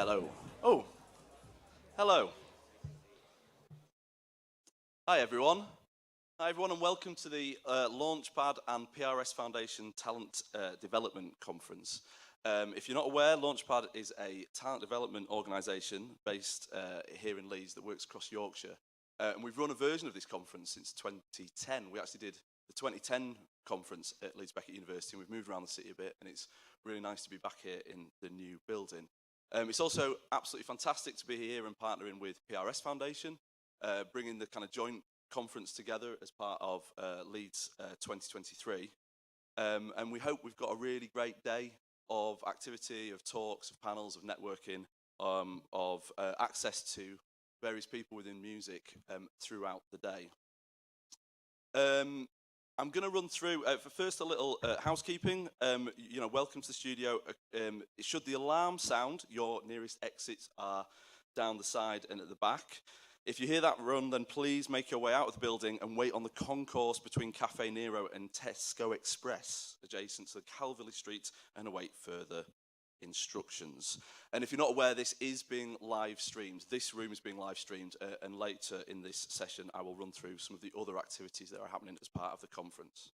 Hello. Oh, hello. Hi, everyone. Hi, everyone, and welcome to the Launchpad and PRS Foundation Talent Development Conference. If you're not aware, Launchpad is a talent development organisation based here in Leeds that works across Yorkshire. And we've run a version of this conference since 2010. We actually did the 2010 conference at Leeds Beckett University, and we've moved around the city a bit, and it's really nice to be back here in the new building. It's also absolutely fantastic to be here and partnering with PRS Foundation, bringing the kind of joint conference together as part of Leeds 2023. And we hope we've got a really great day of activity, of talks, of panels, of networking, of access to various people within music throughout the day. I'm going to run through, first a little housekeeping. Welcome to the studio. Should the alarm sound, your nearest exits are down the side and at the back. If you hear that run, then please make your way out of the building and wait on the concourse between Cafe Nero and Tesco Express, adjacent to Calverley Street, and await further instructions. And if you're not aware, this is being live streamed. This room is being live streamed, and later in this session, I will run through some of the other activities that are happening as part of the conference.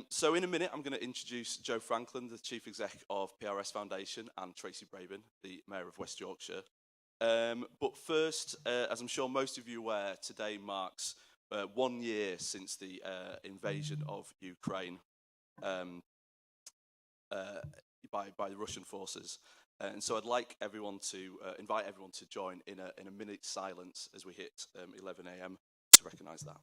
So in a minute, I'm going to introduce Joe Frankland, the Chief Exec of PRS Foundation, and Tracy Brabin, the Mayor of West Yorkshire. But first, as I'm sure most of you are aware, today marks 1 year since the invasion of Ukraine by the Russian forces. And so I'd like everyone to invite everyone to join in a minute's silence as we hit 11 a.m. to recognise that.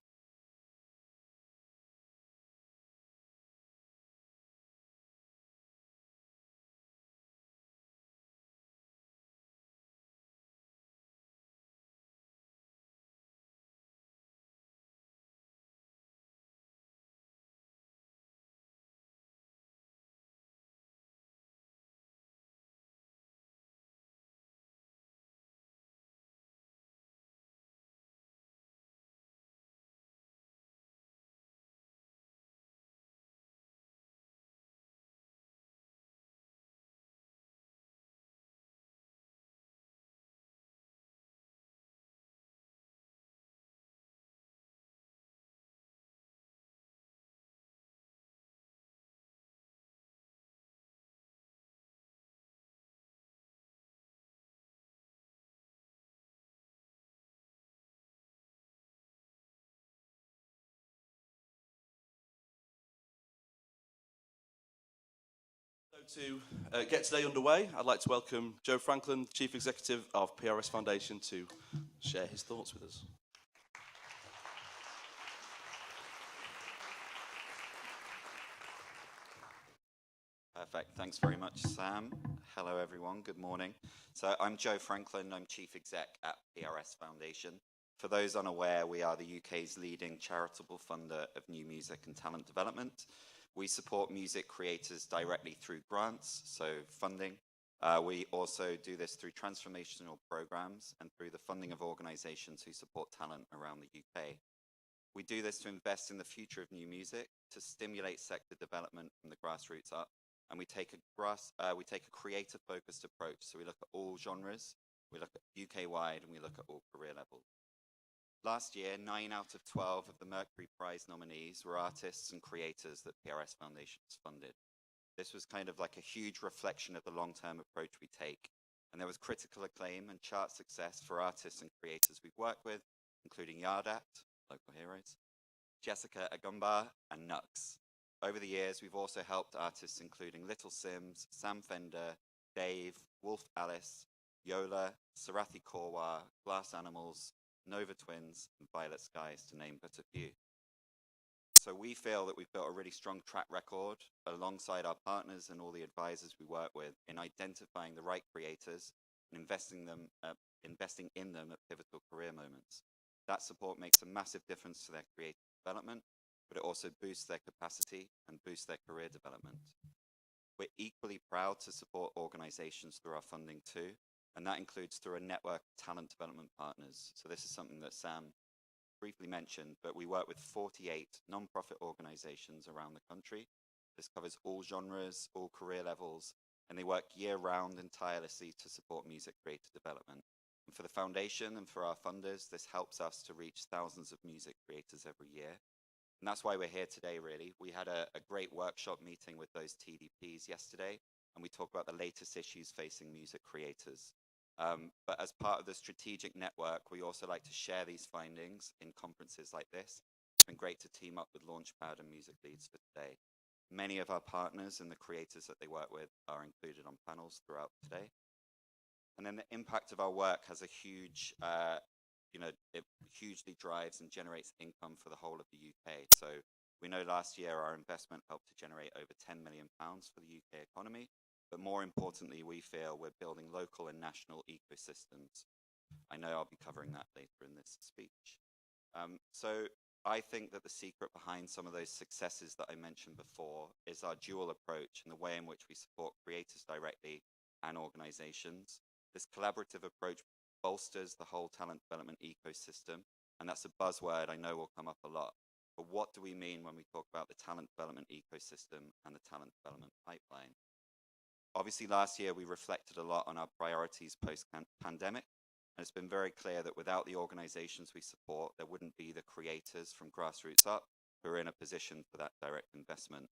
To get today underway, I'd like to welcome Joe Frankland, Chief Executive of PRS Foundation, to share his thoughts with us. Perfect. Thanks very much, Sam. Hello, everyone. Good morning. So I'm Joe Frankland. I'm Chief Exec at PRS Foundation. For those unaware, we are the UK's leading charitable funder of new music and talent development. We support music creators directly through grants, so funding. We also do this through transformational programs and through the funding of organisations who support talent around the UK. We do this to invest in the future of new music, to stimulate sector development from the grassroots up, and we take a creator-focused approach. So we look at all genres, we look at UK-wide, and we look at all career levels. Last year, 9 out of 12 of the Mercury Prize nominees were artists and creators that PRS Foundation has funded. This was kind of like a huge reflection of the long-term approach we take. And there was critical acclaim and chart success for artists and creators we've worked with, including Yardat, local heroes, Jessica Agumba, and Nux. Over the years, we've also helped artists including Little Sims, Sam Fender, Dave, Wolf Alice, Yola, Sarathi Korwa, Glass Animals, Nova Twins, and Violet Skies, to name but a few. So we feel that we've built a really strong track record alongside our partners and all the advisors we work with in identifying the right creators and investing in them at pivotal career moments. That support makes a massive difference to their creative development, but it also boosts their capacity and boosts their career development. We're equally proud to support organizations through our funding too, and that includes through a network of talent development partners. So this is something that Sam briefly mentioned, but we work with 48 non-profit organizations around the country. This covers all genres, all career levels, and they work year-round and tirelessly to support music creator development. And for the foundation and for our funders, this helps us to reach thousands of music creators every year. And that's why we're here today, really. We had a great workshop meeting with those TDPs yesterday, and we talked about the latest issues facing music creators. But as part of the strategic network, we also like to share these findings in conferences like this. It's been great to team up with Launchpad and Music Leeds for today. Many of our partners and the creators that they work with are included on panels throughout today. And then the impact of our work has a huge, it hugely drives and generates income for the whole of the UK. So we know last year our investment helped to generate over £10 million for the UK economy. But more importantly, we feel we're building local and national ecosystems. I know I'll be covering that later in this speech. So I think that the secret behind some of those successes that I mentioned before is our dual approach and the way in which we support creators directly and organizations. This collaborative approach bolsters the whole talent development ecosystem, and that's a buzzword I know will come up a lot. But what do we mean when we talk about the talent development ecosystem and the talent development pipeline? Obviously, last year we reflected a lot on our priorities post-pandemic, and it's been very clear that without the organizations we support, there wouldn't be the creators from grassroots up who are in a position for that direct investment.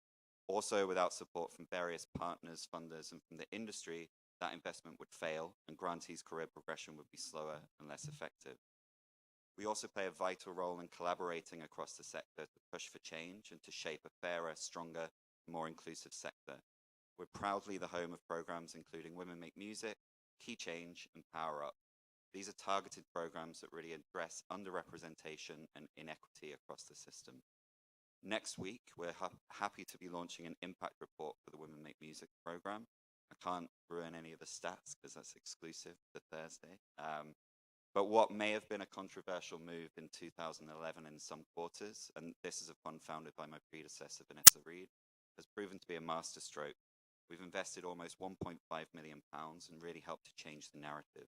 Also, without support from various partners, funders, and from the industry, that investment would fail, and grantees' career progression would be slower and less effective. We also play a vital role in collaborating across the sector to push for change and to shape a fairer, stronger, more inclusive sector. We're proudly the home of programs including Women Make Music, Key Change, and Power Up. These are targeted programs that really address underrepresentation and inequity across the system. Next week, we're happy to be launching an impact report for the Women Make Music program. I can't ruin any of the stats because that's exclusive to Thursday. But what may have been a controversial move in 2011 in some quarters, and this is a fund founded by my predecessor, Vanessa Reed, has proven to be a masterstroke. We've invested almost £1.5 million and really helped to change the narrative.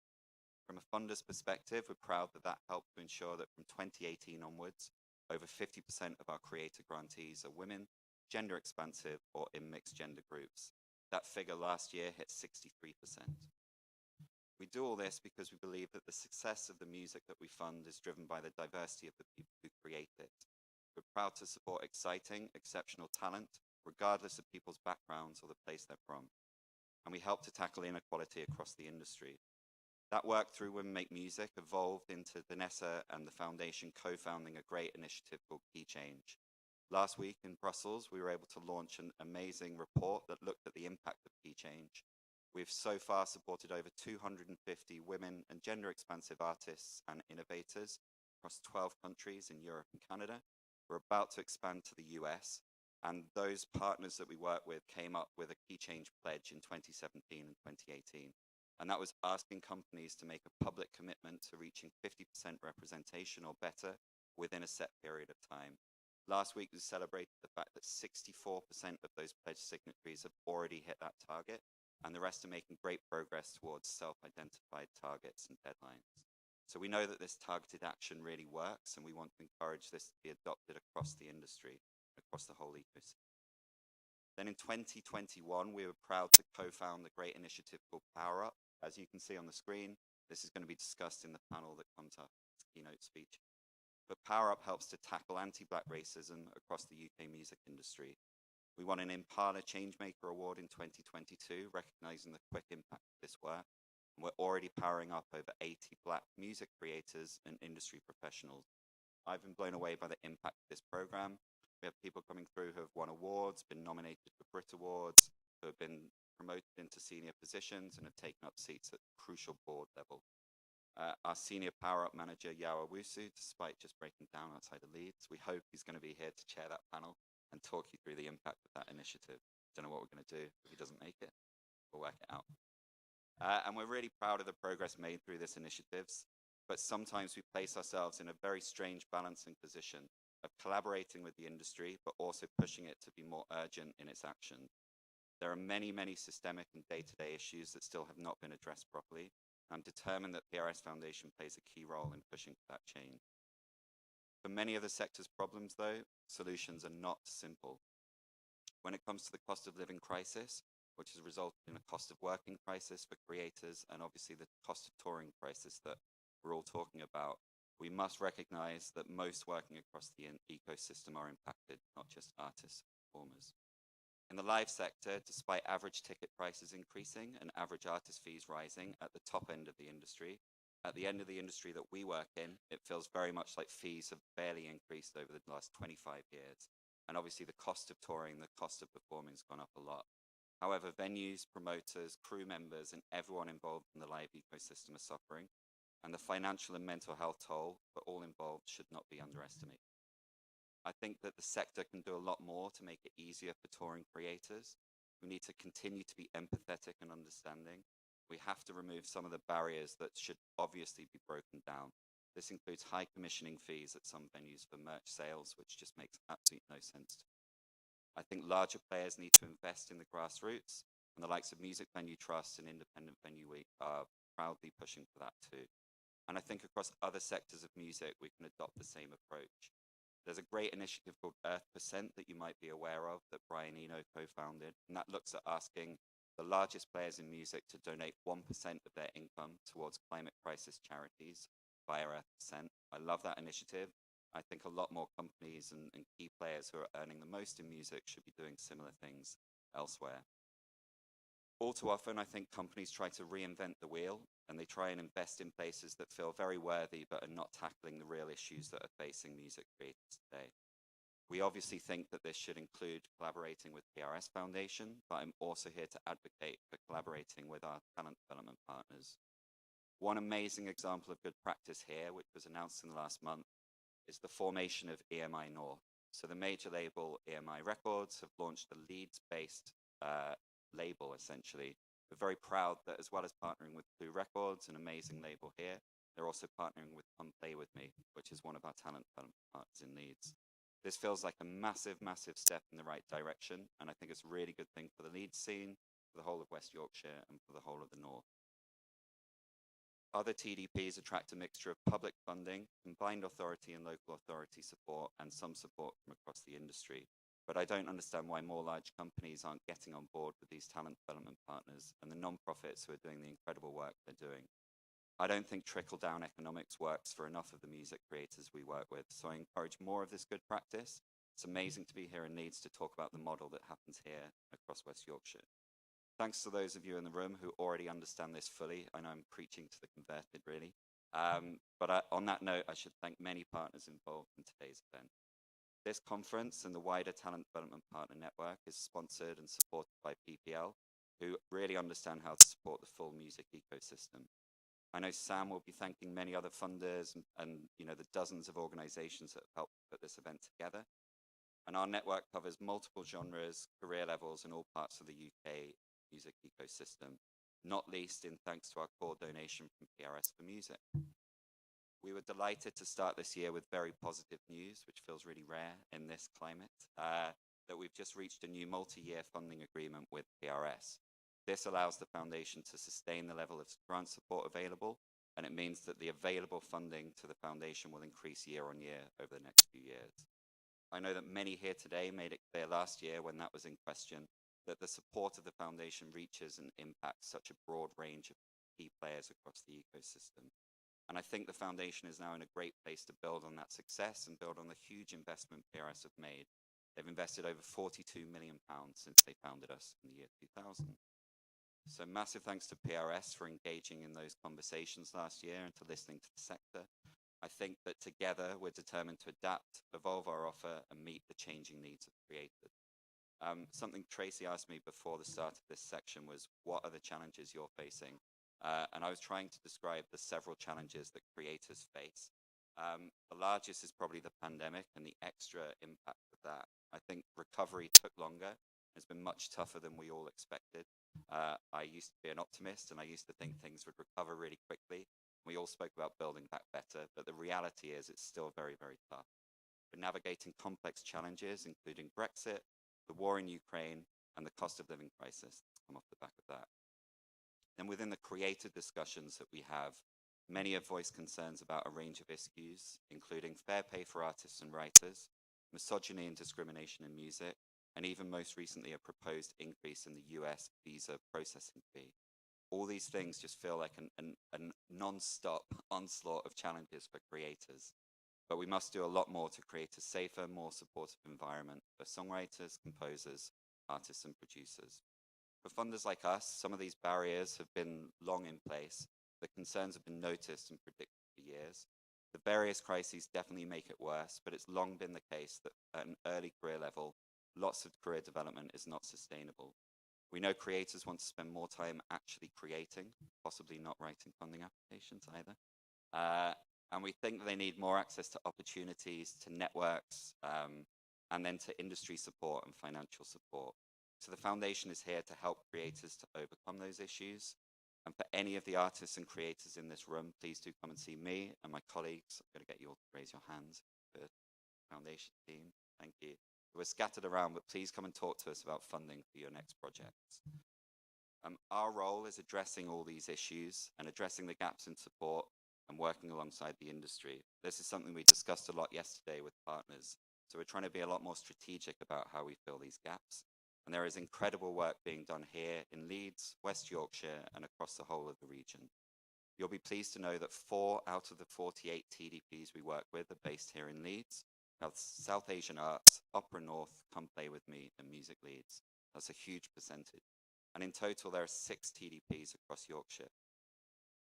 From a funder's perspective, we're proud that that helped to ensure that from 2018 onwards, over 50% of our creator grantees are women, gender expansive, or in mixed gender groups. That figure last year hit 63%. We do all this because we believe that the success of the music that we fund is driven by the diversity of the people who create it. We're proud to support exciting, exceptional talent, regardless of people's backgrounds or the place they're from. And we help to tackle inequality across the industry. That work through Women Make Music evolved into Vanessa and the foundation co-founding a great initiative called Key Change. Last week in Brussels, we were able to launch an amazing report that looked at the impact of Key Change. We've so far supported over 250 women and gender expansive artists and innovators across 12 countries in Europe and Canada. We're about to expand to the US, and those partners that we work with came up with a Key Change pledge in 2017 and 2018. And that was asking companies to make a public commitment to reaching 50% representation or better within a set period of time. Last week, we celebrated the fact that 64% of those pledge signatories have already hit that target, and the rest are making great progress towards self-identified targets and deadlines. So we know that this targeted action really works, and we want to encourage this to be adopted across the industry, across the whole ecosystem. Then in 2021, we were proud to co-found the great initiative called Power Up. As you can see on the screen, this is going to be discussed in the panel that comes up, keynote speech. But Power Up helps to tackle anti-Black racism across the UK music industry. We won an Impala Changemaker Award in 2022, recognizing the quick impact of this work. And we're already powering up over 80 Black music creators and industry professionals. I've been blown away by the impact of this program. We have people coming through who have won awards, been nominated for Brit Awards, who have been promoted into senior positions and have taken up seats at crucial board level. Our senior Power Up manager, Yawa Wusu, despite just breaking down outside of Leeds, we hope he's going to be here to chair that panel and talk you through the impact of that initiative. Don't know what we're going to do if he doesn't make it. We'll work it out. And we're really proud of the progress made through this initiatives, but sometimes we place ourselves in a very strange balancing position of collaborating with the industry, but also pushing it to be more urgent in its action. There are many, many systemic and day-to-day issues that still have not been addressed properly. I'm determined that PRS Foundation plays a key role in pushing for that change. For many of the sector's problems, though, solutions are not simple. When it comes to the cost of living crisis, which has resulted in a cost of working crisis for creators and obviously the cost of touring crisis that we're all talking about, we must recognize that most working across the ecosystem are impacted, not just artists and performers. In the live sector, despite average ticket prices increasing and average artist fees rising at the top end of the industry, at the end of the industry that we work in, it feels very much like fees have barely increased over the last 25 years. And obviously the cost of touring, the cost of performing has gone up a lot. However, venues, promoters, crew members, and everyone involved in the live ecosystem are suffering, and the financial and mental health toll for all involved should not be underestimated. I think that the sector can do a lot more to make it easier for touring creators. We need to continue to be empathetic and understanding. We have to remove some of the barriers that should obviously be broken down. This includes high commissioning fees at some venues for merch sales, which just makes absolutely no sense to me. I think larger players need to invest in the grassroots, and the likes of Music Venue Trusts and Independent Venue Week are proudly pushing for that too. And I think across other sectors of music, we can adopt the same approach. There's a great initiative called Earth% that you might be aware of that Brian Eno co-founded, and that looks at asking the largest players in music to donate 1% of their income towards climate crisis charities via Earth%. I love that initiative. I think a lot more companies and key players who are earning the most in music should be doing similar things elsewhere. All too often, I think companies try to reinvent the wheel, and they try and invest in places that feel very worthy but are not tackling the real issues that are facing music creators today. We obviously think that this should include collaborating with PRS Foundation, but I'm also here to advocate for collaborating with our talent development partners. One amazing example of good practice here, which was announced in the last month, is the formation of EMI North. So the major label EMI Records have launched a Leeds-based label, essentially. We're very proud that as well as partnering with Blue Records, an amazing label here, they're also partnering with Come Play With Me, which is one of our talent development partners in Leeds. This feels like a massive, massive step in the right direction, and I think it's a really good thing for the Leeds scene, for the whole of West Yorkshire, and for the whole of the North. Other TDPs attract a mixture of public funding, combined authority and local authority support, and some support from across the industry. But I don't understand why more large companies aren't getting on board with these talent development partners and the non-profits who are doing the incredible work they're doing. I don't think trickle-down economics works for enough of the music creators we work with, so I encourage more of this good practice. It's amazing to be here in Leeds to talk about the model that happens here across West Yorkshire. Thanks to those of you in the room who already understand this fully. I know I'm preaching to the converted, really. But on that note, I should thank many partners involved in today's event. This conference and the wider Talent Development Partner Network is sponsored and supported by PPL, who really understand how to support the full music ecosystem. I know Sam will be thanking many other funders and the dozens of organizations that have helped put this event together. And our network covers multiple genres, career levels, and all parts of the UK music ecosystem, not least in thanks to our core donation from PRS for Music. We were delighted to start this year with very positive news, which feels really rare in this climate, that we've just reached a new multi-year funding agreement with PRS. This allows the foundation to sustain the level of grant support available, and it means that the available funding to the foundation will increase year on year over the next few years. I know that many here today made it clear last year when that was in question that the support of the foundation reaches and impacts such a broad range of key players across the ecosystem. And I think the foundation is now in a great place to build on that success and build on the huge investment PRS have made. They've invested over £42 million since they founded us in the year 2000. So massive thanks to PRS for engaging in those conversations last year and to listening to the sector. I think that together we're determined to adapt, evolve our offer, and meet the changing needs of creators. Something Tracy asked me before the start of this section was, what are the challenges you're facing? And I was trying to describe the several challenges that creators face. The largest is probably the pandemic and the extra impact of that. I think recovery took longer. It's been much tougher than we all expected. I used to be an optimist and I used to think things would recover really quickly. We all spoke about building back better, but the reality is it's still very, very tough. We're navigating complex challenges, including Brexit, the war in Ukraine, and the cost of living crisis that's come off the back of that. And within the creative discussions that we have, many have voiced concerns about a range of issues, including fair pay for artists and writers, misogyny and discrimination in music, and even most recently a proposed increase in the US visa processing fee. All these things just feel like a non-stop onslaught of challenges for creators. But we must do a lot more to create a safer, more supportive environment for songwriters, composers, artists, and producers. For funders like us, some of these barriers have been long in place. The concerns have been noticed and predicted for years. The various crises definitely make it worse, but it's long been the case that at an early career level, lots of career development is not sustainable. We know creators want to spend more time actually creating, possibly not writing funding applications either. And we think they need more access to opportunities, to networks, and then to industry support and financial support. So the foundation is here to help creators to overcome those issues. And for any of the artists and creators in this room, please do come and see me and my colleagues. I'm going to get you all to raise your hands for the foundation team. Thank you. We're scattered around, but please come and talk to us about funding for your next projects. Our role is addressing all these issues and addressing the gaps in support and working alongside the industry. This is something we discussed a lot yesterday with partners. So we're trying to be a lot more strategic about how we fill these gaps. And there is incredible work being done here in Leeds, West Yorkshire, and across the whole of the region. You'll be pleased to know that 4 out of the 48 TDPs we work with are based here in Leeds. Now, South Asian Arts, Opera North, Come Play With Me, and Music Leeds. That's a huge percentage. And in total, there are 6 TDPs across Yorkshire.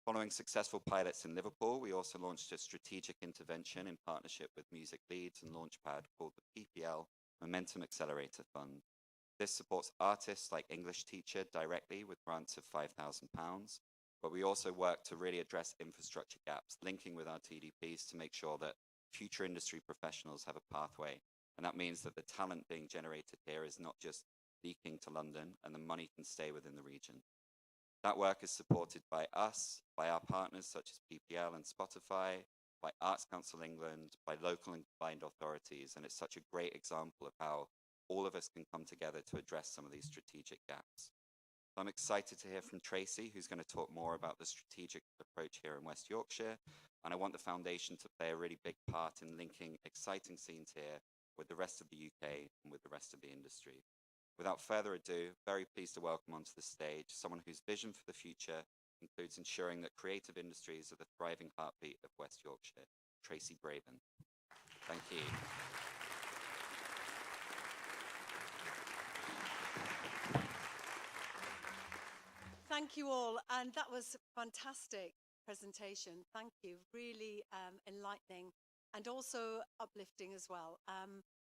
Following successful pilots in Liverpool, we also launched a strategic intervention in partnership with Music Leeds and Launchpad called the PPL Momentum Accelerator Fund. This supports artists like English Teacher directly with grants of £5,000, but we also work to really address infrastructure gaps, linking with our TDPs to make sure that future industry professionals have a pathway. And that means that the talent being generated here is not just leaking to London and the money can stay within the region. That work is supported by us, by our partners such as PPL and Spotify, by Arts Council England, by local and combined authorities, and it's such a great example of how all of us can come together to address some of these strategic gaps. I'm excited to hear from Tracy, who's going to talk more about the strategic approach here in West Yorkshire, and I want the foundation to play a really big part in linking exciting scenes here with the rest of the UK and with the rest of the industry. Without further ado, very pleased to welcome onto the stage someone whose vision for the future includes ensuring that creative industries are the thriving heartbeat of West Yorkshire. Tracy Brabin. Thank you. Thank you all, and that was a fantastic presentation. Thank you, really enlightening and also uplifting as well.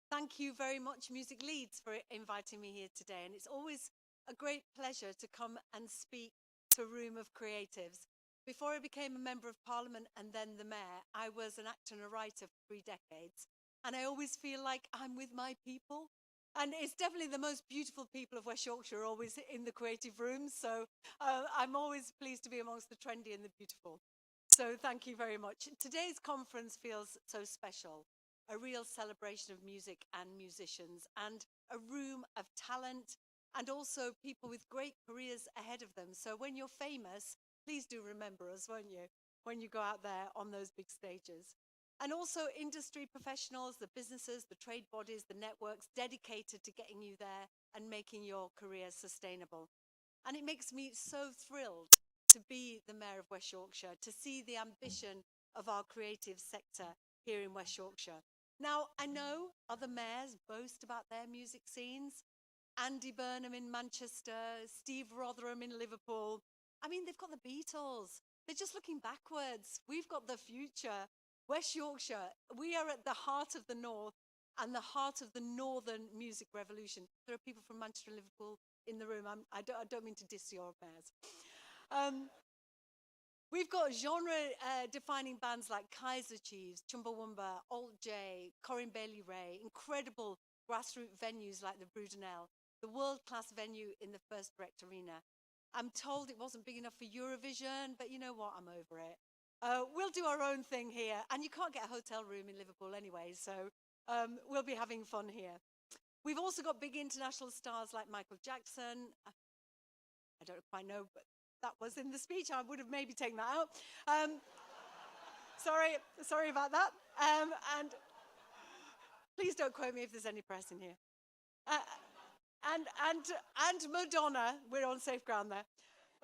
Thank you very much, Music Leeds, for inviting me here today, and it's always a great pleasure to come and speak to a room of creatives. Before I became a Member of Parliament and then the Mayor, I was an actor and a writer for 3 decades, and I always feel like I'm with my people. And it's definitely the most beautiful people of West Yorkshire are always in the creative rooms. So I'm always pleased to be amongst the trendy and the beautiful. So thank you very much. Today's conference feels so special. A real celebration of music and musicians and a room of talent and also people with great careers ahead of them. So when you're famous, please do remember us, won't you? When you go out there on those big stages. And also industry professionals, the businesses, the trade bodies, the networks dedicated to getting you there and making your career sustainable. And it makes me so thrilled to be the Mayor of West Yorkshire, to see the ambition of our creative sector here in West Yorkshire. Now, I know other mayors boast about their music scenes. Andy Burnham in Manchester, Steve Rotherham in Liverpool. I mean, they've got the Beatles. They're just looking backwards. We've got the future. West Yorkshire, we are at the heart of the North and the heart of the Northern music revolution. There are people from Manchester and Liverpool in the room. I don't mean to diss your affairs. We've got genre-defining bands like Kaiser Chiefs, Chumbawamba, Alt J, Corinne Bailey Ray, incredible grassroots venues like the Brudenell, the world-class venue in the First Direct Arena. I'm told it wasn't big enough for Eurovision, but you know what, I'm over it. We'll do our own thing here, and you can't get a hotel room in Liverpool anyway, so we'll be having fun here. We've also got big international stars like Michael Jackson. I don't quite know, but that was in the speech. I would have maybe taken that out. Sorry about that. And please don't quote me if there's any press in here. and Madonna, we're on safe ground there.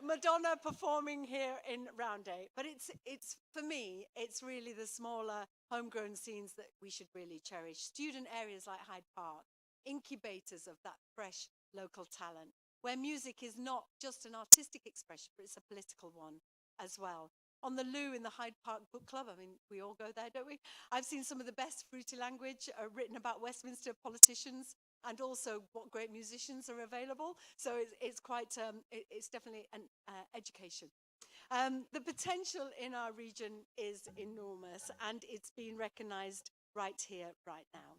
Madonna performing here in Round 8. But it's for me, it's really the smaller homegrown scenes that we should really cherish. Student areas like Hyde Park, incubators of that fresh local talent, where music is not just an artistic expression, but it's a political one as well. On the loo in the Hyde Park Book Club, I mean, we all go there, don't we? I've seen some of the best fruity language written about Westminster politicians, and also what great musicians are available. So it's quite, it's definitely an education. The potential in our region is enormous, and it's being recognised right here, right now.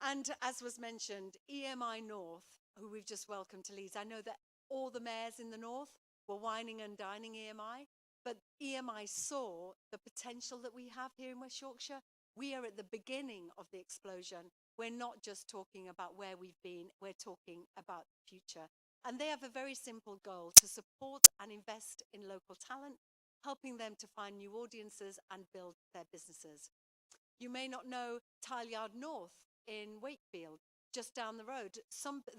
And as was mentioned, EMI North, who we've just welcomed to Leeds, I know that all the mayors in the North were whining and dining EMI, but EMI saw the potential that we have here in West Yorkshire. We are at the beginning of the explosion. We're not just talking about where we've been, we're talking about the future. And they have a very simple goal: to support and invest in local talent, helping them to find new audiences and build their businesses. You may not know Tileyard North in Wakefield, just down the road.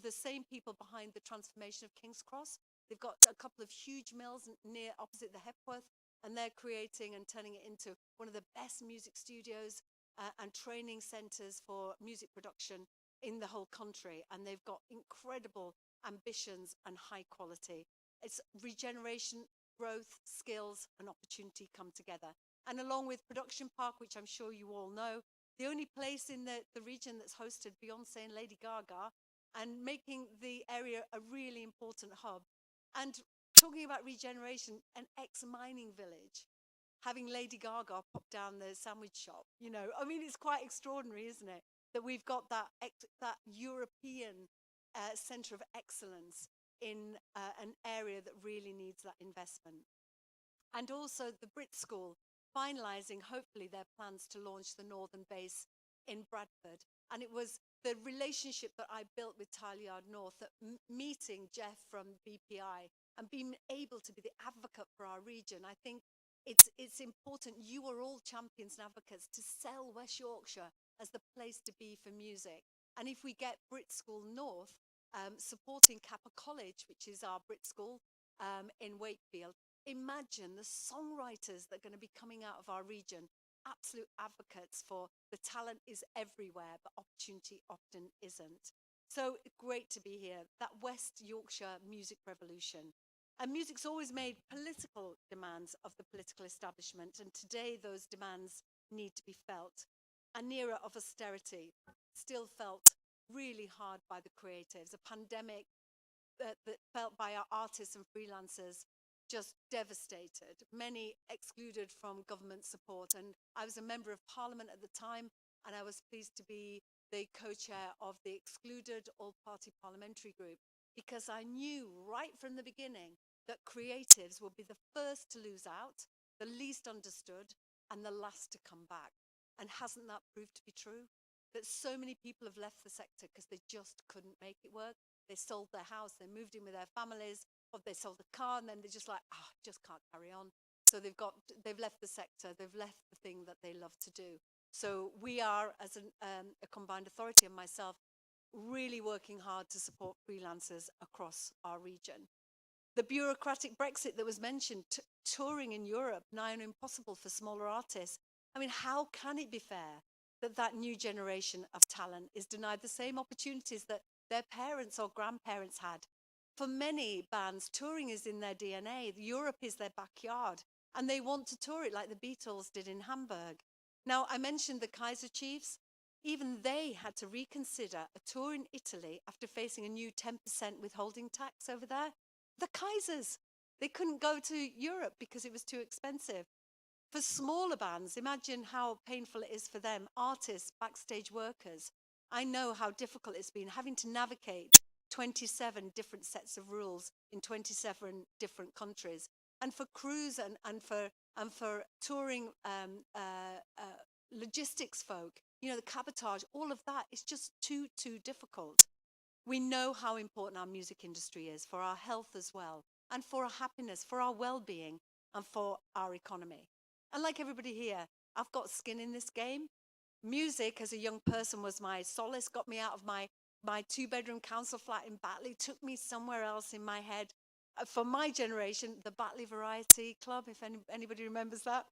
The same people behind the transformation of King's Cross. They've got a couple of huge mills near opposite the Hepworth, and they're creating and turning it into one of the best music studios and training centres for music production in the whole country. And they've got incredible ambitions and high quality. It's regeneration, growth, skills and opportunity come together. And along with Production Park, which I'm sure you all know, the only place in the region that's hosted Beyonce and Lady Gaga, and making the area a really important hub. And talking about regeneration, an ex-mining village, having Lady Gaga pop down the sandwich shop, you know, I mean, it's quite extraordinary, isn't it? That we've got that European centre of excellence in an area that really needs that investment. And also the Brit School, finalising hopefully their plans to launch the Northern base in Bradford. And it was the relationship that I built with Tileyard North, that meeting Jeff from BPI and being able to be the advocate for our region. I think it's important. You are all champions and advocates to sell West Yorkshire as the place to be for music. And if we get Brit School North supporting Kappa College, which is our Brit School in Wakefield, imagine the songwriters that are going to be coming out of our region, absolute advocates for the talent is everywhere, but opportunity often isn't. So great to be here, that West Yorkshire music revolution. And music's always made political demands of the political establishment, and today those demands need to be felt. An era of austerity still felt really hard by the creatives, a pandemic that felt by our artists and freelancers just devastated, many excluded from government support. And I was a member of Parliament at the time, and I was pleased to be the co-chair of the excluded all-party parliamentary group, because I knew right from the beginning that creatives would be the first to lose out, the least understood, and the last to come back. And hasn't that proved to be true? That so many people have left the sector because they just couldn't make it work. They sold their house, they moved in with their families, or they sold a car, and then they're just like, just can't carry on. So they've left the sector, they've left the thing that they love to do. So we are, as a combined authority and myself, really working hard to support freelancers across our region. The bureaucratic Brexit that was mentioned, touring in Europe, nigh on impossible for smaller artists. I mean, how can it be fair that that new generation of talent is denied the same opportunities that their parents or grandparents had? For many bands, touring is in their DNA. Europe is their backyard, and they want to tour it like the Beatles did in Hamburg. Now, I mentioned the Kaiser Chiefs. Even they had to reconsider a tour in Italy after facing a new 10% withholding tax over there. The Kaisers, they couldn't go to Europe because it was too expensive. For smaller bands, imagine how painful it is for them, artists, backstage workers. I know how difficult it's been having to navigate 27 different sets of rules in 27 different countries. And for crews and for touring logistics folk, you know, the cabotage, all of that is just too difficult. We know how important our music industry is for our health as well, and for our happiness, for our well-being, and for our economy. And like everybody here, I've got skin in this game. Music as a young person was my solace, got me out of my my 2-bedroom council flat in Batley took me somewhere else in my head. For my generation, the Batley Variety Club, if anybody remembers that.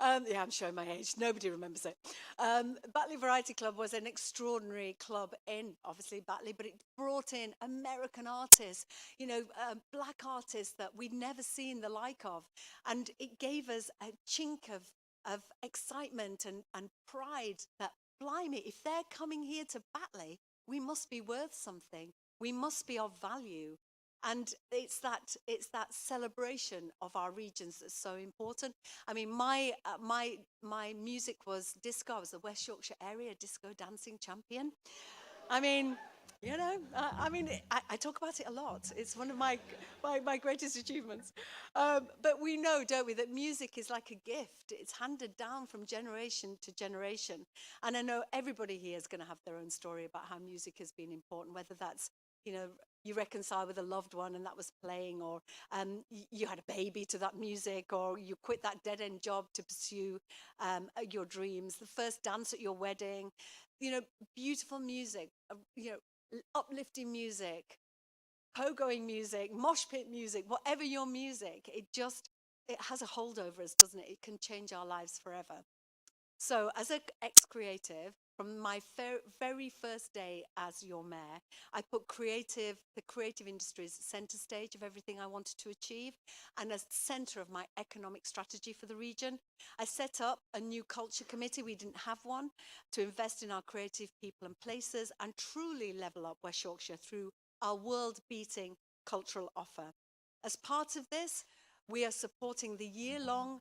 Yeah, I'm showing my age. Nobody remembers it. Batley Variety Club was an extraordinary club in, obviously, Batley, but it brought in American artists, black artists that we'd never seen the like of. And it gave us a chink of excitement and pride that, blimey, if they're coming here to Batley, we must be worth something. We must be of value. And it's that celebration of our regions that's so important. I mean, my music was disco. I was the West Yorkshire area disco dancing champion. I mean, I talk about it a lot. It's one of my greatest achievements. But we know, don't we, that music is like a gift. It's handed down from generation to generation. And I know everybody here is going to have their own story about how music has been important, whether that's, you reconcile with a loved one and that was playing, or you had a baby to that music, or you quit that dead-end job to pursue your dreams, the first dance at your wedding, beautiful music, uplifting music, pogoing music, mosh pit music, whatever your music, it has a hold over us, doesn't it? It can change our lives forever. So as an ex-creative, from my very first day as your mayor, I put the creative industries centre stage of everything I wanted to achieve and as centre of my economic strategy for the region. I set up a new culture committee, we didn't have one, to invest in our creative people and places and truly level up West Yorkshire through our world-beating cultural offer. As part of this, we are supporting the year-long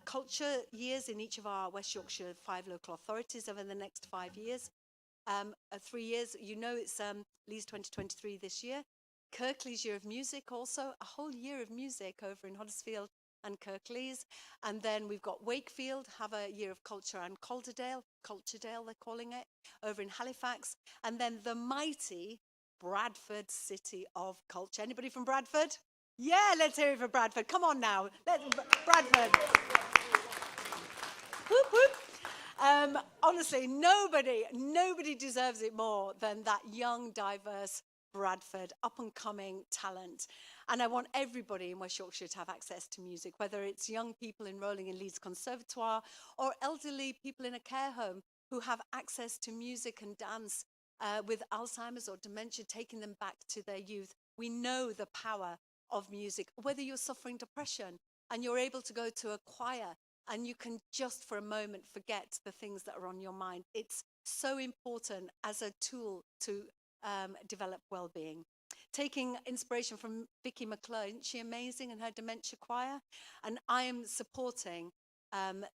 culture years in each of our West Yorkshire 5 local authorities over the next 5 years. 3 years, it's Leeds 2023 this year. Kirklees Year of Music also, a whole year of music over in Huddersfield and Kirklees. And then we've got Wakefield, have a year of culture, and Culture Dale they're calling it, over in Halifax. And then the mighty Bradford City of Culture. Anybody from Bradford? Yeah, let's hear it for Bradford. Come on now. Bradford. Whoop, whoop. Honestly, nobody deserves it more than that young, diverse Bradford, up-and-coming talent. And I want everybody in West Yorkshire to have access to music, whether it's young people enrolling in Leeds Conservatoire or elderly people in a care home who have access to music and dance with Alzheimer's or dementia, taking them back to their youth. We know the power of music, whether you're suffering depression and you're able to go to a choir and you can just for a moment forget the things that are on your mind. It's so important as a tool to develop well-being. Taking inspiration from Vicky McClure, isn't she amazing, in her dementia choir? And I am supporting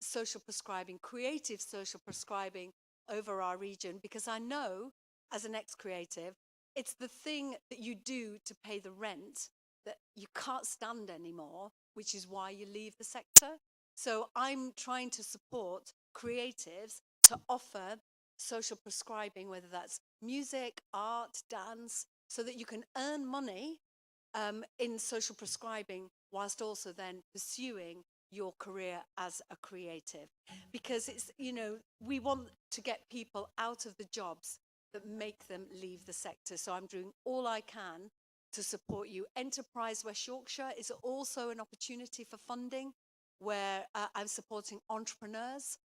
social prescribing, creative social prescribing over our region, because I know as an ex-creative, it's the thing that you do to pay the rent that you can't stand anymore, which is why you leave the sector. So I'm trying to support creatives to offer social prescribing, whether that's music, art, dance, so that you can earn money in social prescribing whilst also then pursuing your career as a creative. Because it's, we want to get people out of the jobs that make them leave the sector. So I'm doing all I can to support you. Enterprise West Yorkshire is also an opportunity for funding where I'm supporting entrepreneurs.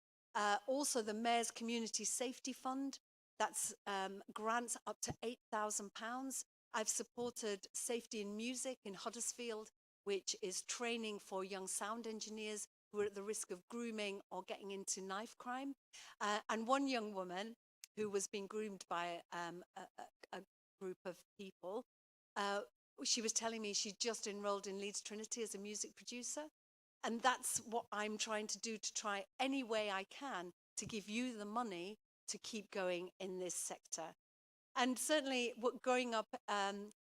Also the Mayor's Community Safety Fund, that's grants up to £8,000. I've supported Safety in Music in Huddersfield, which is training for young sound engineers who are at the risk of grooming or getting into knife crime. And one young woman who was being groomed by a group of people, she was telling me she just enrolled in Leeds Trinity as a music producer. And that's what I'm trying to do, to try any way I can to give you the money to keep going in this sector. And certainly growing up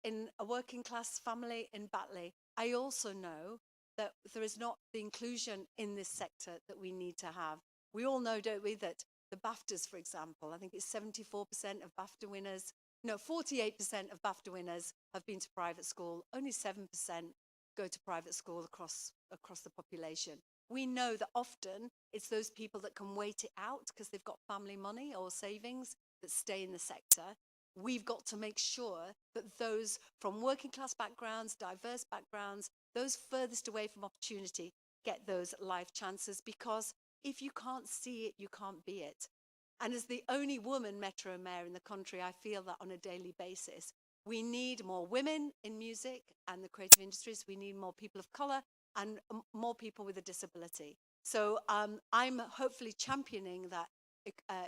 in a working class family in Batley, I also know that there is not the inclusion in this sector that we need to have. We all know, don't we, that the BAFTAs, for example, I think it's 74% of BAFTA winners, no, 48% of BAFTA winners have been to private school. Only 7% go to private school across the population. We know that often it's those people that can wait it out because they've got family money or savings that stay in the sector, we've got to make sure that those from working class backgrounds, diverse backgrounds, those furthest away from opportunity get those life chances, because if you can't see it, you can't be it. And as the only woman Metro Mayor in the country, I feel that on a daily basis. We need more women in music and the creative industries. We need more people of colour and more people with a disability. So I'm hopefully championing that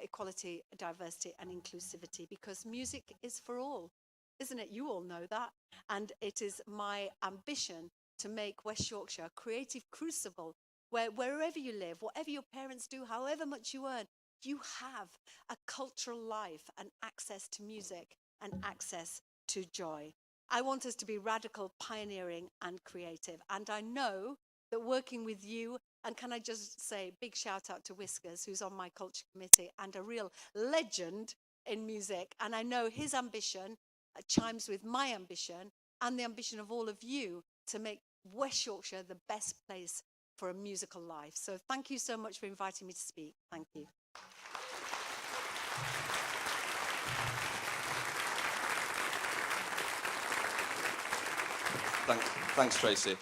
equality, diversity and inclusivity, because music is for all, isn't it? You all know that. And it is my ambition to make West Yorkshire a creative crucible where wherever you live, whatever your parents do, however much you earn, you have a cultural life and access to music and access to joy. I want us to be radical, pioneering and creative. And I know that working with you, and can I just say big shout out to Whiskas, who's on my culture committee and a real legend in music. And I know his ambition chimes with my ambition and the ambition of all of you to make West Yorkshire the best place for a musical life. So thank you so much for inviting me to speak. Thank you. Thanks, Tracy.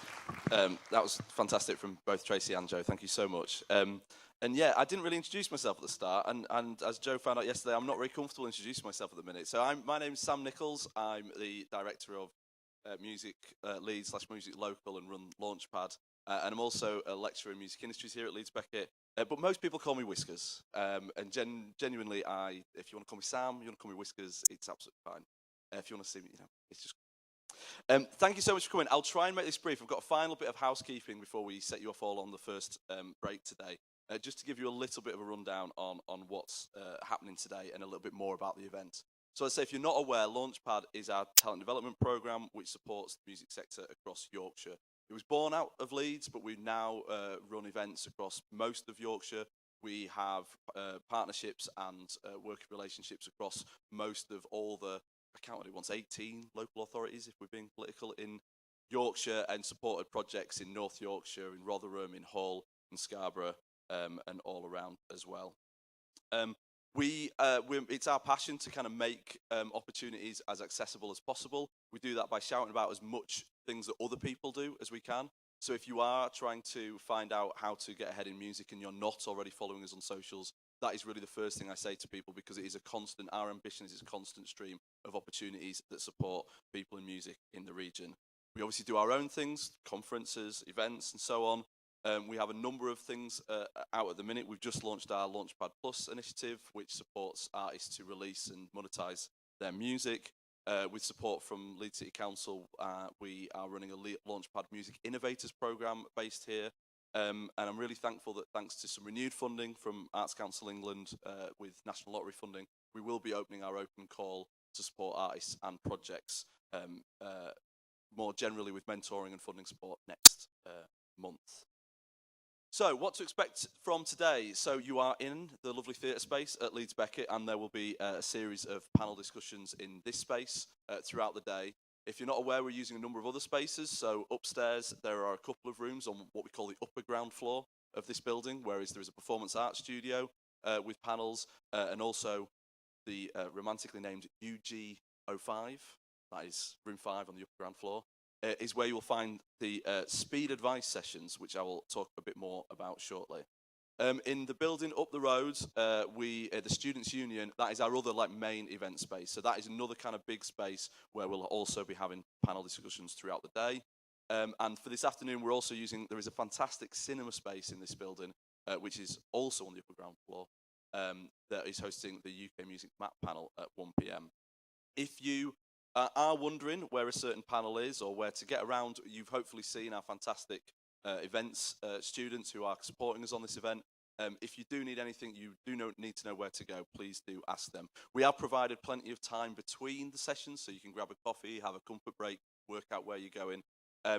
That was fantastic from both Tracy and Joe. Thank you so much. And yeah, I didn't really introduce myself at the start, and as Joe found out yesterday, I'm not very comfortable introducing myself at the minute. So my name's Sam Nicholls. I'm the director of music Leeds / music local and run Launchpad, and I'm also a lecturer in music industries here at Leeds Beckett. But most people call me Whiskas, and genuinely, if you want to call me Sam, you want to call me Whiskas, it's absolutely fine. If you want to see me, it's just. Thank you so much for coming. I'll try and make this brief. I've got a final bit of housekeeping before we set you off all on the first break today, just to give you a little bit of a rundown on what's happening today and a little bit more about the event. So I'd say if you're not aware, Launchpad is our talent development programme which supports the music sector across Yorkshire. It was born out of Leeds, but we now run events across most of Yorkshire. We have partnerships and working relationships across most of all the, I counted it once, 18 local authorities, if we're being political, in Yorkshire, and supported projects in North Yorkshire, in Rotherham, in Hull, in Scarborough, and all around as well. It's our passion to kind of make opportunities as accessible as possible. We do that by shouting about as much things that other people do as we can. So if you are trying to find out how to get ahead in music and you're not already following us on socials, that is really the first thing I say to people, because it is a constant, our ambition is a constant stream of opportunities that support people in music in the region. We obviously do our own things, conferences, events, and so on. We have a number of things out at the minute. We've just launched our Launchpad Plus initiative, which supports artists to release and monetize their music. With support from Leeds City Council, we are running a Launchpad Music Innovators programme based here. And I'm really thankful that thanks to some renewed funding from Arts Council England with National Lottery funding, we will be opening our open call to support artists and projects more generally with mentoring and funding support next month. So what to expect from today? So you are in the lovely theatre space at Leeds Beckett, and there will be a series of panel discussions in this space throughout the day. If you're not aware, we're using a number of other spaces. So upstairs, there are a couple of rooms on what we call the upper ground floor of this building, whereas there is a performance art studio with panels, and also the romantically named UG05, that is room 5 on the upper ground floor, is where you will find the speed advice sessions, which I will talk a bit more about shortly. In the building up the road, the Students' Union, that is our other main event space. So that is another kind of big space where we'll also be having panel discussions throughout the day. And for this afternoon, we're also there is a fantastic cinema space in this building, which is also on the upper ground floor, that is hosting the UK Music Map panel at 1 PM. If you are wondering where a certain panel is or where to get around, you've hopefully seen our fantastic events students who are supporting us on this event. If you do need anything, you do need to know where to go, please do ask them. We have provided plenty of time between the sessions, so you can grab a coffee, have a comfort break, work out where you're going.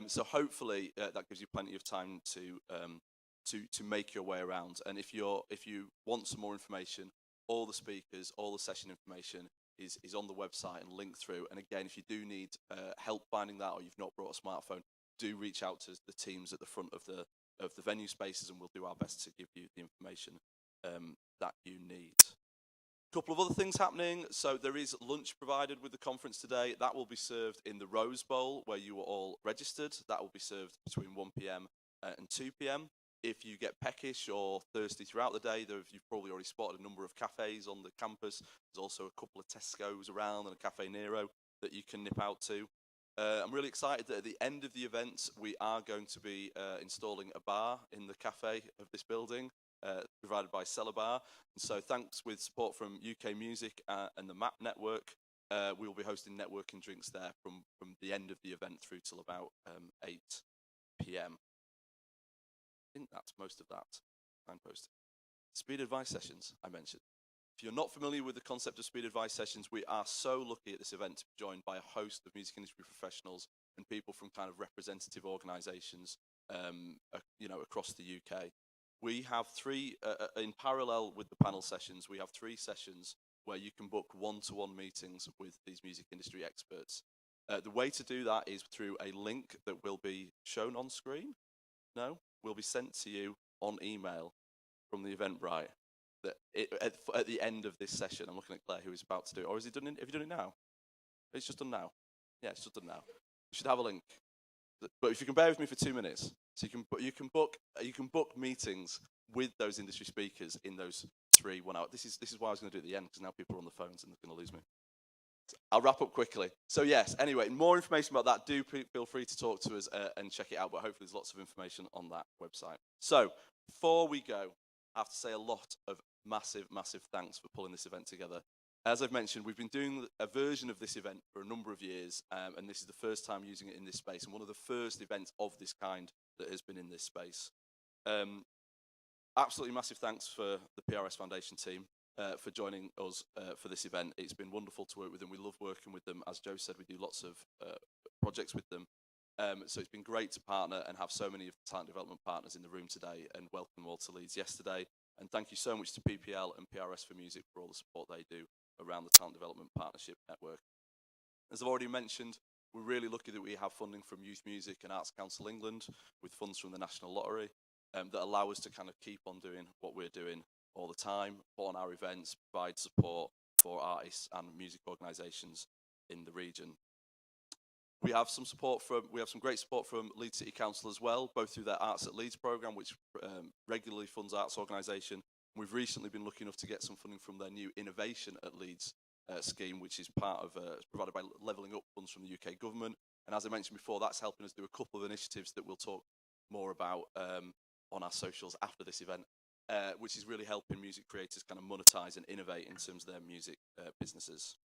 So hopefully that gives you plenty of time to make your way around. And if you want some more information, all the speakers, all the session information is on the website and linked through. And again, if you do need help finding that, or you've not brought a smartphone, do reach out to the teams at the front of the venue spaces, and we'll do our best to give you the information that you need. Couple of other things happening. So there is lunch provided with the conference today. That will be served in the Rose Bowl, where you are all registered. That will be served between 1 p.m. And 2 p.m. If you get peckish or thirsty throughout the day, you've probably already spotted a number of cafes on the campus. There's also a couple of Tesco's around and a Cafe Nero that you can nip out to. I'm really excited that at the end of the event, we are going to be installing a bar in the cafe of this building, provided by Cellar Bar. And so thanks with support from UK Music and the MAP network, we will be hosting networking drinks there from the end of the event through till about 8 p.m. I think that's most of that signposting. Speed advice sessions, I mentioned. If you're not familiar with the concept of speed advice sessions, we are so lucky at this event to be joined by a host of music industry professionals and people from kind of representative organisations, across the UK. We have three, in parallel with the panel sessions, we have 3 sessions where you can book one-to-one meetings with these music industry experts. The way to do that is through a link that will be shown on screen. No, will be sent to you on email from the Eventbrite. At the end of this session, I'm looking at Claire, who is about to do it. Or is he done it? Have you done it now? It's just done now. Yeah, it's just done now. You should have a link. But if you can bear with me for 2 minutes, so you can book meetings with those industry speakers in those 3 1 hour. This is why I was going to do it at the end, because now people are on the phones and they're going to lose me. So I'll wrap up quickly. So yes, anyway, more information about that. Do feel free to talk to us and check it out. But hopefully, there's lots of information on that website. So before we go, I have to say a lot of massive thanks for pulling this event together. As I've mentioned, we've been doing a version of this event for a number of years, and this is the first time using it in this space, and one of the first events of this kind that has been in this space. Absolutely massive thanks for the PRS Foundation team for joining us for this event. It's been wonderful to work with them. We love working with them. As Joe said, we do lots of projects with them. So it's been great to partner and have so many of the talent development partners in the room today, and welcome them all to Leeds yesterday. And thank you so much to PPL and PRS for Music for all the support they do around the Talent Development Partnership Network. As I've already mentioned, we're really lucky that we have funding from Youth Music and Arts Council England, with funds from the National Lottery, that allow us to kind of keep on doing what we're doing all the time, put on our events, provide support for artists and music organisations in the region. We have some great support from Leeds City Council as well, both through their Arts at Leeds programme, which regularly funds arts organisation. We've recently been lucky enough to get some funding from their new Innovation at Leeds scheme, which is part of provided by Levelling Up funds from the UK government. And as I mentioned before, that's helping us do a couple of initiatives that we'll talk more about on our socials after this event, which is really helping music creators kind of monetize and innovate in terms of their music businesses.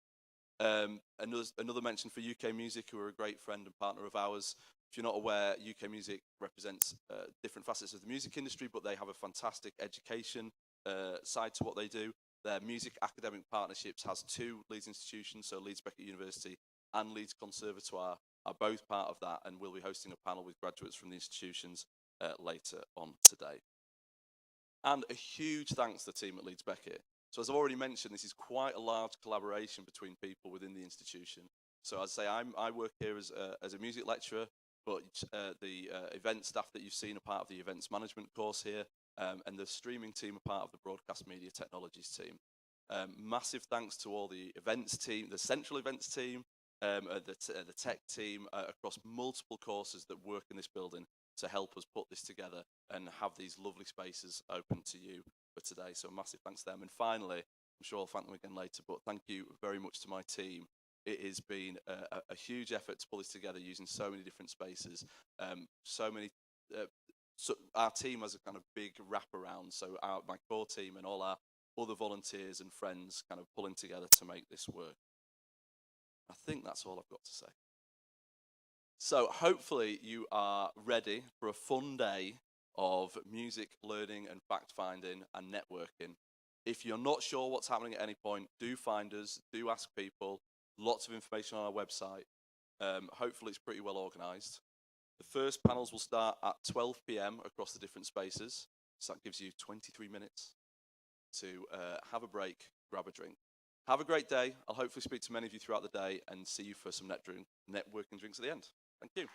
Another mention for UK Music, who are a great friend and partner of ours. If you're not aware, UK Music represents different facets of the music industry, but they have a fantastic education side to what they do. Their music academic partnerships has 2 Leeds institutions, so Leeds Beckett University and Leeds Conservatoire are both part of that, and we'll be hosting a panel with graduates from the institutions later on today. And a huge thanks to the team at Leeds Beckett. So as I've already mentioned, this is quite a large collaboration between people within the institution. So as I say, I work here as a music lecturer, but the event staff that you've seen are part of the events management course here, and the streaming team are part of the broadcast media technologies team. Massive thanks to all the events team, the central events team, the tech team across multiple courses that work in this building to help us put this together and have these lovely spaces open to you for today. So massive thanks to them. And finally, I'm sure I'll thank them again later, but thank you very much to my team. It has been a huge effort to pull this together using so many different spaces. So our team has a kind of big wraparound. So my core team and all our other volunteers and friends kind of pulling together to make this work. I think that's all I've got to say. So hopefully you are ready for a fun day of music learning and fact-finding and networking. If you're not sure what's happening at any point, do find us, do ask people. Lots of information on our website. Hopefully it's pretty well organised. The first panels will start at 12 p.m. across the different spaces. So that gives you 23 minutes to have a break, grab a drink. Have a great day. I'll hopefully speak to many of you throughout the day and see you for some networking drinks at the end. Thank you.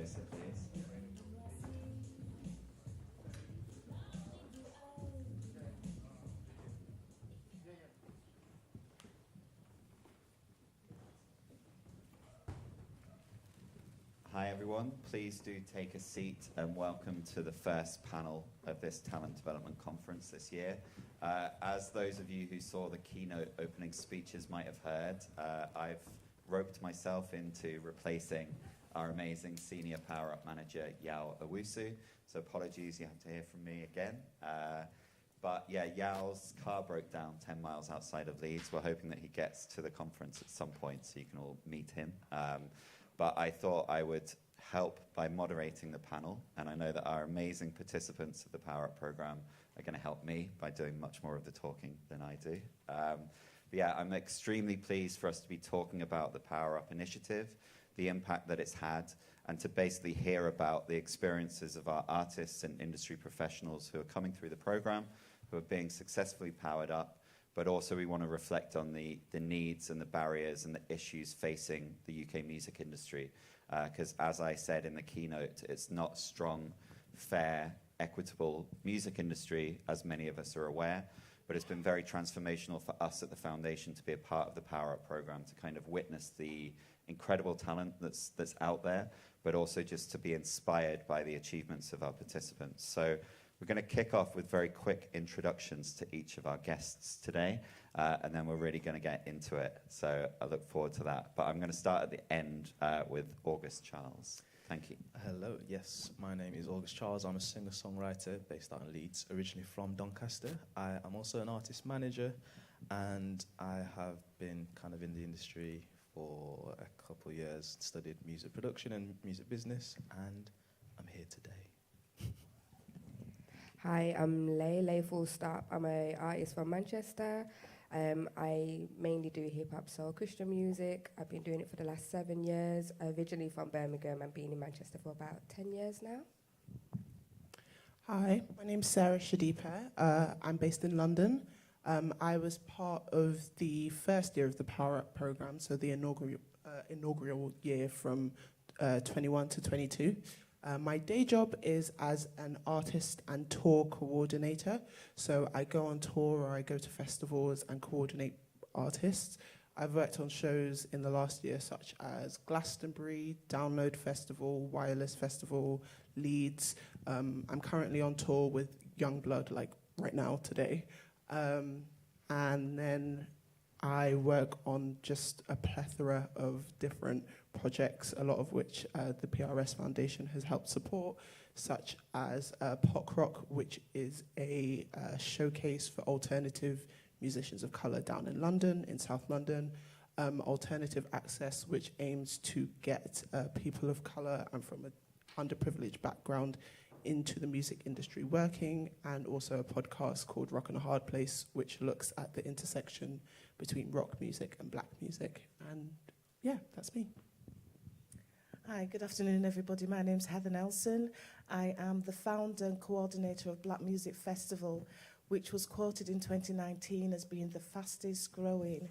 closer, please. Hi everyone, please do take a seat and welcome to the first panel of this Talent Development Conference this year. As those of you who saw the keynote opening speeches might have heard, I've roped myself into replacing our amazing Senior Power Up Manager, Yao Owusu. So apologies, you have to hear from me again. But yeah, Yao's car broke down 10 miles outside of Leeds. We're hoping that he gets to the conference at some point so you can all meet him. But I thought I would help by moderating the panel, and I know that our amazing participants of the Power Up program are going to help me by doing much more of the talking than I do. But yeah, I'm extremely pleased for us to be talking about the Power Up initiative, the impact that it's had, and to basically hear about the experiences of our artists and industry professionals who are coming through the program, who are being successfully powered up. But also we want to reflect on the needs and the barriers and the issues facing the UK music industry. Because as I said in the keynote, it's not strong, fair, equitable music industry, as many of us are aware. But it's been very transformational for us at the foundation to be a part of the Power Up program, to kind of witness the incredible talent that's out there, but also just to be inspired by the achievements of our participants. So we're going to kick off with very quick introductions to each of our guests today, and then we're really going to get into it. So I look forward to that. But I'm going to start at the end with August Charles. Thank you. Hello, yes, my name is August Charles. I'm a singer-songwriter based out in Leeds, originally from Doncaster. I am also an artist manager, and I have been kind of in the industry for a couple of years, studied music production and music business, and I'm here today. Hi, I'm Lay Full Stop. I'm an artist from Manchester. I mainly do hip-hop, soul, Christian music. I've been doing it for the last 7 years. Originally from Birmingham and been in Manchester for about 10 years now. Hi, my name's Sarah Shodipe. I'm based in London. I was part of the first year of the Power Up program, so the inaugural year from 21 to 22. My day job is as an artist and tour coordinator. So I go on tour or I go to festivals and coordinate artists. I've worked on shows in the last year such as Glastonbury, Download Festival, Wireless Festival, Leeds. I'm currently on tour with Youngblood, like right now, today. And then I work on just a plethora of different projects, a lot of which the PRS Foundation has helped support, such as POC Rock, which is a showcase for alternative musicians of colour down in London, in South London. Alternative Access, which aims to get people of colour and from an underprivileged background into the music industry working, and also a podcast called Rock and a Hard Place, which looks at the intersection between rock music and black music. And yeah, that's me. Hi, good afternoon, everybody. My name's Heather Nelson. I am the founder and coordinator of Black Music Festival, which was quoted in 2019 as being the fastest growing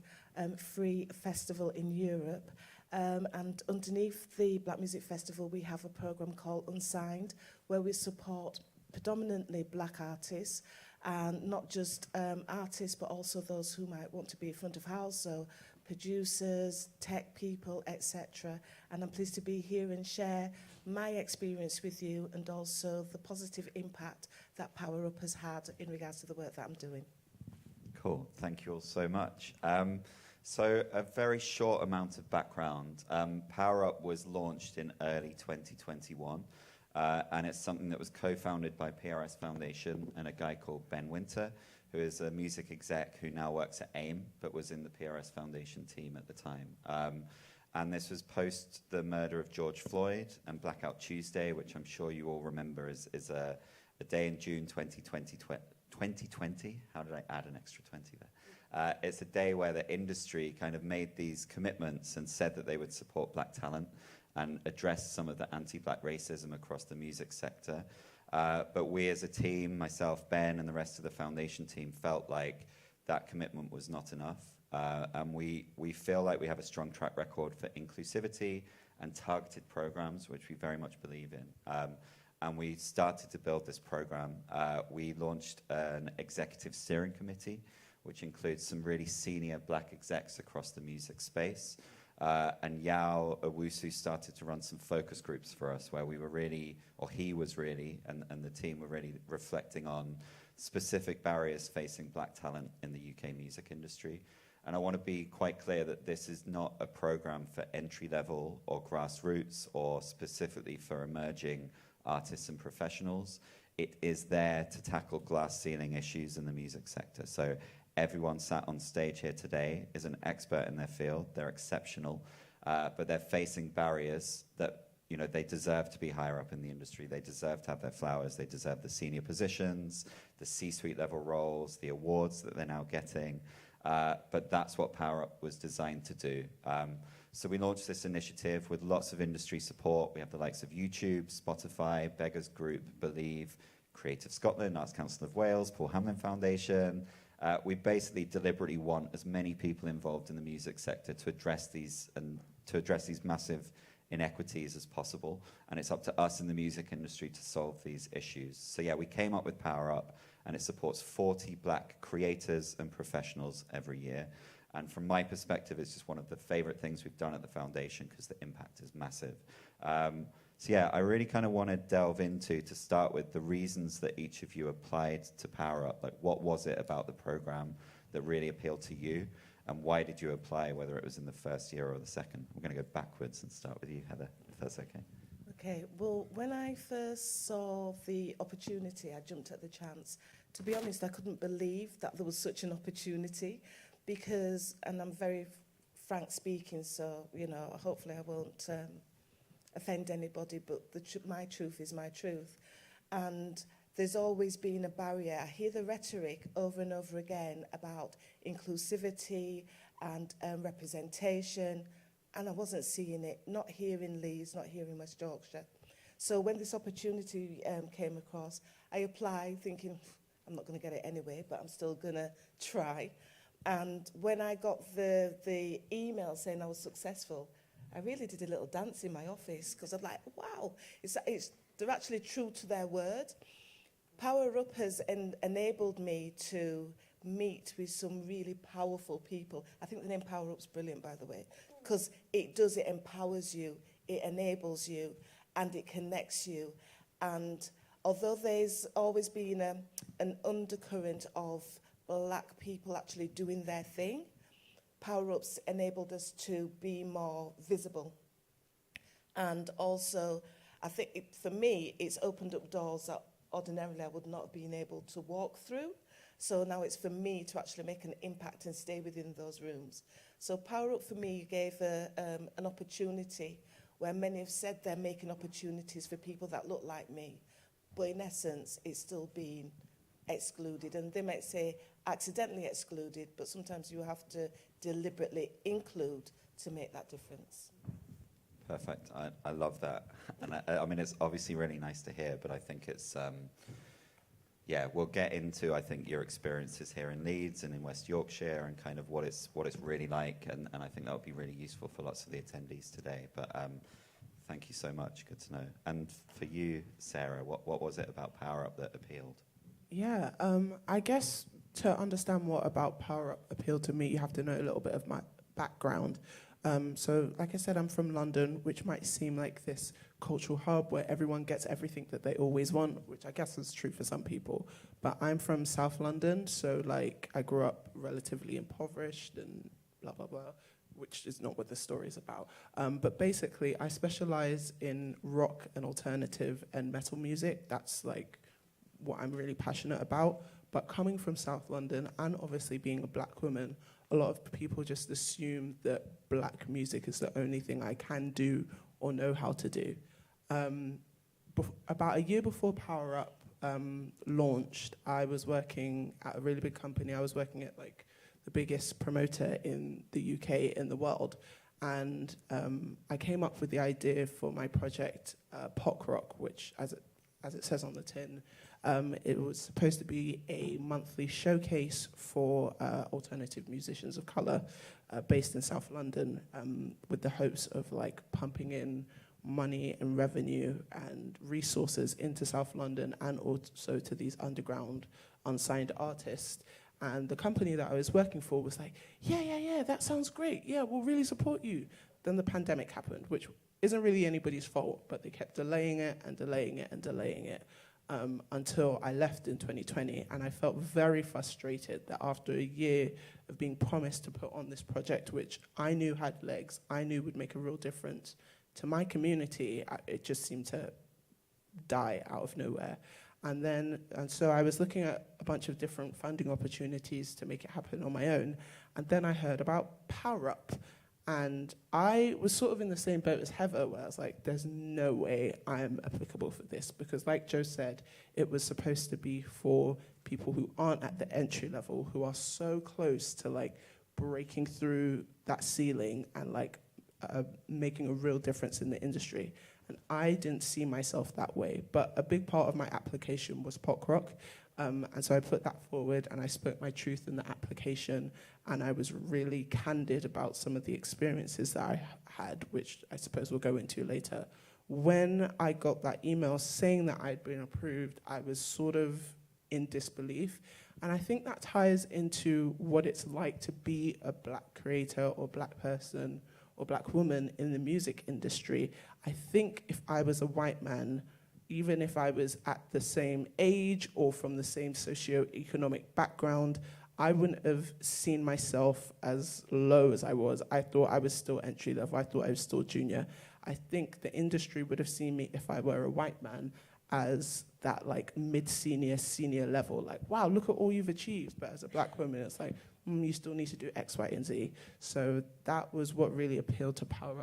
free festival in Europe. And underneath the Black Music Festival, we have a programme called Unsigned, where we support predominantly black artists, and not just artists, but also those who might want to be front of house, so producers, tech people, etc. And I'm pleased to be here and share my experience with you, and also the positive impact that Power Up has had in regards to the work that I'm doing. Cool, thank you all so much. So a very short amount of background. Power Up was launched in early 2021, and it's something that was co-founded by PRS Foundation and a guy called Ben Winter, who is a music exec who now works at AIM, but was in the PRS Foundation team at the time. And this was post the murder of George Floyd and Blackout Tuesday, which I'm sure you all remember is a day in June 2020. How did I add an extra 20 there? It's a day where the industry kind of made these commitments and said that they would support black talent and address some of the anti-black racism across the music sector. But we as a team, myself, Ben, and the rest of the foundation team felt like that commitment was not enough. And we feel like we have a strong track record for inclusivity and targeted programs, which we very much believe in. And we started to build this program. We launched an executive steering committee, which includes some really senior black execs across the music space. And Yao Owusu started to run some focus groups for us where we were really, or he was really, and the team were really reflecting on specific barriers facing black talent in the UK music industry. And I want to be quite clear that this is not a program for entry level or grassroots or specifically for emerging artists and professionals. It is there to tackle glass ceiling issues in the music sector. So everyone sat on stage here today is an expert in their field. They're exceptional, but they're facing barriers that, you know, they deserve to be higher up in the industry. They deserve to have their flowers. They deserve the senior positions, the C-suite level roles, the awards that they're now getting. But that's what Power Up was designed to do. So we launched this initiative with lots of industry support. We have the likes of YouTube, Spotify, Beggars Group, Believe, Creative Scotland, Arts Council of Wales, Paul Hamlin Foundation. We basically deliberately want as many people involved in the music sector to address these massive inequities as possible. And it's up to us in the music industry to solve these issues. So yeah, we came up with Power Up, and it supports 40 black creators and professionals every year. And from my perspective, it's just one of the favorite things we've done at the foundation because the impact is massive. So yeah, I really kind of want to delve into, to start with, the reasons that each of you applied to Power Up. Like, what was it about the program that really appealed to you? And why did you apply, whether it was in the first year or the second? We're going to go backwards and start with you, Heather, if that's okay. Okay, well, when I first saw the opportunity, I jumped at the chance. To be honest, I couldn't believe that there was such an opportunity because, and I'm very frank speaking, so, you know, hopefully I won't offend anybody, but my truth is my truth. And there's always been a barrier. I hear the rhetoric over and over again about inclusivity and representation, and I wasn't seeing it, not here in Leeds, not here in West Yorkshire. So when this opportunity came across, I applied thinking, I'm not going to get it anyway, but I'm still going to try. And when I got the email saying I was successful, I really did a little dance in my office because I'm like, wow, they're actually true to their word. Power Up has enabled me to meet with some really powerful people. I think the name Power Up's brilliant, by the way, because it empowers you, it enables you, and it connects you. And although there's always been an undercurrent of black people actually doing their thing, Power Up's enabled us to be more visible. And also, I think for me, it's opened up doors that ordinarily I would not have been able to walk through. So now it's for me to actually make an impact and stay within those rooms. So Power Up for me gave an opportunity where many have said they're making opportunities for people that look like me. But in essence, it's still being excluded. And they might say accidentally excluded, but sometimes you have to deliberately include to make that difference. Perfect. I love that. And I mean, it's obviously really nice to hear, but I think it's, yeah, we'll get into, I think, your experiences here in Leeds and in West Yorkshire and kind of what it's really like. And I think that would be really useful for lots of the attendees today. But thank you so much. Good to know. And for you, Sarah, what was it about Power Up that appealed? Yeah, I guess to understand what about Power Up appealed to me, you have to know a little bit of my background. So, like I said, I'm from London, which might seem like this cultural hub where everyone gets everything that they always want, which I guess is true for some people. But I'm from South London, so like I grew up relatively impoverished and blah, blah, blah, which is not what the story is about. But basically, I specialize in rock and alternative and metal music. That's like what I'm really passionate about. But coming from South London and obviously being a black woman, a lot of people just assume that black music is the only thing I can do or know how to do. About a year before Power Up launched, I was working at a really big company. I was working at like the biggest promoter in the UK, in the world. And I came up with the idea for my project, POC Rock, which, as it says on the tin, it was supposed to be a monthly showcase for alternative musicians of colour. based in South London, with the hopes of like pumping in money and revenue and resources into South London and also to these underground unsigned artists. And the company that I was working for was like, yeah, that sounds great. Yeah, we'll really support you. Then the pandemic happened, which isn't really anybody's fault, but they kept delaying it and delaying it and delaying it until I left in 2020. And I felt very frustrated that after a year of being promised to put on this project, which I knew had legs, I knew would make a real difference to my community, it just seemed to die out of nowhere. And so I was looking at a bunch of different funding opportunities to make it happen on my own. And then I heard about Power Up. And I was sort of in the same boat as Heather, where I was like, there's no way I'm applicable for this. Because like Joe said, it was supposed to be for people who aren't at the entry level, who are so close to like breaking through that ceiling and like making a real difference in the industry. And I didn't see myself that way. But a big part of my application was pop rock. And so I put that forward and I spoke my truth in the application, and I was really candid about some of the experiences that I had, which I suppose we'll go into later. When I got that email saying that I'd been approved, I was sort of in disbelief. And I think that ties into what it's like to be a black creator or black person or black woman in the music industry. I think if I was a white man, even if I was at the same age or from the same socio-economic background, I wouldn't have seen myself as low as I was. I thought I was still entry level. I thought I was still junior. I think the industry would have seen me, if I were a white man, as that like mid-senior, senior level. Like, wow, look at all you've achieved. But as a black woman, it's like, you still need to do X, Y, and Z. So that was what really appealed to Power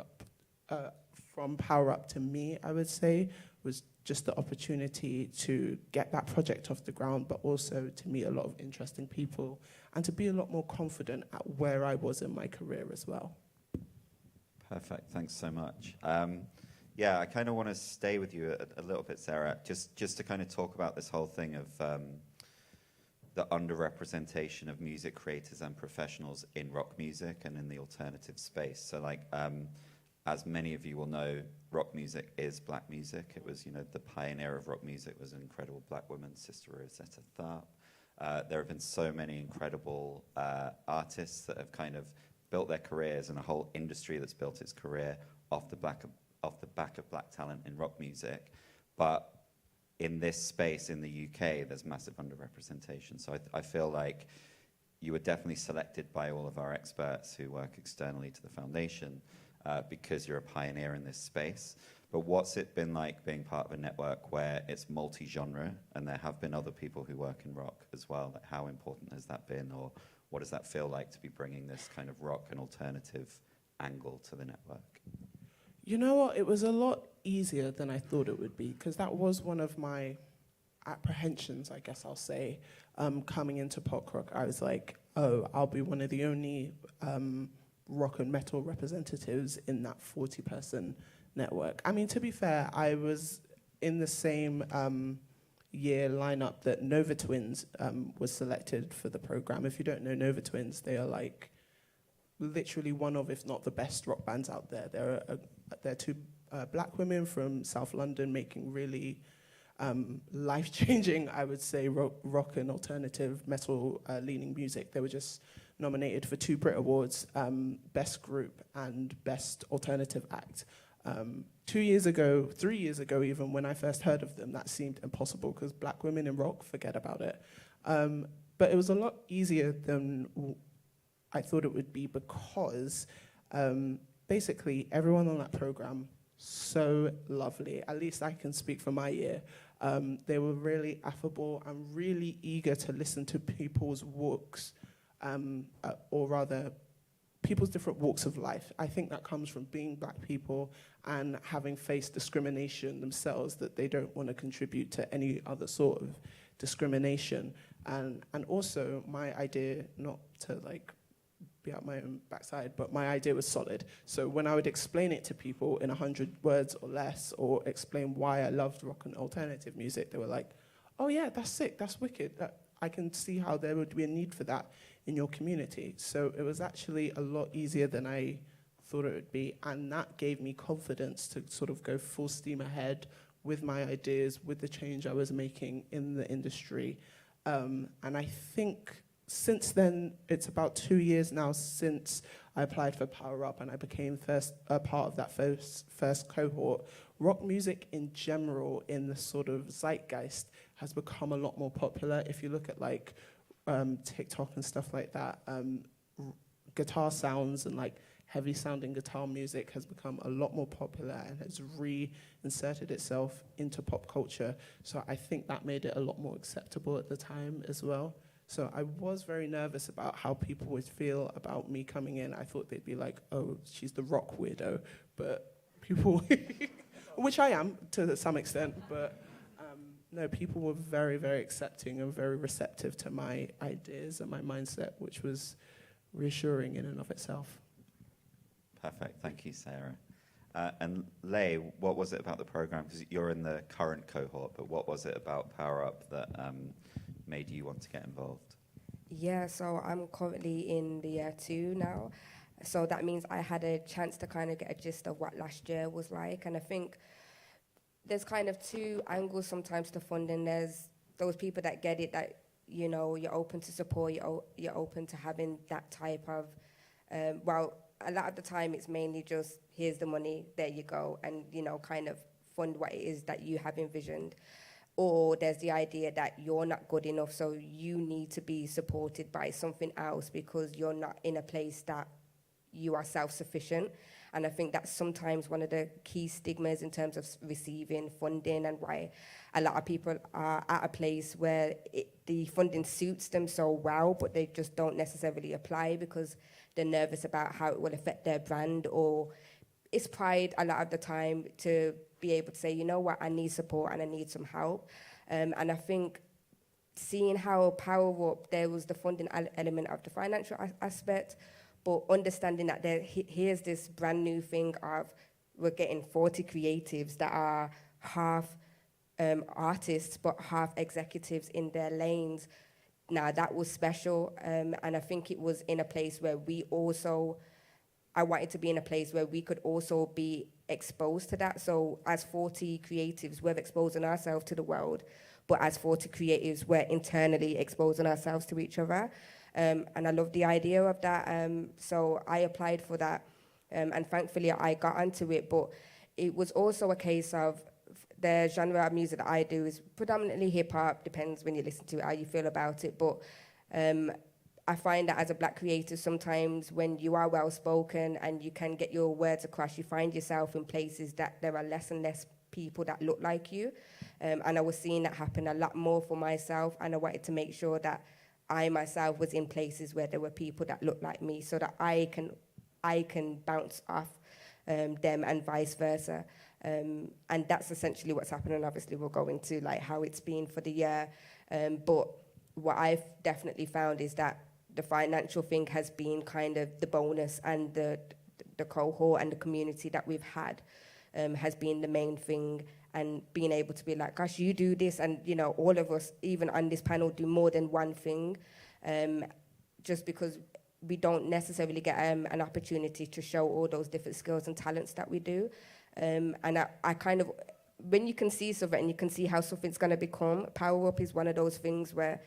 Up. From Power Up to me, I would say, was just the opportunity to get that project off the ground, but also to meet a lot of interesting people and to be a lot more confident at where I was in my career as well. Perfect, thanks so much. Yeah, I kind of want to stay with you a little bit, Sarah, just to kind of talk about this whole thing of the underrepresentation of music creators and professionals in rock music and in the alternative space. So like, as many of you will know, rock music is black music. It was, the pioneer of rock music was an incredible black woman, Sister Rosetta Tharpe. There have been so many incredible artists that have kind of built their careers, and a whole industry that's built its career off the back of black talent in rock music. But in this space in the UK, there's massive underrepresentation. So I feel like you were definitely selected by all of our experts who work externally to the foundation because you're a pioneer in this space. But what's it been like being part of a network where it's multi-genre and there have been other people who work in rock as well? Like, how important has that been, or what does that feel like to be bringing this kind of rock and alternative angle to the network? You know what? It was a lot easier than I thought it would be, because that was one of my apprehensions, I guess I'll say, coming into pop rock. I was like, oh, I'll be one of the only rock and metal representatives in that 40-person network. I mean, to be fair, I was in the same year lineup that Nova Twins was selected for the program. If you don't know Nova Twins, they are like literally one of, if not the best rock bands out there. They're two black women from South London making really life-changing, I would say, rock and alternative metal leaning music. They were just nominated for 2 Brit Awards, Best Group and Best Alternative Act. 2 years ago, 3 years ago even, when I first heard of them, that seemed impossible because black women in rock, forget about it. But it was a lot easier than I thought it would be, because basically everyone on that program, so lovely. At least I can speak for my year. They were really affable and really eager to listen to people's walks, or rather, people's different walks of life. I think that comes from being black people and having faced discrimination themselves, that they don't want to contribute to any other sort of discrimination. And also my idea, not to like be out my own backside, but my idea was solid. So when I would explain it to people in 100 words or less, or explain why I loved rock and alternative music, they were like, oh yeah, that's sick, that's wicked. I can see how there would be a need for that in your community. So it was actually a lot easier than I thought it would be, and that gave me confidence to sort of go full steam ahead with my ideas, with the change I was making in the industry. And I think since then, it's about 2 years now since I applied for Power Up and I became part of that first cohort. Rock music in general in the sort of zeitgeist has become a lot more popular. If you look at like TikTok and stuff like that, guitar sounds and like heavy sounding guitar music has become a lot more popular and has reinserted itself into pop culture. So I think that made it a lot more acceptable at the time as well. So I was very nervous about how people would feel about me coming in. I thought they'd be like, oh, she's the rock weirdo. But people, which I am to some extent, but no, people were very, very accepting and very receptive to my ideas and my mindset, which was reassuring in and of itself. Perfect. Thank you, Sarah. And Lay, what was it about the program? Because you're in the current cohort, but what was it about Power Up that made you want to get involved? Yeah, so I'm currently in the year 2 now. So that means I had a chance to kind of get a gist of what last year was like. And I think there's kind of 2 angles sometimes to funding. There's those people that get it, that, you know, you're open to support, you're open to having that type of, well, a lot of the time it's mainly just, here's the money, there you go, and, you know, kind of fund what it is that you have envisioned. Or there's the idea that you're not good enough, so you need to be supported by something else because you're not in a place that you are self-sufficient. And I think that's sometimes one of the key stigmas in terms of receiving funding, and why a lot of people are at a place where the funding suits them so well, but they just don't necessarily apply because they're nervous about how it will affect their brand, or it's pride a lot of the time to be able to say, you know what, I need support and I need some help. And I think seeing how Power Up, there was the funding element of the financial aspect, but understanding that here's this brand new thing of we're getting 40 creatives that are half artists but half executives in their lanes. Now that was special, and I think it was in a place where I wanted to be in a place where we could also be exposed to that. So as 40 creatives, we're exposing ourselves to the world, but as 40 creatives, we're internally exposing ourselves to each other. And I love the idea of that. So I applied for that, and thankfully I got onto it. But it was also a case of the genre of music that I do is predominantly hip-hop, depends when you listen to it, how you feel about it. But I find that as a black creator, sometimes when you are well-spoken and you can get your words across, you find yourself in places that there are less and less people that look like you. And I was seeing that happen a lot more for myself, and I wanted to make sure that I myself was in places where there were people that looked like me, so that I can bounce off them and vice versa. And that's essentially what's happening. Obviously, we'll go into like how it's been for the year. But what I've definitely found is that the financial thing has been kind of the bonus, and the cohort and the community that we've had has been the main thing. And being able to be like, gosh, you do this, and you know, all of us, even on this panel, do more than one thing, just because we don't necessarily get an opportunity to show all those different skills and talents that we do. And I kind of, when you can see something and you can see how something's going to become, Power Up is one of those things where,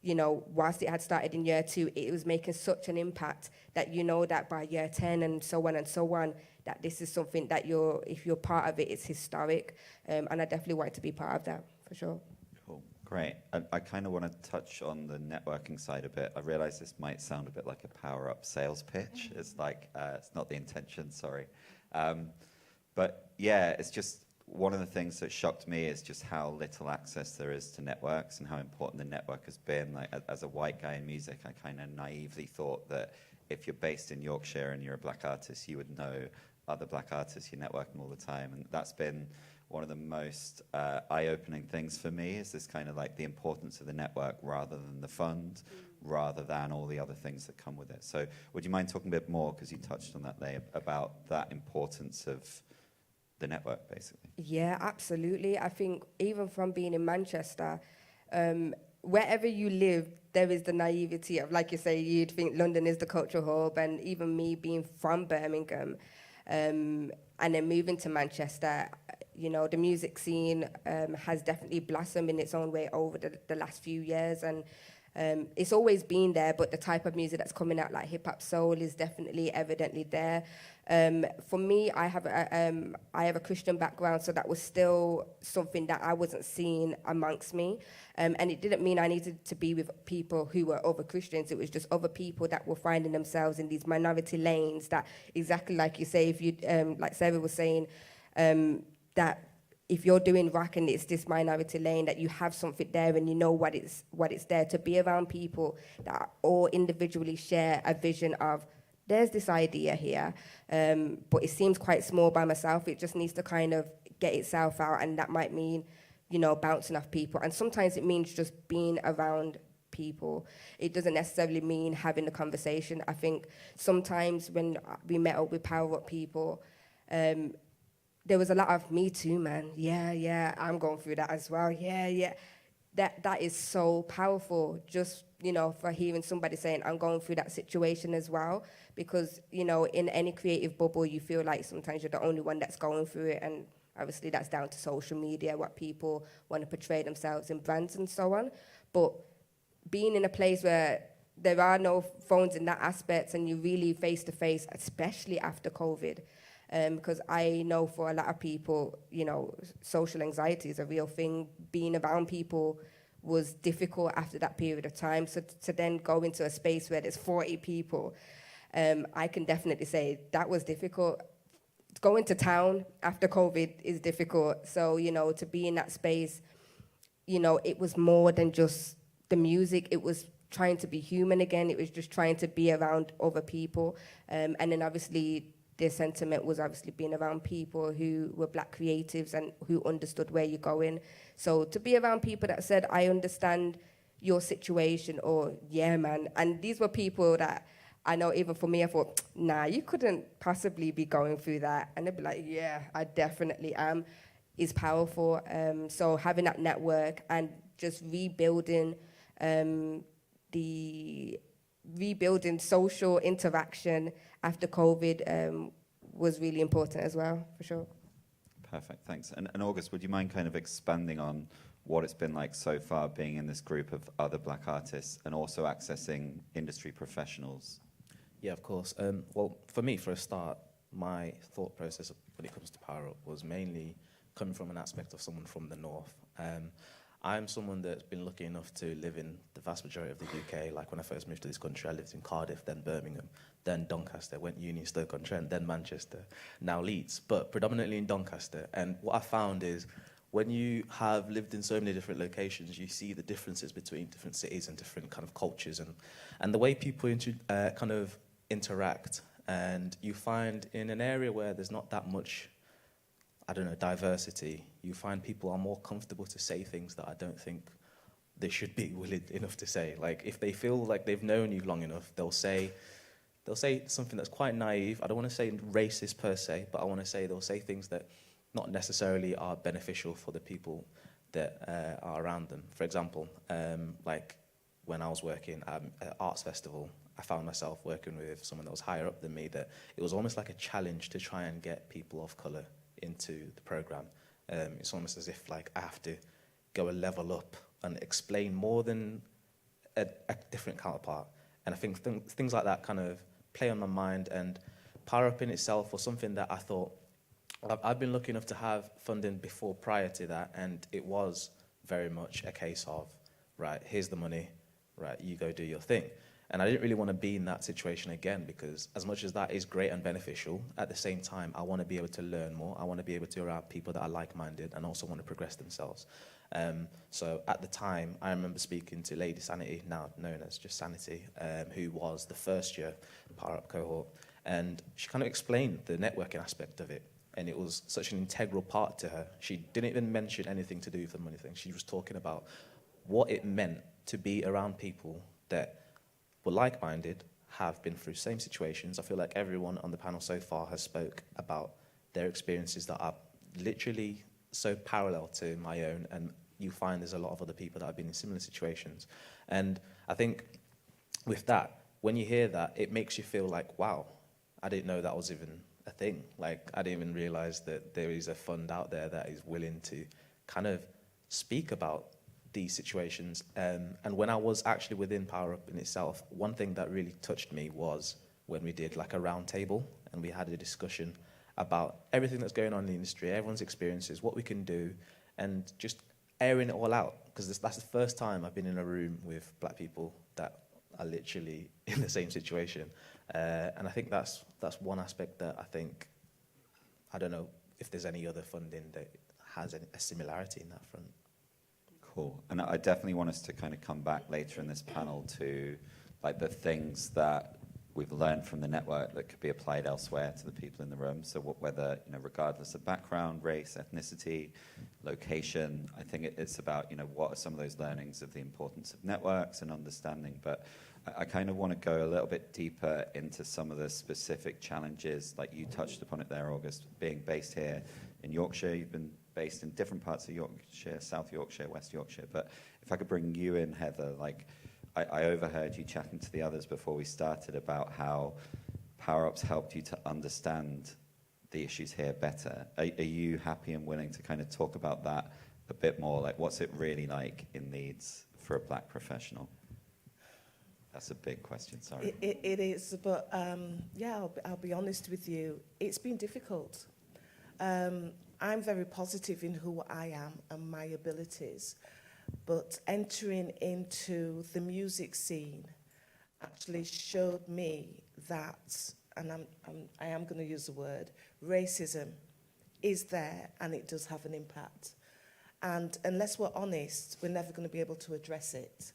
you know, whilst it had started in year 2, it was making such an impact that you know that by year 10 and so on, that this is something that if you're part of it, it's historic. And I definitely want to be part of that, for sure. Cool, great. I kind of want to touch on the networking side a bit. I realize this might sound a bit like a Power Up sales pitch. It's like, it's not the intention, sorry. But yeah, it's just one of the things that shocked me is just how little access there is to networks and how important the network has been. Like, as a white guy in music, I kind of naively thought that if you're based in Yorkshire and you're a black artist, you would know other black artists, you're networking all the time. And that's been one of the most eye-opening things for me, is this kind of like the importance of the network rather than the fund, rather than all the other things that come with it. So would you mind talking a bit more, because you touched on that there, about that importance of the network, basically? Yeah, absolutely. I think even from being in Manchester, wherever you live, there is the naivety of, like you say, you'd think London is the cultural hub, and even me being from Birmingham, and then moving to Manchester, you know, the music scene has definitely blossomed in its own way over the last few years, and it's always been there, but the type of music that's coming out, like hip-hop soul, is definitely evidently there. For me, I have a Christian background, so that was still something that I wasn't seeing amongst me. And it didn't mean I needed to be with people who were other Christians. It was just other people that were finding themselves in these minority lanes that, exactly like you say, if you, like Sarah was saying, that if you're doing rock and it's this minority lane, that you have something there and you know what it's there, to be around people that all individually share a vision of, there's this idea here, but it seems quite small by myself. It just needs to kind of get itself out, and that might mean, you know, bouncing off people. And sometimes it means just being around people. It doesn't necessarily mean having a conversation. I think sometimes when we met up with Power Up people, there was a lot of me too, man. Yeah, I'm going through that as well. Yeah. That is so powerful, just, you know, for hearing somebody saying, I'm going through that situation as well. Because, you know, in any creative bubble, you feel like sometimes you're the only one that's going through it. And obviously that's down to social media, what people want to portray themselves in brands and so on. But being in a place where there are no phones in that aspect, and you're really face-to-face, especially after COVID, because I know for a lot of people, you know, social anxiety is a real thing. Being around people was difficult after that period of time. So to then go into a space where there's 40 people, I can definitely say that was difficult. Going to town after COVID is difficult. So, you know, to be in that space, you know, it was more than just the music. It was trying to be human again. It was just trying to be around other people. And then obviously the sentiment was obviously being around people who were black creatives and who understood where you're going. So to be around people that said, I understand your situation, or yeah, man. And these were people that I know, even for me, I thought, nah, you couldn't possibly be going through that. And they'd be like, yeah, I definitely am, is powerful. So having that network and just rebuilding social interaction after COVID was really important as well, for sure. Perfect, thanks. And August, would you mind kind of expanding on what it's been like so far being in this group of other black artists and also accessing industry professionals? Yeah, of course. Well, for me, for a start, my thought process when it comes to Power Up was mainly coming from an aspect of someone from the north. I'm someone that's been lucky enough to live in the vast majority of the UK. Like when I first moved to this country, I lived in Cardiff, then Birmingham, then Doncaster, went uni in Stoke-on-Trent, then Manchester, now Leeds, but predominantly in Doncaster. And what I found is when you have lived in so many different locations, you see the differences between different cities and different kind of cultures and the way people kind of interact. And you find in an area where there's not that much, I don't know, diversity, you find people are more comfortable to say things that I don't think they should be willing enough to say. Like if they feel like they've known you long enough, they'll say something that's quite naive. I don't want to say racist per se, but I want to say they'll say things that not necessarily are beneficial for the people that are around them. For example, like when I was working at an arts festival, I found myself working with someone that was higher up than me, that it was almost like a challenge to try and get people of colour into the programme. It's almost as if like I have to go a level up and explain more than a different counterpart. And I think things like that kind of play on my mind, and Power Up in itself was something that I thought, I've been lucky enough to have funding before, prior to that, and it was very much a case of, right, here's the money, right, you go do your thing. And I didn't really want to be in that situation again, because as much as that is great and beneficial, at the same time, I want to be able to learn more. I want to be able to be around people that are like-minded and also want to progress themselves. So at the time, I remember speaking to Lady Sanity, now known as just Sanity, who was the first year Power Up cohort. And she kind of explained the networking aspect of it. And it was such an integral part to her. She didn't even mention anything to do with the money thing. She was talking about what it meant to be around people that were like-minded, have been through same situations. I feel like everyone on the panel so far has spoke about their experiences that are literally so parallel to my own. And, you find there's a lot of other people that have been in similar situations. And I think with that, when you hear that, it makes you feel like, wow, I didn't know that was even a thing. Like, I didn't even realize that there is a fund out there that is willing to kind of speak about these situations. And when I was actually within Power Up in itself, one thing that really touched me was when we did like a round table and we had a discussion about everything that's going on in the industry, everyone's experiences, what we can do, and just airing it all out. Because that's the first time I've been in a room with black people that are literally in the same situation. And I think that's one aspect that I don't know if there's any other funding that has a similarity in that front. Cool. And I definitely want us to kind of come back later in this panel to like the things that we've learned from the network that could be applied elsewhere to the people in the room. So whether, regardless of background, race, ethnicity, location, I think it's about, what are some of those learnings of the importance of networks and understanding. But I kind of want to go a little bit deeper into some of the specific challenges, like you touched upon it there, August, being based here in Yorkshire. You've been based in different parts of Yorkshire, South Yorkshire, West Yorkshire. But if I could bring you in, Heather, like I overheard you chatting to the others before we started about how Power Up's helped you to understand the issues here better. Are you happy and willing to kind of talk about that a bit more? Like, what's it really like in Leeds for a black professional? That's a big question, sorry. It is, but I'll be honest with you. It's been difficult. I'm very positive in who I am and my abilities, but entering into the music scene actually showed me that, and I am going to use the word, racism is there and it does have an impact. And unless we're honest, we're never going to be able to address it.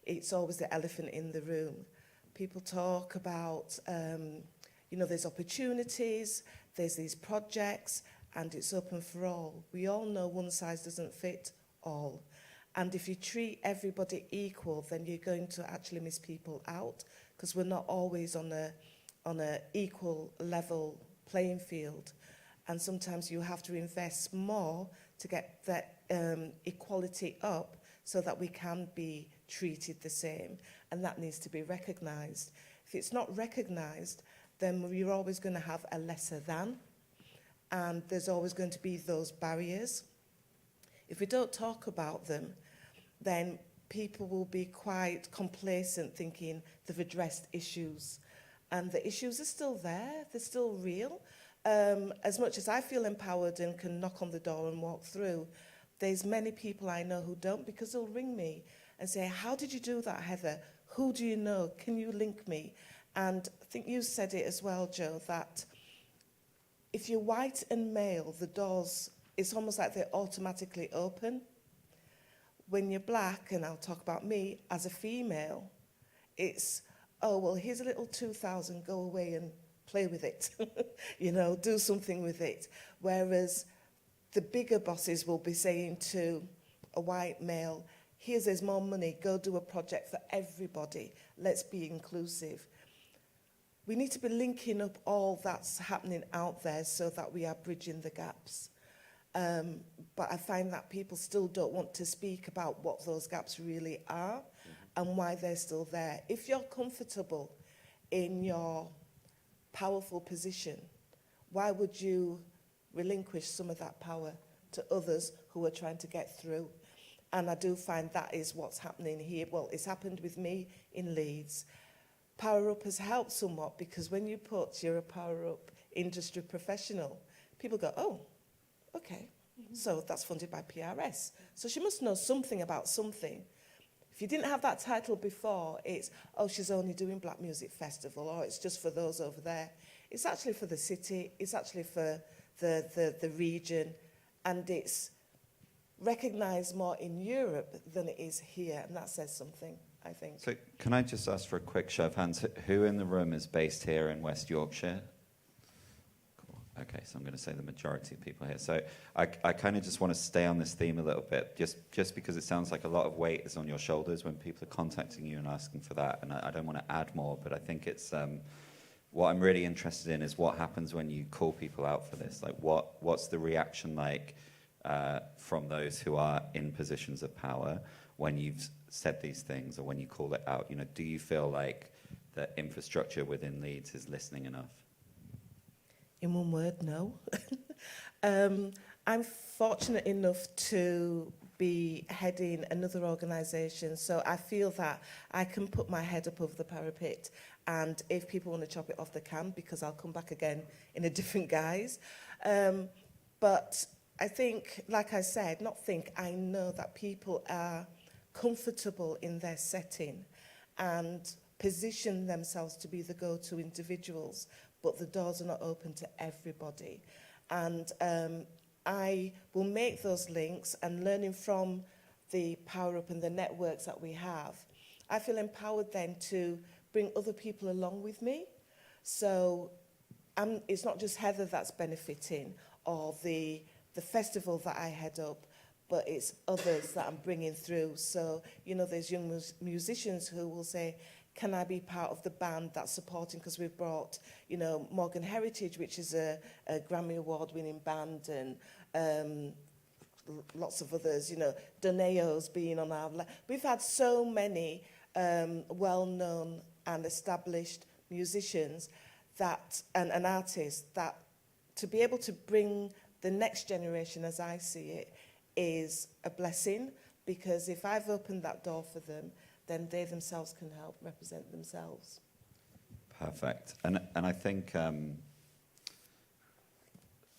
It's always the elephant in the room. People talk about, there's opportunities, there's these projects, and it's open for all. We all know one size doesn't fit all. And if you treat everybody equal, then you're going to actually miss people out, because we're not always on a equal level playing field. And sometimes you have to invest more to get that equality up so that we can be treated the same. And that needs to be recognised. If it's not recognised, then you're always going to have a lesser than. And there's always going to be those barriers. If we don't talk about them, then people will be quite complacent, thinking they've addressed issues. And the issues are still there, they're still real. As much as I feel empowered and can knock on the door and walk through, there's many people I know who don't, because they'll ring me and say, how did you do that, Heather? Who do you know? Can you link me? And I think you said it as well, Joe, that if you're white and male, the doors, it's almost like they're automatically open. When you're black, and I'll talk about me as a female, it's, oh, well, here's a little 2,000, go away and play with it, do something with it. Whereas the bigger bosses will be saying to a white male, there's more money, go do a project for everybody, let's be inclusive. We need to be linking up all that's happening out there so that we are bridging the gaps. But I find that people still don't want to speak about what those gaps really are and why they're still there. If you're comfortable in your powerful position, why would you relinquish some of that power to others who are trying to get through? And I do find that is what's happening here. Well, it's happened with me in Leeds. Power Up has helped somewhat, because when you put you're a Power Up industry professional, people go, oh, okay, so that's funded by PRS. So she must know something about something. If you didn't have that title before, it's, oh, she's only doing Black Music Festival, or it's just for those over there. It's actually for the city, it's actually for the region, and it's recognised more in Europe than it is here, and that says something, I think. So can I just ask for a quick show of hands? Who in the room is based here in West Yorkshire? Cool. Okay, so I'm going to say the majority of people here. So I kind of just want to stay on this theme a little bit, just because it sounds like a lot of weight is on your shoulders when people are contacting you and asking for that, and I don't want to add more, but I think it's... what I'm really interested in is what happens when you call people out for this. Like, what's the reaction like? from those who are in positions of power when you've said these things or when you call it out? You know, do you feel like the infrastructure within Leeds is listening enough? In one word, no. I'm fortunate enough to be heading another organisation, so I feel that I can put my head up over the parapet, and if people want to chop it off, they can, because I'll come back again in a different guise. But I think, like I said, I know that people are comfortable in their setting and position themselves to be the go-to individuals, but the doors are not open to everybody. And I will make those links, and learning from the Power Up and the networks that we have, I feel empowered then to bring other people along with me. So it's not just Heather that's benefiting, or the festival that I head up, but it's others that I'm bringing through. So, you know, there's young musicians who will say, can I be part of the band that's supporting? Because we've brought, you know, Morgan Heritage, which is a Grammy Award-winning band, and lots of others, you know, Doneo's being on our... We've had so many well-known and established musicians that, and artists, that to be able to bring the next generation, as I see it, is a blessing, because if I've opened that door for them, then they themselves can help represent themselves. Perfect. And I think,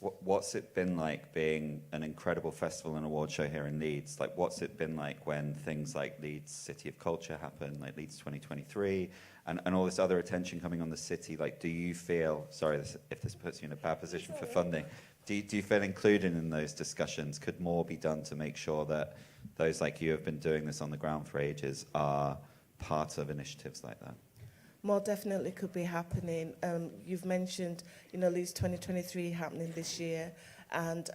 what's it been like being an incredible festival and award show here in Leeds? Like, what's it been like when things like Leeds City of Culture happen, like Leeds 2023, and all this other attention coming on the city? Like, do you feel, sorry if this puts you in a bad position for funding, do you feel included in those discussions? Could more be done to make sure that those like you have been doing this on the ground for ages are part of initiatives like that? More definitely could be happening. You've mentioned, you know, Leeds 2023 happening this year, and,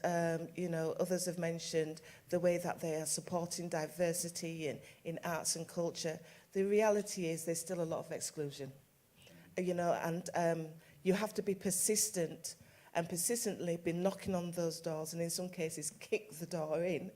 you know, others have mentioned the way that they are supporting diversity in arts and culture. The reality is there's still a lot of exclusion, you know, and you have to be persistent and persistently be knocking on those doors, and in some cases kick the door in,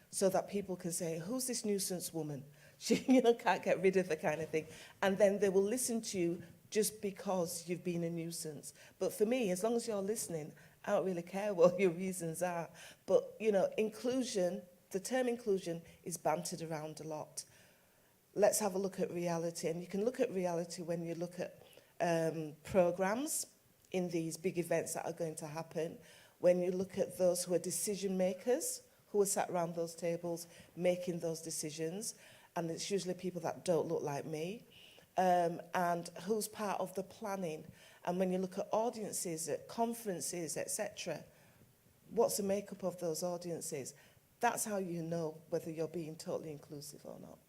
so that people can say, who's this nuisance woman? She, you know, can't get rid of her, kind of thing. And then they will listen to you just because you've been a nuisance. But for me, as long as you're listening, I don't really care what your reasons are. But, you know, inclusion, the term inclusion is bantered around a lot. Let's have a look at reality. And you can look at reality when you look at programs in these big events that are going to happen. When you look at those who are decision makers, who are sat around those tables making those decisions, and it's usually people that don't look like me, and who's part of the planning. And when you look at audiences, at conferences, etc., what's the makeup of those audiences? That's how you know whether you're being totally inclusive or not.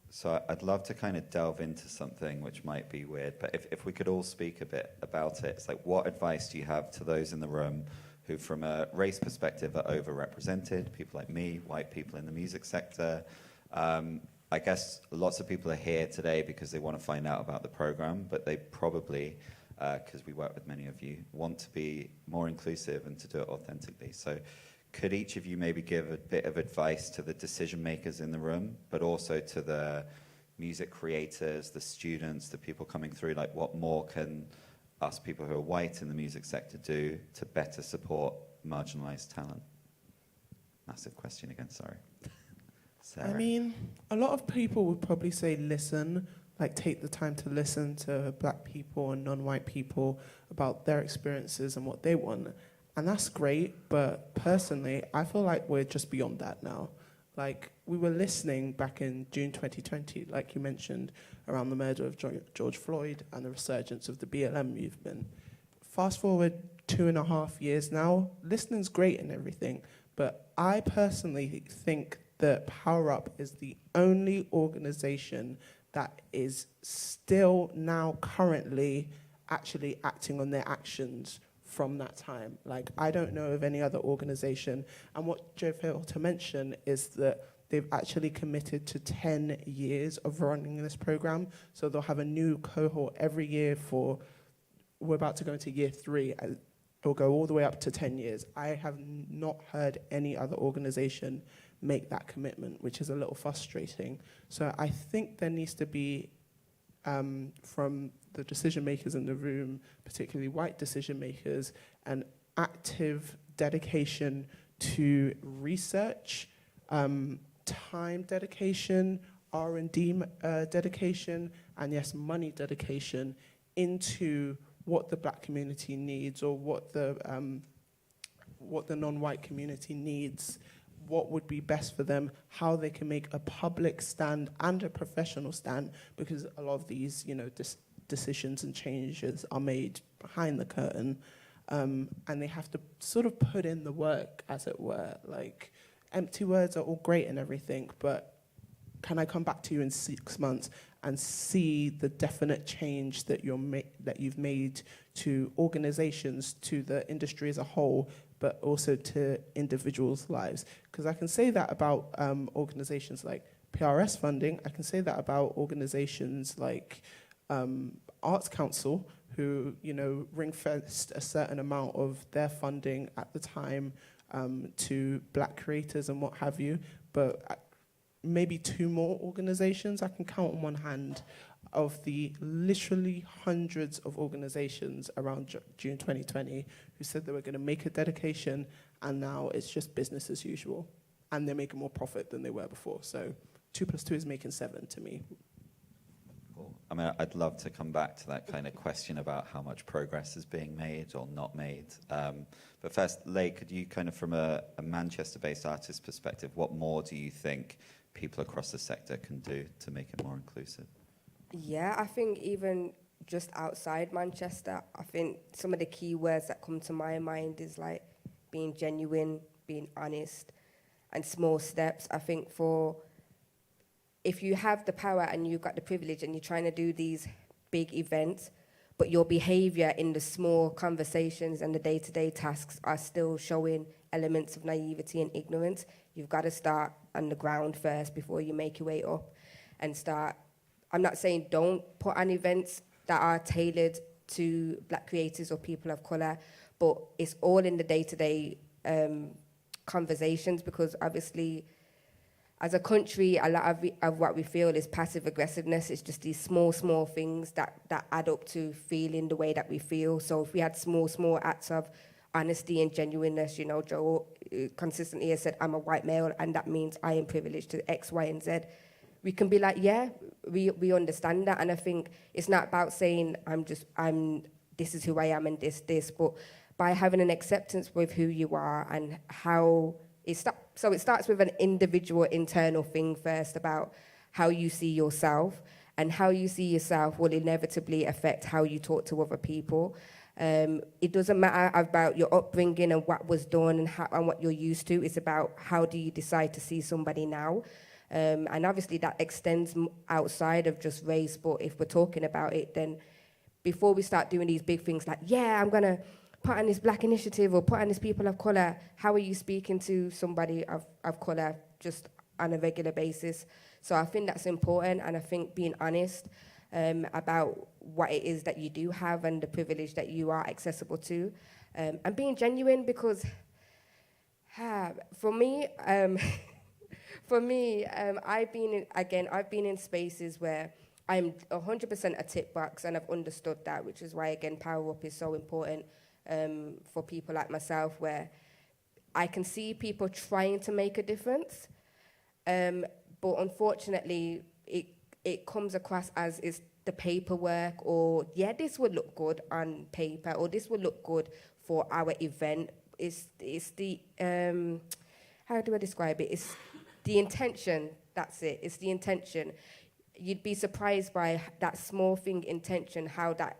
So I'd love to kind of delve into something which might be weird, but if we could all speak a bit about it. It's like, what advice do you have to those in the room who, from a race perspective, are overrepresented? People like me, white people in the music sector. I guess lots of people are here today because they want to find out about the program, but they probably, because we work with many of you, want to be more inclusive and to do it authentically. So could each of you maybe give a bit of advice to the decision makers in the room, but also to the music creators, the students, the people coming through? Like, what more can us people who are white in the music sector do to better support marginalized talent? Massive question again, sorry. Sarah. I mean, a lot of people would probably say listen, like take the time to listen to black people and non-white people about their experiences and what they want. And that's great, but personally, I feel like we're just beyond that now. Like, we were listening back in June 2020, like you mentioned, around the murder of George Floyd and the resurgence of the BLM movement. Fast forward 2.5 years now, listening's great and everything, but I personally think that Power Up is the only organization that is still now currently actually acting on their actions from that time. Like, I don't know of any other organization. And what Joe failed to mention is that they've actually committed to 10 years of running this program. So they'll have a new cohort every year we're about to go into year 3. It'll go all the way up to 10 years. I have not heard any other organization make that commitment, which is a little frustrating. So I think there needs to be, from the decision makers in the room, particularly white decision makers, an active dedication to research, time dedication, R&D dedication, and yes, money dedication into what the black community needs, or what the non-white community needs, what would be best for them, how they can make a public stand and a professional stand, because a lot of these, decisions and changes are made behind the curtain, and they have to sort of put in the work, as it were. Like, empty words are all great and everything, but can I come back to you in 6 months and see the definite change that you've made to organizations, to the industry as a whole, but also to individuals' lives? Because I can say that about organizations like PRS funding. I can say that about organizations like Arts Council, who ring-fenced a certain amount of their funding at the time to black creators and what have you. But maybe 2 more organizations I can count on one hand of the literally hundreds of organizations around June 2020 who said they were going to make a dedication, and now it's just business as usual, and they're making more profit than they were before. So 2 + 2 is making 7 to me. Cool. I mean, I'd love to come back to that kind of question about how much progress is being made or not made. But first, Leigh, could you kind of, from a Manchester-based artist perspective, what more do you think people across the sector can do to make it more inclusive? Yeah, I think even just outside Manchester, I think some of the key words that come to my mind is like being genuine, being honest, and small steps. I think if you have the power and you've got the privilege and you're trying to do these big events, but your behavior in the small conversations and the day-to-day tasks are still showing elements of naivety and ignorance, you've got to start on the ground first before you make your way up and start. I'm not saying don't put on events that are tailored to black creators or people of colour, but it's all in the day-to-day conversations, because obviously as a country, a lot of what we feel is passive aggressiveness. It's just these small things that add up to feeling the way that we feel. So if we had small acts of honesty and genuineness, Joe consistently has said, I'm a white male, and that means I am privileged to X, Y, and Z. We can be like, yeah, we understand that. And I think it's not about saying this is who I am and this, but by having an acceptance with who you are and how so it starts with an individual internal thing first, about how you see yourself, and how you see yourself will inevitably affect how you talk to other people. It doesn't matter about your upbringing and what was done and what you're used to. It's about how do you decide to see somebody now. And obviously that extends outside of just race, but if we're talking about it, then before we start doing these big things like, yeah, I'm going to put on this black initiative or put on this people of colour, how are you speaking to somebody of colour just on a regular basis? So I think that's important, and I think being honest about what it is that you do have and the privilege that you are accessible to, and being genuine, because for me, I've been in spaces where I'm 100% a tick box, and I've understood that, which is why, again, Power Up is so important for people like myself, where I can see people trying to make a difference, but unfortunately, it comes across as is the paperwork, or, yeah, this would look good on paper, or this would look good for our event. It's the, how do I describe it? It's the intention, that's it. It's the intention. You'd be surprised by that small thing, intention, how that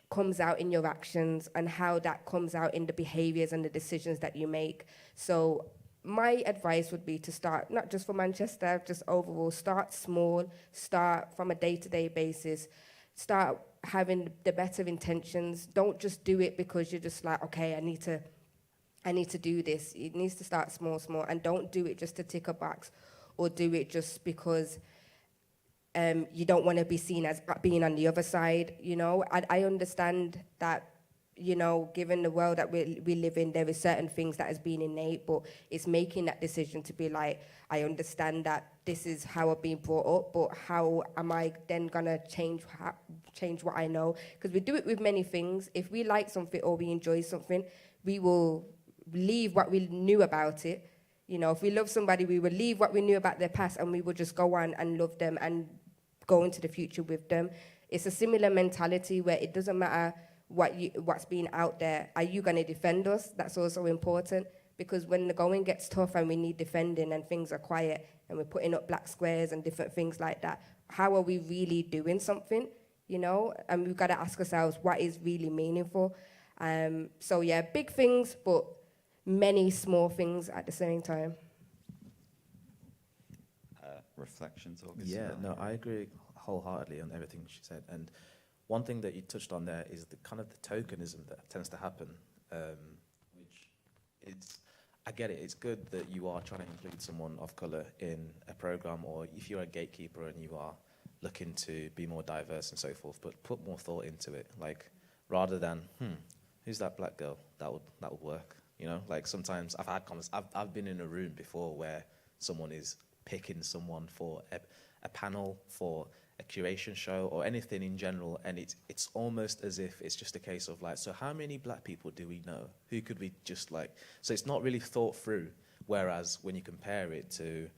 comes out in your actions, and how that comes out in the behaviours and the decisions that you make. So my advice would be to start, not just for Manchester, just overall, start small, start from a day-to-day basis, start having the better intentions. Don't just do it because you're just like, okay, I need to do this. It needs to start small, and don't do it just to tick a box, or do it just because you don't want to be seen as being on the other side, you know. I understand that, you know, given the world that we live in, there is certain things that has been innate, but it's making that decision to be like, I understand that this is how I've been brought up, but how am I then gonna change what I know? Because we do it with many things. If we like something or we enjoy something, we will leave what we knew about it. You know, if we love somebody, we will leave what we knew about their past and we will just go on and love them and go into the future with them. It's a similar mentality where it doesn't matter what's being out there. Are you going to defend us? That's also important, because when the going gets tough and we need defending and things are quiet and we're putting up black squares and different things like that, how are we really doing something, you know? And we've got to ask ourselves what is really meaningful. So yeah, big things, but many small things at the same time. Reflections, August? Yeah, no, I agree wholeheartedly on everything she said. And one thing that you touched on there is the kind of the tokenism that tends to happen, which is, I get it, it's good that you are trying to include someone of colour in a programme, or if you're a gatekeeper and you are looking to be more diverse and so forth, but put more thought into it. Like, rather than, who's that black girl? That would work. You know, like sometimes I've been in a room before where someone is picking someone for a panel, for a curation show, or anything in general, and it's almost as if it's just a case of like, so how many black people do we know? Who could we just like? So it's not really thought through. Whereas when you compare it to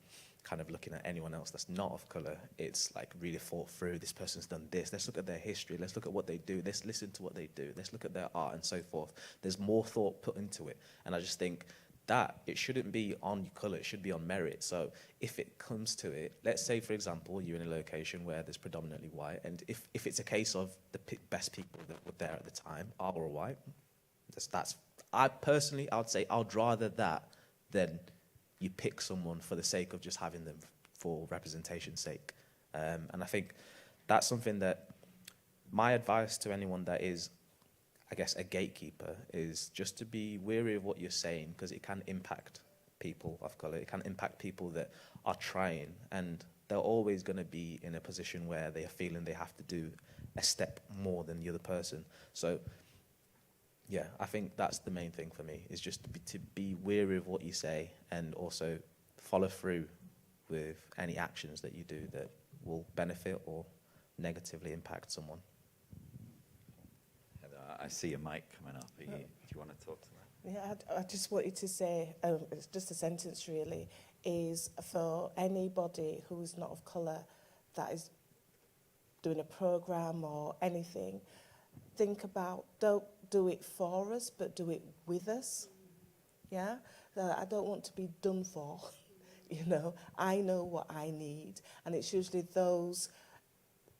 kind of looking at anyone else that's not of colour, it's like really thought through. This person's done this. Let's look at their history. Let's look at what they do. Let's listen to what they do. Let's look at their art and so forth. There's more thought put into it. And I just think that it shouldn't be on colour. It should be on merit. So if it comes to it, let's say, for example, you're in a location where there's predominantly white. And if it's a case of the best people that were there at the time are all white, I would say I'd rather that than you pick someone for the sake of just having them for representation's sake. And I think that's something that my advice to anyone that is, I guess, a gatekeeper is just to be wary of what you're saying, because it can impact people of colour. It can impact people that are trying, and they're always going to be in a position where they are feeling they have to do a step more than the other person. So yeah, I think that's the main thing for me, is just to be wary of what you say and also follow through with any actions that you do that will benefit or negatively impact someone. I see your mic coming up. Do you want to talk to that? Yeah, I just wanted to say, it's just a sentence really, is for anybody who is not of colour that is doing a programme or anything, think about, don't do it for us, but do it with us. Yeah? I don't want to be done for, you know. I know what I need, and it's usually those,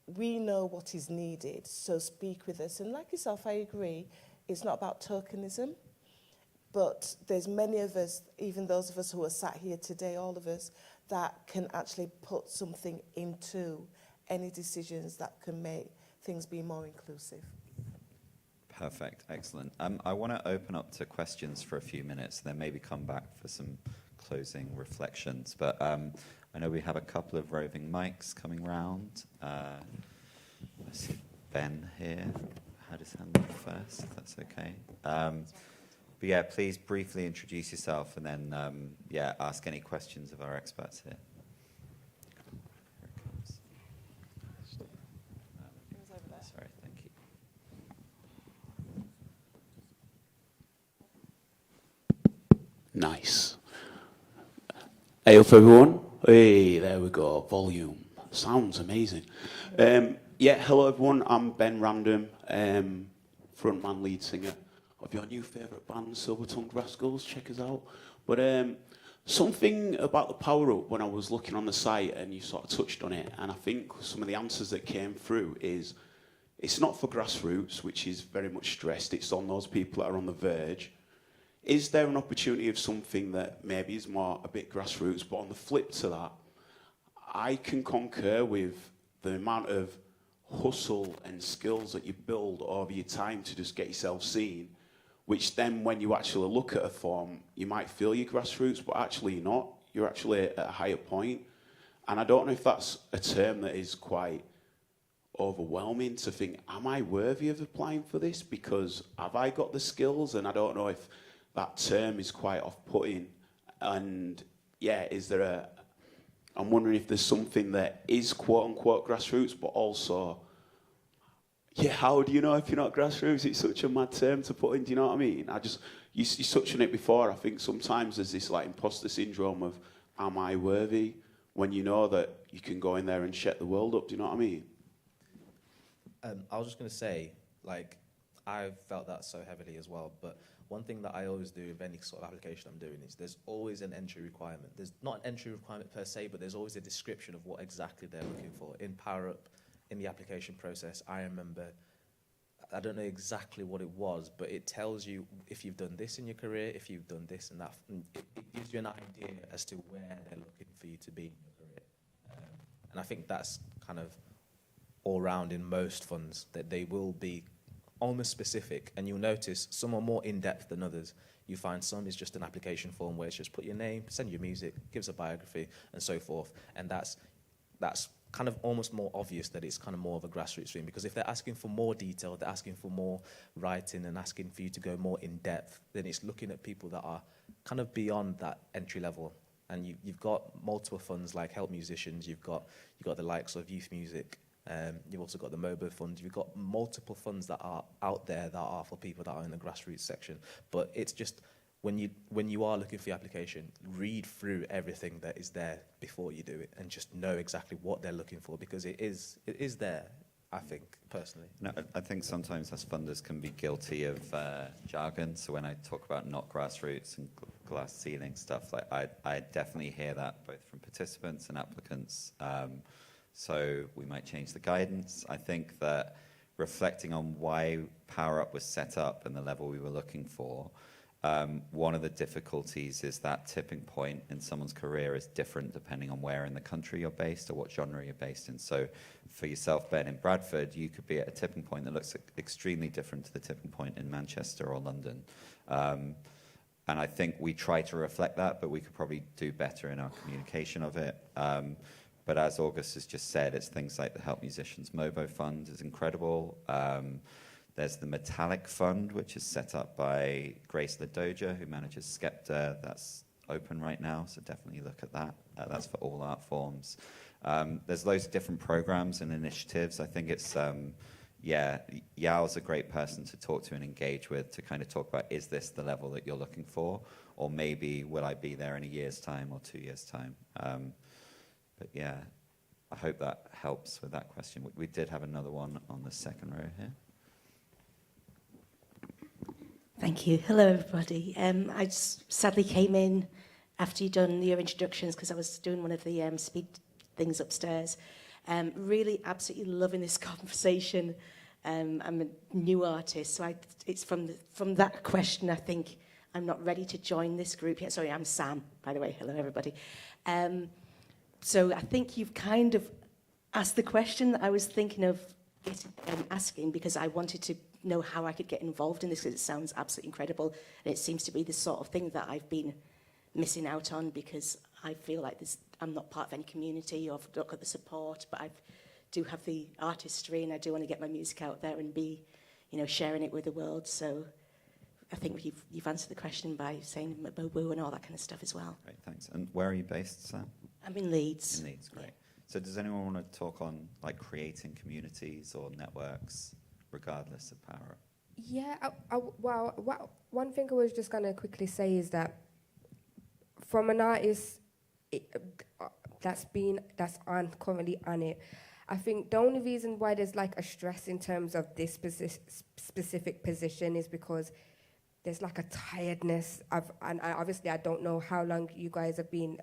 we know what is needed, so speak with us. And like yourself, I agree, it's not about tokenism, but there's many of us, even those of us who are sat here today, all of us, that can actually put something into any decisions that can make things be more inclusive. Perfect, excellent. I want to open up to questions for a few minutes, then maybe come back for some closing reflections. But I know we have a couple of roving mics coming round. I see Ben here. Had his hand up first, if that's okay. But yeah, please briefly introduce yourself and then ask any questions of our experts here. Here it comes. Sorry, thank you. Nice. Hey up everyone. Hey, there we go. Volume. Sounds amazing. Hello everyone. I'm Ben Random, frontman, lead singer of your new favourite band, Silver Tongued Rascals. Check us out. But something about the power up when I was looking on the site, and you sort of touched on it, and I think some of the answers that came through is it's not for grassroots, which is very much stressed. It's on those people that are on the verge. Is there an opportunity of something that maybe is more a bit grassroots, but on the flip to that, I can concur with the amount of hustle and skills that you build over your time to just get yourself seen, which then when you actually look at a form, you might feel you're grassroots, but actually you're not. You're actually at a higher point. And I don't know if that's a term that is quite overwhelming to think, am I worthy of applying for this? Because have I got the skills? And I don't know if that term is quite off-putting. And yeah, I'm wondering if there's something that is quote-unquote grassroots, but also, yeah, how do you know if you're not grassroots? It's such a mad term to put in, do you know what I mean? You touched on it before. I think sometimes there's this like imposter syndrome of, am I worthy? When you know that you can go in there and shut the world up, do you know what I mean? I was just going to say, like, I've felt that so heavily as well, but one thing that I always do with any sort of application I'm doing is there's always an entry requirement. There's not an entry requirement per se, but there's always a description of what exactly they're looking for. In Power Up, in the application process, I remember, I don't know exactly what it was, but it tells you if you've done this in your career, if you've done this and that. And it gives you an idea as to where they're looking for you to be in your career. And I think that's kind of all round in most funds, that they will be almost specific, and you'll notice some are more in-depth than others. You find some is just an application form where it's just put your name, send your music, gives a biography, and so forth. And that's kind of almost more obvious that it's kind of more of a grassroots thing, because if they're asking for more detail, they're asking for more writing and asking for you to go more in-depth, then it's looking at people that are kind of beyond that entry level. And you've got multiple funds like Help Musicians, you've got the likes of Youth Music, you've also got the MOBO fund. You've got multiple funds that are out there that are for people that are in the grassroots section. But it's just, when you are looking for your application, read through everything that is there before you do it, and just know exactly what they're looking for, because it is there, I think, personally. No, I think sometimes as funders can be guilty of jargon. So when I talk about not grassroots and glass ceiling stuff, like I definitely hear that both from participants and applicants. So we might change the guidance. I think that reflecting on why Power Up was set up and the level we were looking for, one of the difficulties is that tipping point in someone's career is different depending on where in the country you're based or what genre you're based in. So for yourself, Ben, in Bradford, you could be at a tipping point that looks extremely different to the tipping point in Manchester or London. And I think we try to reflect that, but we could probably do better in our communication of it. But as August has just said, it's things like the Help Musicians MOBO Fund is incredible. There's the Metallic Fund, which is set up by Grace Ladoja, who manages Skepta. That's open right now, so definitely look at that. That's for all art forms. There's loads of different programs and initiatives. I think it's, Yao's a great person to talk to and engage with, to kind of talk about, is this the level that you're looking for? Or maybe, will I be there in a year's time or 2 years' time? But yeah, I hope that helps with that question. We did have another one on the second row here. Thank you. Hello, everybody. I just sadly came in after you'd done your introductions, because I was doing one of the speed things upstairs. Really absolutely loving this conversation. I'm a new artist, so it's from that question, I think I'm not ready to join this group yet. Sorry, I'm Sam, by the way. Hello, everybody. So I think you've kind of asked the question that I was thinking of asking, because I wanted to know how I could get involved in this, because it sounds absolutely incredible. And it seems to be the sort of thing that I've been missing out on, because I feel like I'm not part of any community, or I've not got the support, but I do have the artistry, and I do want to get my music out there and be, sharing it with the world. So I think you've answered the question by saying boo and all that kind of stuff as well. Great, thanks. And where are you based, Sam? I'm in Leeds. In Leeds, great. Yeah. So does anyone want to talk on like creating communities or networks, regardless of Power Up? Yeah, one thing I was just going to quickly say is that from an artist that's currently on it, I think the only reason why there's like a stress in terms of this specific position is because there's like a tiredness of, and obviously I don't know how long you guys have been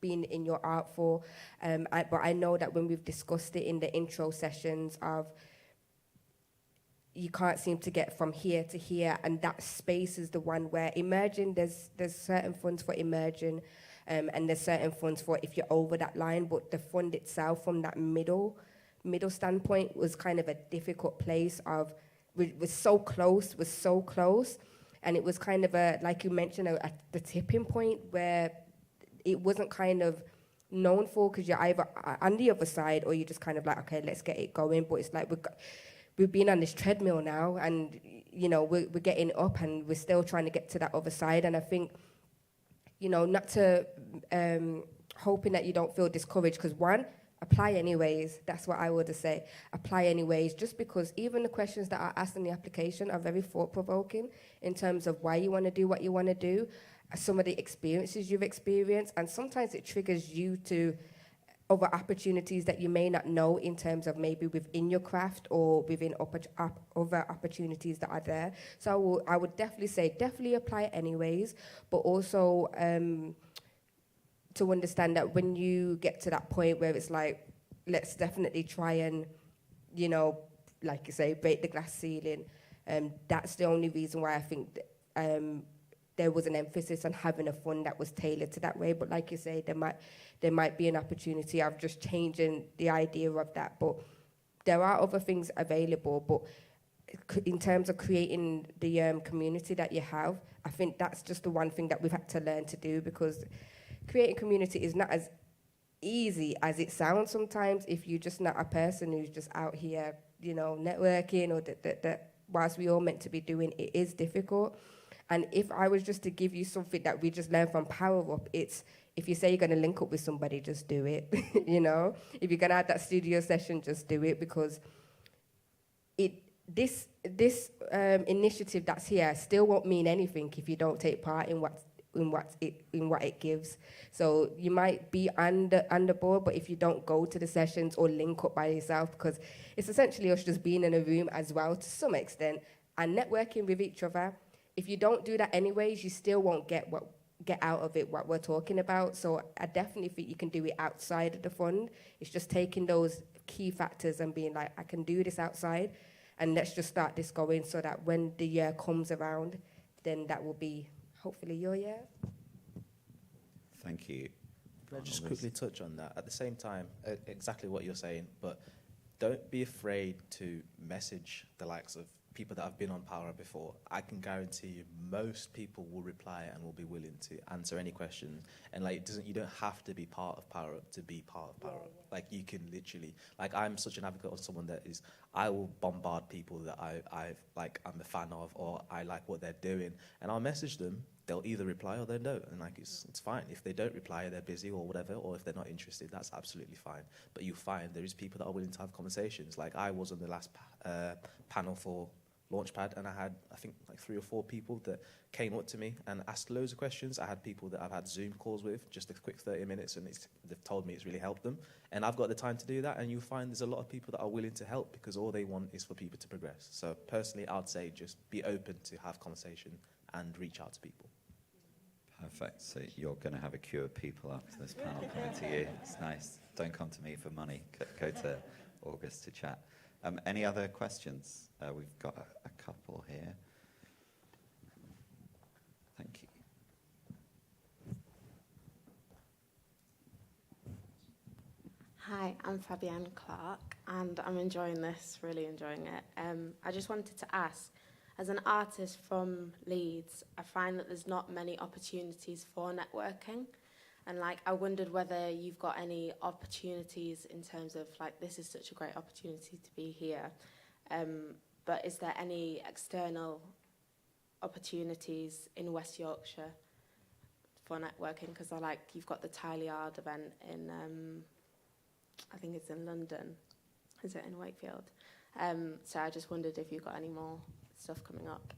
in your art for, but I know that when we've discussed it in the intro sessions of, you can't seem to get from here to here, and that space is the one where emerging, there's certain funds for emerging, and there's certain funds for if you're over that line, but the fund itself from that middle standpoint was kind of a difficult place of, was so close, and it was kind of a, like you mentioned, at the tipping point where it wasn't kind of known for, because you're either on the other side or you're just kind of like, okay, let's get it going. But it's like we've been on this treadmill now, and we're getting up, and we're still trying to get to that other side. And I think, not to hoping that you don't feel discouraged, because one, apply anyways. That's what I would say. Apply anyways, just because even the questions that are asked in the application are very thought-provoking in terms of why you want to do what you want to do, some of the experiences you've experienced, and sometimes it triggers you to other opportunities that you may not know in terms of maybe within your craft or within other opportunities that are there. So I would definitely say, definitely apply anyways, but also to understand that when you get to that point where it's like, let's definitely try and, like you say, break the glass ceiling, that's the only reason why I think there was an emphasis on having a fund that was tailored to that way. But like you say, there might be an opportunity of just changing the idea of that. But there are other things available. But in terms of creating the community that you have, I think that's just the one thing that we've had to learn to do, because creating community is not as easy as it sounds sometimes if you're just not a person who's just out here, networking, or that whilst we all meant to be doing, it is difficult. And if I was just to give you something that we just learned from Power Up, it's if you say you're going to link up with somebody, just do it. If you're going to have that studio session, just do it, because this initiative that's here still won't mean anything if you don't take part in what it gives. So you might be on the board, but if you don't go to the sessions or link up by yourself, because it's essentially us just being in a room as well to some extent and networking with each other. If you don't do that anyways, you still won't get out of it what we're talking about. So I definitely think you can do it outside of the fund. It's just taking those key factors and being like, I can do this outside, and let's just start this going, so that when the year comes around, then that will be hopefully your year. Thank you. Can I just quickly touch on that? At the same time, exactly what you're saying, but don't be afraid to message the likes of people that have been on Power Up before. I can guarantee you most people will reply and will be willing to answer any questions. And you don't have to be part of Power Up to be part of Power Up. Like, you can literally, I'm such an advocate of someone that is, I will bombard people that I'm a fan of, or I like what they're doing, and I'll message them. They'll either reply or they don't, and it's fine. If they don't reply, they're busy or whatever, or if they're not interested, that's absolutely fine. But you find there is people that are willing to have conversations. Like, I was on the last panel for Launchpad, and I had, I think, 3 or 4 people that came up to me and asked loads of questions. I had people that I've had Zoom calls with, just a quick 30 minutes, and they've told me it's really helped them. And I've got the time to do that, and you'll find there's a lot of people that are willing to help, because all they want is for people to progress. So personally, I'd say just be open to have conversation and reach out to people. Perfect. So you're going to have a queue of people after this panel coming to you. It's nice. Don't come to me for money. Go to August to chat. Any other questions? We've got a couple here. Thank you. Hi, I'm Fabienne Clark, and I'm enjoying this, really enjoying it. I just wanted to ask, as an artist from Leeds, I find that there's not many opportunities for networking. And I wondered whether you've got any opportunities in terms of this is such a great opportunity to be here. But is there any external opportunities in West Yorkshire for networking? Because you've got the Tile Yard event in, I think it's in London. Is it in Wakefield? So I just wondered if you've got any more stuff coming up.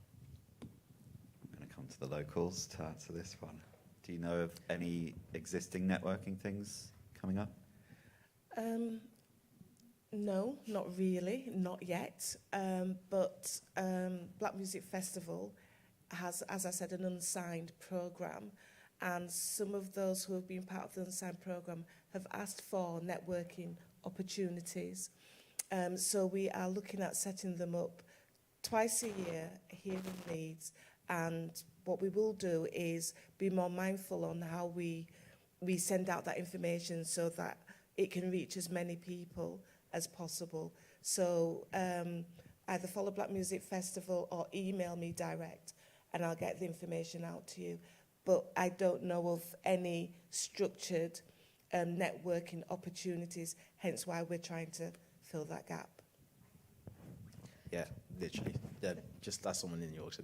I'm going to come to the locals to answer this one. Do you know of any existing networking things coming up? No, not really, not yet. But Black Music Festival has, as I said, an unsigned programme, and some of those who have been part of the unsigned programme have asked for networking opportunities. So we are looking at setting them up twice a year here in Leeds, and what we will do is be more mindful on how we send out that information so that it can reach as many people as possible. So either follow Black Music Festival or email me direct, and I'll get the information out to you. But I don't know of any structured networking opportunities, hence why we're trying to fill that gap. Yeah, literally. Yeah, just as someone in Yorkshire,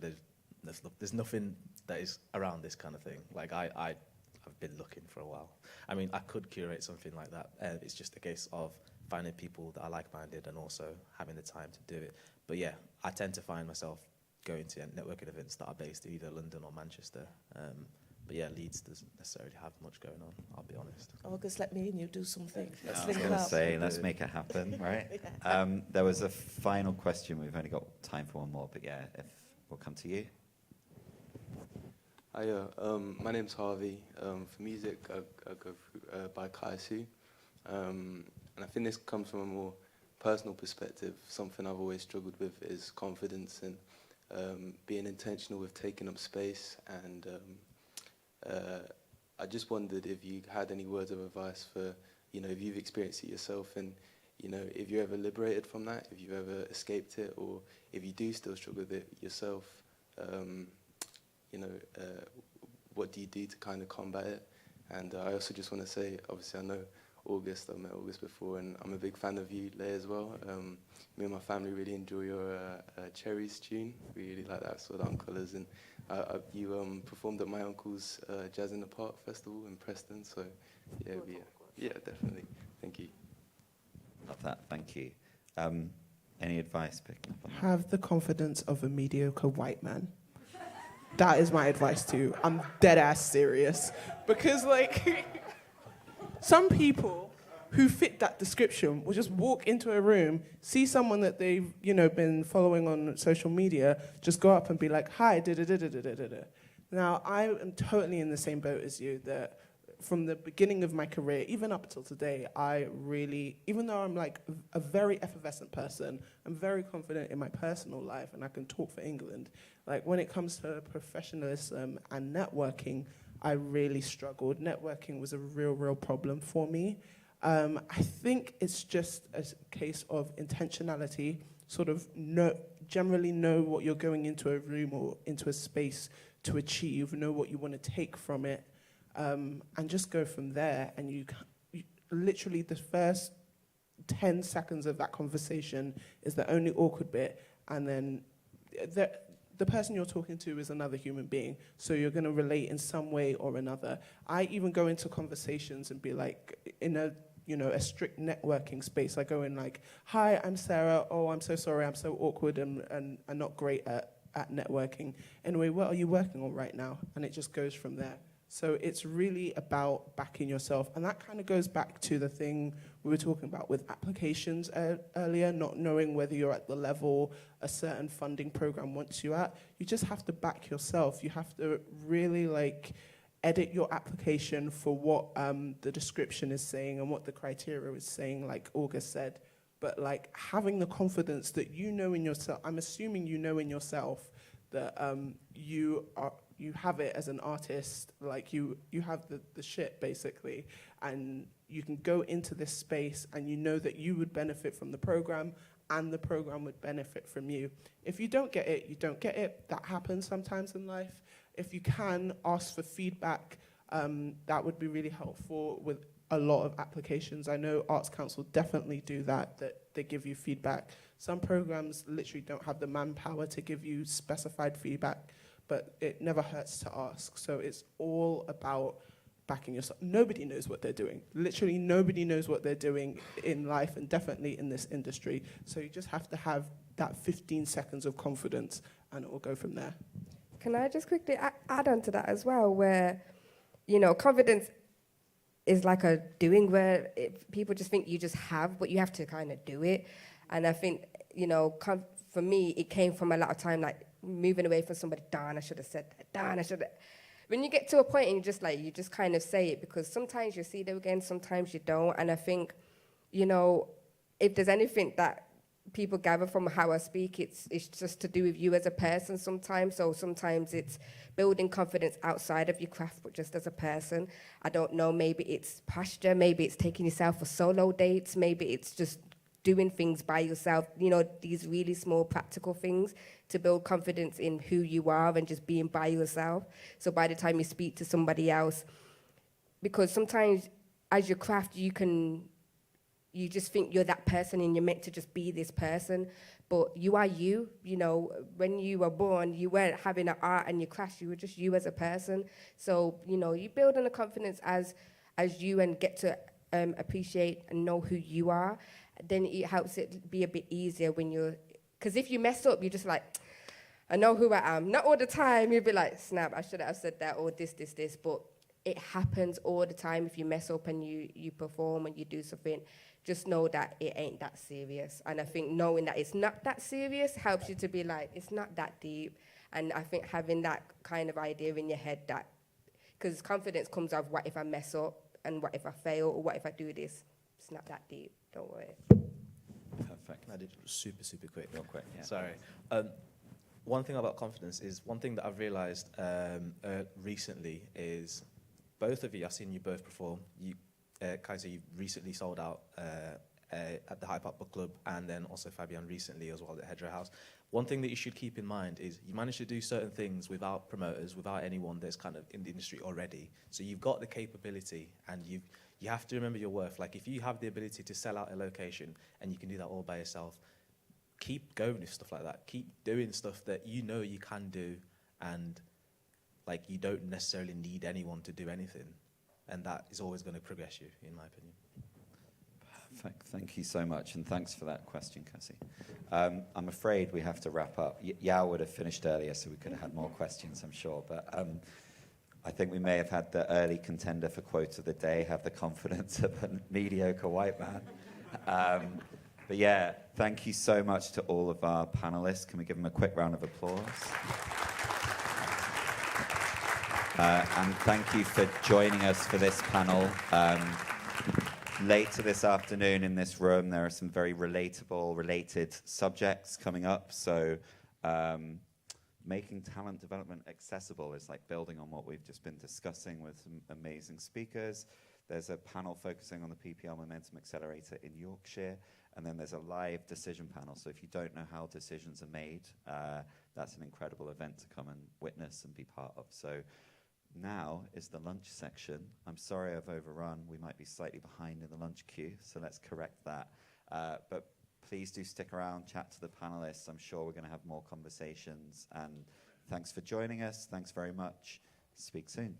there's nothing that is around this kind of thing. Like I've been looking for a while. I mean, I could curate something like that. It's just a case of finding people that are like-minded and also having the time to do it. But yeah, I tend to find myself going to networking events that are based in either London or Manchester. But yeah, Leeds doesn't necessarily have much going on, I'll be honest. August, let me and you do something. Let's I was link going to up. say, let's make it happen, right? There was a final question. We've only got time for one more, but yeah, if we'll come to you. Hiya, my name's Harvey. For music, I go through by Kaisu. And I think this comes from a more personal perspective. Something I've always struggled with is confidence and being intentional with taking up space. And I just wondered if you had any words of advice for, if you've experienced it yourself and, if you're ever liberated from that, if you've ever escaped it, or if you do still struggle with it yourself, what do you do to kind of combat it? And I also just want to say, obviously I know August, I've met August before, and I'm a big fan of you, Leigh, as well. Me and my family really enjoy your Cherries tune. We really like that sort of colours, and you performed at my uncle's Jazz in the Park festival in Preston, so yeah, definitely. Thank you. Love that, thank you. Any advice picking up on that? Have the confidence of a mediocre white man. That is my advice to you. I'm dead ass serious. Because, some people who fit that description will just walk into a room, see someone that they've, been following on social media, just go up and be like, hi, da-da-da-da-da-da-da. Now, I am totally in the same boat as you, that from the beginning of my career, even up till today, I really, even though I'm a very effervescent person, I'm very confident in my personal life and I can talk for England. When it comes to professionalism and networking, I really struggled. Networking was a real problem for me. I think it's just a case of intentionality, generally know what you're going into a room or into a space to achieve, know what you want to take from it, and just go from there. And you literally, the first 10 seconds of that conversation is the only awkward bit, and then the person you're talking to is another human being, so you're going to relate in some way or another. I even go into conversations and be in a strict networking space, I go in hi, I'm Sarah, oh, I'm so sorry, I'm so awkward and not great at networking. Anyway, what are you working on right now? And it just goes from there. So it's really about backing yourself. And that kind of goes back to the thing we were talking about with applications earlier, not knowing whether you're at the level a certain funding program wants you at. You just have to back yourself. You have to really edit your application for what the description is saying and what the criteria is saying, like August said. But having the confidence that you know in yourself, I'm assuming you know in yourself that you have it as an artist, you have the shit basically, and you can go into this space and you know that you would benefit from the program and the program would benefit from you. If you don't get it, you don't get it. That happens sometimes in life. If you can ask for feedback, that would be really helpful with a lot of applications. I know Arts Council definitely do that they give you feedback. Some programs literally don't have the manpower to give you specified feedback, but it never hurts to ask. So it's all about backing yourself. Nobody knows what they're doing. Literally nobody knows what they're doing in life and definitely in this industry. So you just have to have that 15 seconds of confidence and it will go from there. Can I just quickly add on to that as well, where, confidence is like a doing, where people just think you just have, but you have to kind of do it. And I think, for me, it came from a lot of time, moving away from somebody, darn, I should have said that, darn, I should have. When you get to a point and you just kind of say it, because sometimes you see them again, sometimes you don't. And I think, if there's anything that people gather from how I speak, it's just to do with you as a person sometimes. So sometimes it's building confidence outside of your craft, but just as a person. I don't know, maybe it's posture, maybe it's taking yourself for solo dates, maybe it's just doing things by yourself, these really small practical things to build confidence in who you are and just being by yourself. So by the time you speak to somebody else, because sometimes as your craft, you just think you're that person and you're meant to just be this person, but you are you. You know, when you were born, you weren't having an art and your craft, you were just you as a person. So, you know, you build on the confidence as you and get to appreciate and know who you are. Then it helps it be a bit easier when you're, because if you mess up, you're just like, I know who I am. Not all the time, you'd be like, snap, I should have said that, or this, but it happens all the time. If you mess up and you perform and you do something, just know that it ain't that serious. And I think knowing that it's not that serious helps you to be like, it's not that deep. And I think having that kind of idea in your head, that, because confidence comes out of what if I mess up, and what if I fail, or what if I do this? It's not that deep, don't worry. Perfect. I did super quick. Real quick, yeah. Sorry. One thing about confidence is, one thing that I've realised recently is, both of you, I've seen you both perform. Kaiser, you recently sold out at the Hype Up Book Club, and then also Fabian recently as well at Hedgerow House. One thing that you should keep in mind is you manage to do certain things without promoters, without anyone that's kind of in the industry already. So you've got the capability, and you have to remember your worth. Like, if you have the ability to sell out a location and you can do that all by yourself, keep going with stuff like that. Keep doing stuff that you know you can do, and like, you don't necessarily need anyone to do anything. And that is always going to progress you, in my opinion. Perfect. Thank you so much, and thanks for that question, Cassie. I'm afraid we have to wrap up. Yao would have finished earlier, so we could have had more questions, I'm sure. But I think we may have had the early contender for quote of the day have the confidence of a mediocre white man. But yeah, thank you so much to all of our panelists. Can we give them a quick round of applause? And thank you for joining us for this panel. Later this afternoon in this room, there are some very related subjects coming up. So making talent development accessible is like building on what we've just been discussing with some amazing speakers. There's a panel focusing on the PPL Momentum Accelerator in Yorkshire. And then there's a live decision panel. So if you don't know how decisions are made, that's an incredible event to come and witness and be part of. So now is the lunch section. I'm sorry I've overrun. We might be slightly behind in the lunch queue, so let's correct that. But please do stick around, chat to the panelists. I'm sure we're going to have more conversations. And thanks for joining us. Thanks very much. Speak soon.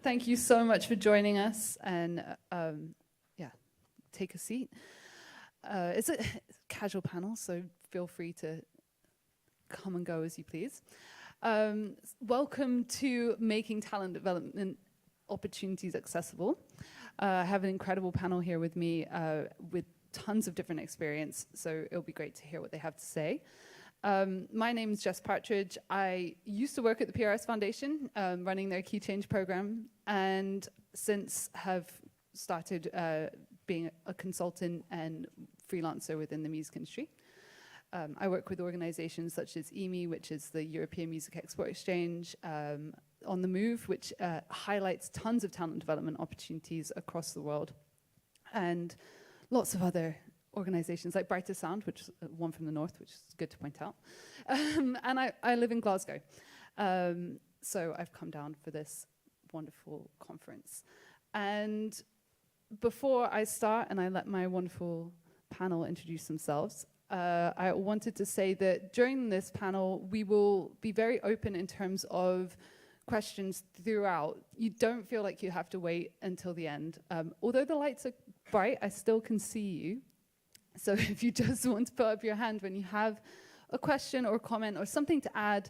Thank you so much for joining us, and take a seat. It's a casual panel, so feel free to come and go as you please. Welcome to Making Talent Development Opportunities Accessible. I have an incredible panel here with me with tons of different experience, so it'll be great to hear what they have to say. My name is Jess Partridge. I used to work at the PRS Foundation, running their Key Change program, and since have started being a consultant and freelancer within the music industry. I work with organizations such as EMI, which is the European Music Export Exchange, On the Move, which highlights tons of talent development opportunities across the world, and lots of other organizations like Brighter Sound, which is one from the north, which is good to point out. And I live in Glasgow. So I've come down for this wonderful conference. And before I start and I let my wonderful panel introduce themselves, I wanted to say that during this panel, we will be very open in terms of questions throughout. You don't feel like you have to wait until the end. Although the lights are bright, I still can see you. So if you just want to put up your hand when you have a question or comment or something to add,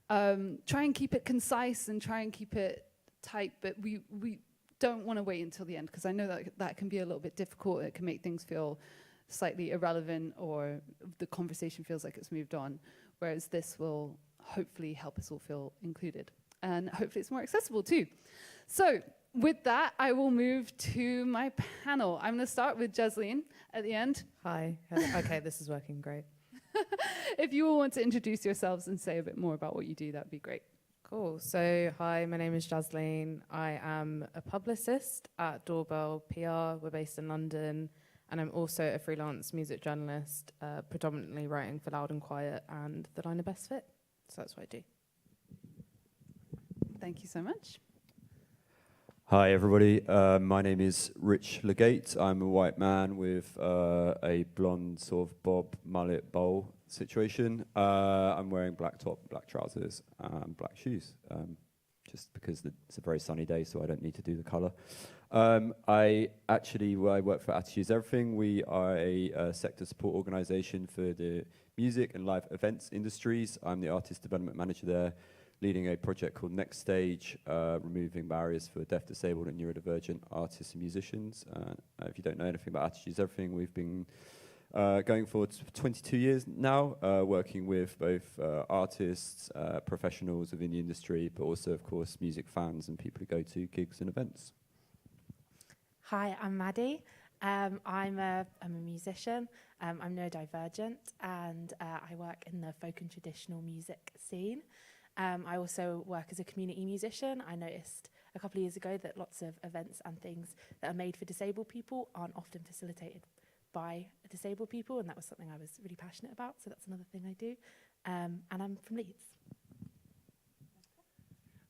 try and keep it concise and try and keep it tight, but we don't want to wait until the end, because I know that can be a little bit difficult. It can make things feel slightly irrelevant, or the conversation feels like it's moved on, whereas this will hopefully help us all feel included. And hopefully it's more accessible too. So with that, I will move to my panel. I'm going to start with Jasleen at the end. Hi. Okay, this is working great. If you all want to introduce yourselves and say a bit more about what you do, that'd be great. Cool. So, hi, my name is Jasleen. I am a publicist at Doorbell PR. We're based in London. And I'm also a freelance music journalist, predominantly writing for Loud and Quiet and The Line of Best Fit. So that's what I do. Thank you so much. Hi, everybody. My name is Rich Legate. I'm a white man with a blonde sort of bob mullet bowl situation. I'm wearing black top, black trousers, and black shoes, just because it's a very sunny day, so I don't need to do the colour. I work for Attitudes Everything. We are a sector support organisation for the music and live events industries. I'm the artist development manager there, leading a project called Next Stage, removing barriers for deaf, disabled and neurodivergent artists and musicians. If you don't know anything about Attitudes Everything, we've been going for 22 years now, working with both artists, professionals within the industry, but also, of course, music fans and people who go to gigs and events. Hi, I'm Maddie. I'm a musician. I'm neurodivergent, and I work in the folk and traditional music scene. I also work as a community musician. I noticed a couple of years ago that lots of events and things that are made for disabled people aren't often facilitated by disabled people, and that was something I was really passionate about, so that's another thing I do. And I'm from Leeds.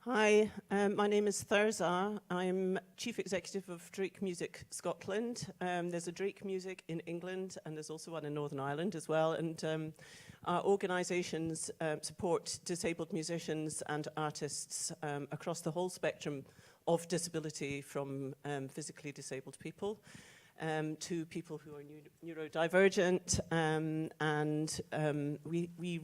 Hi, my name is Thursa. I'm Chief Executive of Drake Music Scotland. There's a Drake Music in England, and there's also one in Northern Ireland as well. And our organisations support disabled musicians and artists across the whole spectrum of disability, from physically disabled people to people who are neurodivergent. We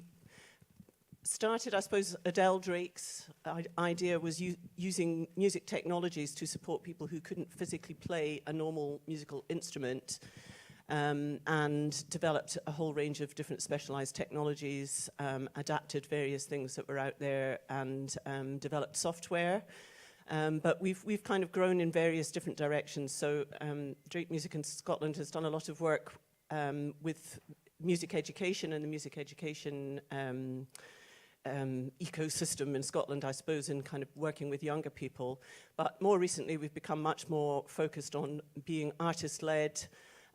started, I suppose, Adele Drake's idea was using music technologies to support people who couldn't physically play a normal musical instrument, and developed a whole range of different specialized technologies, adapted various things that were out there, and developed software. But we've kind of grown in various different directions. So Drake Music in Scotland has done a lot of work with music education and the music education ecosystem in Scotland, I suppose, in kind of working with younger people. But more recently, we've become much more focused on being artist-led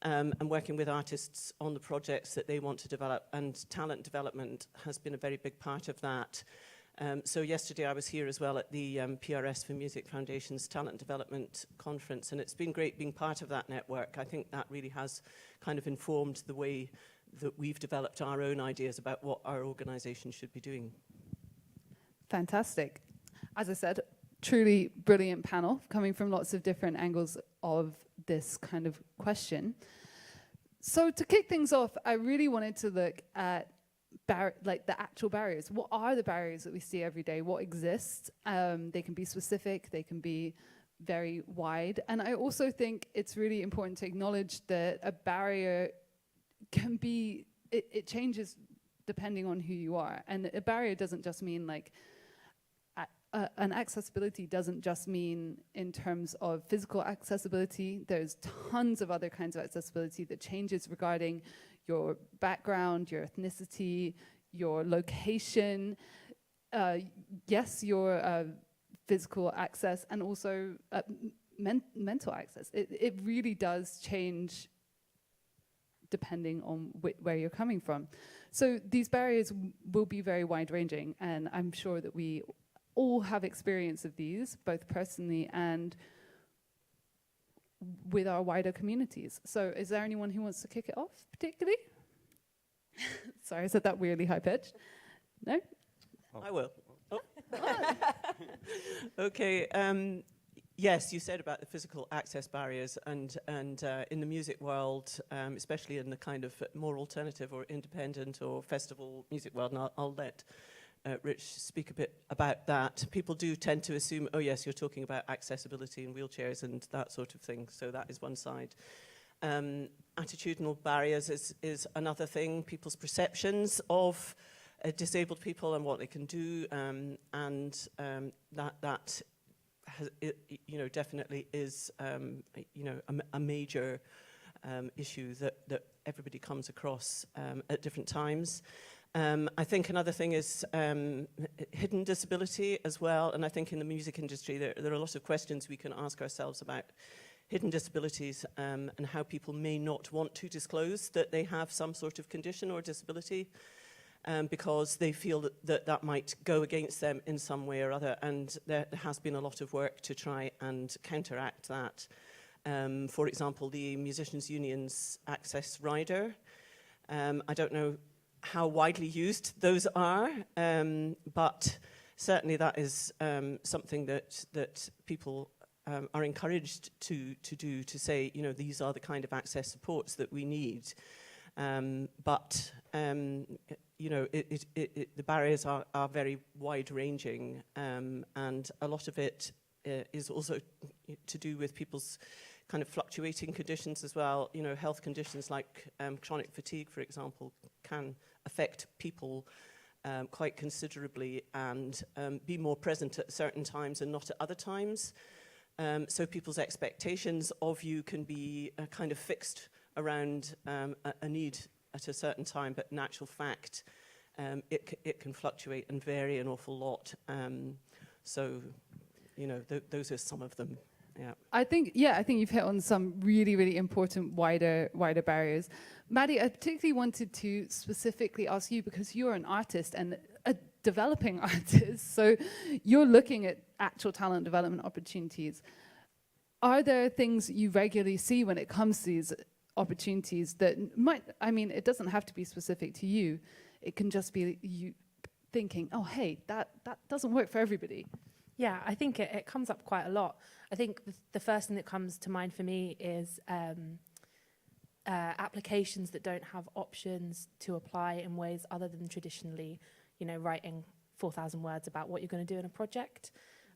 and working with artists on the projects that they want to develop. And talent development has been a very big part of that. So yesterday I was here as well at the PRS for Music Foundation's Talent Development Conference, and it's been great being part of that network. I think that really has kind of informed the way that we've developed our own ideas about what our organisation should be doing. Fantastic. As I said, truly brilliant panel coming from lots of different angles of this kind of question. So to kick things off, I really wanted to look at the actual barriers. What are the barriers that we see every day? What exists? They can be specific, they can be very wide. And I also think it's really important to acknowledge that a barrier can be, it changes depending on who you are. And a barrier doesn't just mean like, an accessibility doesn't just mean in terms of physical accessibility. There's tons of other kinds of accessibility that changes regarding your background, your ethnicity, your location, yes, your physical access, and also mental access. It really does change depending on where you're coming from. So these barriers will be very wide-ranging, and I'm sure that we all have experience of these, both personally and with our wider communities. So is there anyone who wants to kick it off particularly? Sorry, I said that weirdly high-pitched. No? I will. Oh. Okay. Yes, you said about the physical access barriers, and in the music world, especially in the kind of more alternative or independent or festival music world, and I'll let Rich speak a bit about that. People do tend to assume, oh yes, you're talking about accessibility and wheelchairs and that sort of thing. So that is one side. Attitudinal barriers is another thing. People's perceptions of disabled people and what they can do, that has, definitely is a major issue that everybody comes across at different times. I think another thing is hidden disability as well, and I think in the music industry there are a lot of questions we can ask ourselves about hidden disabilities and how people may not want to disclose that they have some sort of condition or disability because they feel that might go against them in some way or other, and there has been a lot of work to try and counteract that. For example, the Musicians' Union's Access Rider. I don't know how widely used those are, but certainly that is something that people are encouraged to do, to say, these are the kind of access supports that we need. But the barriers are very wide-ranging, and a lot of it is also to do with people's kind of fluctuating conditions as well. Health conditions like chronic fatigue, for example, can affect people quite considerably and be more present at certain times and not at other times. So people's expectations of you can be kind of fixed around a need at a certain time, but in actual fact, it can fluctuate and vary an awful lot. So, those are some of them. Yeah. I think you've hit on some really, really important wider barriers. Maddie, I particularly wanted to specifically ask you, because you're an artist and a developing artist, so you're looking at actual talent development opportunities. Are there things you regularly see when it comes to these opportunities that it doesn't have to be specific to you. It can just be you thinking, oh, hey, that doesn't work for everybody. Yeah, I think it comes up quite a lot. I think the first thing that comes to mind for me is applications that don't have options to apply in ways other than traditionally, writing 4,000 words about what you're going to do in a project.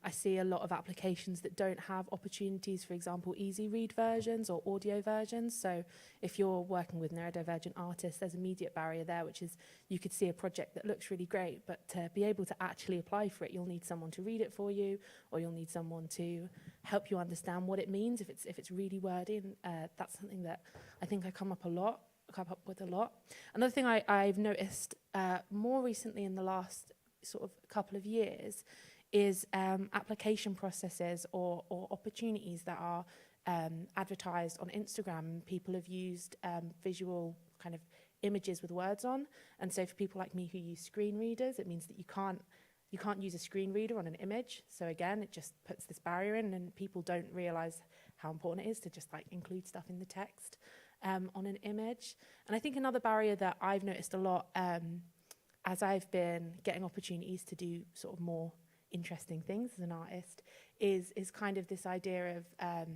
I see a lot of applications that don't have opportunities, for example, easy read versions or audio versions. So if you're working with neurodivergent artists, there's an immediate barrier there, which is you could see a project that looks really great, but to be able to actually apply for it, you'll need someone to read it for you, or you'll need someone to help you understand what it means if it's really wordy. And that's something that I think I come up with a lot. Another thing I've noticed more recently in the last sort of couple of years is application processes or opportunities that are advertised on Instagram. People have used visual kind of images with words on, and so for people like me who use screen readers, it means that you can't use a screen reader on an image. So again, it just puts this barrier in, and people don't realize how important it is to just like include stuff in the text on an image. And I think another barrier that I've noticed a lot as I've been getting opportunities to do sort of more interesting things as an artist is kind of this idea of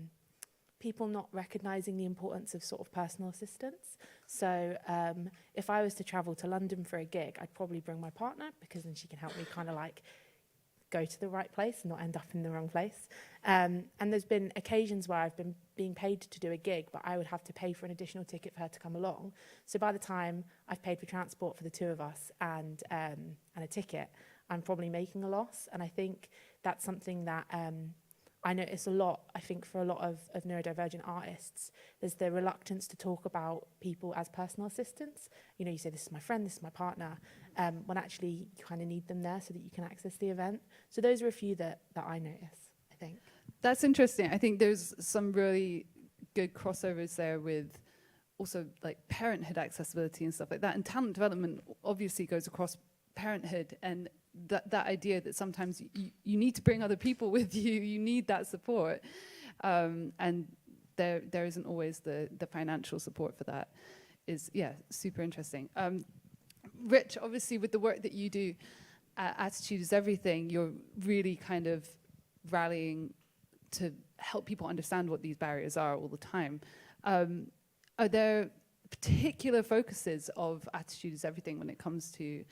people not recognising the importance of sort of personal assistance. So if I was to travel to London for a gig, I'd probably bring my partner, because then she can help me kind of like go to the right place and not end up in the wrong place. And there's been occasions where I've been being paid to do a gig, but I would have to pay for an additional ticket for her to come along. So by the time I've paid for transport for the two of us and a ticket, I'm probably making a loss. And I think that's something that I notice a lot, I think, for a lot of neurodivergent artists. There's the reluctance to talk about people as personal assistants. You know, you say, this is my friend, this is my partner, when actually you kind of need them there so that you can access the event. So those are a few that I notice, I think. That's interesting. I think there's some really good crossovers there with also like parenthood accessibility and stuff like that. And talent development obviously goes across parenthood, and that idea that sometimes you need to bring other people with you, you need that support, and there isn't always the financial support for that. Is super interesting. Rich, obviously with the work that you do, Attitude is Everything, you're really kind of rallying to help people understand what these barriers are all the time. Are there particular focuses of Attitude is Everything when it comes to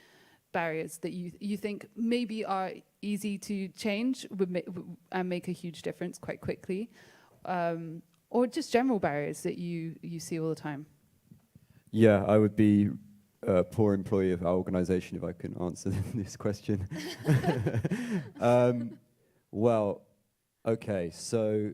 barriers that you think maybe are easy to change and make a huge difference quite quickly, or just general barriers that you see all the time? Yeah, I would be a poor employee of our organisation if I couldn't answer this question. Well, okay, so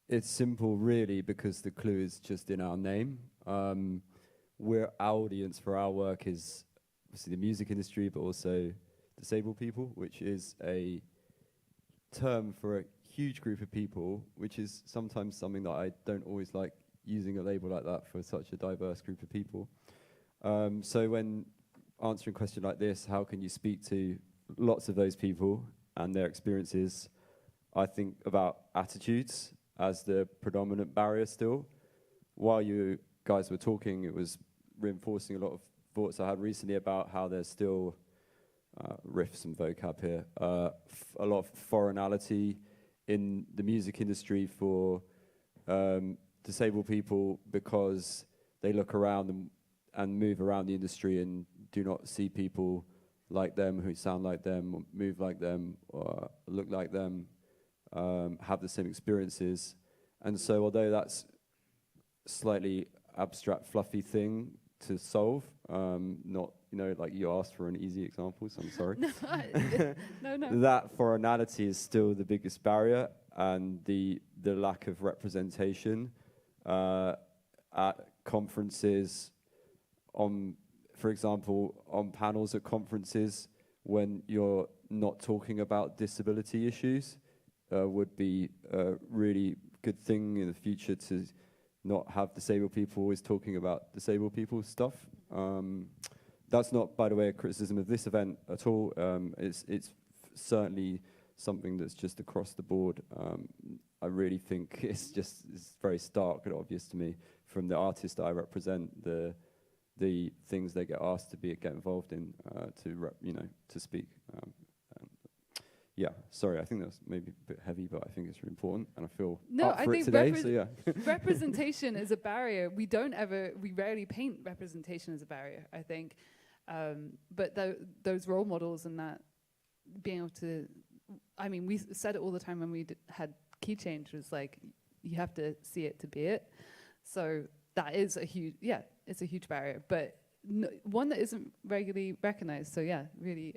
it's simple really, because the clue is just in our name. Our audience for our work is obviously the music industry, but also disabled people, which is a term for a huge group of people, which is sometimes something that I don't always like using a label like that for such a diverse group of people. So when answering a question like this, how can you speak to lots of those people and their experiences, I think about attitudes as the predominant barrier still. While you guys were talking, it was reinforcing a lot of thoughts I had recently about how there's still riffs and vocab here, a lot of foreignality in the music industry for disabled people, because they look around and move around the industry and do not see people like them who sound like them, or move like them, or look like them, have the same experiences. And so although that's slightly abstract, fluffy thing to solve, not, like you asked for an easy example, so I'm sorry. No. That foreignality is still the biggest barrier, and the lack of representation at conferences, for example, on panels at conferences, when you're not talking about disability issues, would be a really good thing in the future, to not have disabled people always talking about disabled people's stuff. That's not, by the way, a criticism of this event at all. It's certainly something that's just across the board. I really think it's very stark and obvious to me from the artists that I represent, the things they get asked to get involved in, to speak. Yeah, sorry, I think that's maybe a bit heavy, but I think it's really important, and I feel up for it today, so yeah. Representation is a barrier. We rarely paint representation as a barrier, I think. But those role models and that, being able to, we said it all the time when we had Key Change, was like, you have to see it to be it. So that is it's a huge barrier, but one that isn't regularly recognized. So yeah, really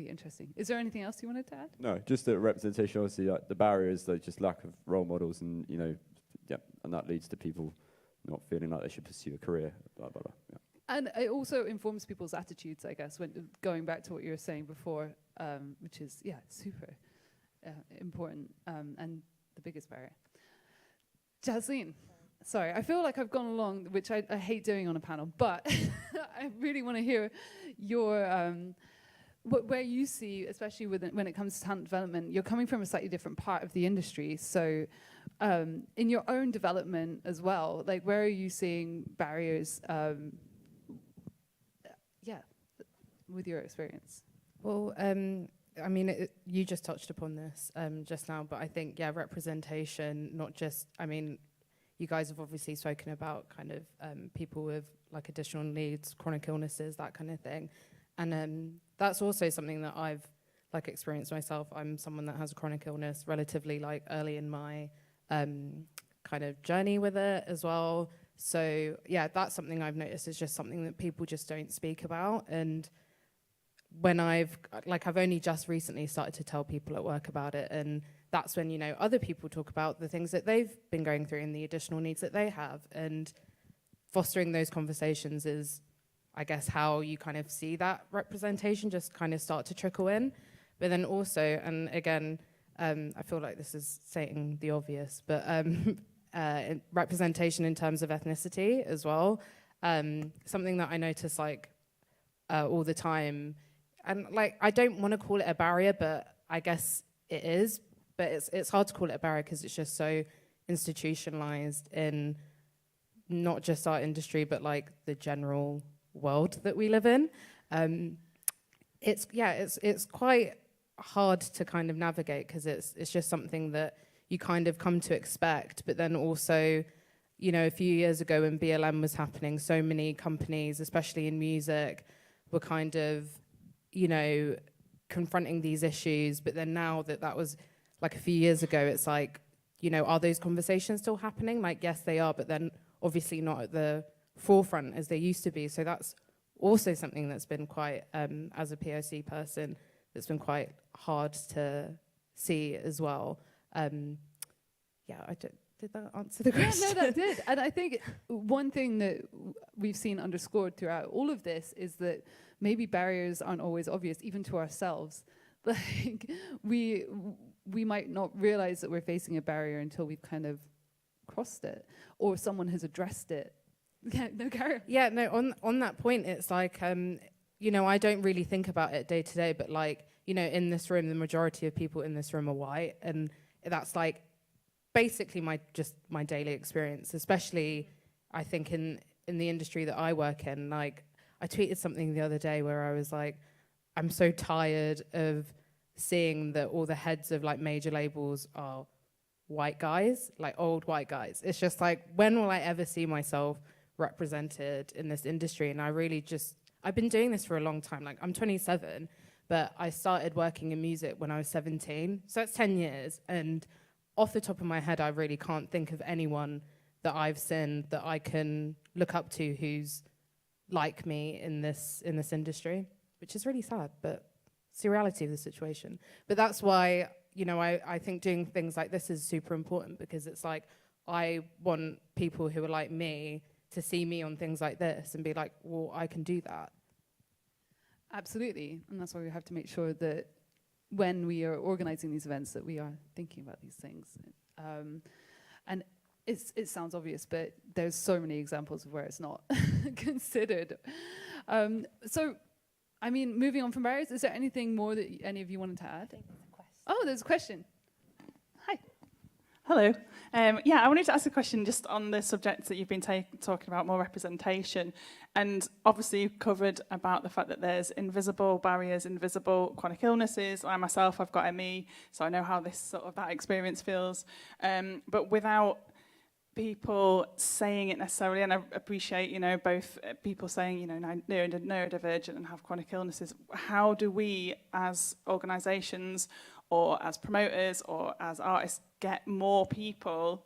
interesting. Is there anything else you wanted to add? No, just the representation. Obviously, the barriers, just lack of role models, and and that leads to people not feeling like they should pursue a career. Blah blah blah. Yeah. And it also informs people's attitudes, I guess. When going back to what you were saying before, which is super important, and the biggest barrier. Jasleen. Sorry, I feel like I've gone along, which I hate doing on a panel, but I really want to hear your where you see, especially when it comes to talent development. You're coming from a slightly different part of the industry, so in your own development as well, like where are you seeing barriers? With your experience. Well, I mean, you just touched upon this just now, but I think, yeah, representation, not just, I mean, you guys have obviously spoken about kind of people with like additional needs, chronic illnesses, that kind of thing. And that's also something that I've like experienced myself. I'm someone that has a chronic illness relatively like early in my kind of journey with it as well. So yeah, that's something I've noticed is just something that people just don't speak about. And when I've only just recently started to tell people at work about it, and that's when, you know, other people talk about the things that they've been going through and the additional needs that they have. And fostering those conversations is, I guess, how you kind of see that representation just kind of start to trickle in. But then also, and again, I feel like this is stating the obvious, but representation in terms of ethnicity as well. Something that I notice like all the time, and like I don't want to call it a barrier, but I guess it is. But it's hard to call it a barrier because it's just so institutionalized in not just our industry, but like the general world that we live in. It's quite hard to kind of navigate because it's just something that you kind of come to expect. But then also, you know, a few years ago when BLM was happening, so many companies, especially in music, were kind of, you know, confronting these issues. But then now that was like a few years ago, it's like, you know, are those conversations still happening? Like, yes, they are, but then obviously not at the forefront as they used to be. So that's also something that's been quite, as a POC person, that's been quite hard to see as well. Did that answer the question? Yeah, no, that did. And I think one thing that we've seen underscored throughout all of this is that maybe barriers aren't always obvious, even to ourselves. Like, we might not realize that we're facing a barrier until we've kind of crossed it, or someone has addressed it. Yeah, no, Karen. Yeah, no, on that point, it's like, you know, I don't really think about it day to day, but like, you know, in this room, the majority of people in this room are white, and that's like basically my daily experience, especially I think in the industry that I work in. Like, I tweeted something the other day where I was like, I'm so tired of seeing that all the heads of like major labels are white guys, like old white guys. It's just like, when will I ever see myself represented in this industry? And I've been doing this for a long time. Like, I'm 27, but I started working in music when I was 17. So that's 10 years. And off the top of my head, I really can't think of anyone that I've seen that I can look up to who's like me in this industry, which is really sad, but it's the reality of the situation. But that's why, you know, I think doing things like this is super important, because it's like, I want people who are like me to see me on things like this and be like, well, I can do that. Absolutely. And that's why we have to make sure that when we are organizing these events that we are thinking about these things. And it sounds obvious, but there's so many examples of where it's not considered. So, I mean, moving on from barriers, is there anything more that any of you wanted to add? I think there's a question. Oh, there's a question. Hi. Hello. I wanted to ask a question just on the subject that you've been talking about, more representation. And obviously you've covered about the fact that there's invisible barriers, invisible chronic illnesses. I myself, I've got ME, so I know how that experience feels. But without people saying it necessarily, and I appreciate, you know, both people saying, you know, neurodivergent and have chronic illnesses. How do we as organisations or as promoters or as artists get more people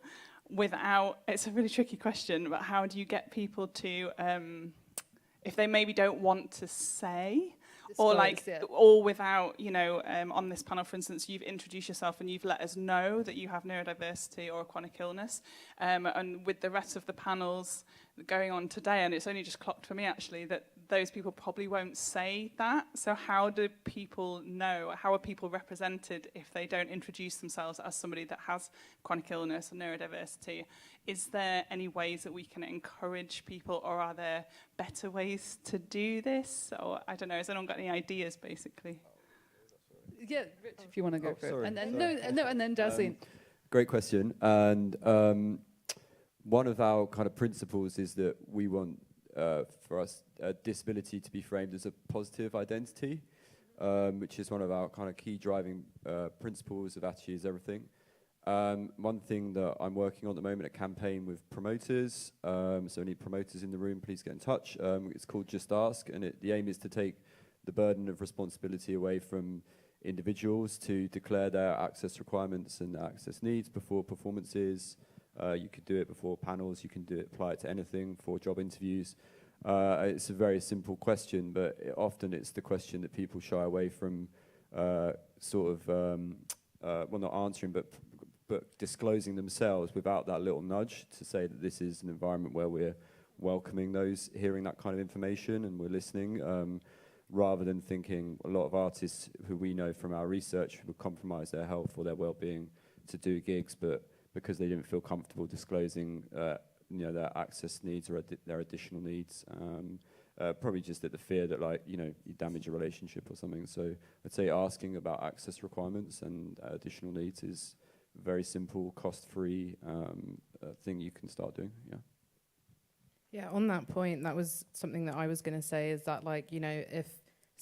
without, it's a really tricky question, but how do you get people to, if they maybe don't want to say, or like, or without, you know, on this panel, for instance, you've introduced yourself and you've let us know that you have neurodiversity or a chronic illness. And with the rest of the panels going on today, and it's only just clocked for me actually, that those people probably won't say that. So how do people know, how are people represented if they don't introduce themselves as somebody that has chronic illness or neurodiversity? Is there any ways that we can encourage people, or are there better ways to do this? Or I don't know, has anyone got any ideas basically? Yeah, Rich, if you want to go for it. And then Jasleen. Great question. And one of our kind of principles is that we want for us disability to be framed as a positive identity. which is one of our kind of key driving principles of Attitude is Everything. One thing that I'm working on at the moment, a campaign with promoters, so any promoters in the room, please get in touch. It's called Just Ask, and the aim is to take the burden of responsibility away from individuals to declare their access requirements and access needs before performances. You could do it before panels, you can apply it to anything for job interviews. It's a very simple question, but often it's the question that people shy away from well, not answering, but disclosing themselves without that little nudge to say that this is an environment where we're welcoming those hearing that kind of information and we're listening, rather than thinking a lot of artists who we know from our research would compromise their health or their well-being to do gigs, but because they didn't feel comfortable disclosing their access needs or their additional needs, probably just at the fear that you damage a relationship or something. So I'd say asking about access requirements and additional needs is a very simple, cost-free thing you can start doing. Yeah, on that point, that was something that I was going to say, is that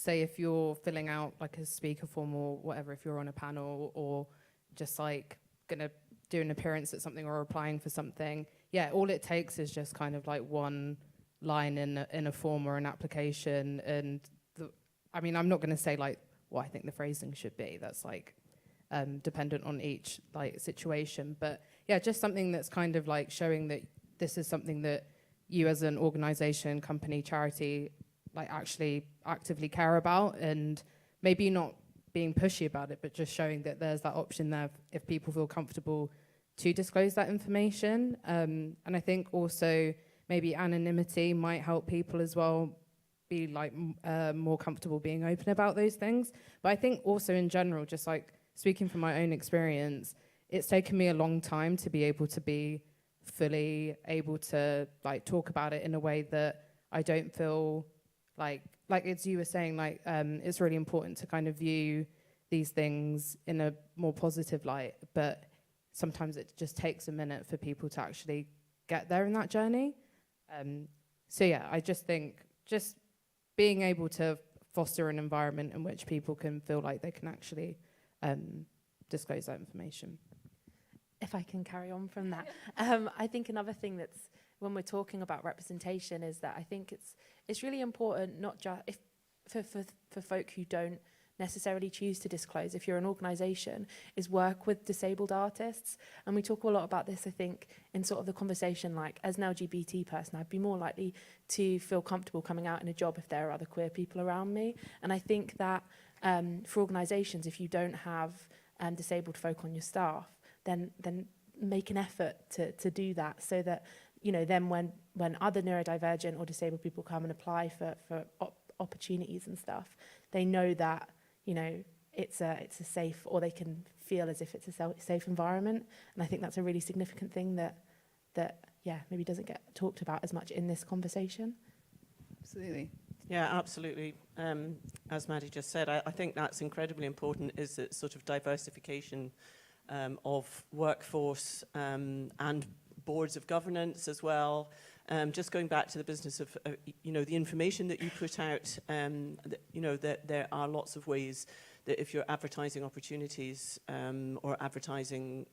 if you're filling out like a speaker form or whatever, if you're on a panel or just like going to do an appearance at something or applying for something, all it takes is just kind of like one line in a form or an application. And I'm not going to say like what I think the phrasing should be. That's like dependent on each like situation. But just something that's kind of like showing that this is something that you as an organization, company, charity, like actually actively care about, and maybe not being pushy about it, but just showing that there's that option there if people feel comfortable to disclose that information. And I think also maybe anonymity might help people as well be like more comfortable being open about those things. But I think also in general, just like speaking from my own experience, it's taken me a long time to be able to be fully able to like talk about it in a way that I don't feel like as you were saying, like it's really important to kind of view these things in a more positive light, but sometimes it just takes a minute for people to actually get there in that journey. I just think just being able to foster an environment in which people can feel like they can actually disclose that information. If I can carry on from that, I think another thing that's, when we're talking about representation, is that I think it's really important, not just for folk who don't necessarily choose to disclose, if you're an organisation, is work with disabled artists. And we talk a lot about this, I think, in sort of the conversation, like as an LGBT person, I'd be more likely to feel comfortable coming out in a job if there are other queer people around me. And I think that for organisations, if you don't have disabled folk on your staff, then make an effort to do that, so that, then when other neurodivergent or disabled people come and apply for opportunities and stuff, they know that, it's a safe, or they can feel as if it's a safe environment. And I think that's a really significant thing that maybe doesn't get talked about as much in this conversation. Absolutely. Yeah, absolutely. As Maddie just said, I think that's incredibly important, is that sort of diversification of workforce and boards of governance as well. Just going back to the business of, the information that you put out, that there are lots of ways that if you're advertising opportunities or advertising,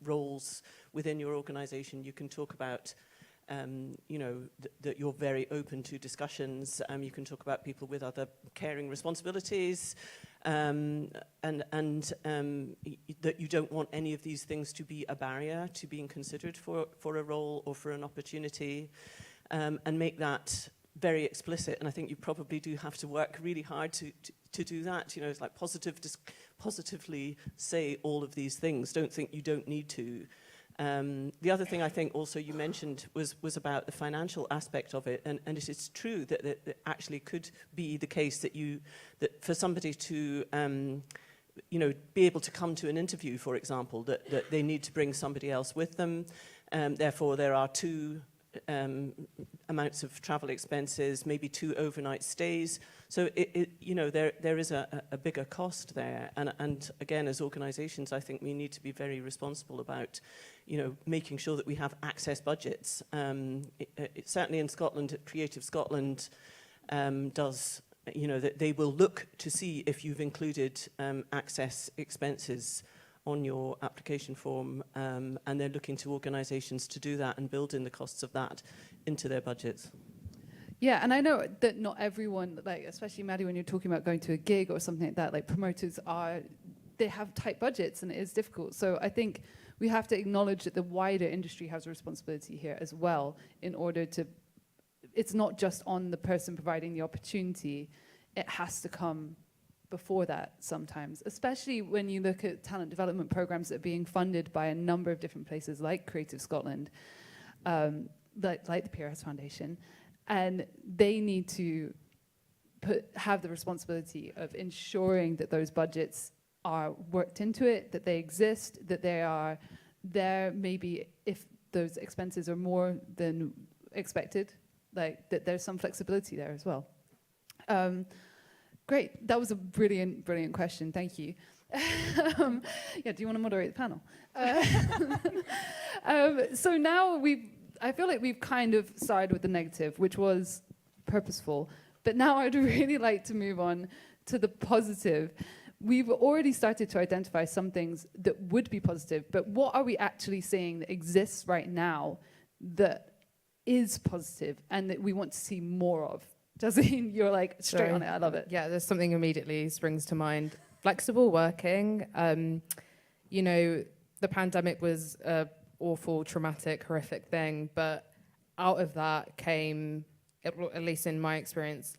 roles within your organisation, you can talk about that you're very open to discussions. You can talk about people with other caring responsibilities, and that you don't want any of these things to be a barrier to being considered for a role or for an opportunity, and make that very explicit. And I think you probably do have to work really hard to do that. It's like positively say all of these things. Don't think you don't need to. The other thing I think also you mentioned was about the financial aspect of it, and it is true that it actually could be the case that for somebody to be able to come to an interview, for example, that they need to bring somebody else with them. Therefore, there are two amounts of travel expenses, maybe 2 overnight stays. So there is a bigger cost there. And again, as organisations, I think we need to be very responsible about, making sure that we have access budgets. Certainly in Scotland, Creative Scotland does that they will look to see if you've included access expenses on your application form, and they're looking to organisations to do that and build in the costs of that into their budgets. Yeah, and I know that not everyone, like especially Maddie, when you're talking about going to a gig or something like that, like promoters they have tight budgets and it is difficult. So I think we have to acknowledge that the wider industry has a responsibility here as well in order to, it's not just on the person providing the opportunity, it has to come before that sometimes, especially when you look at talent development programs that are being funded by a number of different places like Creative Scotland, like the PRS Foundation. And they need to have the responsibility of ensuring that those budgets are worked into it, that they exist, that they are there maybe if those expenses are more than expected, like that there's some flexibility there as well. Great, that was a brilliant question, thank you. Yeah, do you want to moderate the panel? So now I feel like we've kind of sided with the negative, which was purposeful. But now I'd really like to move on to the positive. We've already started to identify some things that would be positive, but what are we actually seeing that exists right now that is positive and that we want to see more of? Jasleen, you're like straight on it, I love it. Yeah, there's something immediately springs to mind. Flexible working. The pandemic was a awful, traumatic, horrific thing, but out of that came, at least in my experience,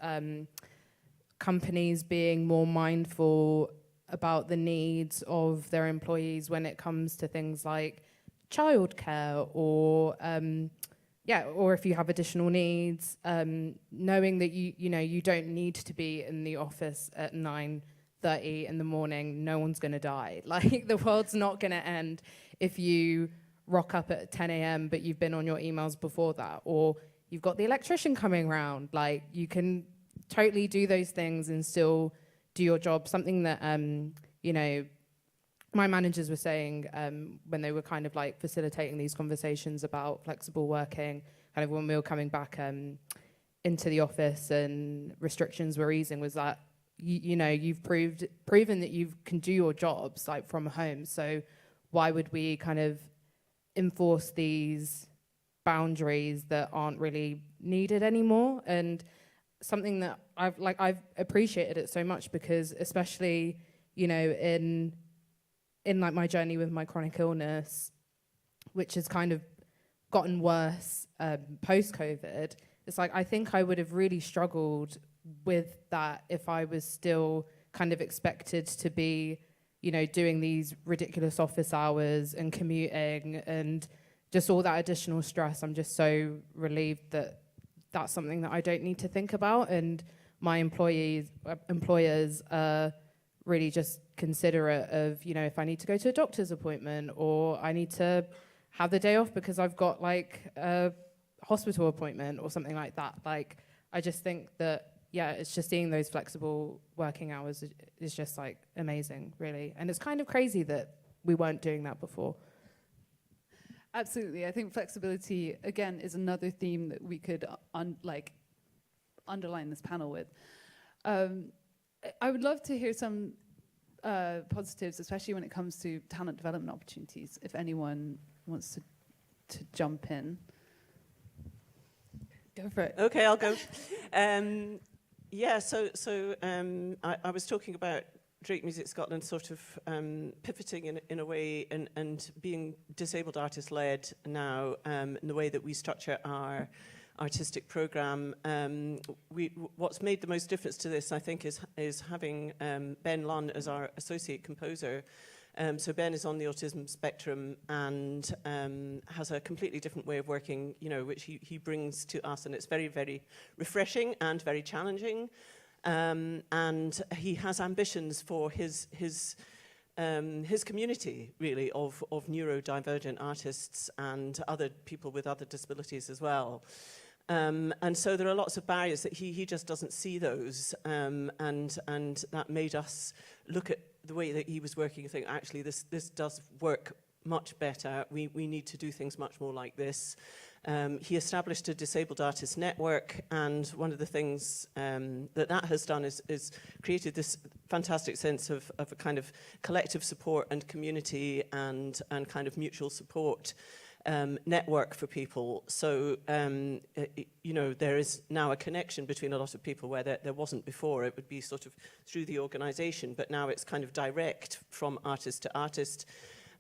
companies being more mindful about the needs of their employees when it comes to things like childcare or or if you have additional needs, knowing that you don't need to be in the office at 9:30 in the morning. No one's going to die. Like, the world's not going to end if you rock up at 10 a.m. but you've been on your emails before that, or you've got the electrician coming round. Like, you can totally do those things and still do your job. Something that my managers were saying when they were kind of like facilitating these conversations about flexible working, kind of when we were coming back into the office and restrictions were easing, was that you've proven that you can do your jobs like from home. So why would we kind of enforce these boundaries that aren't really needed anymore? And something that I've appreciated it so much, because especially in like my journey with my chronic illness, which has kind of gotten worse post-COVID, it's like I think I would have really struggled with that if I was still kind of expected to be doing these ridiculous office hours and commuting and just all that additional stress. I'm just so relieved that that's something that I don't need to think about, and my employers are really just considerate of, if I need to go to a doctor's appointment or I need to have the day off because I've got like a hospital appointment or something like that. Like, I just think that, it's just seeing those flexible working hours is just like amazing, really. And it's kind of crazy that we weren't doing that before. Absolutely. I think flexibility, again, is another theme that we could underline this panel with. I would love to hear some positives, especially when it comes to talent development opportunities, if anyone wants to jump in. Go for it. Okay, I'll go. I was talking about Drake Music Scotland sort of pivoting in a way and being disabled artist-led now in the way that we structure our artistic programme. What's made the most difference to this, I think, is having Ben Lunn as our associate composer. So Ben is on the autism spectrum and has a completely different way of working, which he brings to us, and it's very, very refreshing and very challenging. And he has ambitions for his community, really, of neurodivergent artists and other people with other disabilities as well. And so there are lots of barriers that he just doesn't see those, and that made us look at the way that he was working and think, actually, this does work much better. We need to do things much more like this. He established a disabled artist network, and one of the things that has done is created this fantastic sense of a kind of collective support and community and kind of mutual support network for people. So, you know, there is now a connection between a lot of people where there wasn't before. It would be sort of through the organisation, but now it's kind of direct from artist to artist.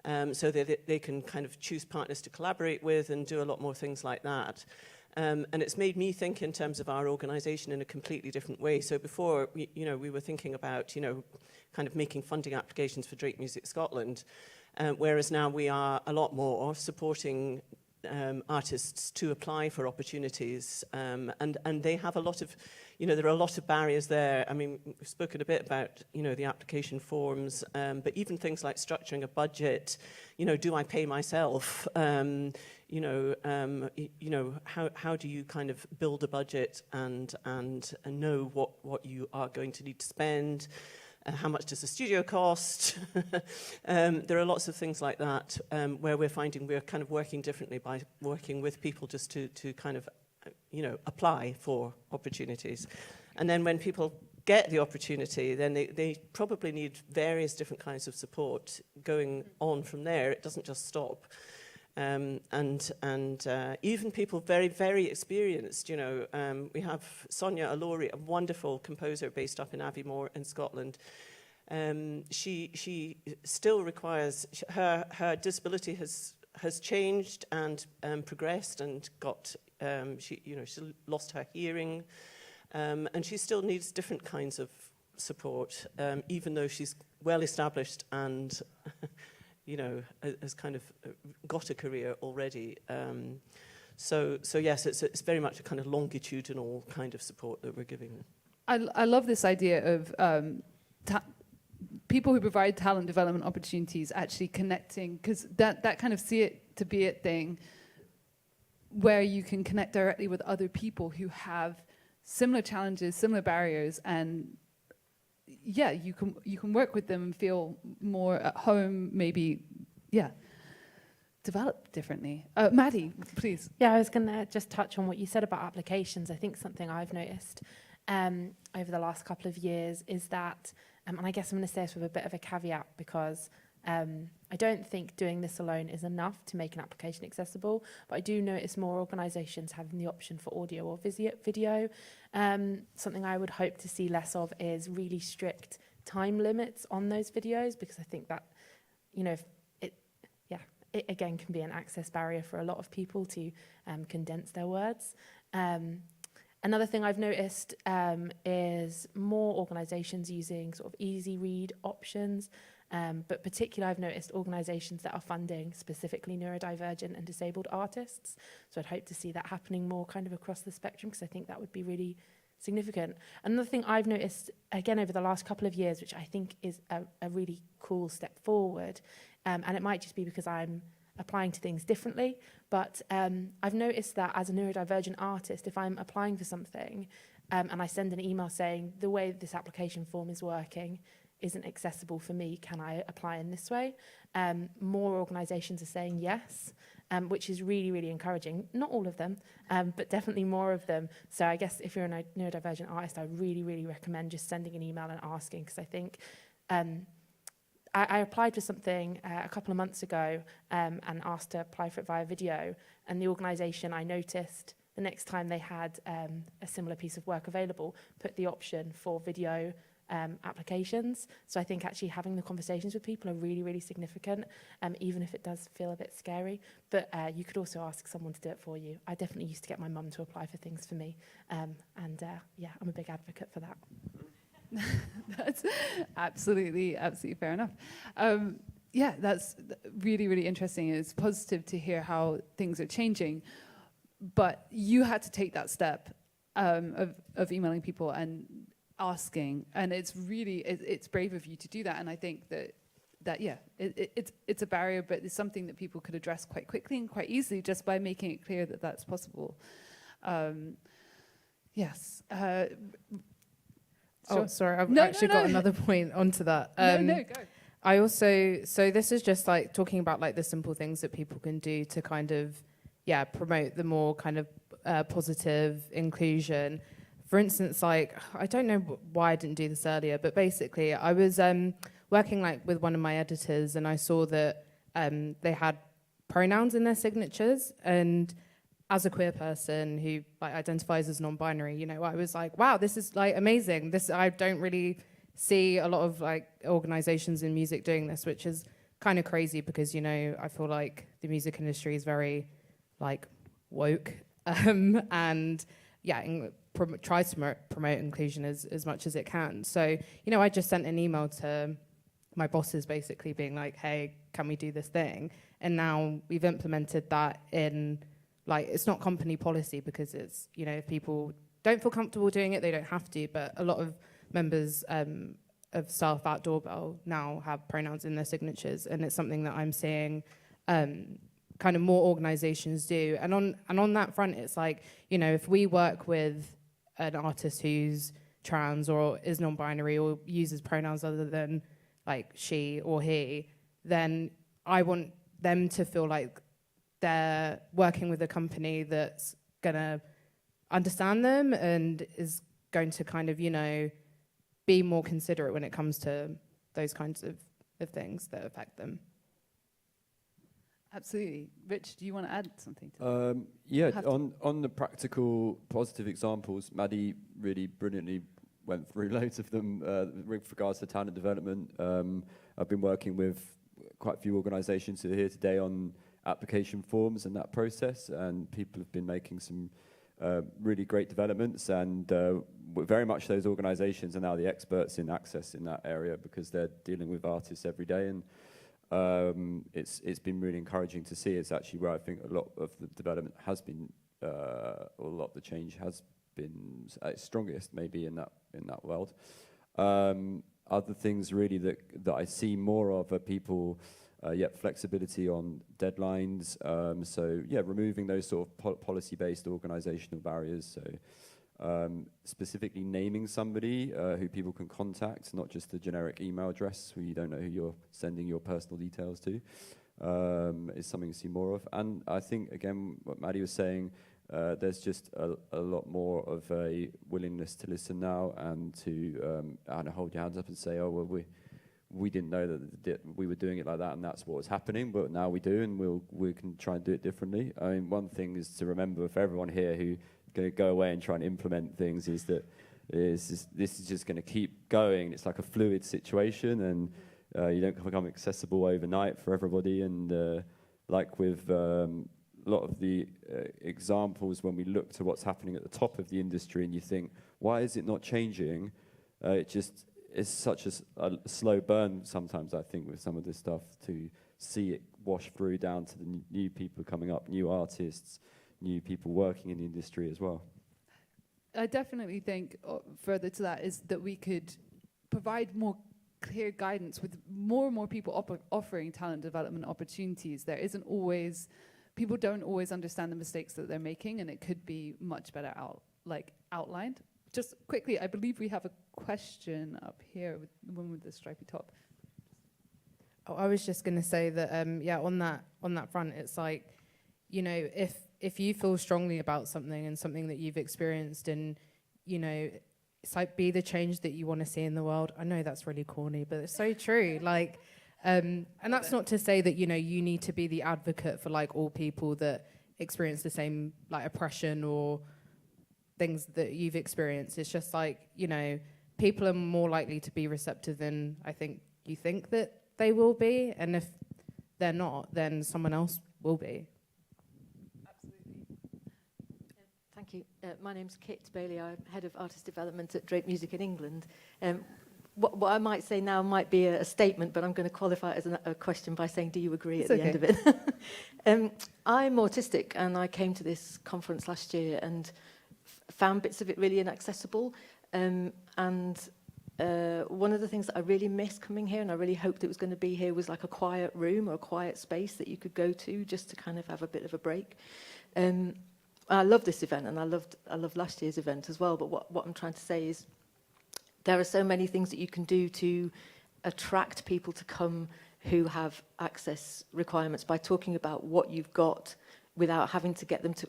So they can kind of choose partners to collaborate with and do a lot more things like that. And it's made me think in terms of our organisation in a completely different way. So before, you know, we were thinking about, you know, kind of making funding applications for Drake Music Scotland, whereas now we are a lot more supporting artists to apply for opportunities. And they have a lot of, you know, there are a lot of barriers there. I mean, we've spoken a bit about, you know, the application forms, but even things like structuring a budget, you know, do I pay myself? You know, how do you kind of build a budget and know what you are going to need to spend? How much does the studio cost? There are lots of things like that where we're finding we're kind of working differently by working with people just to kind of, you know, apply for opportunities. And then when people get the opportunity, then they probably need various different kinds of support going on from there. It doesn't just stop. And even people very, very experienced, you know, we have Sonia Alori, a wonderful composer based up in Aviemore in Scotland. She still requires, her disability has changed and progressed and got, she lost her hearing, and she still needs different kinds of support, even though she's well established and you know, has kind of got a career already. So yes, it's very much a kind of longitudinal kind of support that we're giving. I love this idea of people who provide talent development opportunities actually connecting, because that kind of see it to be it thing, where you can connect directly with other people who have similar challenges, similar barriers, and yeah, you can work with them and feel more at home, maybe, yeah, develop differently. Maddie, please. Yeah, I was going to just touch on what you said about applications. I think something I've noticed over the last couple of years is that, and I guess I'm going to say this with a bit of a caveat because I don't think doing this alone is enough to make an application accessible, but I do notice more organisations having the option for audio or video. Something I would hope to see less of is really strict time limits on those videos, because I think that, you know, it again can be an access barrier for a lot of people to condense their words. Another thing I've noticed is more organisations using sort of easy read options. But particularly I've noticed organisations that are funding specifically neurodivergent and disabled artists. So I'd hope to see that happening more kind of across the spectrum, because I think that would be really significant. Another thing I've noticed, again, over the last couple of years, which I think is a really cool step forward, and it might just be because I'm applying to things differently, but I've noticed that as a neurodivergent artist, if I'm applying for something and I send an email saying the way this application form is working isn't accessible for me, can I apply in this way? More organisations are saying yes, which is really, really encouraging. Not all of them, but definitely more of them. So I guess if you're a neurodivergent artist, I really, really recommend just sending an email and asking, because I think I applied for something a couple of months ago and asked to apply for it via video, and the organisation, I noticed the next time they had a similar piece of work available, put the option for video applications. So I think actually having the conversations with people are really, really significant, even if it does feel a bit scary. But you could also ask someone to do it for you. I definitely used to get my mum to apply for things for me. Yeah, I'm a big advocate for that. That's absolutely fair enough. Yeah, that's really, really interesting. It's positive to hear how things are changing. But you had to take that step of emailing people and asking, and it's really it's brave of you to do that. And I think that yeah, it's a barrier, but it's something that people could address quite quickly and quite easily just by making it clear that that's possible. Yes. Oh, sorry, I've actually got another point onto that. No, go. I also, so this is just like talking about like the simple things that people can do to kind of promote the more kind of positive inclusion. For instance, like, I don't know why I didn't do this earlier, but basically I was working like with one of my editors, and I saw that they had pronouns in their signatures, and as a queer person who like identifies as non-binary, you know, I was like, wow, this is like amazing. This, I don't really see a lot of like organizations in music doing this, which is kind of crazy because, you know, I feel like the music industry is very like woke and tries to promote inclusion as much as it can. So, you know, I just sent an email to my bosses basically being like, hey, can we do this thing? And now we've implemented that in, like, it's not company policy because it's, you know, if people don't feel comfortable doing it, they don't have to. But a lot of members of staff at Doorbell now have pronouns in their signatures, and it's something that I'm seeing kind of more organizations do. And on that front, it's like, you know, if we work with an artist who's trans or is non-binary or uses pronouns other than like she or he, then I want them to feel like they're working with a company that's gonna understand them and is going to kind of, you know, be more considerate when it comes to those kinds of things that affect them. Absolutely. Rich, do you want to add something to that? Yeah, on the practical positive examples, Maddie really brilliantly went through loads of them with regards to talent development. I've been working with quite a few organisations who are here today on application forms and that process, and people have been making some really great developments, and very much those organisations are now the experts in access in that area because they're dealing with artists every day, and it's been really encouraging to see. It's actually where I think a lot of the development has been, or a lot of the change has been at its strongest, maybe in that world. Other things really that I see more of are people, flexibility on deadlines. So removing those sort of policy-based organisational barriers. So specifically naming somebody who people can contact, not just a generic email address where you don't know who you're sending your personal details to, is something to see more of. And I think, again, what Maddie was saying, there's just a lot more of a willingness to listen now and to hold your hands up and say, oh, well, we didn't know that we were doing it like that and that's what was happening, but now we do, and we can try and do it differently. I mean, one thing is to remember for everyone here who going to go away and try and implement things is that this is just going to keep going. It's like a fluid situation, and you don't become accessible overnight for everybody. And like with a lot of the examples, when we look to what's happening at the top of the industry and you think, why is it not changing? It's such a slow burn sometimes, I think, with some of this stuff, to see it wash through down to the new people coming up, new artists, new people working in the industry as well. I definitely think further to that is that we could provide more clear guidance with more and more people offering talent development opportunities. There isn't always, people don't always understand the mistakes that they're making, and it could be much better outlined. Just quickly, I believe we have a question up here with the one with the stripy top. Oh, I was just going to say that, on that front, it's like, you know, if you feel strongly about something and something that you've experienced, and, you know, it's like, be the change that you want to see in the world. I know that's really corny, but it's so true. Like, and that's not to say that, you know, you need to be the advocate for like all people that experience the same like oppression or things that you've experienced. It's just like, you know, people are more likely to be receptive than I think you think that they will be, and if they're not, then someone else will be. Thank you. My name's Kit Bailey. I'm Head of Artist Development at Drake Music in England. What I might say now might be a statement, but I'm going to qualify it as a question by saying, do you agree at the end of it? I'm autistic, and I came to this conference last year and found bits of it really inaccessible. And one of the things that I really missed coming here, and I really hoped it was going to be here, was like a quiet room or a quiet space that you could go to just to kind of have a bit of a break. I love this event, and I loved last year's event as well, but what I'm trying to say is there are so many things that you can do to attract people to come who have access requirements by talking about what you've got, without having to get them to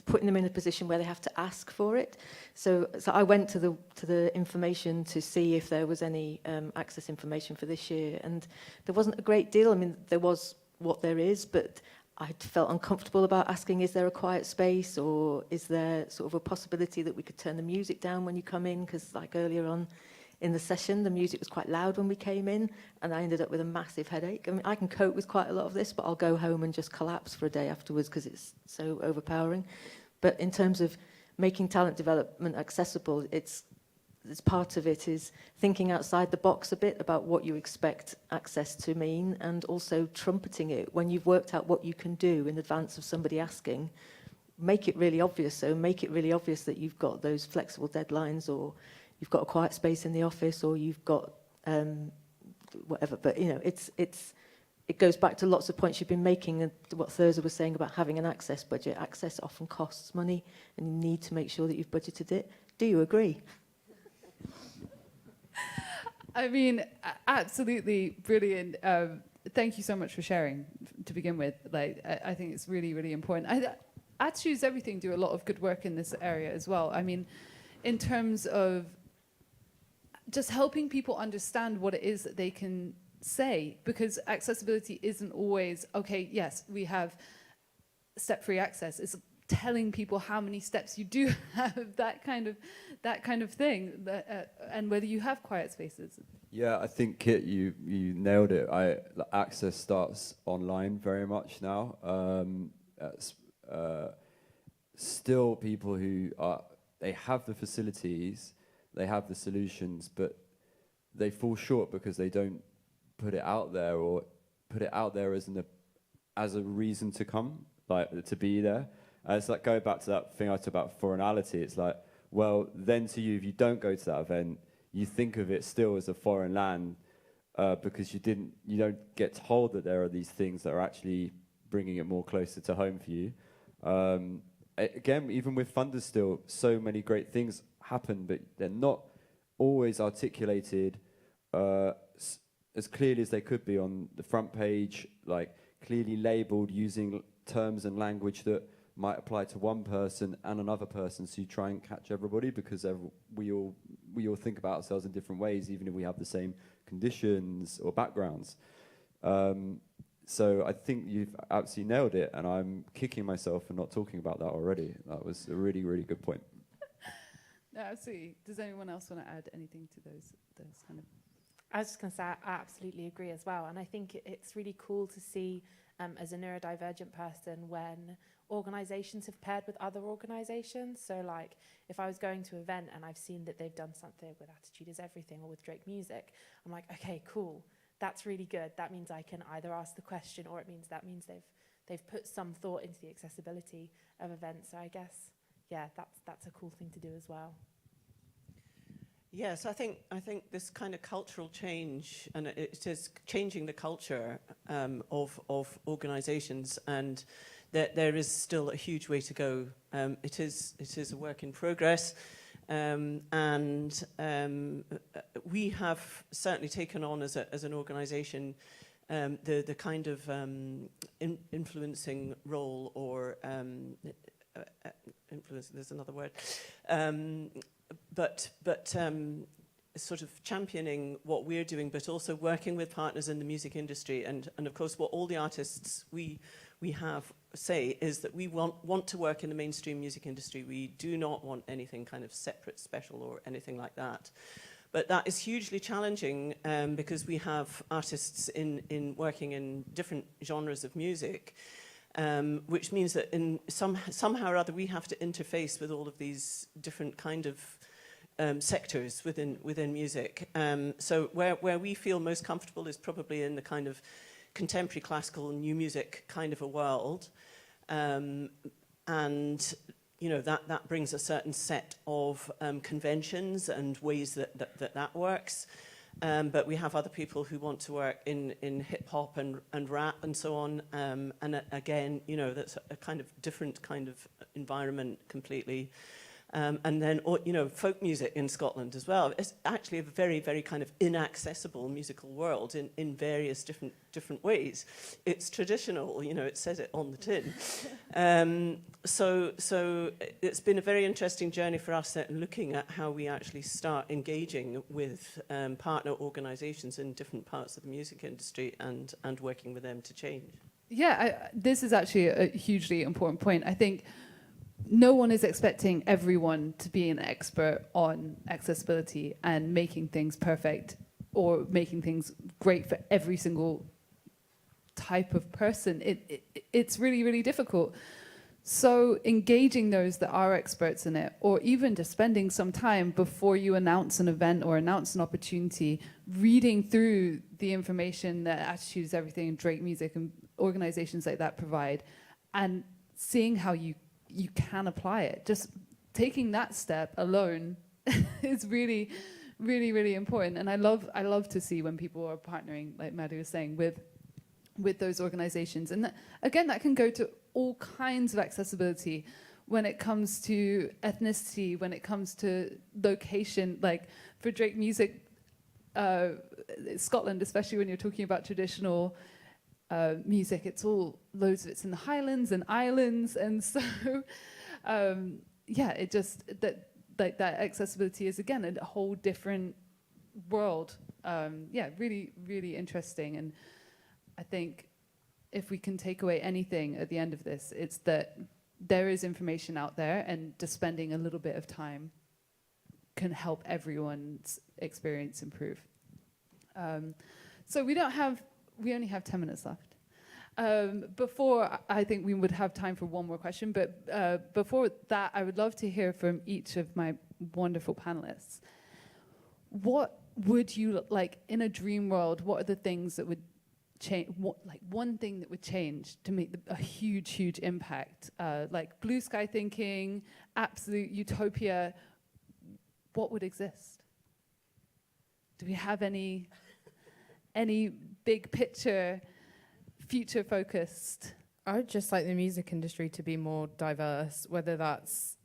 putting them in a position where they have to ask for it. So I went to the information to see if there was any access information for this year, and there wasn't a great deal. I mean, there was what there is, but I felt uncomfortable about asking, is there a quiet space, or is there sort of a possibility that we could turn the music down when you come in? Because like earlier on in the session, the music was quite loud when we came in, and I ended up with a massive headache. I mean, I can cope with quite a lot of this, but I'll go home and just collapse for a day afterwards because it's so overpowering. But in terms of making talent development accessible, it's part of it is thinking outside the box a bit about what you expect access to mean, and also trumpeting it when you've worked out what you can do in advance of somebody asking. Make it really obvious. So make it really obvious that you've got those flexible deadlines, or you've got a quiet space in the office, or you've got whatever. But you know, it goes back to lots of points you've been making, and what Thursa was saying about having an access budget. Access often costs money, and you need to make sure that you've budgeted it. Do you agree? I mean, absolutely brilliant. Thank you so much for sharing to begin with. Like, I think it's really, really important. I Choose Everything do a lot of good work in this area as well. I mean, in terms of just helping people understand what it is that they can say, because accessibility isn't always, okay, yes, we have step-free access. It's telling people how many steps you do have, that kind of thing, and whether you have quiet spaces. Yeah, I think Kit, you nailed it. Access starts online very much now. Still, people who they have the facilities, they have the solutions, but they fall short because they don't put it out there, or put it out there as a reason to come, like to be there. It's like going back to that thing I talked about foreignality. It's like, well, then to you, if you don't go to that event, you think of it still as a foreign land because you don't get told that there are these things that are actually bringing it more closer to home for you. Again, even with funders still, so many great things happen, but they're not always articulated as clearly as they could be on the front page, like clearly labelled using terms and language that might apply to one person and another person, so you try and catch everybody, because we all think about ourselves in different ways, even if we have the same conditions or backgrounds. So I think you've absolutely nailed it, and I'm kicking myself for not talking about that already. That was a really, really good point. No, absolutely. Does anyone else want to add anything to those kind of? I was just going to say, I absolutely agree as well. And I think it's really cool to see, as a neurodivergent person, when organisations have paired with other organisations. So like, if I was going to an event and I've seen that they've done something with Attitude is Everything or with Drake Music, I'm like, okay, cool. That's really good. That means I can either ask the question, or it means they've put some thought into the accessibility of events. So I guess, yeah, that's a cool thing to do as well. Yes, I think this kind of cultural change, and it is changing the culture of organisations, and there is still a huge way to go. It is a work in progress, and we have certainly taken on as an organisation the kind of influencing role, or influence. There's another word. But sort of championing what we're doing, but also working with partners in the music industry. And of course, what all the artists we have say is that we want to work in the mainstream music industry. We do not want anything kind of separate, special, or anything like that. But that is hugely challenging because we have artists in working in different genres of music. Which means that somehow or other we have to interface with all of these different kind of sectors within music. So where we feel most comfortable is probably in the kind of contemporary classical and new music kind of a world. And you know, that brings a certain set of conventions and ways that works. But we have other people who want to work in hip-hop and rap and so on. And again, you know, that's a kind of different kind of environment completely. And then, folk music in Scotland as well. It's actually a very, very kind of inaccessible musical world in various different ways. It's traditional, it says it on the tin. So it's been a very interesting journey for us looking at how we actually start engaging with partner organisations in different parts of the music industry and working with them to change. Yeah, this is actually a hugely important point. I think no one is expecting everyone to be an expert on accessibility and making things perfect or making things great for every single type of person. It's really, really difficult. So engaging those that are experts in it, or even just spending some time before you announce an event or announce an opportunity, reading through the information that Attitude is Everything and Drake Music and organizations like that provide, and seeing how you can apply it. Just taking that step alone is really, really, really important. And I love to see when people are partnering, like Maddie was saying, with those organizations. And again, that can go to all kinds of accessibility when it comes to ethnicity, when it comes to location. Like for Drake Music, Scotland, especially when you're talking about traditional music, it's all loads of it's in the Highlands and Islands, and so it just that accessibility is again a whole different world. Really, really interesting. And I think if we can take away anything at the end of this, it's that there is information out there, and just spending a little bit of time can help everyone's experience improve. So we only have 10 minutes left. Before, I think we would have time for one more question, but before that, I would love to hear from each of my wonderful panelists. What would you, like, in a dream world, what are the things that would change, one thing that would change to make a huge, huge impact? Like blue sky thinking, absolute utopia, what would exist? Do we have any big picture, future focused? I would just like the music industry to be more diverse, whether that's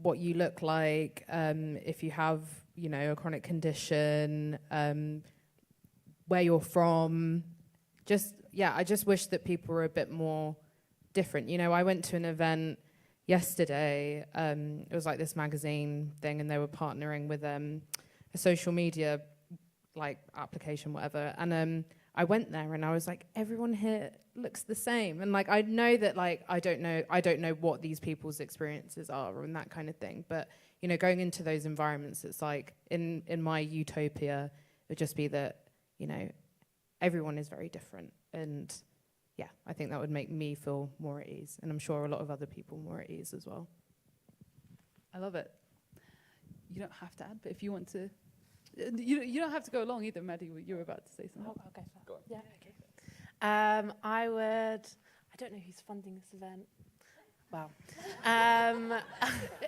what you look like, if you have, a chronic condition, where you're from. I just wish that people were a bit more different. I went to an event yesterday. It was like this magazine thing, and they were partnering with a social media like application, whatever. And I went there, and I was like, everyone here looks the same. And like, I know that like I don't know what these people's experiences are and that kind of thing. But going into those environments, it's like in my utopia, it would just be that everyone is very different. And yeah, I think that would make me feel more at ease. And I'm sure a lot of other people more at ease as well. I love it. You don't have to add, but if you want to, you don't have to go along either, Maddie. You were about to say something. I'll go for that. Go on. Yeah, okay. I don't know who's funding this event. Wow.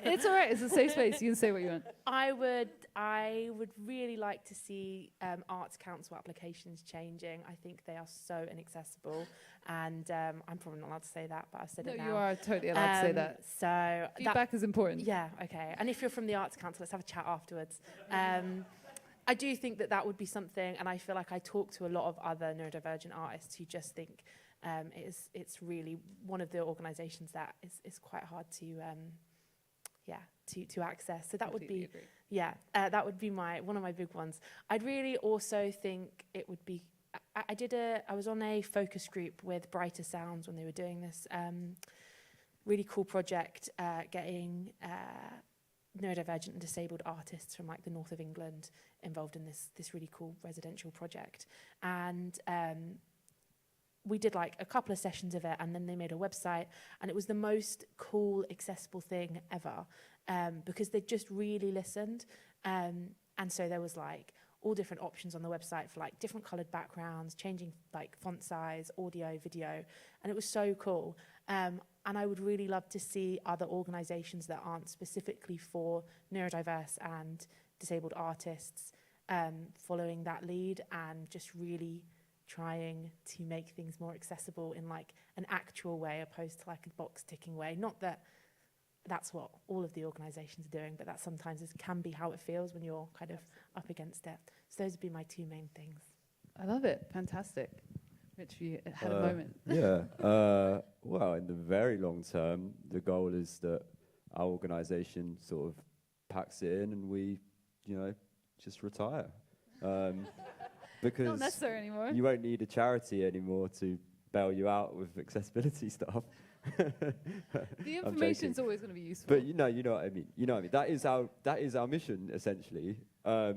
It's all right. It's a safe space. You can say what you want. I would really like to see Arts Council applications changing. I think they are so inaccessible, and I'm probably not allowed to say that, but I've said it now. No, you are totally allowed to say that. So feedback is important. Yeah. Okay. And if you're from the Arts Council, let's have a chat afterwards. I do think that would be something, and I feel like I talk to a lot of other neurodivergent artists who just think it's really one of the organisations that is quite hard to access. So that would be that would be one of my big ones. I'd really also think it would be. I was on a focus group with Brighter Sounds when they were doing this really cool project, getting neurodivergent and disabled artists from like the north of England involved in this really cool residential project. And we did like a couple of sessions of it, and then they made a website, and it was the most cool, accessible thing ever, because they just really listened. And so there was like all different options on the website for like different coloured backgrounds, changing like font size, audio, video, and it was so cool. And I would really love to see other organisations that aren't specifically for neurodiverse and disabled artists following that lead and just really trying to make things more accessible in like an actual way opposed to like a box ticking way. Not that that's what all of the organisations are doing, but that sometimes can be how it feels when you're kind of up against it. So those would be my two main things. I love it. Fantastic. Rich, you had a moment. Well, in the very long term, the goal is that our organisation sort of packs it in and we, just retire. Because not necessary anymore. You won't need a charity anymore to bail you out with accessibility stuff. The information's always going to be useful. But you know what I mean. That is our mission essentially,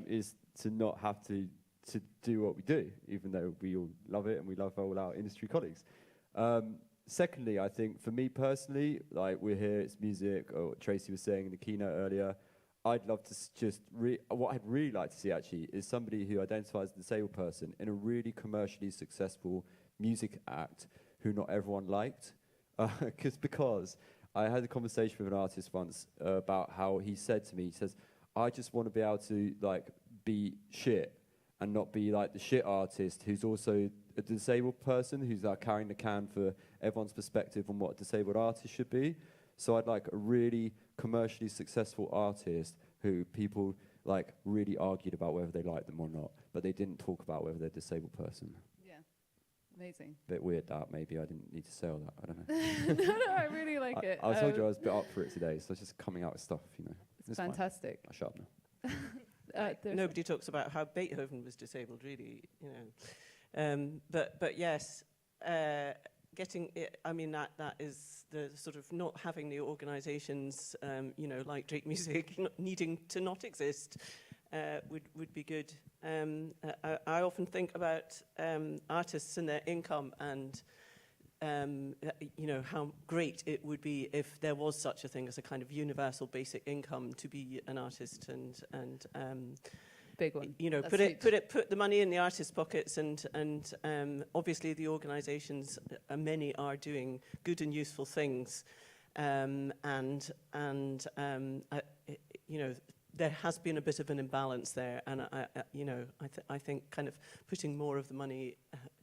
is to not have to do what we do, even though we all love it and we love all our industry colleagues. Secondly, I think for me personally, like we're here, it's music, or what Tracy was saying in the keynote earlier, I'd love to what I'd really like to see actually is somebody who identifies as a disabled person in a really commercially successful music act who not everyone liked. Because I had a conversation with an artist once about how he said to me, he says, I just want to be able to like be shit and not be like the shit artist who's also a disabled person who's like carrying the can for everyone's perspective on what a disabled artist should be. So I'd like a really commercially successful artist who people like really argued about whether they liked them or not, but they didn't talk about whether they're a disabled person. Yeah, amazing. Bit weird that, maybe I didn't need to say all that, I don't know. No, I really like it. I told you I was a bit up for it today, so I was just coming out with stuff, It's fantastic. I shut up now. Nobody talks about how Beethoven was disabled, really, But yes, getting it, I mean, that is the sort of not having the organisations, like Drake Music needing to not exist would be good. I often think about artists and their income and how great it would be if there was such a thing as a kind of universal basic income to be an artist and big one. Put the money in the artist's pockets and obviously the organisations, many are doing good and useful things, there has been a bit of an imbalance there, and I think kind of putting more of the money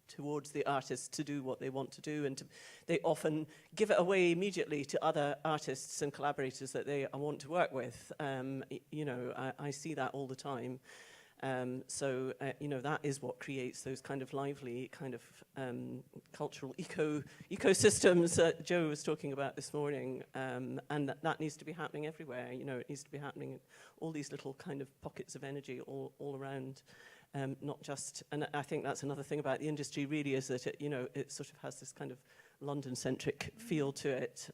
towards the artists to do what they want to do, and they often give it away immediately to other artists and collaborators that they want to work with. I see that all the time. That is what creates those kind of lively kind of cultural ecosystems that Joe was talking about this morning, and that needs to be happening everywhere. It needs to be happening in all these little kind of pockets of energy all around. Not just, and I think that's another thing about the industry really, is that it sort of has this kind of London-centric feel to it.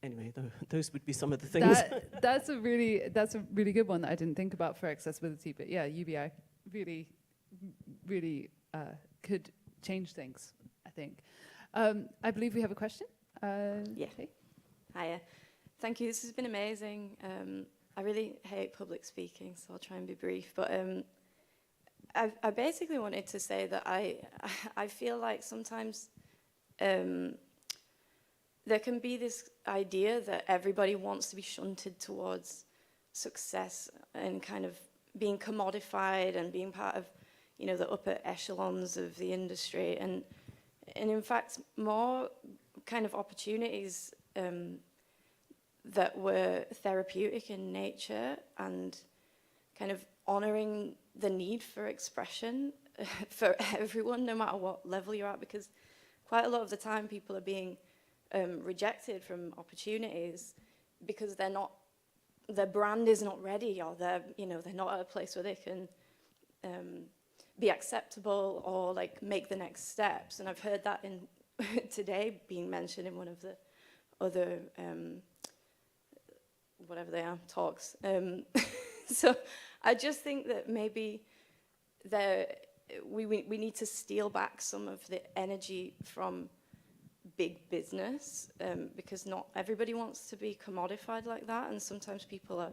Anyway, those would be some of the things. That's a really good one that I didn't think about for accessibility. But yeah, UBI really could change things, I think. I believe we have a question. Yeah. Okay. Hiya. Thank you. This has been amazing. I really hate public speaking, so I'll try and be brief. But I basically wanted to say that I feel like sometimes there can be this idea that everybody wants to be shunted towards success and kind of being commodified and being part of, the upper echelons of the industry. And in fact, more kind of opportunities that were therapeutic in nature and kind of honouring the need for expression for everyone, no matter what level you're at, because quite a lot of the time people are being rejected from opportunities because their brand is not ready, or they're not at a place where they can be acceptable or like make the next steps. And I've heard that in today being mentioned in one of the other whatever they are talks. So I just think that maybe we need to steal back some of the energy from big business, because not everybody wants to be commodified like that, and sometimes people are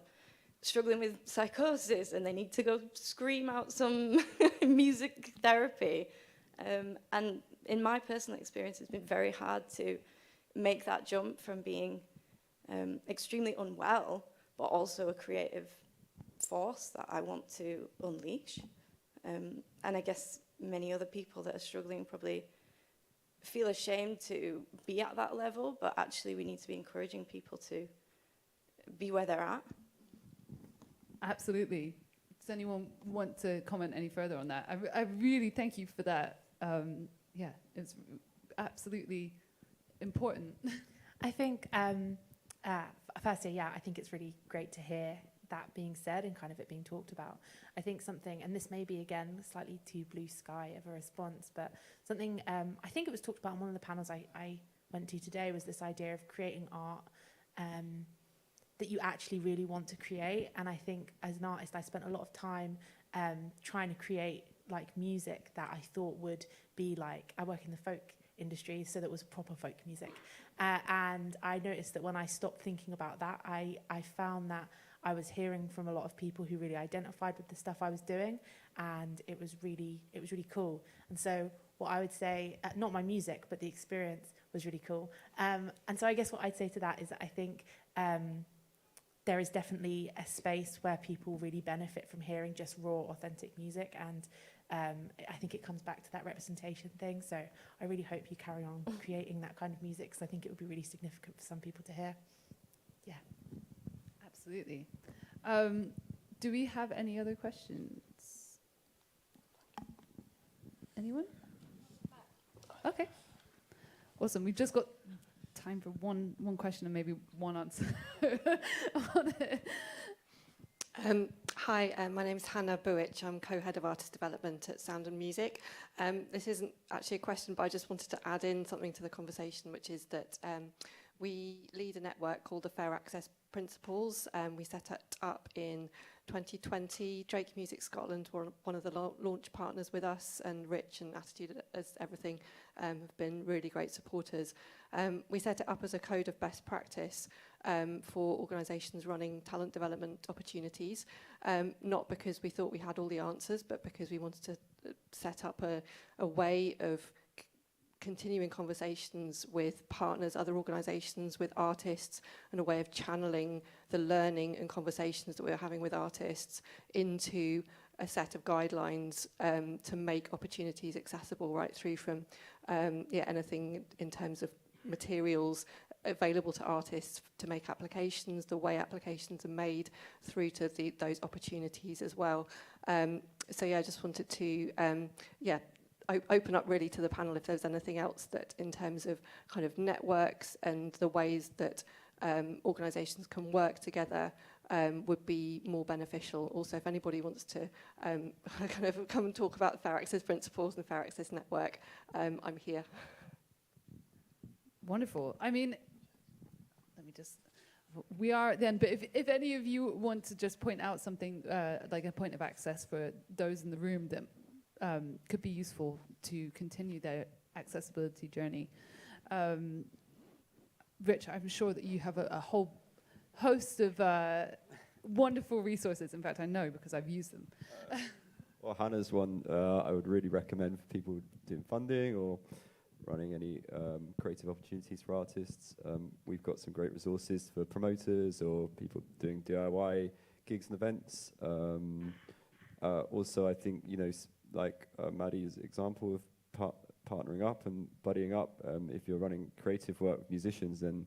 struggling with psychosis and they need to go scream out some music therapy. And in my personal experience, it's been very hard to make that jump from being extremely unwell, but also a creative force that I want to unleash. And I guess many other people that are struggling probably feel ashamed to be at that level, but actually we need to be encouraging people to be where they're at. Absolutely. Does anyone want to comment any further on that? I really thank you for that. Yeah, it's absolutely important. I think, firstly, yeah, I think it's really great to hear that being said and kind of it being talked about. I think something, and this may be, again, slightly too blue sky of a response, but something, I think it was talked about on one of the panels I went to today, was this idea of creating art that you actually really want to create. And I think as an artist, I spent a lot of time trying to create like music that I thought would be like, I work in the folk industry, so that was proper folk music. And I noticed that when I stopped thinking about that, I found that I was hearing from a lot of people who really identified with the stuff I was doing, and it was really cool. And so what I would say, not my music, but the experience was really cool. And so I guess what I'd say to that is that I think there is definitely a space where people really benefit from hearing just raw, authentic music, and I think it comes back to that representation thing. So I really hope you carry on creating that kind of music, because I think it would be really significant for some people to hear. Yeah. Absolutely. Do we have any other questions? Anyone? Okay. Awesome. We've just got time for one question and maybe one answer. Hi, my name's Hannah Buwich. I'm co-head of artist development at Sound and Music. This isn't actually a question, but I just wanted to add in something to the conversation, which is that we lead a network called the Fair Access Principles. We set it up in 2020. Drake Music Scotland were one of the launch partners with us, and Rich and Attitude as Everything have been really great supporters. We set it up as a code of best practice for organisations running talent development opportunities, not because we thought we had all the answers, but because we wanted to set up a way of continuing conversations with partners, other organisations, with artists, and a way of channeling the learning and conversations that we're having with artists into a set of guidelines to make opportunities accessible, right through from anything in terms of materials available to artists to make applications, the way applications are made, through to those opportunities as well. So yeah, I just wanted to open up really to the panel if there's anything else that in terms of kind of networks and the ways that organisations can work together would be more beneficial. Also, if anybody wants to kind of come and talk about the Fair Access Principles and the Fair Access Network, I'm here. Wonderful. I mean, we are then, but if any of you want to just point out something like a point of access for those in the room that could be useful to continue their accessibility journey. Rich, I'm sure that you have a whole host of wonderful resources. In fact, I know because I've used them. Well, Hannah's one I would really recommend for people doing funding or running any creative opportunities for artists. We've got some great resources for promoters or people doing DIY gigs and events. Also, I think, like Maddie's example of partnering up and buddying up, if you're running creative work with musicians, then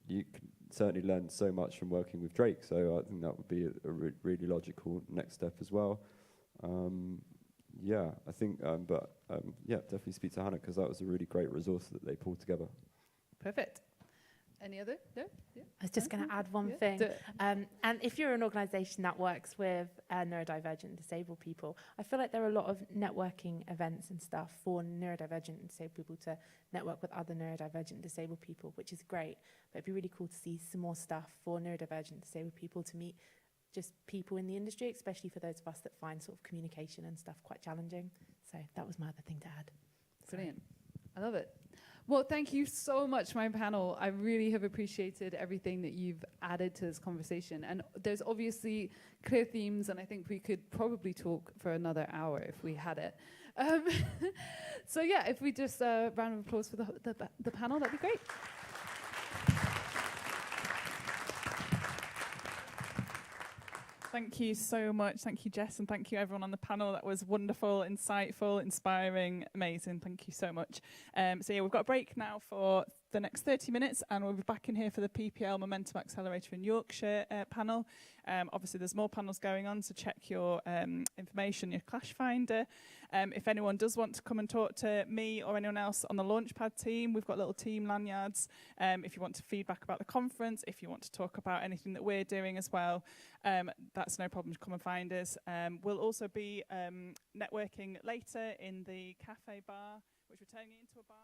you can certainly learn so much from working with Drake. So I think that would be a really logical next step as well. I think, definitely speak to Hannah, because that was a really great resource that they pulled together. Perfect. Any other? No? Yeah. I was just going to add one thing. And if you're an organisation that works with neurodivergent disabled people, I feel like there are a lot of networking events and stuff for neurodivergent and disabled people to network with other neurodivergent disabled people, which is great. But it'd be really cool to see some more stuff for neurodivergent disabled people to meet just people in the industry, especially for those of us that find sort of communication and stuff quite challenging. So that was my other thing to add. Brilliant. I love it. Well, thank you so much, my panel. I really have appreciated everything that you've added to this conversation. And there's obviously clear themes, and I think we could probably talk for another hour if we had it. So yeah, if we just round of applause for the panel, that'd be great. Thank Thank you so much. Thank you, Jess, and thank you everyone on the panel. That was wonderful, insightful, inspiring, amazing. Thank you so much. So yeah, we've got a break now for the next 30 minutes, and we'll be back in here for the PPL Momentum Accelerator in Yorkshire panel. Obviously, there's more panels going on, so check your information, your Clash Finder. If anyone does want to come and talk to me or anyone else on the Launchpad team, we've got little team lanyards. If you want to feedback about the conference, if you want to talk about anything that we're doing as well, that's no problem to come and find us. We'll also be networking later in the cafe bar, which we're turning it into a bar.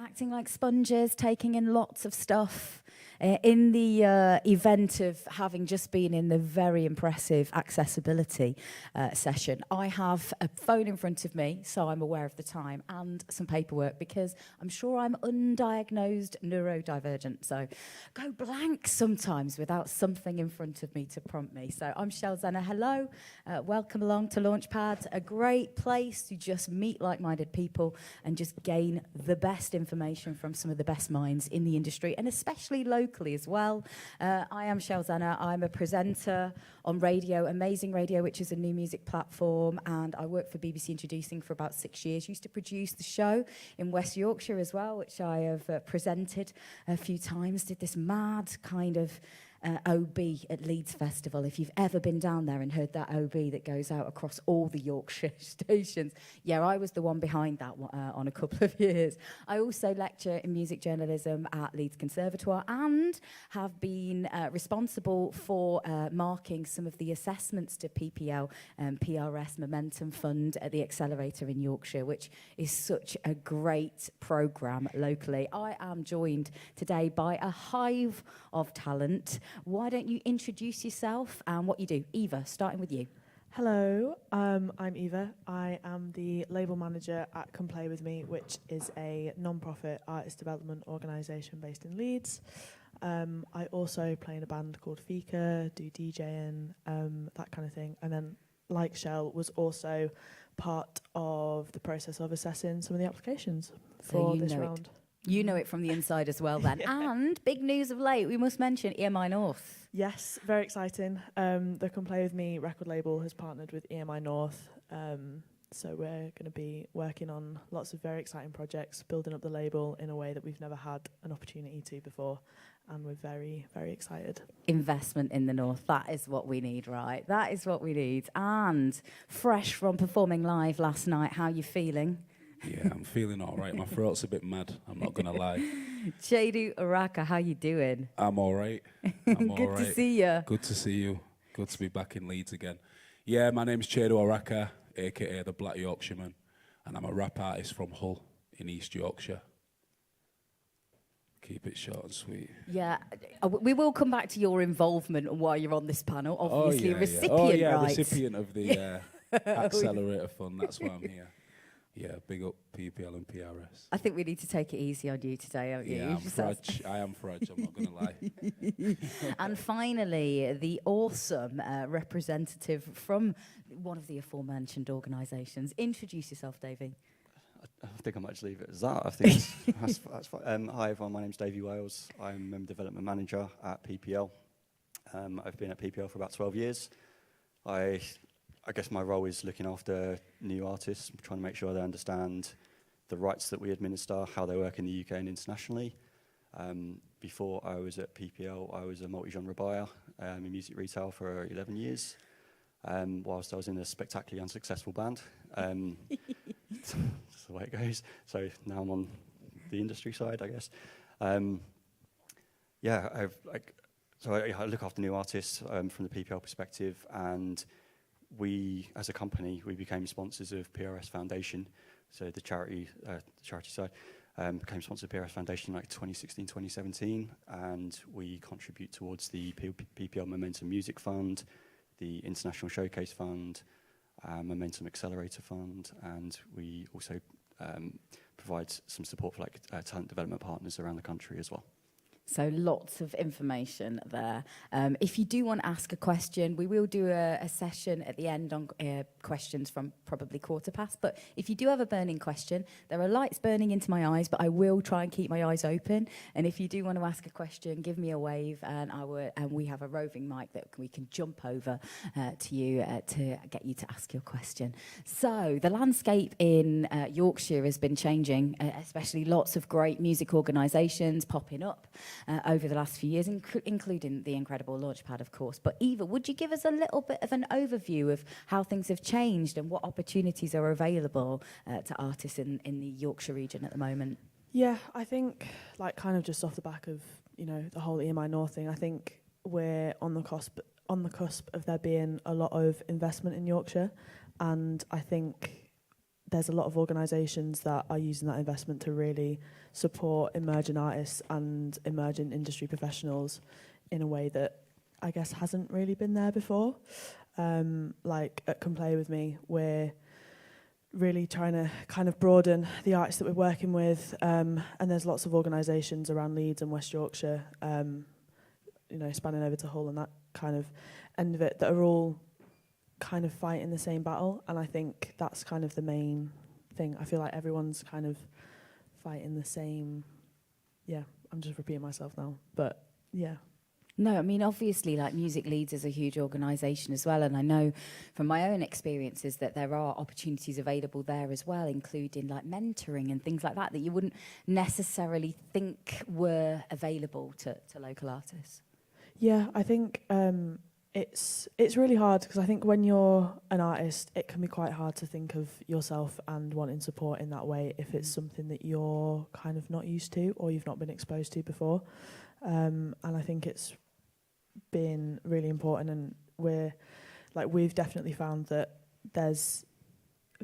acting like sponges, taking in lots of stuff. In the event of having just been in the very impressive accessibility session, I have a phone in front of me, so I'm aware of the time, and some paperwork, because I'm sure I'm undiagnosed neurodivergent, so go blank sometimes without something in front of me to prompt me. So I'm Zenner. Hello, welcome along to Launchpad, a great place to just meet like-minded people and just gain the best information from some of the best minds in the industry, and especially locally as well. I am Zenner. I'm a presenter on radio, Amazing Radio, which is a new music platform, and I worked for BBC Introducing for about 6 years. Used to produce the show in West Yorkshire as well, which I have presented a few times. Did this mad kind of OB at Leeds Festival. If you've ever been down there and heard that OB that goes out across all the Yorkshire stations, yeah, I was the one behind that on a couple of years. I also lecture in music journalism at Leeds Conservatoire and have been responsible for marking some of the assessments to PPL and PRS Momentum Fund at the Accelerator in Yorkshire, which is such a great programme locally. I am joined today by a hive of talent. Why don't you introduce yourself and what you do? Eva, starting with you. Hello, I'm Eva. I am the label manager at Come Play With Me, which is a non-profit artist development organisation based in Leeds. I also play in a band called Fika, do DJing, that kind of thing. And then, like Shell, was also part of the process of assessing some of the applications for this round. You know it from the inside as well then. Yeah. And big news of late, we must mention EMI North. Yes, very exciting. The Come Play With Me record label has partnered with EMI North. So we're going to be working on lots of very exciting projects, building up the label in a way that we've never had an opportunity to before. And we're very, very excited. Investment in the North, that is what we need, right? That is what we need. And fresh from performing live last night, how are you feeling? Yeah, I'm feeling all right. My throat's a bit mad, I'm not going to lie. Chiedu Oraka, how you doing? I'm all right. I'm all Good right. to see you. Good to see you. Good to be back in Leeds again. Yeah, my name's Chiedu Oraka, a.k.a. the Black Yorkshireman, and I'm a rap artist from Hull in East Yorkshire. Keep it short and sweet. Yeah, we will come back to your involvement and why you're on this panel. Obviously, a recipient, right? Recipient of the Accelerator Fund, that's why I'm here. Yeah, big up PPL and PRS. I think we need to take it easy on you today, don't you? Yeah, I am frudge, I'm not going to lie. And finally, the awesome representative from one of the aforementioned organisations. Introduce yourself, Davy. I think I might just leave it as that. I think that's fine. Hi everyone, my name's Davy Wales. I'm Member Development Manager at PPL. I've been at PPL for about 12 years. I guess my role is looking after new artists, trying to make sure they understand the rights that we administer, how they work in the UK and internationally. Before I was at PPL, I was a multi-genre buyer in music retail for 11 years, whilst I was in a spectacularly unsuccessful band. That's the way it goes. So now I'm on the industry side, I guess. I look after new artists from the PPL perspective, and we, as a company, we became sponsors of PRS Foundation, so the charity side, became sponsor of PRS Foundation like 2016, 2017, and we contribute towards the PPL Momentum Music Fund, the International Showcase Fund, Momentum Accelerator Fund, and we also provide some support for talent development partners around the country as well. So lots of information there. If you do want to ask a question, we will do a session at the end on questions from probably 15:15. But if you do have a burning question, there are lights burning into my eyes, but I will try and keep my eyes open. And if you do want to ask a question, give me a wave, and we have a roving mic that we can jump over to you to get you to ask your question. So the landscape in Yorkshire has been changing, especially lots of great music organisations popping up over the last few years, including the incredible Launchpad, of course. But Eva, would you give us a little bit of an overview of how things have changed and what opportunities are available to artists in the Yorkshire region at the moment? Yeah, I think, kind of just off the back of, the whole EMI North thing, I think we're on the cusp of there being a lot of investment in Yorkshire, and I think there's a lot of organisations that are using that investment to really support emerging artists and emerging industry professionals in a way that I guess hasn't really been there before. Like at Come Play With Me, we're really trying to kind of broaden the artists that we're working with, and there's lots of organisations around Leeds and West Yorkshire, you know, spanning over to Hull and that kind of end of it, that are all kind of fighting the same battle. And I think that's kind of the main thing. I feel like everyone's kind of fighting the same. Yeah, I'm just repeating myself now, but yeah. No, I mean, obviously, like Music Leeds is a huge organisation as well, and I know from my own experiences that there are opportunities available there as well, including like mentoring and things like that you wouldn't necessarily think were available to local artists. Yeah, I think it's really hard, because I think when you're an artist, it can be quite hard to think of yourself and wanting support in that way if it's something that you're kind of not used to or you've not been exposed to before. And I think it's been really important, and we've definitely found that there's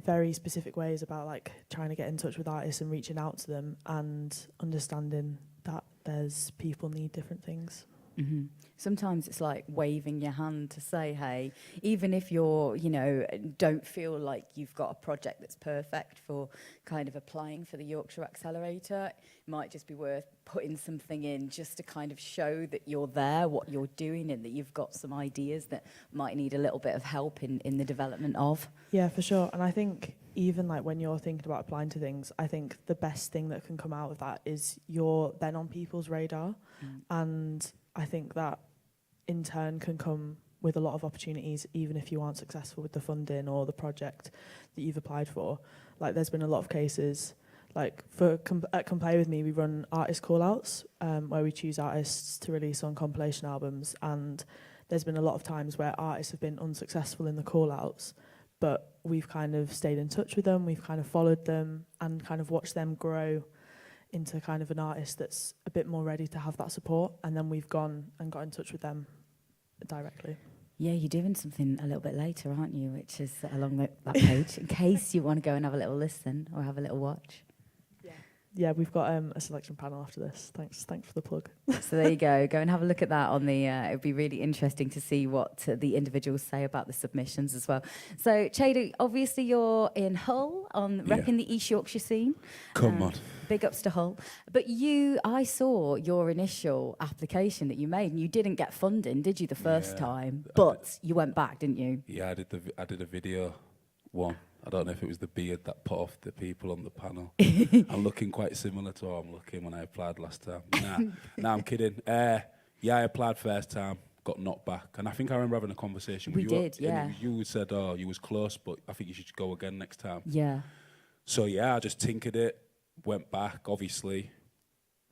very specific ways about like trying to get in touch with artists and reaching out to them and understanding that there's people need different things. Mm-hmm. Sometimes it's like waving your hand to say, hey, even if you're, you know, don't feel like you've got a project that's perfect for kind of applying for the Yorkshire Accelerator, it might just be worth putting something in just to kind of show that you're there, what you're doing, and that you've got some ideas that might need a little bit of help in the development of. Yeah, for sure. And I think even like when you're thinking about applying to things, I think the best thing that can come out of that is you're then on people's radar. And I think that in turn can come with a lot of opportunities, even if you aren't successful with the funding or the project that you've applied for. Like there's been a lot of cases, like at Come Play With Me, we run artist call-outs, where we choose artists to release on compilation albums, and there's been a lot of times where artists have been unsuccessful in the call-outs, but we've kind of stayed in touch with them, we've kind of followed them and kind of watched them grow into kind of an artist that's a bit more ready to have that support, and then we've gone and got in touch with them directly. Yeah, you're doing something a little bit later, aren't you, which is along that page, in case you want to go and have a little listen or have a little watch. Yeah, we've got a selection panel after this. Thanks for the plug. So there you go. Go and have a look at that on the... it would be really interesting to see what the individuals say about the submissions as well. So, Chiedu, obviously you're in Hull, repping the East Yorkshire scene. Come on. Big ups to Hull. But I saw your initial application that you made, and you didn't get funding, did you, the first time? But you went back, didn't you? Yeah, I did a video one. I don't know if it was the beard that put off the people on the panel. I'm looking quite similar to how I'm looking when I applied last time. Nah, I'm kidding. Yeah, I applied first time, got knocked back. And I think I remember having a conversation with you. We did, yeah. You said, oh, you was close, but I think you should go again next time. Yeah. So, yeah, I just tinkered it, went back, obviously,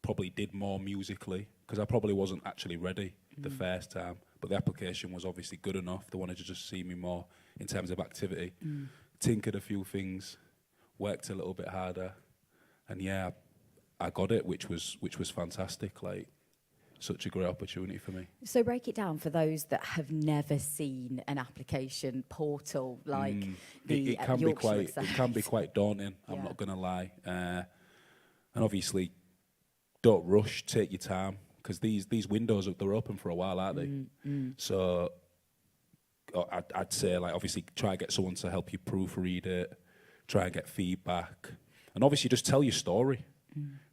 probably did more musically, because I probably wasn't actually ready the first time. But the application was obviously good enough. They wanted to just see me more in terms of activity. Tinkered a few things, worked a little bit harder, and yeah, I got it, which was fantastic. Like, such a great opportunity for me. So break it down for those that have never seen an application portal like the Yorkshire it can be quite daunting. I'm not gonna lie, and obviously, don't rush. Take your time, because these windows they're open for a while, aren't they? So. I'd say, like, obviously try and get someone to help you proofread it, try and get feedback, and obviously just tell your story.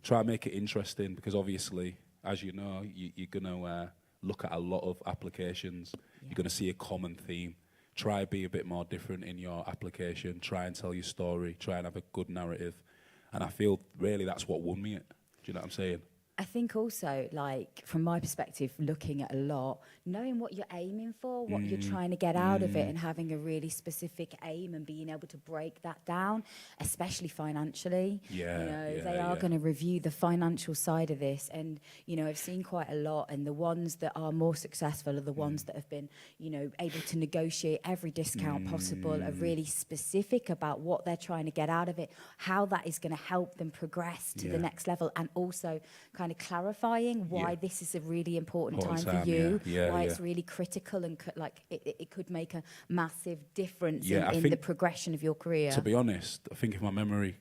Try and make it interesting, because obviously, as you know, you're going to look at a lot of applications. You're going to see a common theme. Try and be a bit more different in your application. Try and tell your story. Try and have a good narrative. And I feel really that's what won me it. Do you know what I'm saying? I think also, like, from my perspective, looking at a lot, knowing what you're aiming for, what you're trying to get out of it, and having a really specific aim and being able to break that down, especially financially. They are going to review the financial side of this. And, you know, I've seen quite a lot, and the ones that are more successful are the ones that have been, you know, able to negotiate every discount possible, are really specific about what they're trying to get out of it, how that is going to help them progress to the next level, and also kind kind of clarifying why this is a really important time for yeah. you, Yeah, why yeah. it's really critical and it could make a massive difference Yeah, I in the think, progression of your career. to be honest, I think if my memory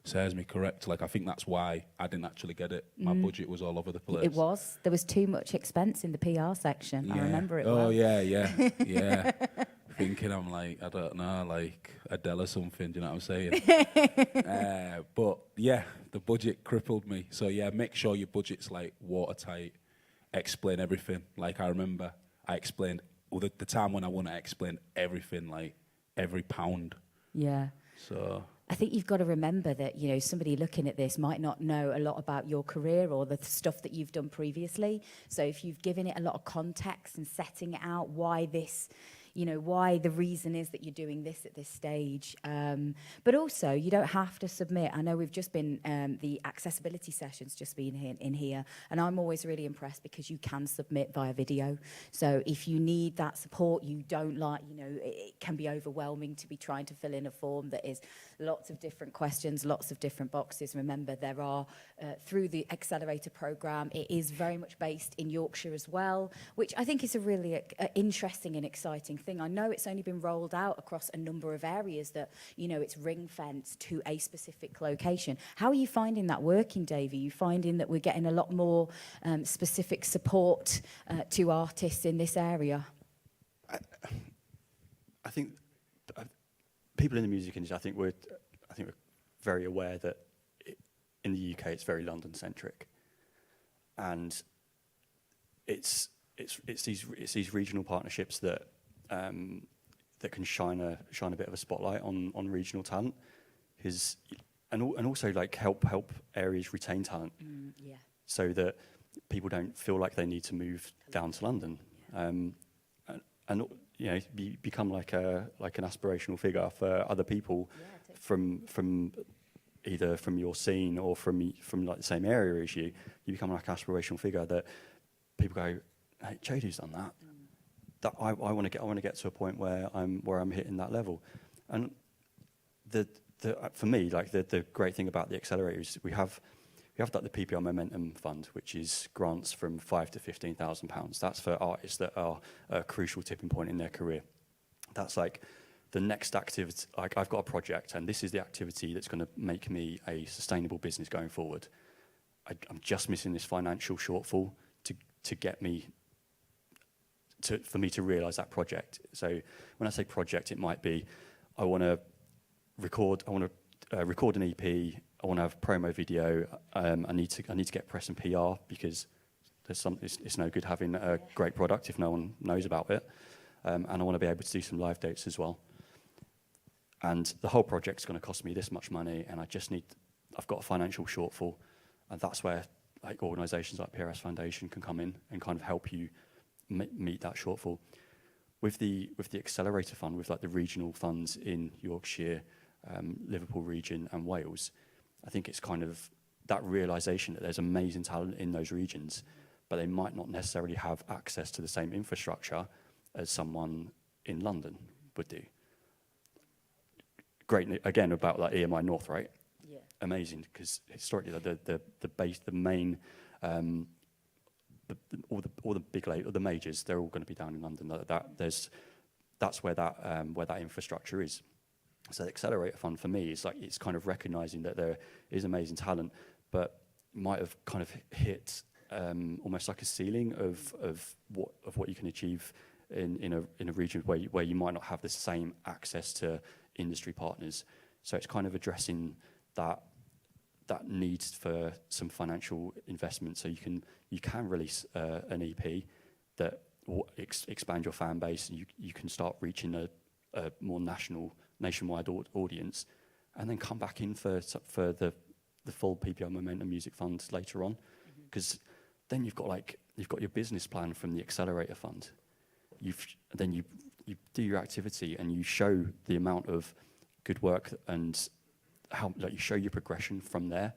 serves me correct, like I think that's why I didn't actually get it. My budget was all over the place. It was. There was too much expense in the PR section. I remember it well. Oh, yeah, yeah. Thinking I'm like, I don't know, like Adele or something, do you know what I'm saying? But yeah, the budget crippled me. So yeah, make sure your budget's like watertight, explain everything. Like I remember I explained, the time when I won, I explained everything, like every pound. Yeah. So I think you've got to remember that, you know, somebody looking at this might not know a lot about your career or the stuff that you've done previously. So if you've given it a lot of context and setting it out why this, you know, why the reason is that you're doing this at this stage. But also, you don't have to submit. I know we've just been, the accessibility session's just been in here, and I'm always really impressed because you can submit via video. So if you need that support, you don't like, you know, it can be overwhelming to be trying to fill in a form that is lots of different questions, lots of different boxes. Remember, there are, through the Accelerator programme, it is very much based in Yorkshire as well, which I think is a really interesting and exciting thing. I know it's only been rolled out across a number of areas that, you know, it's ring-fenced to a specific location. How are you finding that working, Davy? Are you finding that we're getting a lot more specific support to artists in this area? I think people in the music industry, I think we're very aware that in the UK it's very London-centric, and it's these regional partnerships that can shine a bit of a spotlight on regional talent, and also like help areas retain talent, so that people don't feel like they need to move down to London, and you know, become like an aspirational figure for other people from either from your scene or from like the same area as you. You become like an aspirational figure that people go, hey, Chiedu's done that. That I want to get to a point where I'm hitting that level, and for me, like the great thing about the accelerator is we have like the PPL Momentum Fund, which is grants from £5,000 to £15,000. That's for artists that are a crucial tipping point in their career. That's like the next activity. Like I've got a project, and this is the activity that's going to make me a sustainable business going forward. I'm just missing this financial shortfall to get me. For me to realise that project. So when I say project, it might be I want to record an EP. I want to have a promo video. I need to get press and PR because it's no good having a great product if no one knows about it. And I want to be able to do some live dates as well. And the whole project's going to cost me this much money, and I've got a financial shortfall, and that's where like organisations like PRS Foundation can come in and kind of help you meet that shortfall. With the Accelerator Fund, with like the regional funds in Yorkshire, Liverpool region and Wales, I think it's kind of that realisation that there's amazing talent in those regions, but they might not necessarily have access to the same infrastructure as someone in London would do. Great, again, about like EMI North, right? Yeah. Amazing, because historically the main all the big the majors, they're all going to be down in London. That's where that infrastructure is. So the Accelerator Fund for me is like it's kind of recognising that there is amazing talent, but might have kind of hit almost like a ceiling of what you can achieve in a region where you might not have the same access to industry partners. So it's kind of addressing that need for some financial investment, so you can release an EP that will expand your fan base, and you can start reaching a more nationwide audience, and then come back in for the full PPL Momentum Music Fund later on, because then you've got your business plan from the Accelerator Fund. Then you do your activity and you show the amount of good work and how you show your progression from there,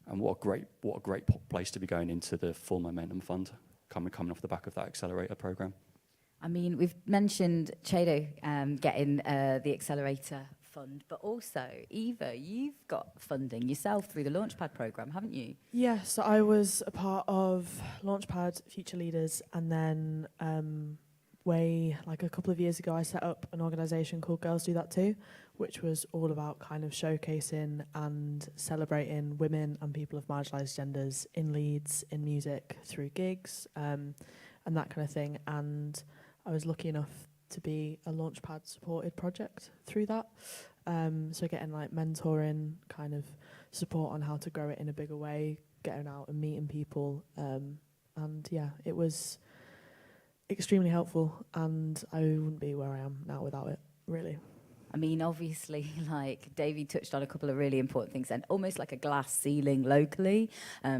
and what a great place to be going into the full Momentum Fund, coming off the back of that Accelerator program. I mean, we've mentioned Chiedu getting the Accelerator fund, but also, Eva, you've got funding yourself through the Launchpad programme, haven't you? Yeah, so I was a part of Launchpad Future Leaders, and then a couple of years ago, I set up an organisation called Girls Do That Too, which was all about kind of showcasing and celebrating women and people of marginalised genders in Leeds, in music, through gigs, and that kind of thing. And I was lucky enough to be a Launchpad supported project through that. So getting like mentoring, kind of support on how to grow it in a bigger way, getting out and meeting people. And yeah, it was extremely helpful, and I wouldn't be where I am now without it, really. I mean, obviously, like Davy touched on a couple of really important things, and almost like a glass ceiling locally,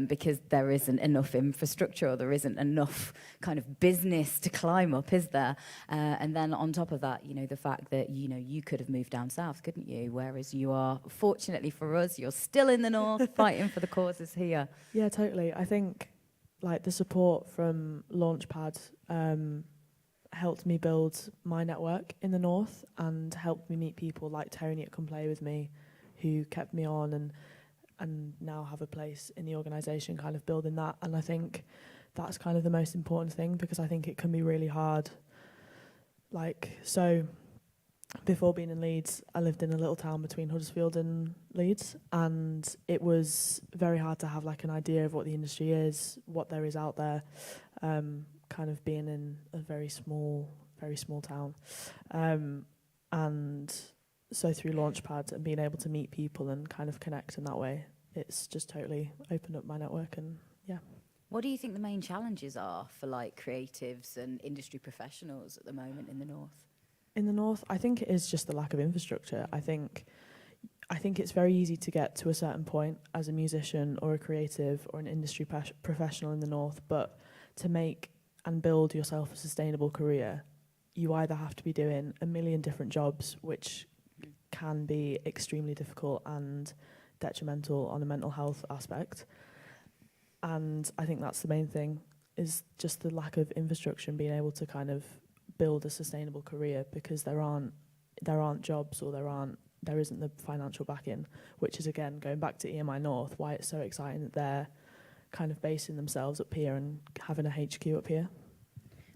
because there isn't enough infrastructure, or there isn't enough kind of business to climb up, is there? And then on top of that, the fact that, you could have moved down south, couldn't you? Whereas you are, fortunately for us, you're still in the north fighting for the causes here. Yeah, totally. I think like the support from Launchpad helped me build my network in the north, and helped me meet people like Tony at Come Play With Me, who kept me on and now have a place in the organisation, kind of building that. And I think that's kind of the most important thing, because I think it can be really hard. So before being in Leeds, I lived in a little town between Huddersfield and Leeds, and it was very hard to have like an idea of what the industry is, what there is out there, kind of being in a very small town. And so through Launchpad and being able to meet people and kind of connect in that way, it's just totally opened up my network. And yeah. What do you think the main challenges are for like creatives and industry professionals at the moment in the north? In the north, I think it is just the lack of infrastructure. I think it's very easy to get to a certain point as a musician or a creative or an industry professional in the north, but to make and build yourself a sustainable career, you either have to be doing a million different jobs, which can be extremely difficult and detrimental on a mental health aspect. And I think that's the main thing, is just the lack of infrastructure and being able to kind of build a sustainable career, because there aren't jobs, or there isn't the financial backing, which is, again, going back to EMI North, why it's so exciting that they're kind of basing themselves up here and having a HQ up here.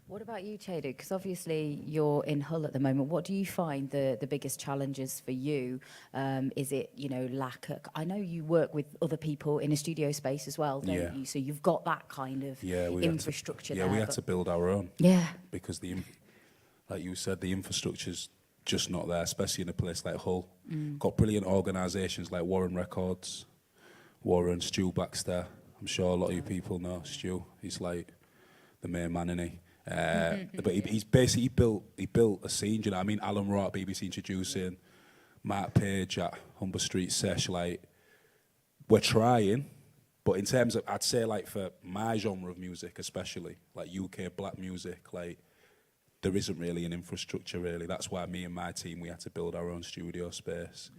What about you, Chiedu? Because obviously you're in Hull at the moment. What do you find the biggest challenges for you? Is it, lack of... I know you work with other people in a studio space as well, don't you? So you've got that kind of infrastructure there. Yeah, we had to build our own. Yeah. Because, like you said, the infrastructure's just not there, especially in a place like Hull. Got brilliant organisations like Warren Records, Stu Baxter. I'm sure a lot of you people know Stu. He's like the main man, isn't he? But he's basically he built a scene. Do you know what I mean? Alan Rowe at BBC Introducing, Mark Page at Humber Street Sesh. Like, we're trying, but in terms of, I'd say, like, for my genre of music, especially like UK black music, like, there isn't really an infrastructure. Really, that's why me and my team, we had to build our own studio space,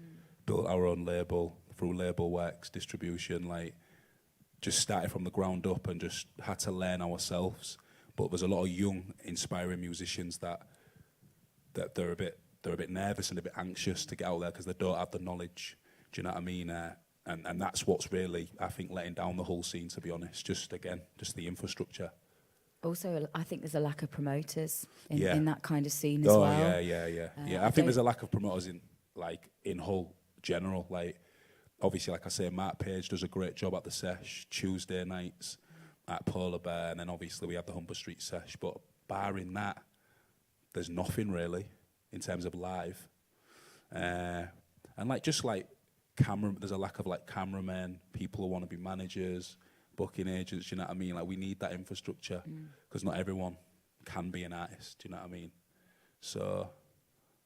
build our own label through label works, distribution, like. Just started from the ground up and just had to learn ourselves. But there's a lot of young, inspiring musicians that they're a bit nervous and a bit anxious to get out there because they don't have the knowledge. Do you know what I mean? And that's what's really, I think, letting down the whole scene, to be honest. Just the infrastructure. Also, I think there's a lack of promoters in that kind of scene as well. Oh, yeah. I think there's a lack of promoters in Hull general. Like, obviously, like I say, Mark Page does a great job at the Sesh, Tuesday nights at Polar Bear, and then obviously we have the Humber Street Sesh. But barring that, there's nothing really in terms of live. And there's a lack of like cameramen, people who want to be managers, booking agents, you know what I mean? Like, we need that infrastructure, because not everyone can be an artist, do you know what I mean? So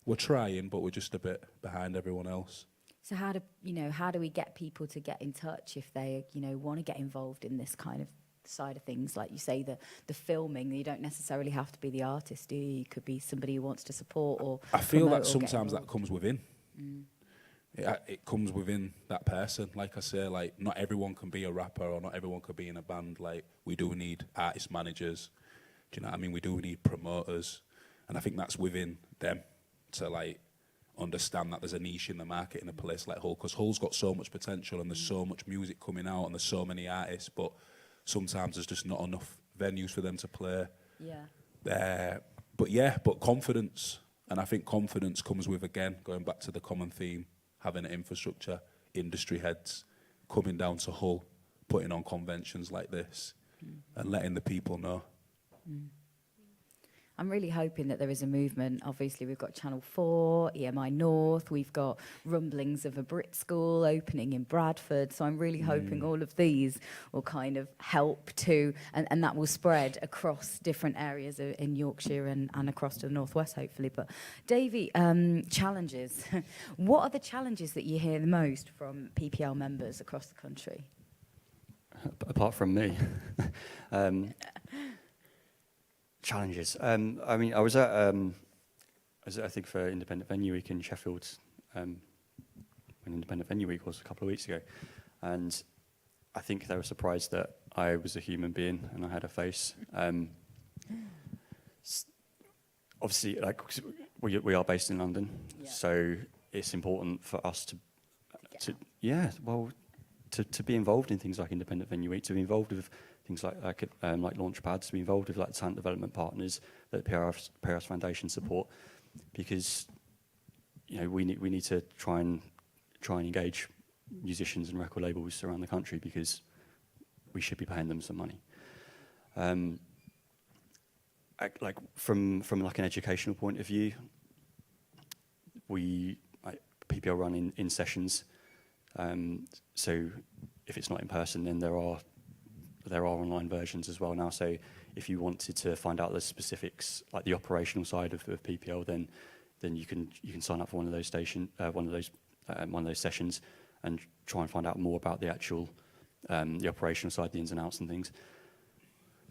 we're trying, but we're just a bit behind everyone else. So how do we get people to get in touch if they, want to get involved in this kind of side of things? Like you say, the filming, you don't necessarily have to be the artist, do you? You could be somebody who wants to support or I feel that sometimes that comes within. It comes within that person. Like I say, like, not everyone can be a rapper, or not everyone can be in a band. Like, we do need artist managers. Do you know what I mean? We do need promoters. And I think that's within them to, like, understand that there's a niche in the market in a place like Hull, because Hull's got so much potential and there's so much music coming out and there's so many artists, but sometimes there's just not enough venues for them to play. But confidence, and I think confidence comes with, again, going back to the common theme, having an infrastructure, industry heads, coming down to Hull, putting on conventions like this, and letting the people know. I'm really hoping that there is a movement. Obviously, we've got Channel 4, EMI North, we've got rumblings of a Brit school opening in Bradford. So I'm really hoping all of these will kind of help to, and that will spread across different areas in Yorkshire and across to the northwest, hopefully. But Davy, challenges. What are the challenges that you hear the most from PPL members across the country? Apart from me. Challenges. I mean, I was at I think for Independent Venue Week in Sheffield, when Independent Venue Week was a couple of weeks ago, and I think they were surprised that I was a human being and I had a face. Obviously, like we are based in London, so it's important for us to be involved in things like Independent Venue Week, to be involved with things like Launchpad, to be involved with like talent development partners that PRS Foundation support, because we need to try and engage musicians and record labels around the country, because we should be paying them some money. Like from like an educational point of view, we PPL run in sessions. So if it's not in person, then there are online versions as well now. So if you wanted to find out the specifics, like the operational side of PPL, then you can sign up for one of those sessions and try and find out more about the actual the operational side, the ins and outs and things.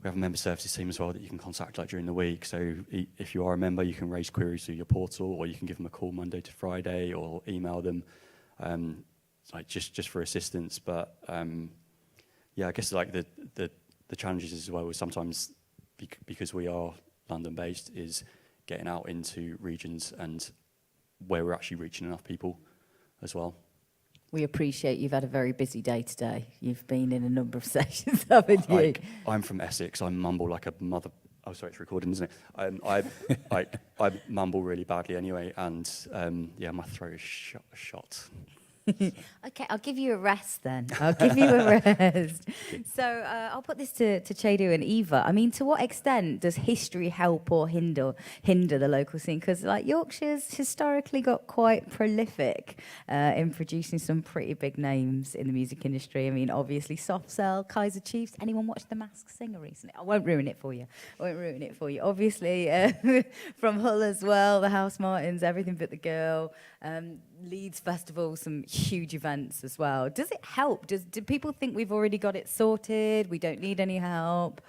We have a member services team as well that you can contact like during the week. So if you are a member, you can raise queries through your portal, or you can give them a call Monday to Friday, or email them, like just for assistance. But I guess like the challenges as well is sometimes because we are London based, is getting out into regions and where we're actually reaching enough people as well. We appreciate you've had a very busy day today. You've been in a number of sessions, haven't you? I'm from Essex. I mumble like a mother. Oh, sorry, it's recording, isn't it? I mumble really badly anyway, and my throat is shot. Okay, I'll give you a rest then. I'll give you a rest. So I'll put this to Chiedu and Eva. I mean, to what extent does history help or hinder the local scene? Because like Yorkshire's historically got quite prolific in producing some pretty big names in the music industry. I mean, obviously Soft Cell, Kaiser Chiefs. Anyone watch The Masked Singer recently? I won't ruin it for you. Obviously, from Hull as well, the House Martins, Everything But the Girl, Leeds Festival, some huge events as well. Does it help? Do people think we've already got it sorted? We don't need any help?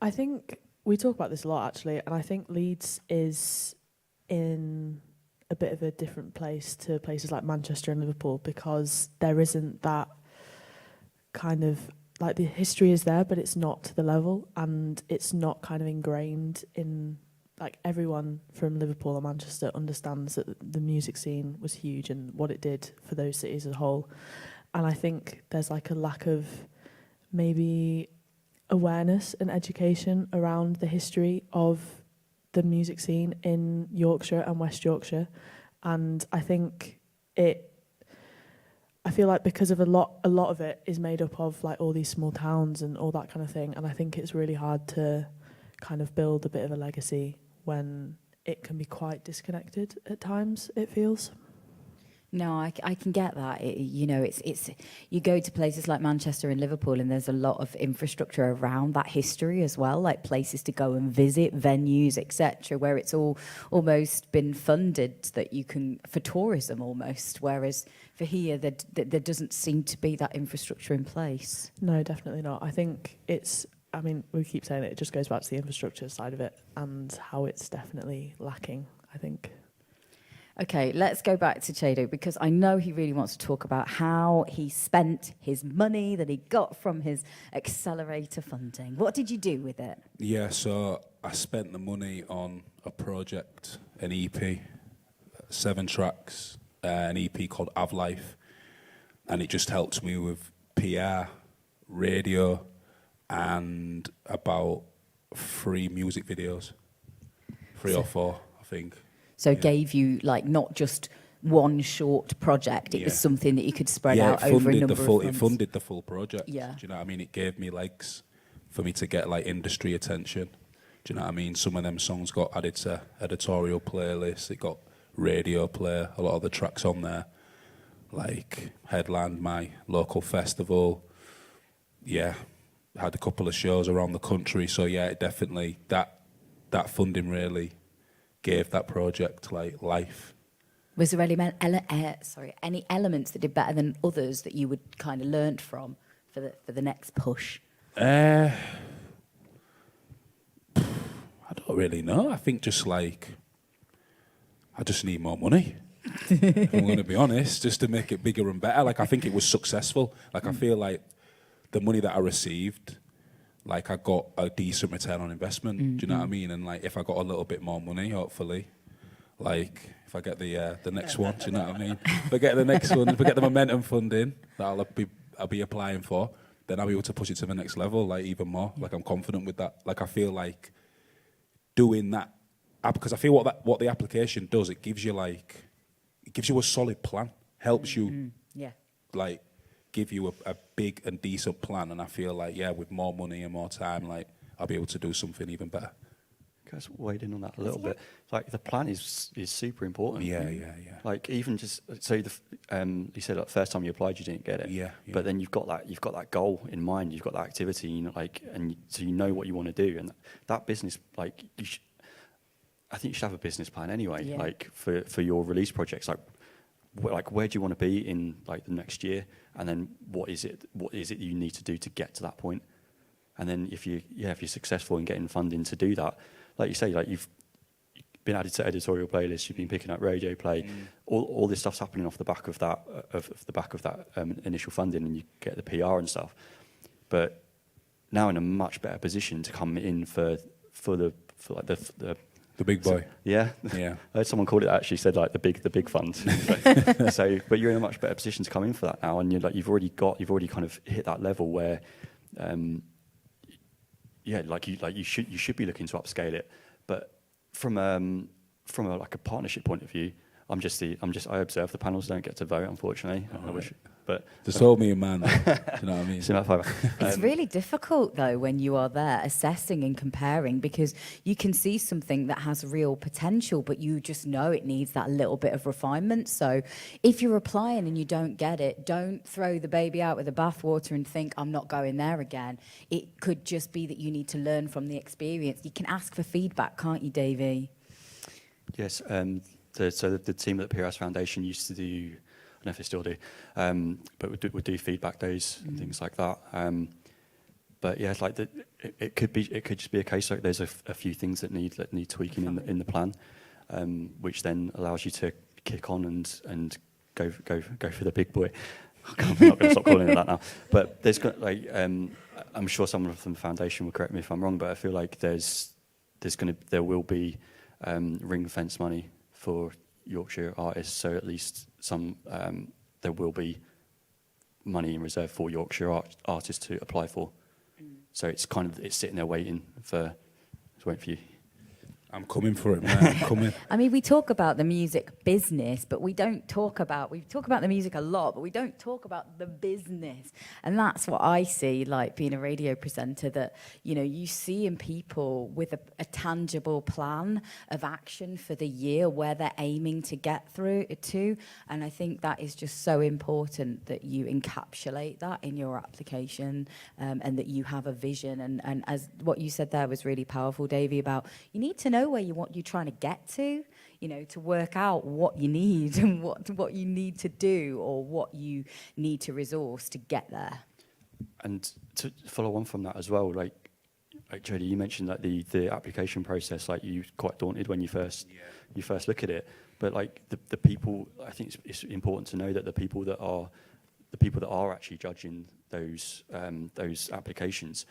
I think we talk about this a lot, actually, and I think Leeds is in a bit of a different place to places like Manchester and Liverpool, because there isn't that kind of, like, the history is there, but it's not to the level, and it's not kind of ingrained in, like, everyone from Liverpool or Manchester understands that the music scene was huge and what it did for those cities as a whole. And I think there's like a lack of maybe awareness and education around the history of the music scene in Yorkshire and West Yorkshire. And I think I feel like because of a lot of it is made up of like all these small towns and all that kind of thing. And I think it's really hard to kind of build a bit of a legacy when it can be quite disconnected at times, it feels. No, I can get that. It's you go to places like Manchester and Liverpool, and there's a lot of infrastructure around that history as well, like places to go and visit, venues, etc., where it's all almost been funded that you can for tourism almost. Whereas for here, there doesn't seem to be that infrastructure in place. No, definitely not. I think we keep saying it just goes back to the infrastructure side of it and how it's definitely lacking, I think. Okay, let's go back to Chiedu, because I know he really wants to talk about how he spent his money that he got from his accelerator funding. What did you do with it? Yeah, so I spent the money on a project, an EP, 7 tracks, an EP called Av Life, and it just helped me with PR, radio, and about 3 music videos, 3 or 4, I think. So it gave you like not just one short project, it was something that you could spread out over a number of months. It funded the full project. Yeah. Do you know what I mean? It gave me legs for me to get like industry attention. Do you know what I mean? Some of them songs got added to editorial playlists. It got radio play. A lot of the tracks on there, like headlined my local festival. Yeah, had a couple of shows around the country. So yeah, it definitely that funding really gave that project like life. Was there any elements that did better than others that you would kind of learnt from for the next push? I don't really know. I think just like I just need more money. If I'm going to be honest, just to make it bigger and better. Like I think it was successful. Like I feel like the money that I received, like I got a decent return on investment. Do you know what I mean? And like if I got a little bit more money, hopefully, like if I get the next one, do you know what I mean? If I get the next one, if I get the momentum funding that I'll be applying for, then I'll be able to push it to the next level, like even more. Like I'm confident with that. Like I feel like doing that, because I feel what the application does, it gives you a solid plan, helps you, like give you a big and decent plan. And I feel like with more money and more time, like I'll be able to do something even better. Guys, weighed in on that a little bit. Like the plan is super important. Yeah. Like even just so you said like first time you applied you didn't get it. Yeah. But then you've got that goal in mind. You've got that activity. You know, so you know what you want to do, and that business like I think you should have a business plan anyway. Yeah. Like for your release projects, like where do you want to be in like the next year, and then what is it you need to do to get to that point, and then if you're successful in getting funding to do that. Like you say, like you've been added to editorial playlists, you've been picking up radio play, all this stuff's happening off the back of that, initial funding, and you get the PR and stuff. But now in a much better position to come in for the big boy. Yeah. I heard someone called it that, actually said like the big fund. But you're in a much better position to come in for that now, and you've already kind of hit that level where. You should be looking to upscale it, but from a partnership point of view, I observe the panels, don't get to vote, unfortunately. I wish, but just hold me in mind. Do you know what I mean? It's really difficult though when you are there assessing and comparing, because you can see something that has real potential, but you just know it needs that little bit of refinement. So if you're applying and you don't get it, don't throw the baby out with the bathwater and think I'm not going there again. It could just be that you need to learn from the experience. You can ask for feedback, can't you, Davy? Yes. So the team at the PRS Foundation used to do, I don't know if they still do, but would do feedback days and things like that. But yeah, like it could just be a case like there's a few things that need tweaking in the plan, which then allows you to kick on and go for the big boy. I'm not going to stop calling it that now. But there's I'm sure someone from the foundation will correct me if I'm wrong, but I feel like there will be ring fence money for Yorkshire artists, so at least there will be money in reserve for Yorkshire artists to apply for. So it's sitting there waiting for you. I'm coming for it, man. I'm coming. I mean, we talk about the music business, but we talk about the music a lot, but we don't talk about the business. And that's what I see, like being a radio presenter, that, you know, you see in people with a tangible plan of action for the year, where they're aiming to get through to. And I think that is just so important that you encapsulate that in your application, and that you have a vision. And as what you said there was really powerful, Davy, about you need to know where you're trying to get to, you know, to work out what you need and what you need to do, or what you need to resource to get there. And to follow on from that as well, like Jodie, you mentioned that the application process, like you're quite daunted when you first look at it, but like the people, I think it's important to know that the people that are actually judging those applications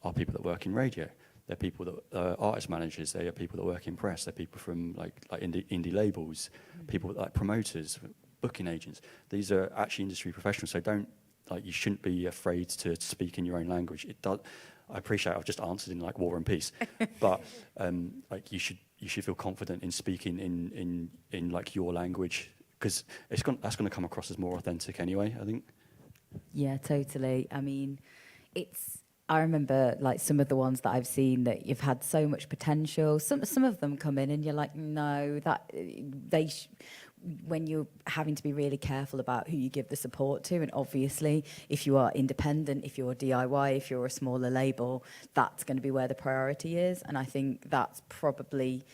are people that work in radio. They're people that artist managers. They are people that work in press. They're people from like indie labels, people like promoters, booking agents. These are actually industry professionals. So you shouldn't be afraid to speak in your own language. It does. I appreciate I've just answered in like War and Peace, but like you should feel confident in speaking in like your language, because that's going to come across as more authentic anyway, I think. Yeah, totally. I mean, I remember like some of the ones that I've seen that you've had so much potential. Some of them come in and you're like, no, that when you're having to be really careful about who you give the support to, and obviously if you are independent, if you're DIY, if you're a smaller label, that's going to be where the priority is. And I think that's probably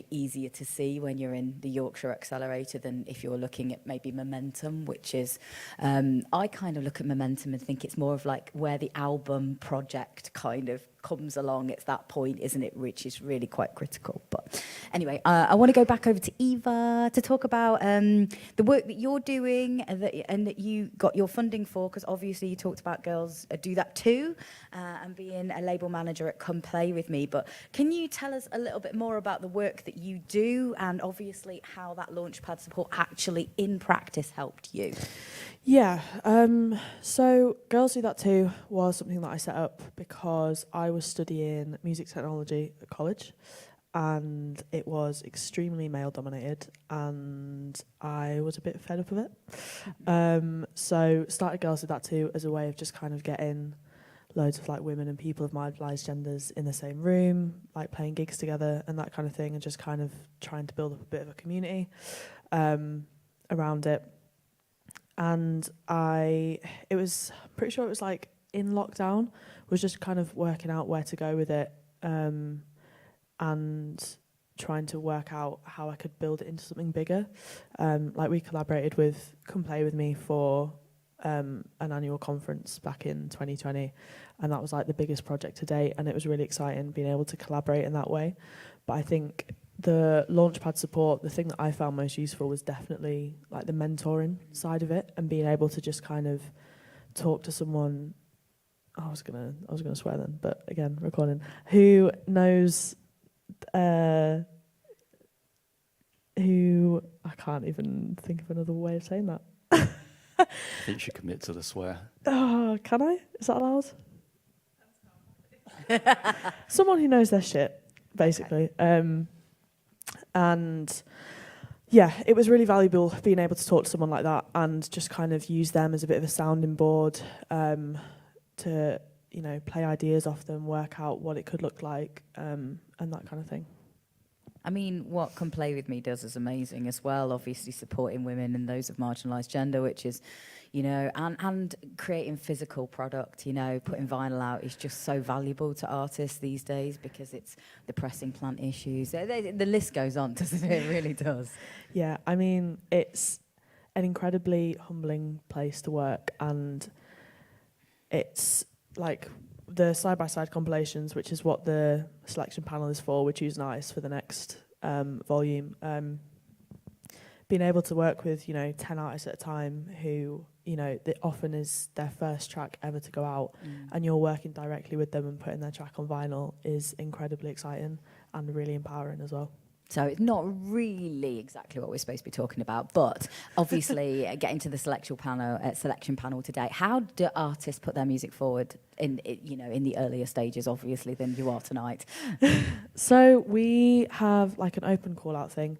easier to see when you're in the Yorkshire Accelerator than if you're looking at maybe Momentum, which is, I kind of look at Momentum and think it's more of like where the album project kind of comes along. It's that point, isn't it, which is really quite critical. But anyway, I want to go back over to Eva to talk about the work that you're doing and that you got your funding for, because obviously you talked about girls do that too, and being a label manager at Come Play With Me. But can you tell us a little bit more about the work that you do, and obviously how that Launchpad support actually in practice helped you? Yeah, so Girls Do That Too was something that I set up because I was studying music technology at college, and it was extremely male dominated, and I was a bit fed up of it. So started Girls Do That Too as a way of just kind of getting loads of like women and people of marginalised genders in the same room, like playing gigs together and that kind of thing, and just kind of trying to build up a bit of a community around it. And it was pretty sure it was like in lockdown, was just kind of working out where to go with it, and trying to work out how I could build it into something bigger. Like we collaborated with Come Play With Me for an annual conference back in 2020, and that was like the biggest project to date, and it was really exciting being able to collaborate in that way. But I think the Launchpad support, the thing that I found most useful was definitely like the mentoring side of it, and being able to just kind of talk to someone. I was gonna swear then, but again, recording. Who knows? Who I can't even think of another way of saying that. I think you should commit to the swear. Oh, can I? Is that allowed? Someone who knows their shit, basically. Okay. And yeah, it was really valuable being able to talk to someone like that and just kind of use them as a bit of a sounding board, to, you know, play ideas off them, work out what it could look like, and that kind of thing. I mean, what Come Play With Me does is amazing as well, obviously supporting women and those of marginalised gender, which is, you know, and creating physical product, you know, putting vinyl out is just so valuable to artists these days because it's the pressing plant issues. The list goes on, doesn't it? It really does. Yeah, I mean, it's an incredibly humbling place to work, and it's like the side-by-side compilations, which is what the selection panel is for. We're choosing artists for the next volume. Being able to work with, you know, 10 artists at a time who, you know, that often is their first track ever to go out, and you're working directly with them and putting their track on vinyl is incredibly exciting and really empowering as well. So it's not really exactly what we're supposed to be talking about, but obviously getting to the selection panel today. How do artists put their music forward in the earlier stages, obviously, than you are tonight? So we have like an open call out thing.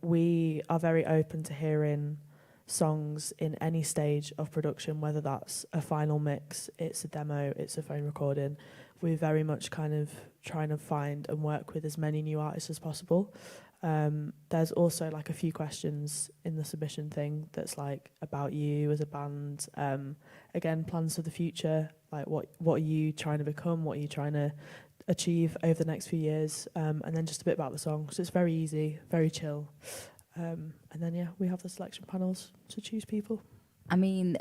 We are very open to hearing songs in any stage of production, whether that's a final mix, it's a demo, it's a phone recording. We're very much kind of trying to find and work with as many new artists as possible. There's also like a few questions in the submission thing that's like about you as a band. Again, plans for the future, like what are you trying to become, what are you trying to achieve over the next few years, and then just a bit about the song. So it's very easy, very chill. And then, yeah, we have the selection panels to choose people. I mean,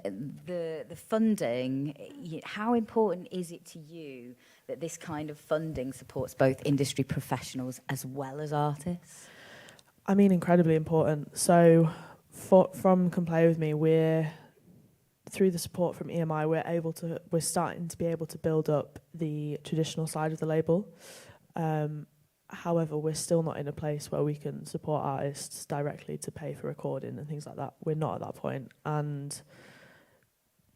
the funding, how important is it to you that this kind of funding supports both industry professionals as well as artists? I mean, incredibly important. So from Come Play With Me, we're through the support from EMI, we're starting to be able to build up the traditional side of the label. However, we're still not in a place where we can support artists directly to pay for recording and things like that. We're not at that point. And,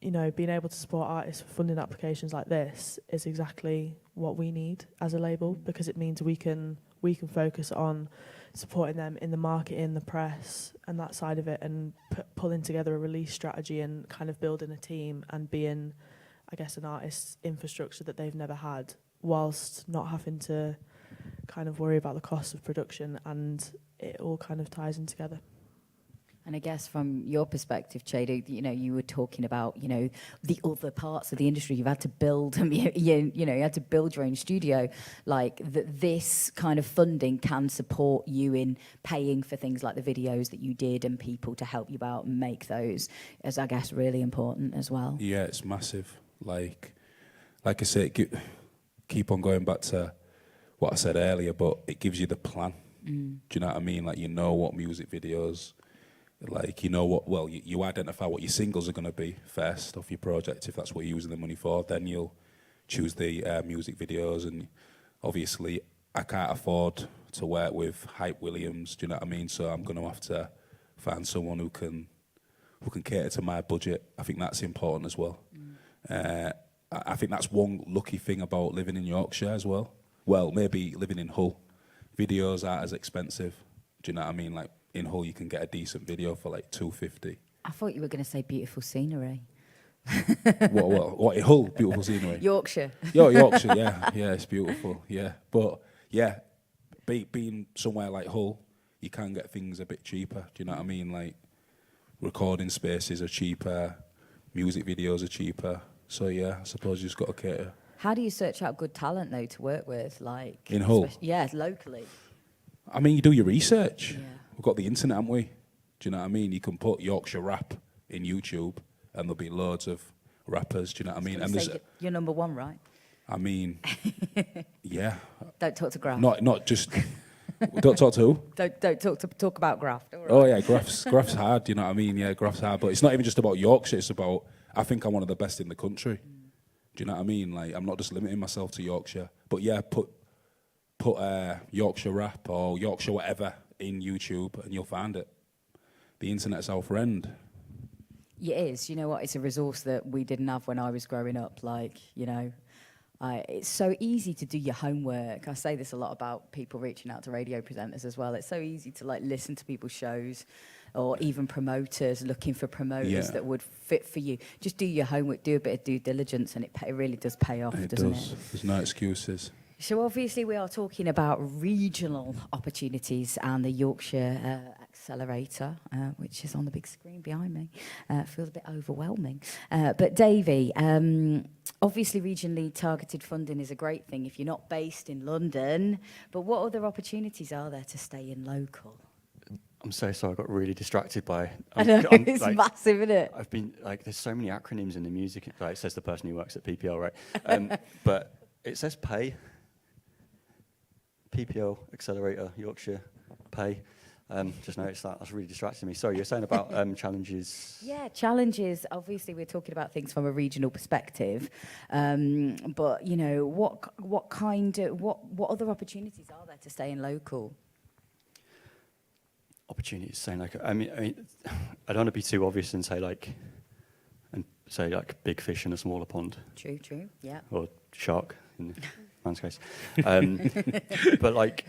you know, being able to support artists for funding applications like this is exactly what we need as a label, because it means we can focus on supporting them in the marketing, the press, and that side of it, and pulling together a release strategy and kind of building a team and being, I guess, an artist's infrastructure that they've never had, whilst not having to kind of worry about the cost of production, and it all kind of ties in together. And I guess from your perspective, Chiedu, you know, you were talking about, you know, the other parts of the industry. You've had to build, you had to build your own studio. Like this kind of funding can support you in paying for things like the videos that you did and people to help you out and make those, is I guess really important as well. Yeah, it's massive. Like I say, keep on going back to what I said earlier, but it gives you the plan. Do you know what I mean? Like, you know what music videos, like, you know what, well, you identify what your singles are going to be first off your project, if that's what you're using the money for. Then you'll choose the music videos, and obviously I can't afford to work with Hype Williams, do you know what I mean? So I'm going to have to find someone who can cater to my budget. I think that's important as well. I think that's one lucky thing about living in Yorkshire as well. Well, maybe living in Hull. Videos aren't as expensive. Do you know what I mean? Like, in Hull, you can get a decent video for like $250. I thought you were going to say beautiful scenery. What in Hull? Beautiful scenery? Yorkshire. Yeah, Yorkshire, yeah, it's beautiful, yeah. But, yeah, being somewhere like Hull, you can get things a bit cheaper. Do you know what I mean? Like, recording spaces are cheaper, music videos are cheaper. So, yeah, I suppose you just got to cater. How do you search out good talent, though, to work with? Like in Hull? Yeah, locally. I mean, you do your research. Yeah. We've got the internet, haven't we? Do you know what I mean? You can put Yorkshire rap in YouTube, and there'll be loads of rappers. Do you know what I mean? And there's you're number one, right? I mean, yeah. Don't talk to Graf. Not just. Don't talk to who? Don't talk about Graf. Right. Oh yeah, Graf's hard. Do you know what I mean? Yeah, Graf's hard. But it's not even just about Yorkshire. It's about, I think I'm one of the best in the country. Do you know what I mean? Like, I'm not just limiting myself to Yorkshire. But yeah, put Yorkshire rap or Yorkshire whatever in YouTube and you'll find it. The internet's our friend. It is. You know what? It's a resource that we didn't have when I was growing up. Like, you know, it's so easy to do your homework. I say this a lot about people reaching out to radio presenters as well. It's so easy to like listen to people's shows, or even promoters looking for promoters that would fit for you. Just do your homework, do a bit of due diligence, and it really does pay off, doesn't it? There's no excuses. So obviously we are talking about regional opportunities and the Yorkshire Accelerator, which is on the big screen behind me. Feels a bit overwhelming. But Davy, obviously regionally targeted funding is a great thing if you're not based in London, but what other opportunities are there to stay in local? I'm so sorry, I got really distracted by... I know, it's like, massive, isn't it? I've been, like, there's so many acronyms in the music, like, it says the person who works at PPL, right? But it says pay. PPL Accelerator, Yorkshire, pay. Just noticed that. That's really distracting me. Sorry, you're saying about challenges. Yeah, challenges. Obviously, we're talking about things from a regional perspective, but you know, what other opportunities are there to stay in local? Opportunities, saying like, I mean, I don't want to be too obvious and say like big fish in a smaller pond. True, yeah. Or shark in man's case, but like.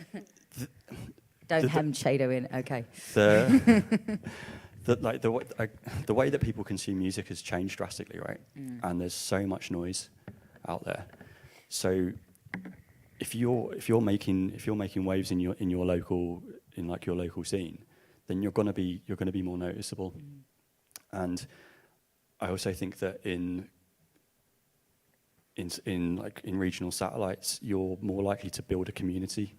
Don't hem Chiedu in, okay. The way that people consume music has changed drastically, right? And there's so much noise out there. So if you're making waves in your local scene, then you're gonna be more noticeable. And I also think that in regional satellites, you're more likely to build a community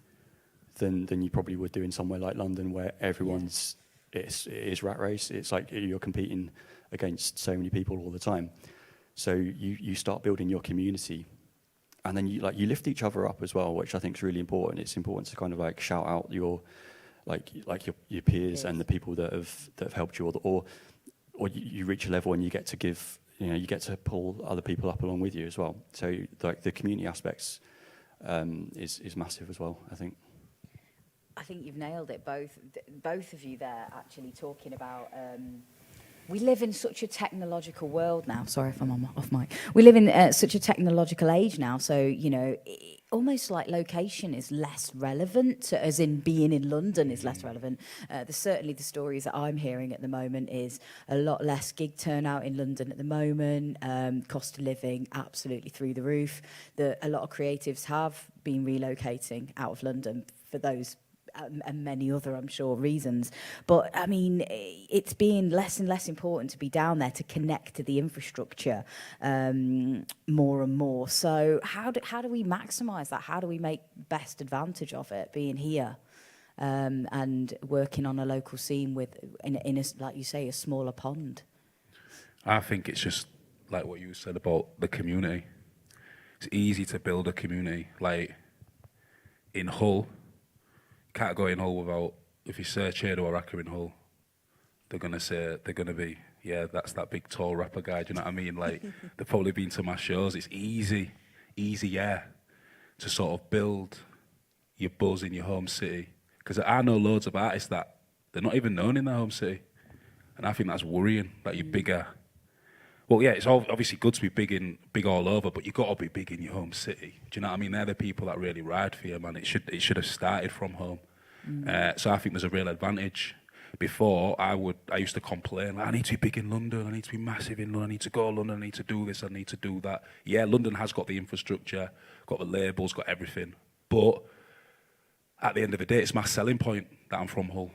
than you probably would do in somewhere like London, where everyone's it is rat race. It's like you're competing against so many people all the time. So you start building your community, and then you lift each other up as well, which I think is really important. It's important to kind of like shout out your peers and the people that have helped you, or you reach a level and you get to give, you get to pull other people up along with you as well. So like the community aspects is massive as well, I think. I think you've nailed it, both of you there, actually talking about... we live in such a technological world now. Sorry if I'm off mic. We live in such a technological age now, so, almost like location is less relevant, as in being in London is less relevant. Certainly the stories that I'm hearing at the moment is a lot less gig turnout in London at the moment, cost of living absolutely through the roof. A lot of creatives have been relocating out of London for those and many other, I'm sure, reasons. But, I mean, it's being less and less important to be down there to connect to the infrastructure more and more. So how do we maximise that? How do we make best advantage of it, being here and working on a local scene in a, like you say, a smaller pond? I think it's just like what you said about the community. It's easy to build a community. Like, in Hull, can't go in Hull without, if you search Chiedu Oraka in Hull, they're going to be, yeah, that's that big tall rapper guy, do you know what I mean? Like, they've probably been to my shows. It's easy, yeah, to sort of build your buzz in your home city. Because I know loads of artists that they're not even known in their home city. And I think that's worrying, that you're bigger. Well, yeah, it's obviously good to be big all over, but you've got to be big in your home city. Do you know what I mean? They're the people that really ride for you, man. It should have started from home. So I think there's a real advantage. Before, I used to complain, like, I need to be big in London, I need to be massive in London, I need to go to London, I need to do this, I need to do that. Yeah, London has got the infrastructure, got the labels, got everything. But at the end of the day, it's my selling point that I'm from Hull.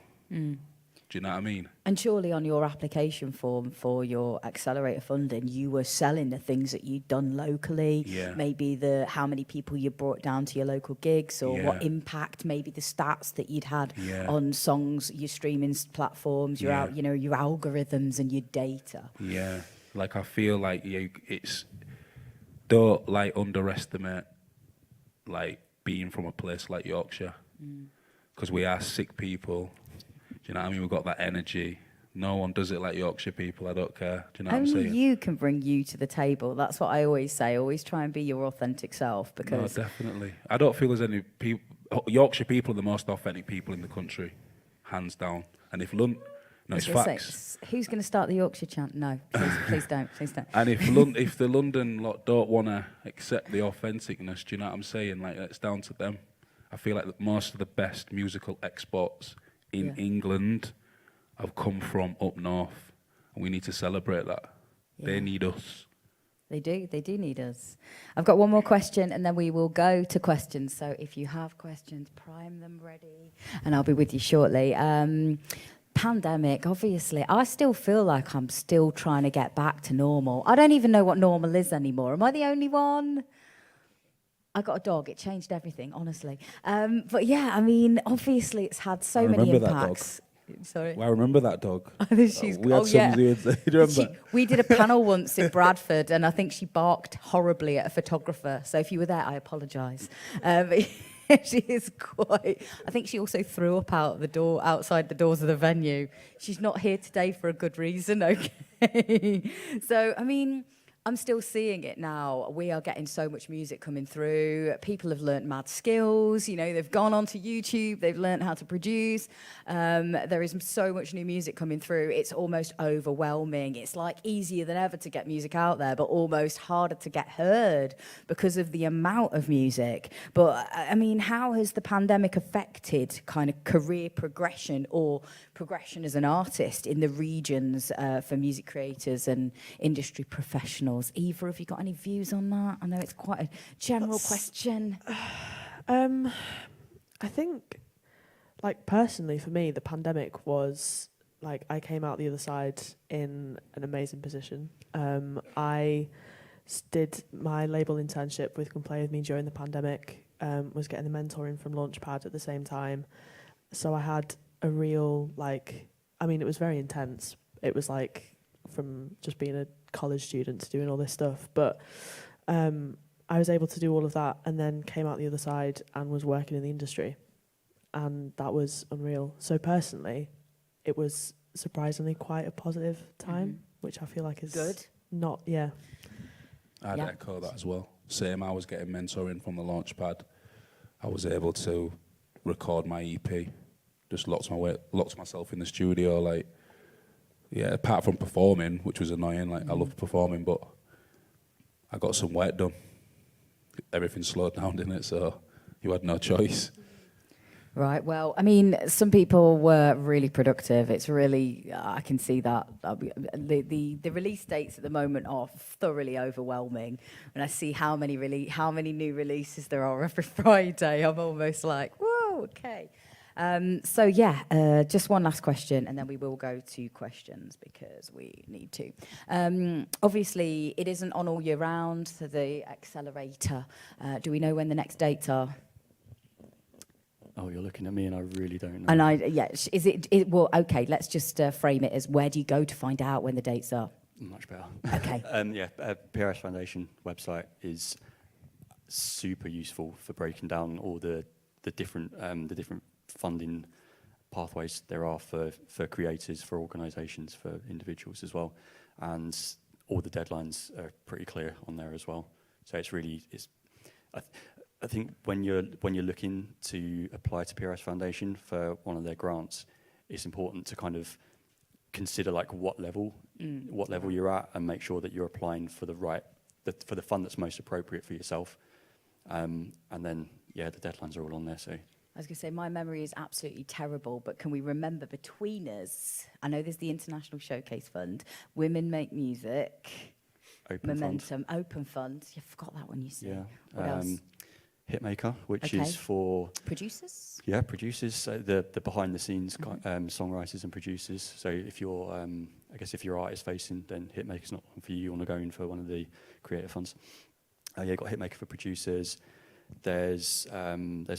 Do you know what I mean? And surely on your application form for your accelerator funding, you were selling the things that you'd done locally, maybe how many people you brought down to your local gigs, or what impact, maybe the stats that you'd had on songs, your streaming platforms, your your algorithms and your data. Yeah, like I feel like don't like underestimate like being from a place like Yorkshire, because we are sick people. Do you know what I mean? We've got that energy. No one does it like Yorkshire people. I don't care. Do you know what I'm saying? Only you can bring you to the table. That's what I always say. Always try and be your authentic self. Because no, definitely. I don't feel there's any people. Yorkshire people are the most authentic people in the country, hands down. And if London, no, it's facts. Who's going to start the Yorkshire chant? No, please don't. And if the London lot don't want to accept the authenticness, do you know what I'm saying? Like, it's down to them. I feel like most of the best musical exports in England have come from up north, and we need to celebrate that. They need us. They do need us. I've got one more question, and then we will go to questions. So if you have questions, prime them ready, and I'll be with you shortly. Pandemic, obviously, I still feel like I'm still trying to get back to normal. I don't even know what normal is anymore. Am I the only one? I got a dog. It changed everything, honestly. But yeah, I mean, obviously, it's had so many impacts. Sorry. Well, I remember that dog. We had some. Do you remember? We did a panel once in Bradford, and I think she barked horribly at a photographer. So if you were there, I apologise. She is quite. I think she also threw up outside the doors of the venue. She's not here today for a good reason. Okay. So I mean, I'm still seeing it now. We are getting so much music coming through. People have learnt mad skills. They've gone onto YouTube. They've learnt how to produce. There is so much new music coming through. It's almost overwhelming. It's like easier than ever to get music out there, but almost harder to get heard because of the amount of music. But I mean, how has the pandemic affected kind of career progression or progression as an artist in the regions for music creators and industry professionals? Eva, have you got any views on that? I know it's quite a general question. I think, like, personally for me, the pandemic was, like, I came out the other side in an amazing position. I did my label internship with Come Play With Me during the pandemic, was getting the mentoring from Launchpad at the same time. So I had a real, like, I mean, it was very intense. It was like from just being a college student to doing all this stuff, but I was able to do all of that and then came out the other side and was working in the industry, and that was unreal. So personally, it was surprisingly quite a positive time, which I feel like is good. Not, yeah. I'd echo that as well. Same, I was getting mentoring from the Launchpad. I was able to record my EP. Just locked myself in the studio. Like, yeah, apart from performing, which was annoying. Like, I loved performing, but I got some work done. Everything slowed down, didn't it? So you had no choice. Right, well, I mean, some people were really productive. It's really, I can see that. The release dates at the moment are thoroughly overwhelming. When I see how many new releases there are every Friday, I'm almost like, whoa, okay. So yeah, just one last question, and then we will go to questions because we need to. Obviously, it isn't on all year round, so the accelerator. Do we know when the next dates are? Oh, you're looking at me, and I really don't know. And is it? Well, okay. Let's just frame it as where do you go to find out when the dates are? Much better. Okay. PRS Foundation website is super useful for breaking down all the different funding pathways there are for creators, for organisations, for individuals as well, and all the deadlines are pretty clear on there as well. So I think when you're looking to apply to PRS Foundation for one of their grants, it's important to kind of consider like what level you're at, and make sure that you're applying for for the fund that's most appropriate for yourself. And then the deadlines are all on there. So I was going to say, my memory is absolutely terrible, but can we remember between us? I know there's the International Showcase Fund, Women Make Music, Momentum, Open Fund. You forgot that one, you see. Yeah. What else? Hitmaker, which is for producers. Yeah, producers. The behind the scenes songwriters and producers. So if you're, I guess if you're artist facing, then Hitmaker's not one for you. You want to go in for one of the creative funds. You've got Hitmaker for producers. There's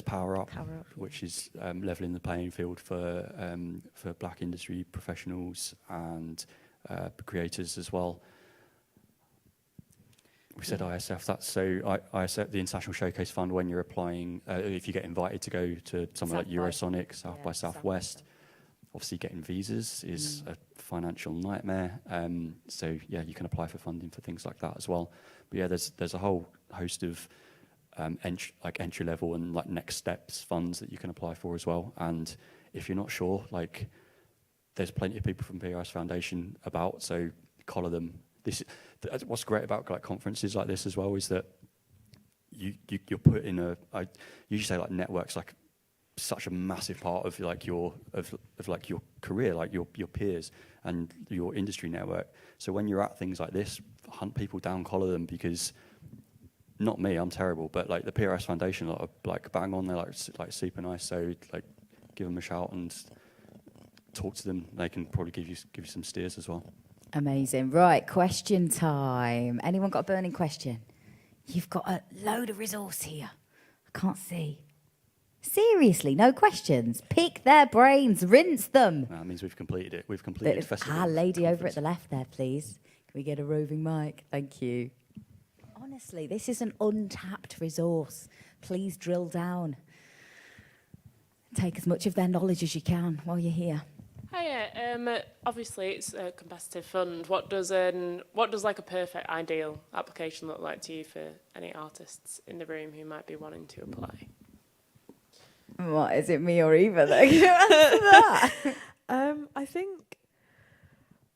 Power Up, which is leveling the playing field for black industry professionals and creators as well. We said ISF. That's so ISF, the International Showcase Fund. When you're applying, if you get invited to go to somewhere like Eurosonic, South by Southwest, obviously getting visas is a financial nightmare. So yeah, you can apply for funding for things like that as well. But yeah, there's a whole host of entry level and like next steps funds that you can apply for as well. And if you're not sure, like there's plenty of people from PRS Foundation about, so collar them. What's great about like conferences like this as well is that you're put in I usually say like networks like such a massive part of like your career, like your peers and your industry network. So when you're at things like this, hunt people down, collar them, because not me, I'm terrible, but like the PRS Foundation are like bang on, they're like super nice. So like give them a shout and talk to them. They can probably give you some steers as well. Amazing. Right, question time. Anyone got a burning question? You've got a load of resource here. I can't see. Seriously, no questions. Pick their brains, rinse them. That means we've completed it. We've completed the festival. Lady over at the left there, please. Can we get a roving mic? Thank you. Honestly, this is an untapped resource. Please drill down. Take as much of their knowledge as you can while you're here. Hiya. Obviously, it's a competitive fund. What does like a perfect, ideal application look like to you for any artists in the room who might be wanting to apply? What, is it me or Eva that can answer that?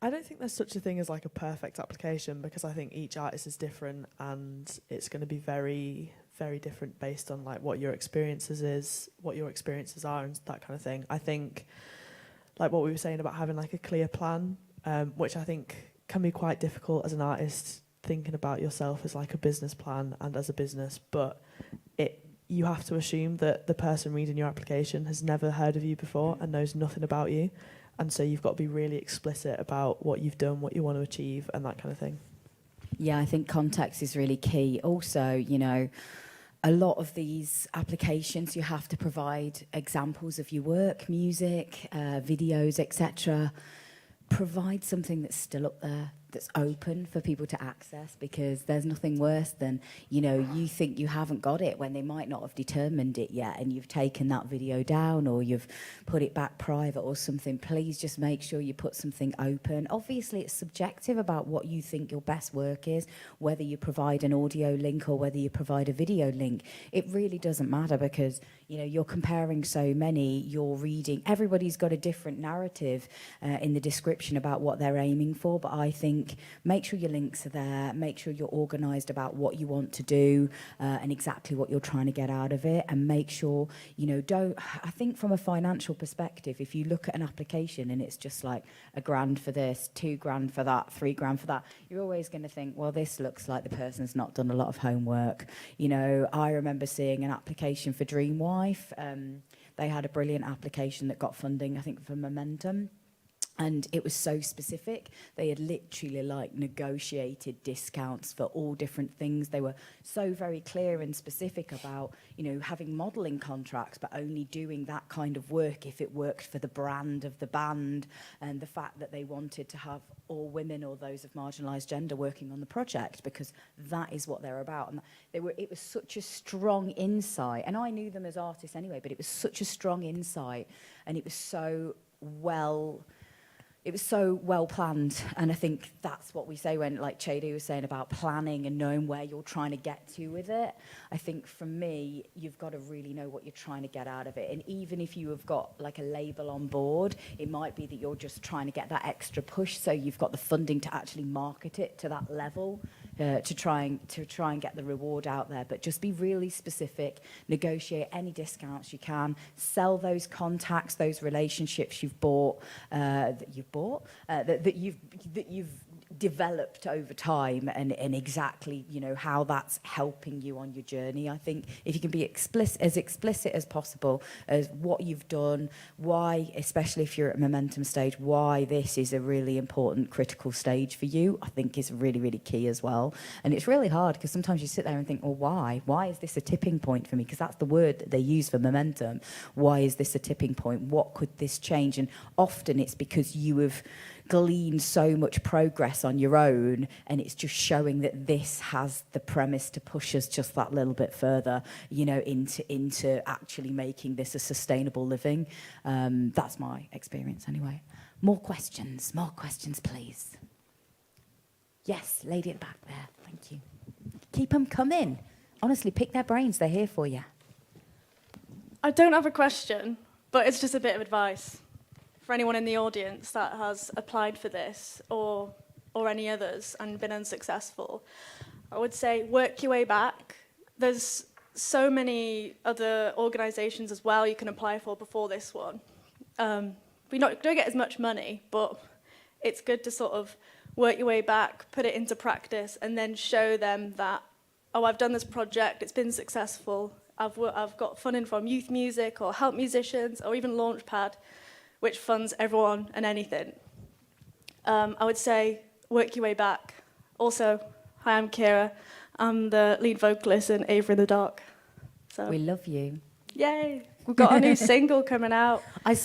I don't think there's such a thing as like a perfect application, because I think each artist is different and it's going to be very, very different based on like what your experiences are and that kind of thing. I think like what we were saying about having like a clear plan, which I think can be quite difficult as an artist, thinking about yourself as like a business plan and as a business, but you have to assume that the person reading your application has never heard of you before and knows nothing about you. And so you've got to be really explicit about what you've done, what you want to achieve, and that kind of thing. Yeah, I think context is really key. Also, you know, a lot of these applications, you have to provide examples of your work, music, videos, etc. Provide something that's still up there that's open for people to access, because there's nothing worse than, you know, you think you haven't got it when they might not have determined it yet, and you've taken that video down or you've put it back private or something. Please just make sure you put something open. Obviously, it's subjective about what you think your best work is, whether you provide an audio link or whether you provide a video link. It really doesn't matter, because, you know, you're comparing so many, you're reading, everybody's got a different narrative in the description about what they're aiming for. But I think make sure your links are there, make sure you're organised about what you want to do and exactly what you're trying to get out of it, and make sure, you know, I think from a financial perspective, if you look at an application and it's just like $1,000 for this, $2,000 for that, $3,000 for that, you're always going to think, well, this looks like the person's not done a lot of homework. You know, I remember seeing an application for Dreamwife. They had a brilliant application that got funding, I think, for Momentum. And it was so specific. They had literally like negotiated discounts for all different things. They were so very clear and specific about, you know, having modelling contracts, but only doing that kind of work if it worked for the brand of the band, and the fact that they wanted to have all women or those of marginalised gender working on the project, because that is what they're about. And it was such a strong insight. And I knew them as artists anyway, but it was such a strong insight, and it was so well planned. And I think that's what we say when, like Chiedu was saying about planning and knowing where you're trying to get to with it. I think for me, you've got to really know what you're trying to get out of it. And even if you have got like a label on board, it might be that you're just trying to get that extra push, so you've got the funding to actually market it to that level, to try and get the reward out there. But just be really specific, negotiate any discounts you can, sell those contacts, those relationships you've bought, that you've developed over time, and exactly, you know, how that's helping you on your journey. I think if you can be as explicit as possible as what you've done, why, especially if you're at momentum stage, why this is a really important critical stage for you, I think is really, really key as well. And it's really hard, because sometimes you sit there and think, well, why is this a tipping point for me? Because that's the word that they use for momentum. Why is this a tipping point? What could this change? And often it's because you have gleaned so much progress on your own, and it's just showing that this has the premise to push us just that little bit further, you know, into actually making this a sustainable living. That's my experience anyway. More questions, please. Yes, lady at the back there, thank you. Keep them coming. Honestly, pick their brains, they're here for you. I don't have a question, but it's just a bit of advice for anyone in the audience that has applied for this or any others and been unsuccessful. I would say work your way back. There's so many other organisations as well you can apply for before this one. We don't get as much money, but it's good to sort of work your way back, put it into practice, and then show them that, oh, I've done this project, it's been successful, I've got funding from Youth Music or Help Musicians or even Launchpad, which funds everyone and anything. I would say work your way back. Also, hi, I'm Kira. I'm the lead vocalist in Eva in the Dark. So, we love you. Yay! We've got a new single coming out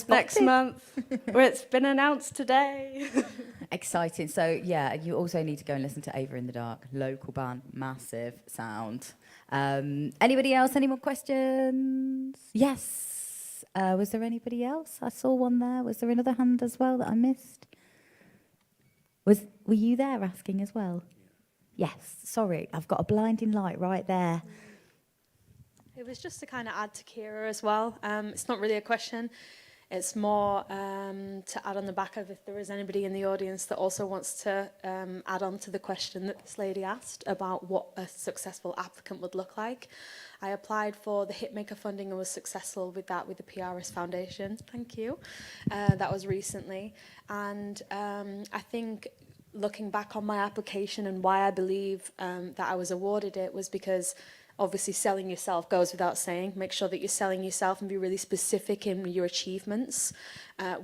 next month, where it's been announced today. Exciting. So, yeah, you also need to go and listen to Eva in the Dark. Local band, massive sound. Anybody else? Any more questions? Yes. Was there anybody else? I saw one there. Was there another hand as well that I missed? Were you there asking as well? Yes. Sorry, I've got a blinding light right there. It was just to kind of add to Kira as well. It's not really a question. It's more to add on the back of if there is anybody in the audience that also wants to add on to the question that this lady asked about what a successful applicant would look like. I applied for the Hitmaker funding and was successful with that with the PRS Foundation. Thank you. That was recently. And I think looking back on my application and why I believe that I was awarded it was because obviously selling yourself goes without saying. Make sure that you're selling yourself and be really specific in your achievements.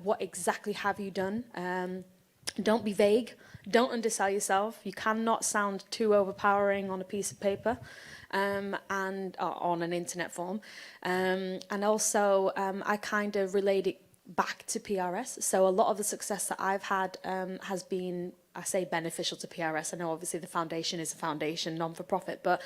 What exactly have you done? Don't be vague. Don't undersell yourself. You cannot sound too overpowering on a piece of paper and on an internet form. And also, I kind of relate it back to PRS. So a lot of the success that I've had has been I say beneficial to PRS. I know obviously the foundation is a foundation, non-for-profit, but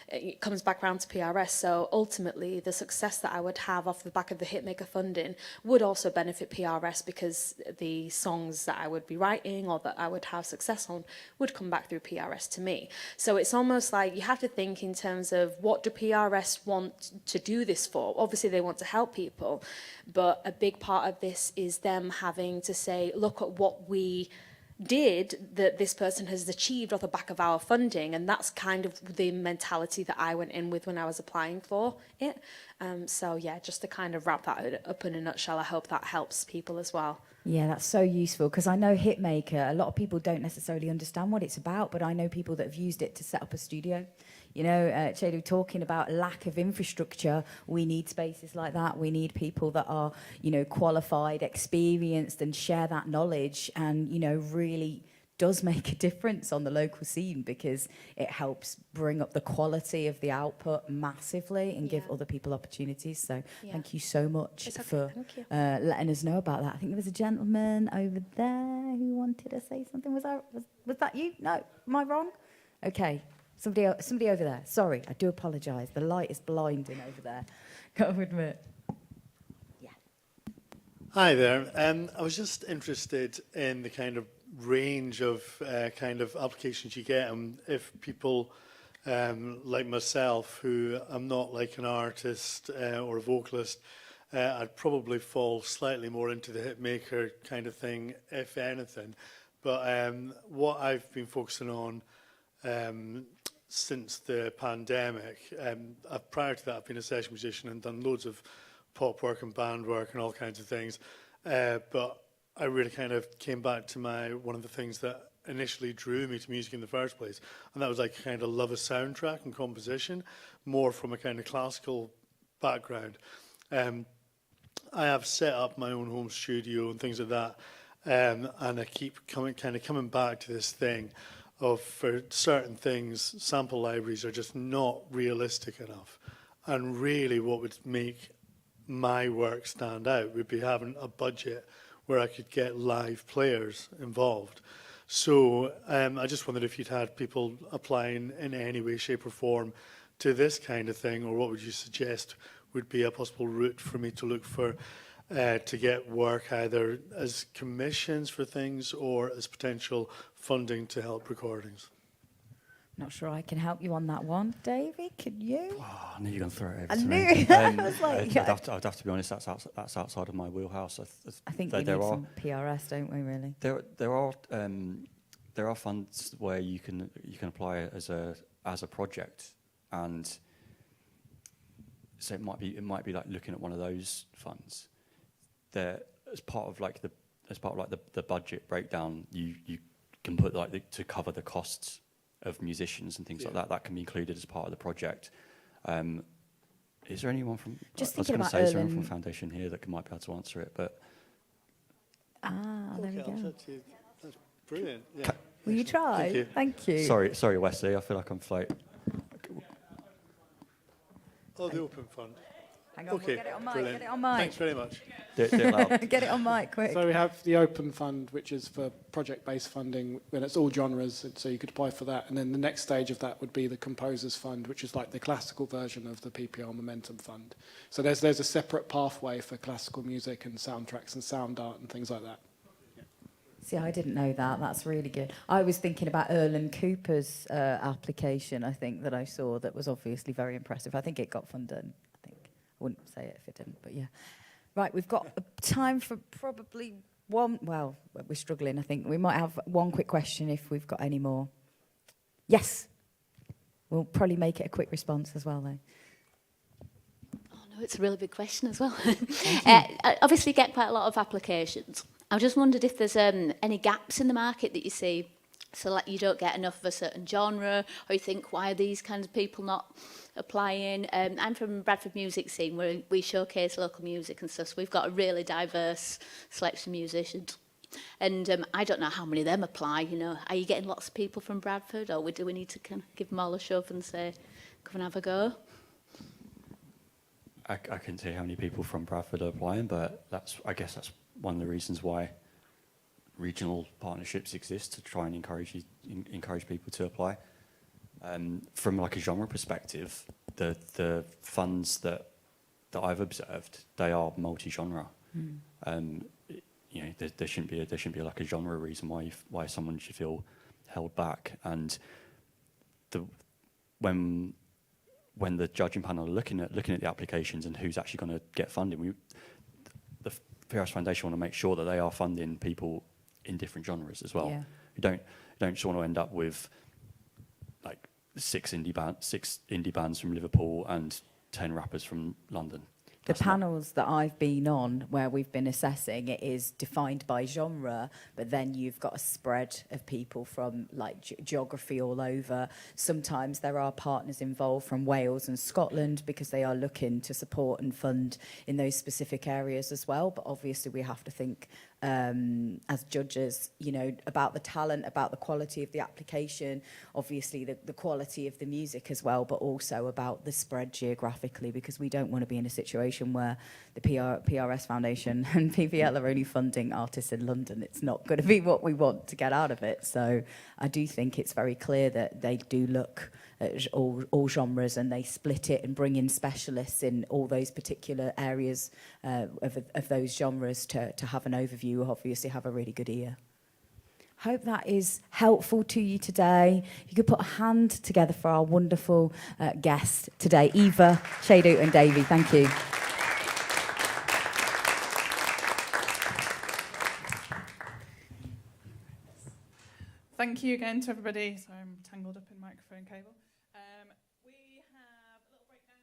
it comes back around to PRS. So ultimately, the success that I would have off the back of the Hitmaker funding would also benefit PRS, because the songs that I would be writing or that I would have success on would come back through PRS to me. So it's almost like you have to think in terms of, what do PRS want to do this for? Obviously, they want to help people, but a big part of this is them having to say, look at what we did that this person has achieved off the back of our funding. And that's kind of the mentality that I went in with when I was applying for it. So yeah, just to kind of wrap that up in a nutshell, I hope that helps people as well. Yeah, that's so useful, because I know Hitmaker, a lot of people don't necessarily understand what it's about, but I know people that have used it to set up a studio. You know, Chiedu, talking about lack of infrastructure, we need spaces like that. We need people that are, you know, qualified, experienced, and share that knowledge, and, you know, really does make a difference on the local scene, because it helps bring up the quality of the output massively and give other people opportunities. So thank you so much for letting us know about that. I think there was a gentleman over there who wanted to say something. Was that you? No, am I wrong? Okay. Somebody over there. Sorry, I do apologise. The light is blinding over there. Got to admit. Yeah. Hi there. I was just interested in the kind of range of kind of applications you get, and if people like myself, who I'm not like an artist or a vocalist, I'd probably fall slightly more into the hitmaker kind of thing, if anything. But what I've been focusing on since the pandemic, prior to that I've been a session musician and done loads of pop work and band work and all kinds of things, but I really kind of came back to one of the things that initially drew me to music in the first place, and that was like kind of love a soundtrack and composition, more from a kind of classical background. I have set up my own home studio and things like that, and I keep coming back to this thing of, for certain things, sample libraries are just not realistic enough. And really what would make my work stand out would be having a budget where I could get live players involved. So I just wondered if you'd had people applying in any way, shape or form to this kind of thing, or what would you suggest would be a possible route for me to look for to get work either as commissions for things or as potential funding to help recordings? Not sure I can help you on that one. Davy, could you? Oh, I knew you were going to throw it over I to knew. me. I was like, I'd have to be honest, that's outside of my wheelhouse. I think we need some PRS, don't we, really? There are funds where you can apply as a project, and so it might be like looking at one of those funds. There, as part of the budget breakdown, you can put to cover the costs of musicians and things like that. That can be included as part of the project. Is there anyone from? Just I was thinking going to about say, is there Erlen. anyone from Foundation here that might be able to answer it? But there we go. That's brilliant. Yeah. Will you try? Thank you. Sorry, Wesley. I feel like I'm floating. Oh, the open fund. Hang on, okay, we'll get it on mic. brilliant. Get it on mic. Thanks very much. Do it loud. Get it on mic, quick. So we have the open fund, which is for project-based funding, and it's all genres, so you could apply for that. And then the next stage of that would be the composers fund, which is like the classical version of the PPL Momentum Fund. So there's a separate pathway for classical music and soundtracks and sound art and things like that. See, I didn't know that. That's really good. I was thinking about Erlen Cooper's application, I think, that I saw that was obviously very impressive. I think it got funded, I think. I wouldn't say it if it didn't, but yeah. Right, we've got time for probably one. Well, we're struggling, I think. We might have one quick question if we've got any more. Yes. We'll probably make it a quick response as well, though. Oh, no, it's a really big question as well. Obviously, you get quite a lot of applications. I just wondered if there's any gaps in the market that you see. So like you don't get enough of a certain genre, or you think, why are these kinds of people not applying? I'm from Bradford music scene, where we showcase local music and stuff, so we've got a really diverse selection of musicians. And I don't know how many of them apply, you know. Are you getting lots of people from Bradford, or do we need to kind of give them all a shove and say, come and have a go? I couldn't say how many people from Bradford are applying, but I guess that's one of the reasons why regional partnerships exist to try and encourage people to apply. From like a genre perspective, the funds that I've observed, they are multi-genre. You know, there shouldn't be like a genre reason why someone should feel held back. And when the judging panel are looking at the applications and who's actually going to get funding, the PRS Foundation want to make sure that they are funding people in different genres as well. Yeah. You don't just want to end up with like six indie bands from Liverpool and 10 rappers from London. The panels that I've been on where we've been assessing, it is defined by genre, but then you've got a spread of people from like geography all over. Sometimes there are partners involved from Wales and Scotland because they are looking to support and fund in those specific areas as well. But obviously we have to think as judges, you know, about the talent, about the quality of the application, obviously the quality of the music as well, but also about the spread geographically, because we don't want to be in a situation where the PRS Foundation and PPL are only funding artists in London. It's not going to be what we want to get out of it. So I do think it's very clear that they do look at all genres, and they split it and bring in specialists in all those particular areas of those genres to have an overview, obviously have a really good ear. Hope that is helpful to you today. You could put a hand together for our wonderful guests today, Eva, Chiedu and Davy. Thank you. Thank you again to everybody. So I'm tangled up in microphone cable. We have a little break now.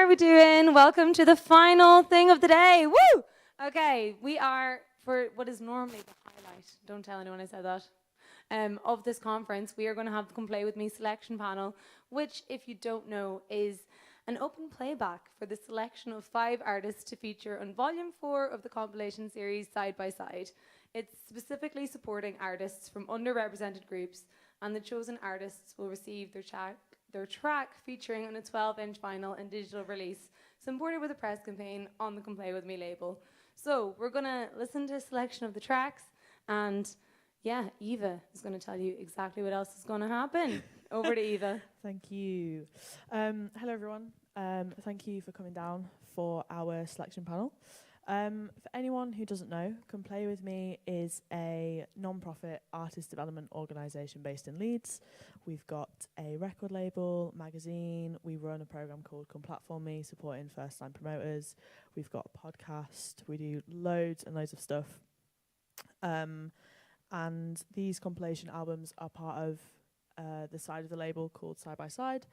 are we doing? Welcome to the final thing of the day. Woo! Okay, we are, for what is normally the highlight, don't tell anyone I said that, of this conference, we are going to have the Come Play With Me selection panel, which, if you don't know, is an open playback for the selection of 5 artists to feature on Volume 4 of the compilation series Side by Side. It's specifically supporting artists from underrepresented groups, and the chosen artists will receive their track featuring on a 12-inch vinyl and digital release, supported with a press campaign on the Come Play With Me label. So we're going to listen to a selection of the tracks, and yeah, Eva is going to tell you exactly what else is going to happen. Over to Eva. Thank you. Hello, everyone. Thank you for coming down for our selection panel. For anyone who doesn't know, Come Play With Me is a non-profit artist development organisation based in Leeds. We've got a record label, magazine. We run a programme called Come Platform Me, supporting first-time promoters. We've got a podcast. We do loads and loads of stuff. And these compilation albums are part of the side of the label called Side by Side.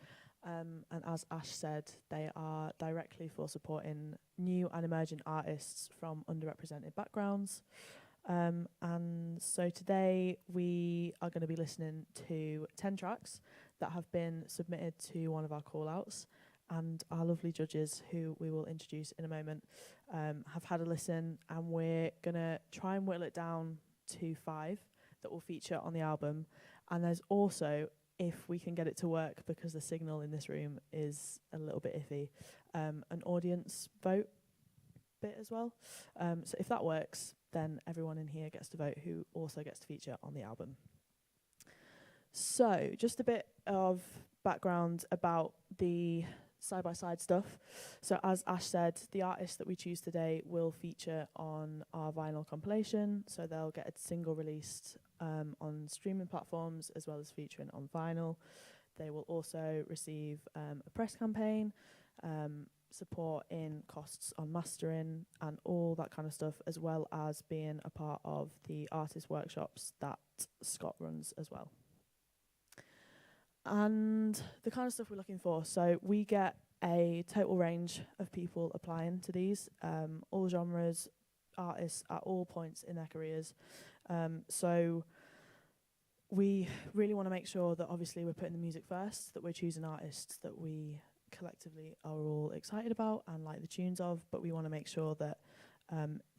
And as Ash said, they are directly for supporting new and emerging artists from underrepresented backgrounds. And so today we are going to be listening to 10 tracks that have been submitted to one of our call-outs. And our lovely judges, who we will introduce in a moment, have had a listen, and we're going to try and whittle it down to 5 that will feature on the album. And there's also, if we can get it to work, because the signal in this room is a little bit iffy, an audience vote bit as well. So if that works, then everyone in here gets to vote, who also gets to feature on the album. So just a bit of background about the side-by-side stuff. So as Ash said, the artists that we choose today will feature on our vinyl compilation. So they'll get a single released on streaming platforms, as well as featuring on vinyl. They will also receive a press campaign, support in costs on mastering and all that kind of stuff, as well as being a part of the artist workshops that Scott runs as well. And the kind of stuff we're looking for. So we get a total range of people applying to these, all genres, artists at all points in their careers. So we really want to make sure that obviously we're putting the music first, that we're choosing artists that we collectively are all excited about and like the tunes of, but we want to make sure that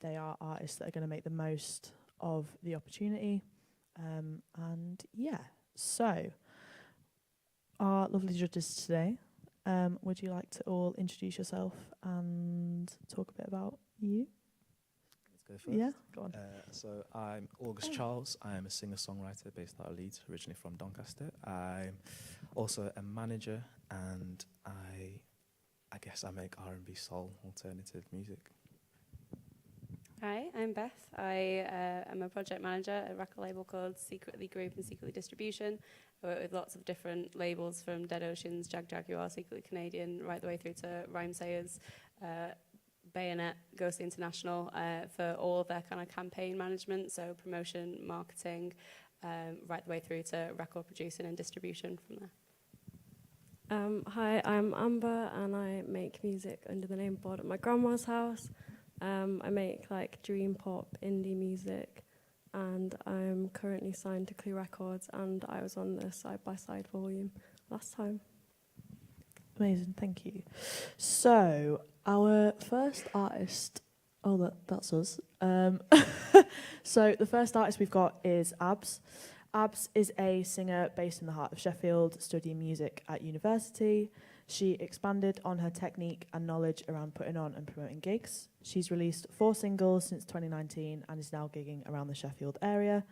they are artists that are going to make the most of the opportunity. And yeah, so our lovely judges today, would you like to all introduce yourself and talk a bit about you? Let's go first. Yeah, go on. So I'm August Charles. I am a singer-songwriter based out of Leeds, originally from Doncaster. I'm also a manager, and I guess I make R&B, soul, alternative music. Hi, I'm Beth. I am a project manager at a record label called Secretly Group and Secretly Distribution. I work with lots of different labels, from Dead Oceans, Jaguar, Secretly Canadian, right the way through to Rhymesayers, Bayonet, Ghostly International, for all of their kind of campaign management, so promotion, marketing, right the way through to record producing and distribution from there. Hi, I'm Amber, and I make music under the name Board at my grandma's house. I make like dream pop, indie music, and I'm currently signed to Clue Records, and I was on the Side by Side volume last time. Amazing, thank you. So our first artist, that's us. So the first artist we've got is Abs. Abs is a singer based in the heart of Sheffield, studying music at university. She expanded on her technique and knowledge around putting on and promoting gigs. She's released 4 singles since 2019 and is now gigging around the Sheffield area.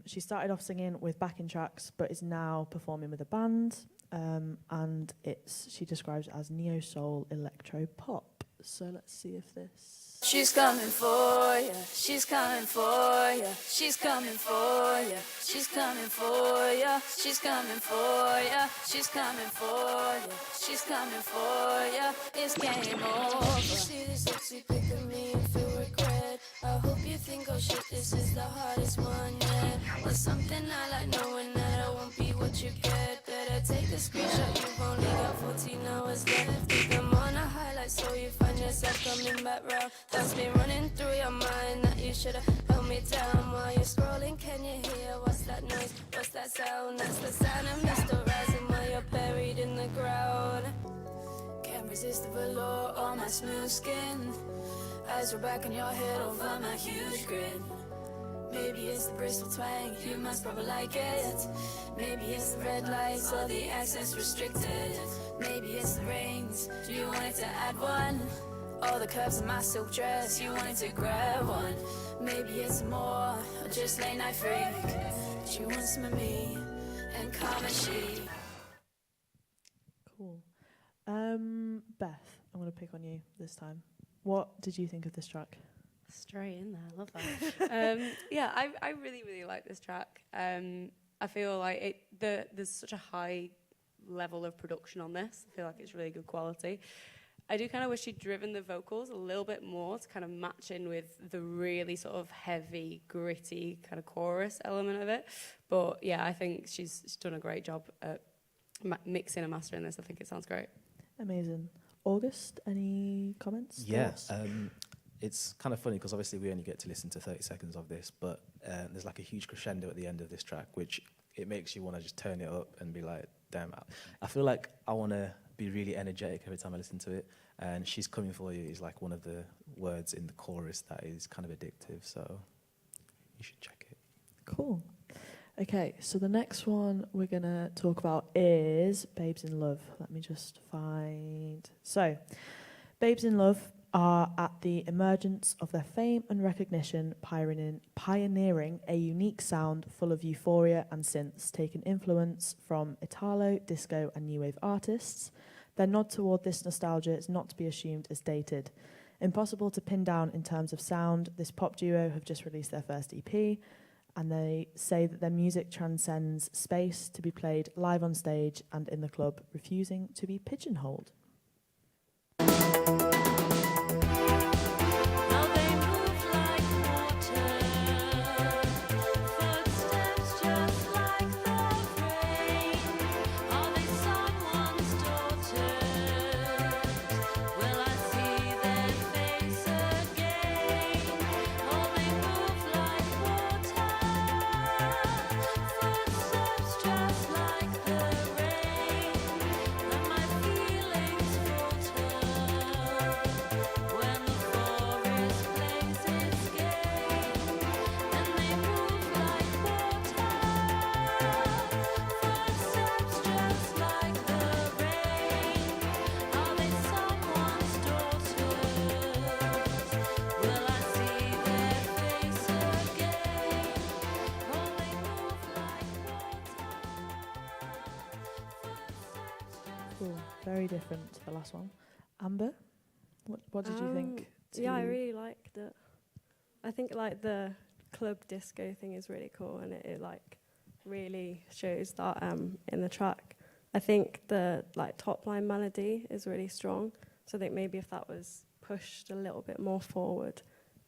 She started off singing with backing tracks, but is now performing with a band. And she describes it as neo-soul electro pop. So let's see if this... She's coming for ya, she's coming for ya, she's coming for ya, she's coming for ya, she's coming for ya, she's coming for ya, she's coming for ya, it's game over. You see this sexy pic of me and feel regret. I hope you think, oh shit, this is the hardest one yet. There's something I like knowing that I won't be what you get. Better take a screenshot, you've only got 14 hours left. Keep them on a highlight so you find yourself coming back round. Thoughts been running through your mind that you should have held me down. While you're scrolling, can you hear what's that noise? What's that sound? That's the sound of mist rising while you're buried in the ground. Can't resist the velour on my smooth skin. Eyes are back in your head over my huge grin. Maybe it's the Bristol twang, you must probably like it. Maybe it's the red lights or the access restricted. Maybe it's the rings, do you want it to add one? All the curves in my silk dress, you wanted to grab one. Maybe it's more, or just late night freak. But you want some of me, and come and she. Cool. Beth, I'm going to pick on you this time. What did you think of this track? Straight in there, I love that. Yeah, I really, really like this track. I feel like there's such a high level of production on this. I feel like it's really good quality. I do kind of wish she'd driven the vocals a little bit more to kind of match in with the really sort of heavy, gritty kind of chorus element of it. But yeah, I think she's done a great job at mixing and mastering this. I think it sounds great. Amazing. August, any comments? Yeah, thoughts? it's kind of funny because obviously we only get to listen to 30 seconds of this, but there's like a huge crescendo at the end of this track, which it makes you want to just turn it up and be like, damn. I feel like I want to be really energetic every time I listen to it, and She's Coming For You is like one of the words in the chorus that is kind of addictive, so you should check it. Cool. Okay, so the next one we're going to talk about is Babes in Love. Let me just find... So, Babes in Love are at the emergence of their fame and recognition, pioneering a unique sound full of euphoria and synths, taking influence from Italo, disco and new wave artists. Their nod toward this nostalgia is not to be assumed as dated. Impossible to pin down in terms of sound, this pop duo have just released their first EP, and they say that their music transcends space to be played live on stage and in the club, refusing to be pigeonholed. Very different to the last one. Amber, what did you think? Yeah, I really liked it. I think like the club disco thing is really cool, and it like really shows that in the track. I think the like top line melody is really strong. So I think maybe if that was pushed a little bit more forward,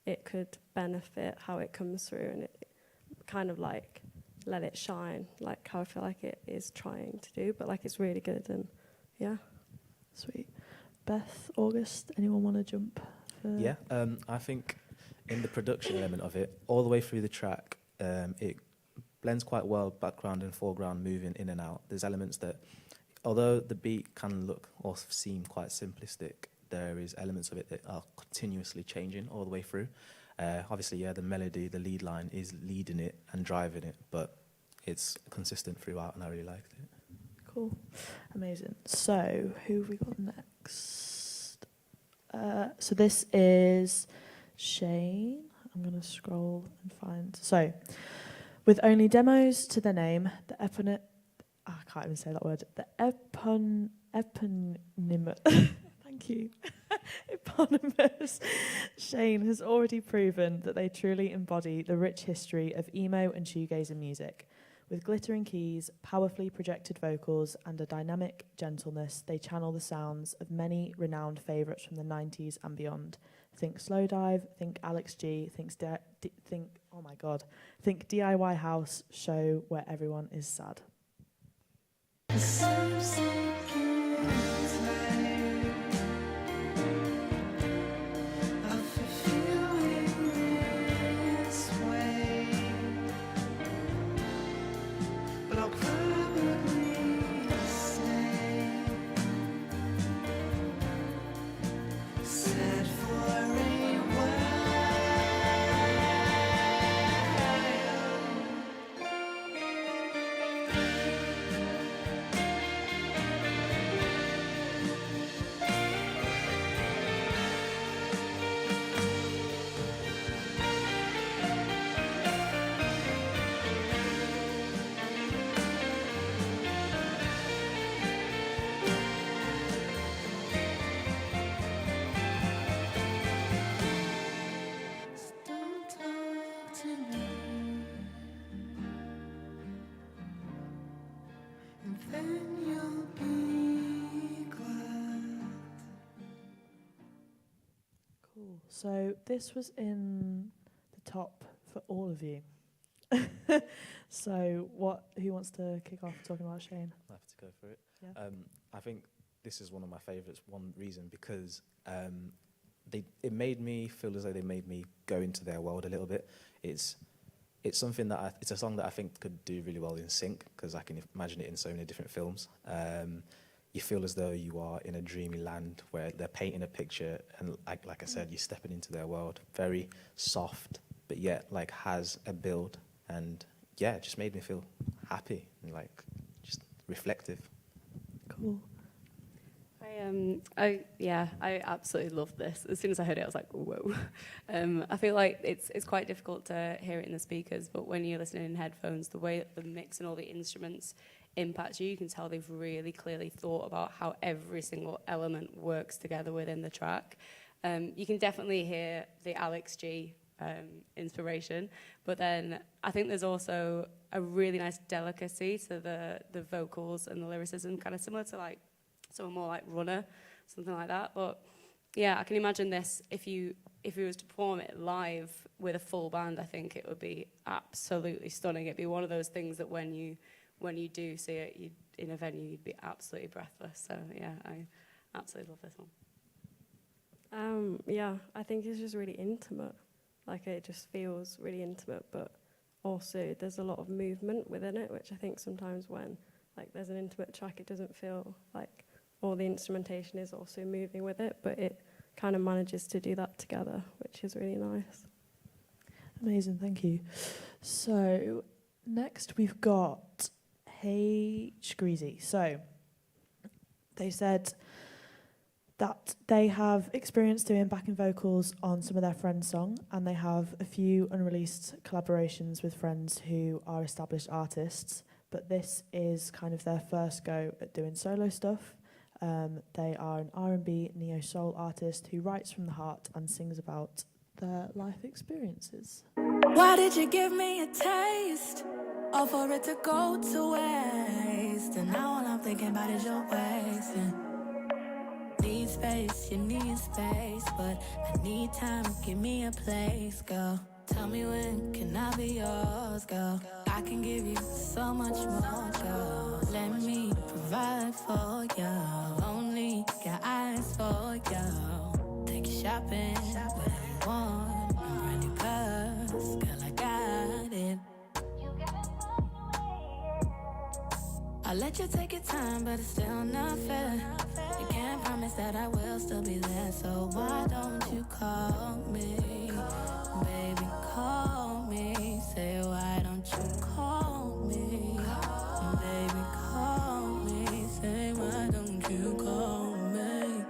it could benefit how it comes through, and it kind of like let it shine, like how I feel like it is trying to do. But like it's really good, and yeah. Sweet. Beth, August, anyone want to jump? Yeah, I think in the production element of it, all the way through the track, it blends quite well, background and foreground moving in and out. There's elements that, although the beat can look or seem quite simplistic, there is elements of it that are continuously changing all the way through. Obviously, yeah, the melody, the lead line is leading it and driving it, but it's consistent throughout, and I really liked it. Cool. Amazing. So, who have we got next? So this is Shane. I'm going to scroll and find... So, with only demos to their name, the eponymous... I can't even say that word. The eponymous... Thank you. Eponymous Shane has already proven that they truly embody the rich history of emo and shoegazer music. With glittering keys, powerfully projected vocals, and a dynamic gentleness, they channel the sounds of many renowned favourites from the 90s and beyond. think Slow Dive, think Alex G, think oh my god, think DIY House, show where everyone is sad. So this was in the top for all of you. So who wants to kick off talking about Shane? I have to go for it. Yeah. I think this is one of my favourites, one reason, because it made me feel as though they made me go into their world a little bit. It's something that it's a song that I think could do really well in sync, because I can imagine it in so many different films. You feel as though you are in a dreamy land where they're painting a picture, and like I said, you're stepping into their world. Very soft, but yet like has a build, and yeah, it just made me feel happy and like just reflective. Cool. I absolutely loved this. As soon as I heard it, I was like, whoa. I feel like it's quite difficult to hear it in the speakers, but when you're listening in headphones, the way that the mix and all the instruments impacts you can tell they've really clearly thought about how every single element works together within the track. You can definitely hear the Alex G inspiration, but then I think there's also a really nice delicacy to the vocals and the lyricism, kind of similar to like someone more like Runner, something like that. But yeah, I can imagine this if you was to perform it live with a full band, I think it would be absolutely stunning. It'd be one of those things that when you do see it in a venue, you'd be absolutely breathless. So yeah, I absolutely love this one. Yeah, I think it's just really intimate. Like it just feels really intimate, but also there's a lot of movement within it, which I think sometimes when like there's an intimate track, it doesn't feel like all the instrumentation is also moving with it, but it kind of manages to do that together, which is really nice. Amazing, thank you. So next we've got H. Greasy. So they said that they have experience doing backing vocals on some of their friends' song, and they have a few unreleased collaborations with friends who are established artists, but this is kind of their first go at doing solo stuff. They are an R&B neo-soul artist who writes from the heart and sings about their life experiences. Why did you give me a taste? All for it to go to waste. And now all I'm thinking about is your waist. Need space, you need space, but I need time, give me a place, girl. Tell me when can I be yours, girl? I can give you so much more, girl. Let me provide for you. Only got eyes for you. Take you shopping, whatever you want. A brand new purse, girl, I got it. I'll let you take your time, but it's still not fair. You can't promise that I will still be there, so why don't you call me? Baby, call me. Say, why don't you call me? Baby, call me. Say, why don't you call me?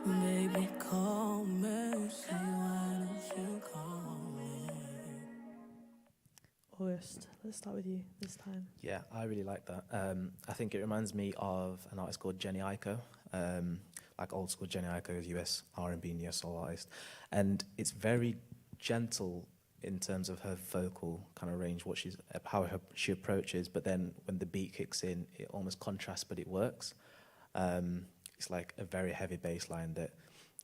Baby, call me. Say, why don't you call me? August, let's start with you this time. Yeah, I really like that. I think it reminds me of an artist called Jenny Aiko, like old school Jenny Aiko, US R&B neo-soul artist. And it's very gentle in terms of her vocal kind of range, how she approaches, but then when the beat kicks in, it almost contrasts, but it works. It's like a very heavy bass line that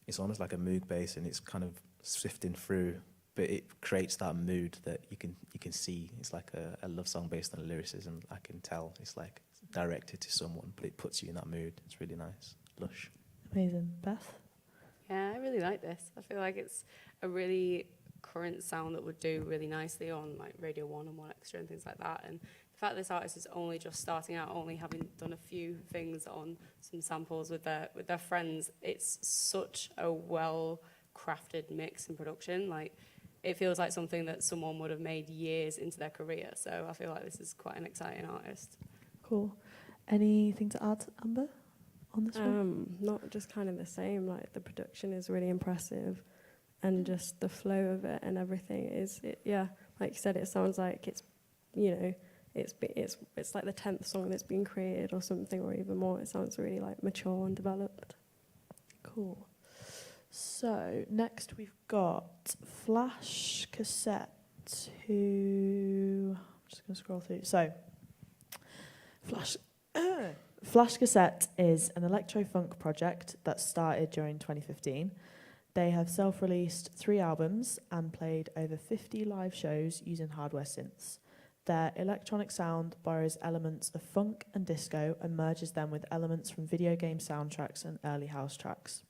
it's almost like a moog bass, and it's kind of sifting through, but it creates that mood that you can see. It's like a love song based on lyricism. I can tell it's like directed to someone, but it puts you in that mood. It's really nice, lush. Amazing. Beth? Yeah, I really like this. I feel like it's a really current sound that would do really nicely on like Radio 1 and 1 Extra and things like that. And the fact this artist is only just starting out, only having done a few things on some samples with their friends, it's such a well-crafted mix and production. Like, it feels like something that someone would have made years into their career. So I feel like this is quite an exciting artist. Cool. Anything to add, Amber, on this one? Not just kind of the same. Like, the production is really impressive, and just the flow of it and everything is, like you said, it sounds like it's, you know, it's like the 10th song that's been created or something, or even more. It sounds really like mature and developed. Cool. So next we've got Flash Cassette, who I'm just going to scroll through. So Flash Cassette is an electro-funk project that started during 2015. They have self-released 3 albums and played over 50 live shows using hardware synths. Their electronic sound borrows elements of funk and disco and merges them with elements from video game soundtracks and early house tracks.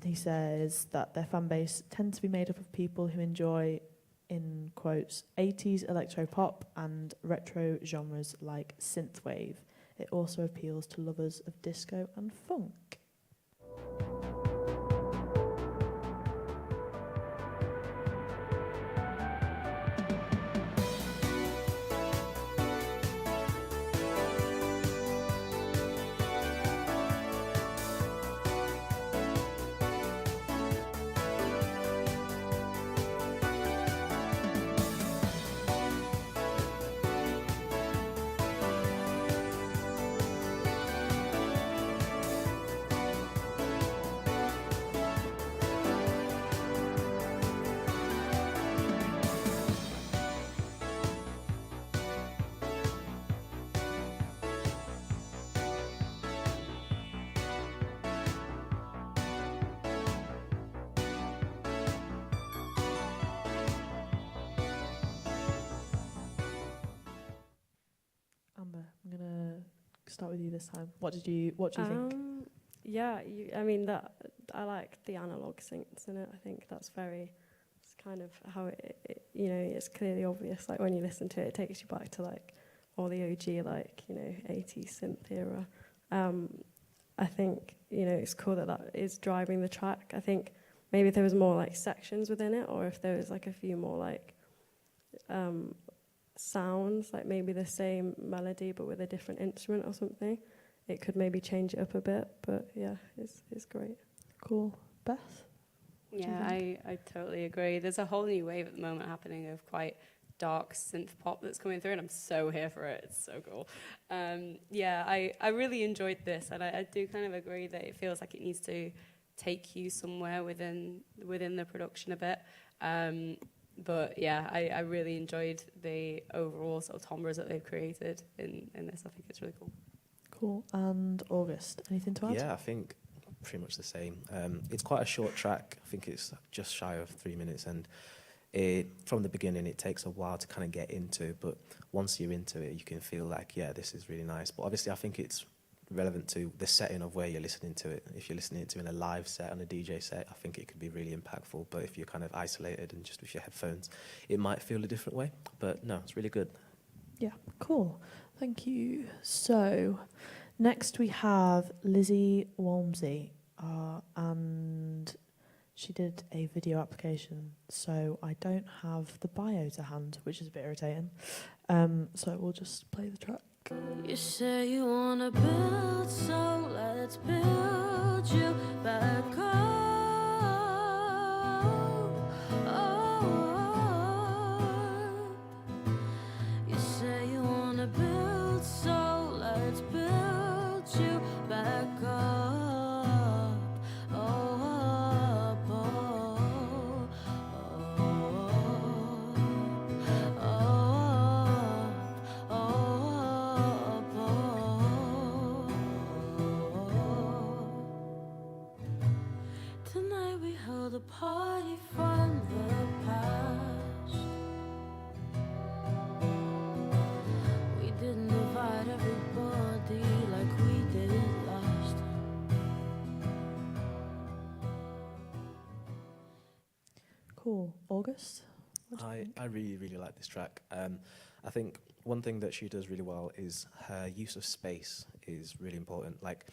He says that their fan base tends to be made up of people who enjoy, in quotes, 80s electro-pop and retro genres like synthwave. It also appeals to lovers of disco and funk. I'm gonna start with you this time. What do you think? Yeah, I mean, that I like the analog synths in it. I think that's it's kind of how it you know, it's clearly obvious. Like, when you listen to it, it takes you back to like all the OG, like, you know, 80s synth era. I think, you know, it's cool that is driving the track. I think maybe if there was more like sections within it, or if there was like a few more like sounds, like maybe the same melody but with a different instrument or something, it could maybe change it up a bit. But yeah, it's great. Cool. Beth? Yeah, I totally agree. There's a whole new wave at the moment happening of quite dark synth pop that's coming through, and I'm so here for it. It's so cool. Yeah, I really enjoyed this, and I do kind of agree that it feels like it needs to take you somewhere within the production a bit. But yeah, I really enjoyed the overall sort of timbres that they've created in this. I think it's really cool. Cool. And August, anything to add? Yeah, I think pretty much the same. It's quite a short track. I think it's just shy of 3 minutes, and from the beginning it takes a while to kind of get into, but once you're into it, you can feel like, yeah, this is really nice. But obviously I think it's relevant to the setting of where you're listening to it. If you're listening to it in a live set, on a DJ set, I think it could be really impactful. But if you're kind of isolated and just with your headphones, it might feel a different way. But no, it's really good. Yeah, cool. Thank you. So next we have Lizzie Walmsley, and she did a video application, so I don't have the bio to hand, which is a bit irritating. So we'll just play the track. You say you wanna build, so let's build you back up. You say you wanna build, so let's build you back up. Cool. August? I really, really like this track. I think one thing that she does really well is her use of space is really important. Like,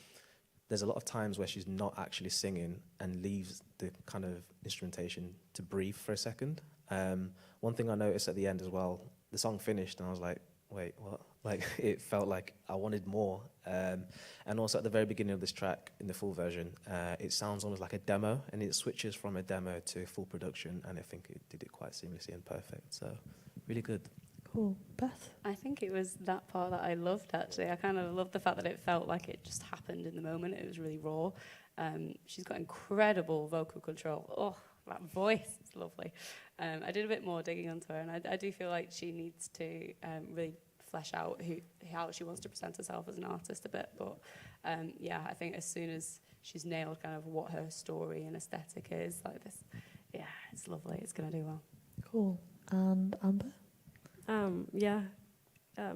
there's a lot of times where she's not actually singing and leaves the kind of instrumentation to breathe for a second. One thing I noticed at the end as well, the song finished and I was like, wait, what? Like, it felt like I wanted more. And also at the very beginning of this track, in the full version, it sounds almost like a demo, and it switches from a demo to full production, and I think it did it quite seamlessly and perfect. So, really good. Cool. Beth? I think it was that part that I loved, actually. I kind of loved the fact that it felt like it just happened in the moment. It was really raw. She's got incredible vocal control. Oh, that voice is lovely. I did a bit more digging onto her, and I do feel like she needs to really flesh out how she wants to present herself as an artist a bit. But yeah, I think as soon as she's nailed kind of what her story and aesthetic is, like this, yeah, it's lovely. It's going to do well. Cool. And Amber?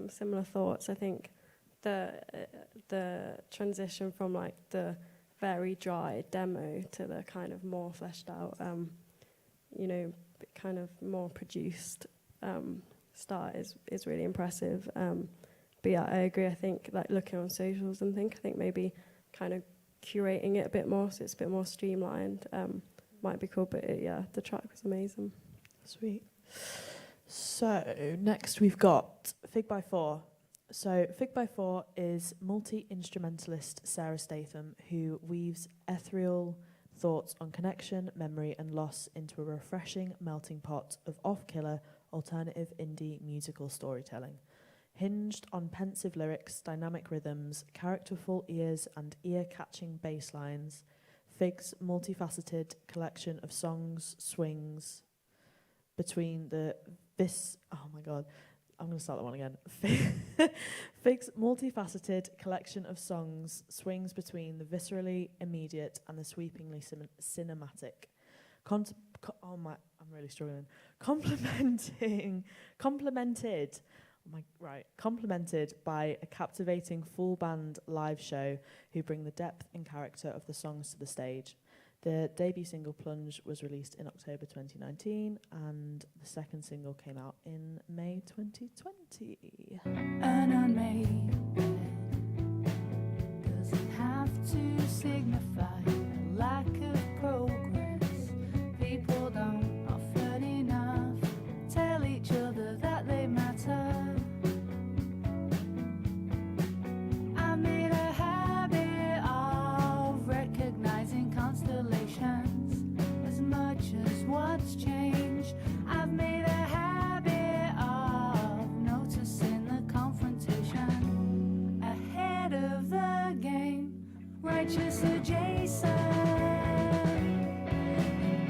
Similar thoughts. I think the transition from like the very dry demo to the kind of more fleshed out, kind of more produced start is really impressive. But yeah, I agree. I think like looking on socials and I think maybe kind of curating it a bit more so it's a bit more streamlined might be cool. But the track was amazing. Sweet. So next we've got Fig by Four. So Fig by Four is multi-instrumentalist Sarah Statham, who weaves ethereal thoughts on connection, memory and loss into a refreshing melting pot of off-killer alternative indie musical storytelling. Hinged on pensive lyrics, dynamic rhythms, characterful ears and ear-catching bass lines, Fig's multifaceted collection of songs swings between the I'm going to start that one again. Fig's multifaceted collection of songs swings between the viscerally immediate and the sweepingly cinematic. I'm really struggling. Complemented by a captivating full band live show who bring the depth and character of the songs to the stage. The debut single Plunge was released in October 2019 and the second single came out in May 2020. An unmade bed doesn't have to signify a lack of progress. People don't often enough tell each other that they matter. I made a habit of recognizing constellations as much as what's changed. I've made a habit of noticing the confrontation ahead of the game. Righteous adjacent,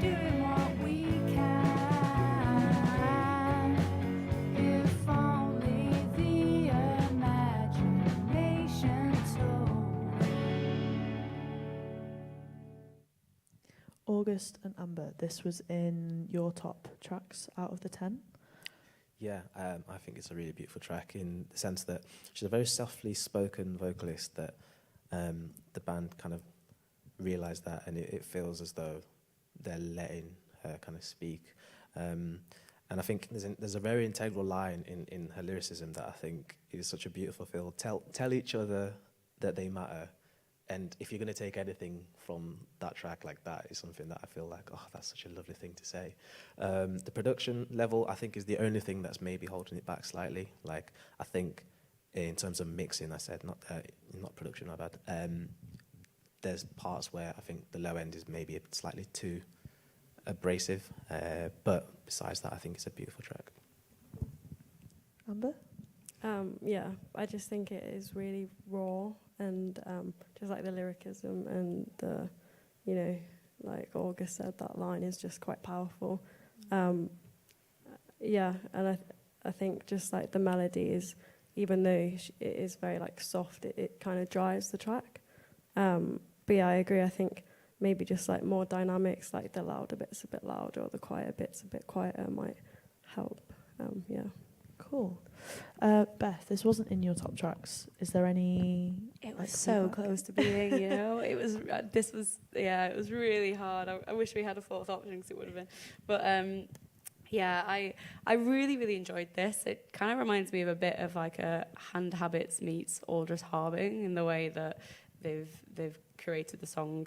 doing what we can. If only the imagination told. August and Amber, this was in your top tracks out of the 10? Yeah, I think it's a really beautiful track in the sense that she's a very softly spoken vocalist that the band kind of realised that, and it feels as though they're letting her kind of speak. And I think there's a very integral line in her lyricism that I think is such a beautiful feel. Tell each other that they matter. And if you're going to take anything from that track like that, it's something that I feel like, oh, that's such a lovely thing to say. The production level, I think, is the only thing that's maybe holding it back slightly. Like, I think in terms of mixing, I said, not production, my bad. There's parts where I think the low end is maybe slightly too abrasive. But besides that, I think it's a beautiful track. Amber? Yeah, I just think it is really raw and just like the lyricism and the, like August said, that line is just quite powerful. Yeah, and I think just like the melody is, even though it is very like soft, it kind of drives the track. But yeah, I agree. I think maybe just like more dynamics, like the louder bits a bit louder or the quieter bits a bit quieter might help. Yeah. Cool. Beth, this wasn't in your top tracks. Is there any? It was so close to being, you know. It was. It was really hard. I wish we had a fourth option because it would have been. But I really, really enjoyed this. It kind of reminds me of a bit of like a Hand Habits meets Aldous Harbing in the way that they've created the song.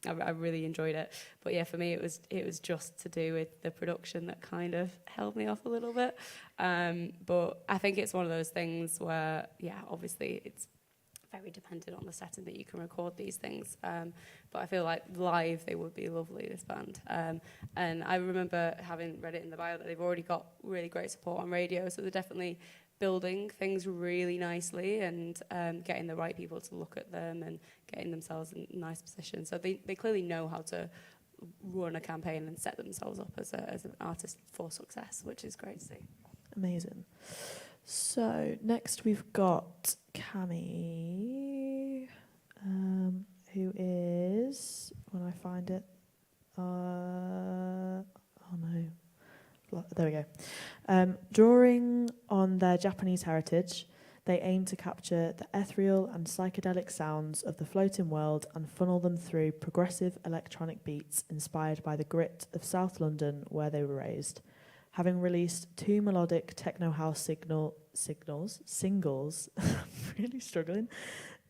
I really enjoyed it, but yeah, for me it was just to do with the production that kind of held me off a little bit. But I think it's one of those things where, yeah, obviously it's very dependent on the setting that you can record these things. But I feel like live they would be lovely, this band. And I remember having read it in the bio that they've already got really great support on radio, so they're definitely building things really nicely and getting the right people to look at them and getting themselves in a nice position. So they clearly know how to run a campaign and set themselves up as an artist for success, which is great to see. Amazing. So next we've got Cami, who is, when I find it, oh no. There we go. Drawing on their Japanese heritage, they aim to capture the ethereal and psychedelic sounds of the floating world and funnel them through progressive electronic beats inspired by the grit of South London, where they were raised. Having released 2 melodic techno house singles, I'm really struggling,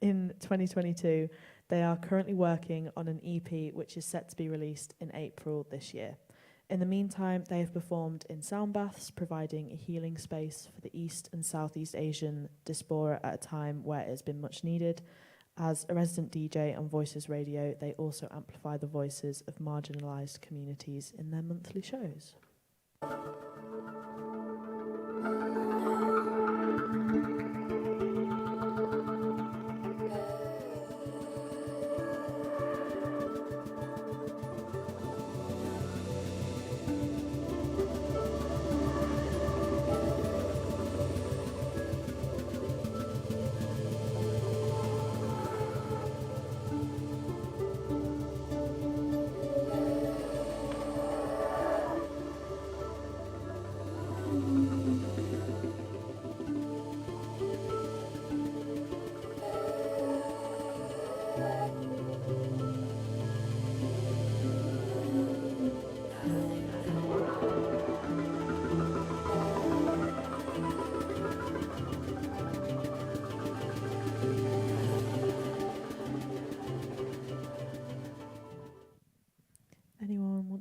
in 2022, they are currently working on an EP which is set to be released in April this year. In the meantime, they have performed in sound baths, providing a healing space for the East and Southeast Asian diaspora at a time where it has been much needed. As a resident DJ on Voices Radio, they also amplify the voices of marginalised communities in their monthly shows.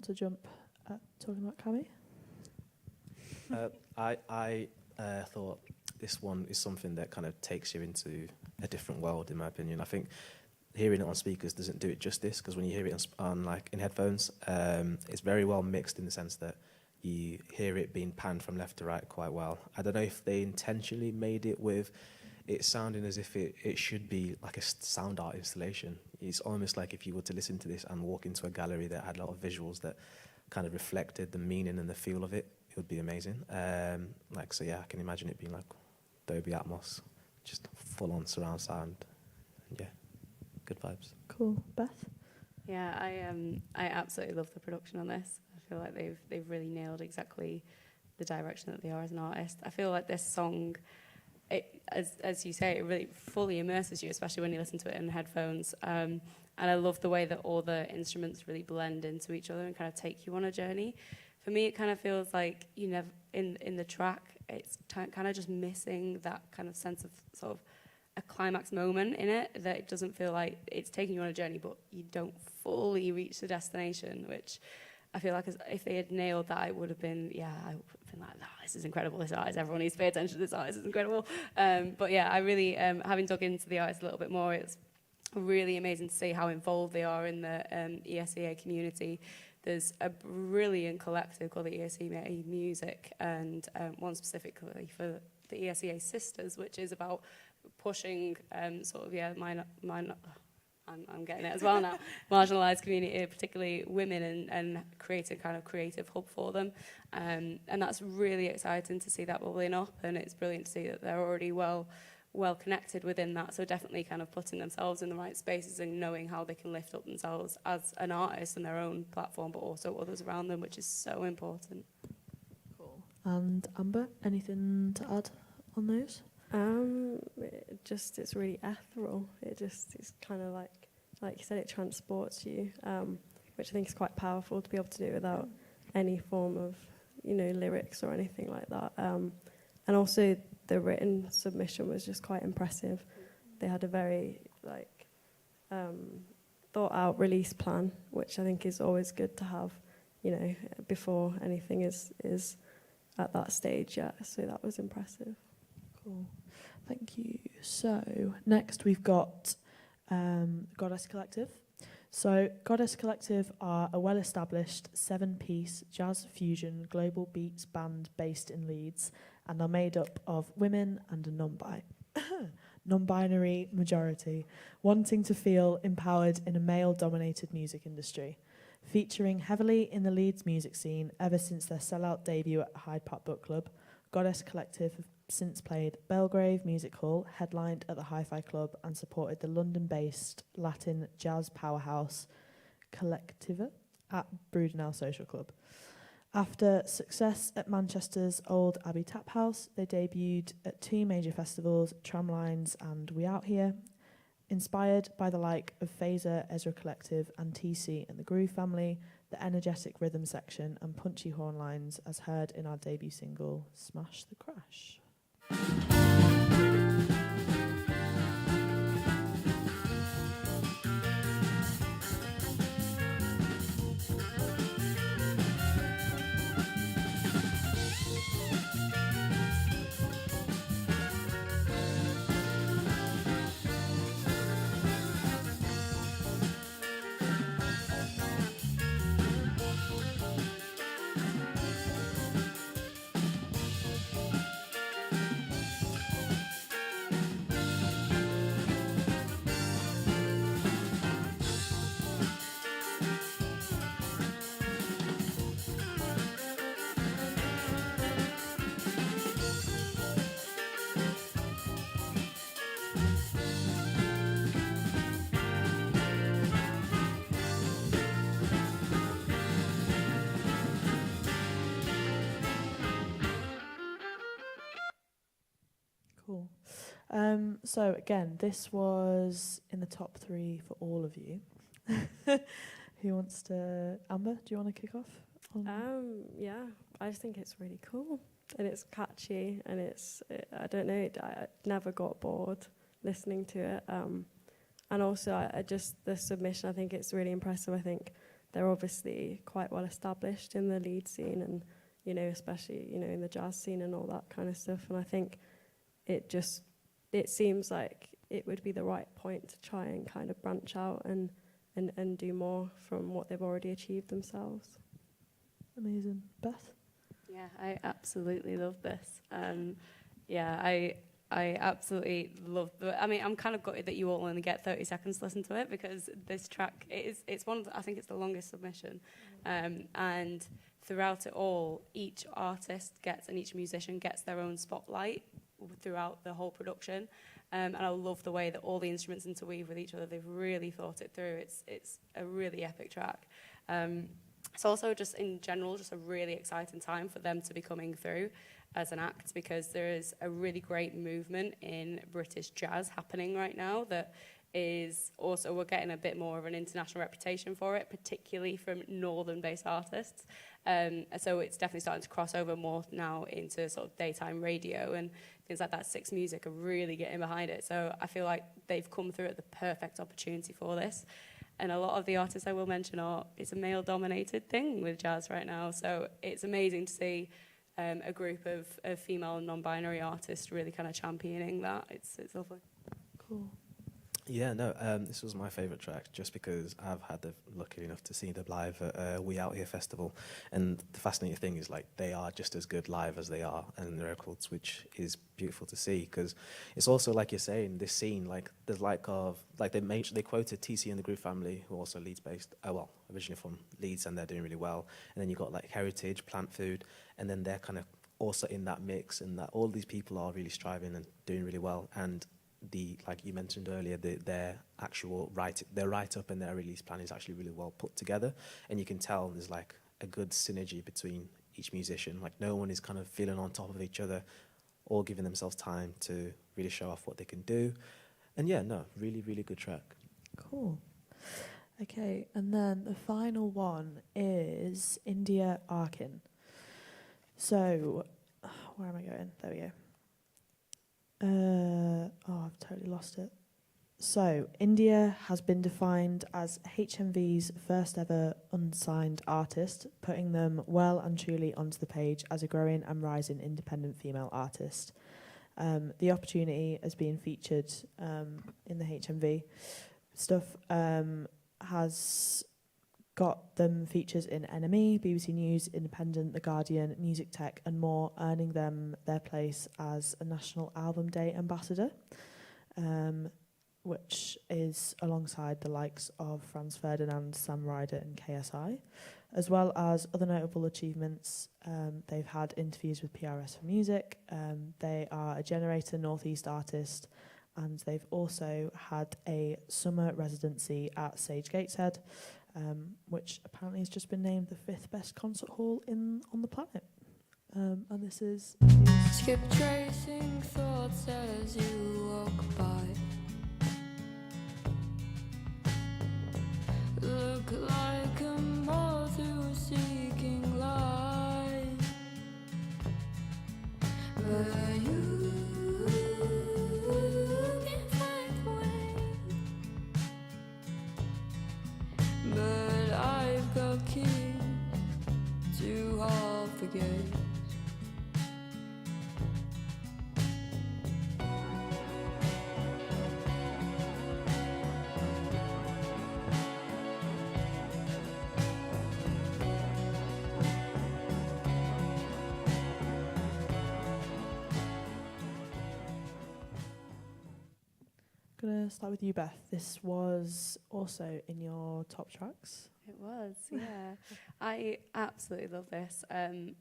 To jump at talking about Cami? I thought this one is something that kind of takes you into a different world, in my opinion. I think hearing it on speakers doesn't do it justice, because when you hear it on like in headphones, it's very well mixed in the sense that you hear it being panned from left to right quite well. I don't know if they intentionally made it with it sounding as if it should be like a sound art installation. It's almost like if you were to listen to this and walk into a gallery that had a lot of visuals that kind of reflected the meaning and the feel of it, it would be amazing. I can imagine it being like Dolby Atmos, just full on surround sound. Yeah, good vibes. Cool. Beth? Yeah, I absolutely love the production on this. I feel like they've really nailed exactly the direction that they are as an artist. I feel like this song, as you say, it really fully immerses you, especially when you listen to it in headphones. And I love the way that all the instruments really blend into each other and kind of take you on a journey. For me, it kind of feels like you never in the track, it's kind of just missing that kind of sense of sort of a climax moment in it, that it doesn't feel like it's taking you on a journey, but you don't fully reach the destination, which I feel like if they had nailed that, it would have been, I would have been like, this is incredible, this artist, everyone needs to pay attention to this artist, it's incredible. But yeah, I really, having dug into the artist a little bit more, it's really amazing to see how involved they are in the ESEA community. There's a brilliant collective called the ESEA Music, and one specifically for the ESEA Sisters, which is about pushing I'm getting it as well now, marginalised community, particularly women, and create a kind of creative hub for them. And that's really exciting to see that bubbling up, and it's brilliant to see that they're already well connected within that. So definitely kind of putting themselves in the right spaces and knowing how they can lift up themselves as an artist and their own platform, but also others around them, which is so important. Cool. And Amber, anything to add on those? It's really ethereal. It's kind of like you said, it transports you, which I think is quite powerful to be able to do it without any form of, lyrics or anything like that. And also the written submission was just quite impressive. They had a very thought out release plan, which I think is always good to have, before anything is at that stage yet. So that was impressive. Cool. Thank you. So next we've got Goddess Collective. So Goddess Collective are a well-established 7-piece jazz fusion global beats band based in Leeds and are made up of women and a non-binary majority, wanting to feel empowered in a male-dominated music industry. Featuring heavily in the Leeds music scene ever since their sellout debut at Hyde Park Book Club, Goddess Collective have since played Belgrave Music Hall, headlined at the Hi-Fi Club, and supported the London-based Latin jazz powerhouse Collectiva at Brudenell Social Club. After success at Manchester's Old Abbey Tap House, they debuted at 2 major festivals, Tramlines and We Out Here. Inspired by the like of Phaser, Ezra Collective and TC and the Groove Family, the energetic rhythm section and punchy horn lines as heard in our debut single, Smash the Crash. Cool. So again, this was in the top 3 for all of you. Who wants to? Amber, do you want to kick off? Yeah, I just think it's really cool and it's catchy and I don't know, I never got bored listening to it. And also, I just the submission, I think it's really impressive. I think they're obviously quite well established in the Leeds scene and, especially, in the jazz scene and all that kind of stuff. And I think it seems like it would be the right point to try and kind of branch out and do more from what they've already achieved themselves. Amazing. Beth? Yeah, I absolutely love this. I absolutely love I'm kind of gutted that you all only get 30 seconds to listen to it because this track, it's one of the, I think it's the longest submission. And throughout it all, each artist and each musician gets their own spotlight throughout the whole production. And I love the way that all the instruments interweave with each other. They've really thought it through. It's a really epic track. It's also just in general just a really exciting time for them to be coming through as an act because there is a really great movement in British jazz happening right now that is also, we're getting a bit more of an international reputation for it, particularly from northern-based artists. So it's definitely starting to cross over more now into sort of daytime radio and things like that. Six Music are really getting behind it. So I feel like they've come through at the perfect opportunity for this. And a lot of the artists I will mention it's a male-dominated thing with jazz right now. So it's amazing to see a group of female and non-binary artists really kind of championing that. It's lovely. Cool. Yeah, no, this was my favourite track just because I've had the lucky enough to see them live at We Out Here Festival. And the fascinating thing is, like, they are just as good live as they are in the records, which is beautiful to see because it's also, like you're saying, this scene, like, there's they quoted TC and the Groove Family, who are also Leeds-based, originally from Leeds, and they're doing really well. And then you've got, like, Heritage, Plant Food, and then they're kind of also in that mix, and that all these people are really striving and doing really well. And like you mentioned earlier, their actual write-up and their release plan is actually really well put together, and you can tell there's like a good synergy between each musician. Like no one is kind of feeling on top of each other, all giving themselves time to really show off what they can do. And yeah, no, really, really good track. Cool. Okay, and then the final one is India Arkin. So, where am I going? There we go. I've totally lost it. So, India has been defined as HMV's first ever unsigned artist, putting them well and truly onto the page as a growing and rising independent female artist. The opportunity as being featured in the HMV stuff has got them features in NME, BBC News, Independent, The Guardian, Music Tech and more, earning them their place as a National Album Day ambassador, which is alongside the likes of Franz Ferdinand, Sam Ryder and KSI, as well as other notable achievements. They've had interviews with PRS for Music, they are a Generator Northeast artist, and they've also had a summer residency at Sage Gateshead, which apparently has just been named the 5th best concert hall on the planet. And this is... Skip tracing thoughts as you walk by. Look like a moth who's seeking light, but you can't find the way. But I've got keys to all the gates. Gonna start with you, Beth. This was also in your top tracks. It was, yeah. I absolutely love this.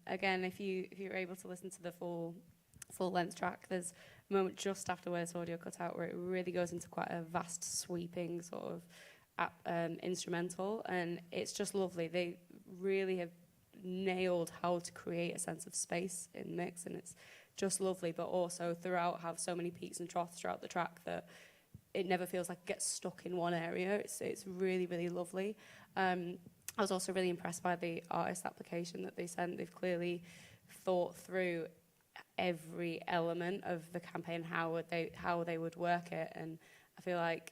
Again, if you're able to listen to the full length track, there's a moment just after where this audio cut out where it really goes into quite a vast, sweeping sort of instrumental, and it's just lovely. They really have nailed how to create a sense of space in mix, and it's just lovely. But also throughout, have so many peaks and troughs throughout the track that it never feels like it gets stuck in one area. It's really, really lovely. I was also really impressed by the artist application that they sent. They've clearly thought through every element of the campaign, how they would work it. And I feel like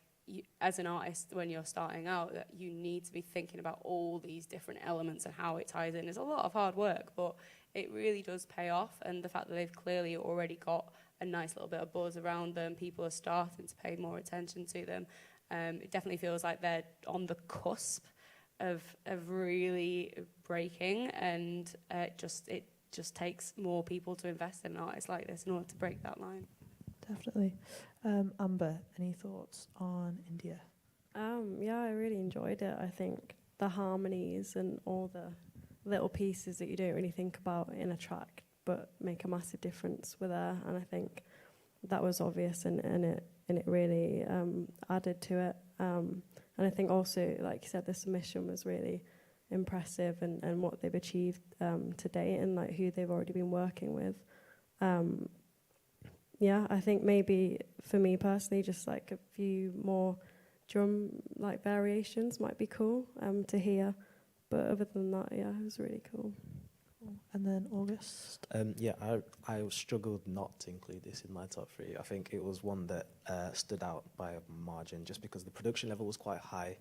as an artist, when you're starting out, that you need to be thinking about all these different elements and how it ties in. It's a lot of hard work, but it really does pay off. And the fact that they've clearly already got a nice little bit of buzz around them, people are starting to pay more attention to them. It definitely feels like they're on the cusp of really breaking, and it just takes more people to invest in artists like this in order to break that line. Definitely. Amber, any thoughts on India? Yeah, I really enjoyed it. I think the harmonies and all the little pieces that you don't really think about in a track but make a massive difference were there, and I think that was obvious, and it really added to it. And I think also, like you said, the submission was really impressive, and what they've achieved to date, and like who they've already been working with. Yeah, I think maybe for me personally, just like a few more drum like variations might be cool to hear. But other than that, yeah, it was really cool. And then August? Yeah, I struggled not to include this in my top 3. I think it was one that stood out by a margin just because the production level was quite high.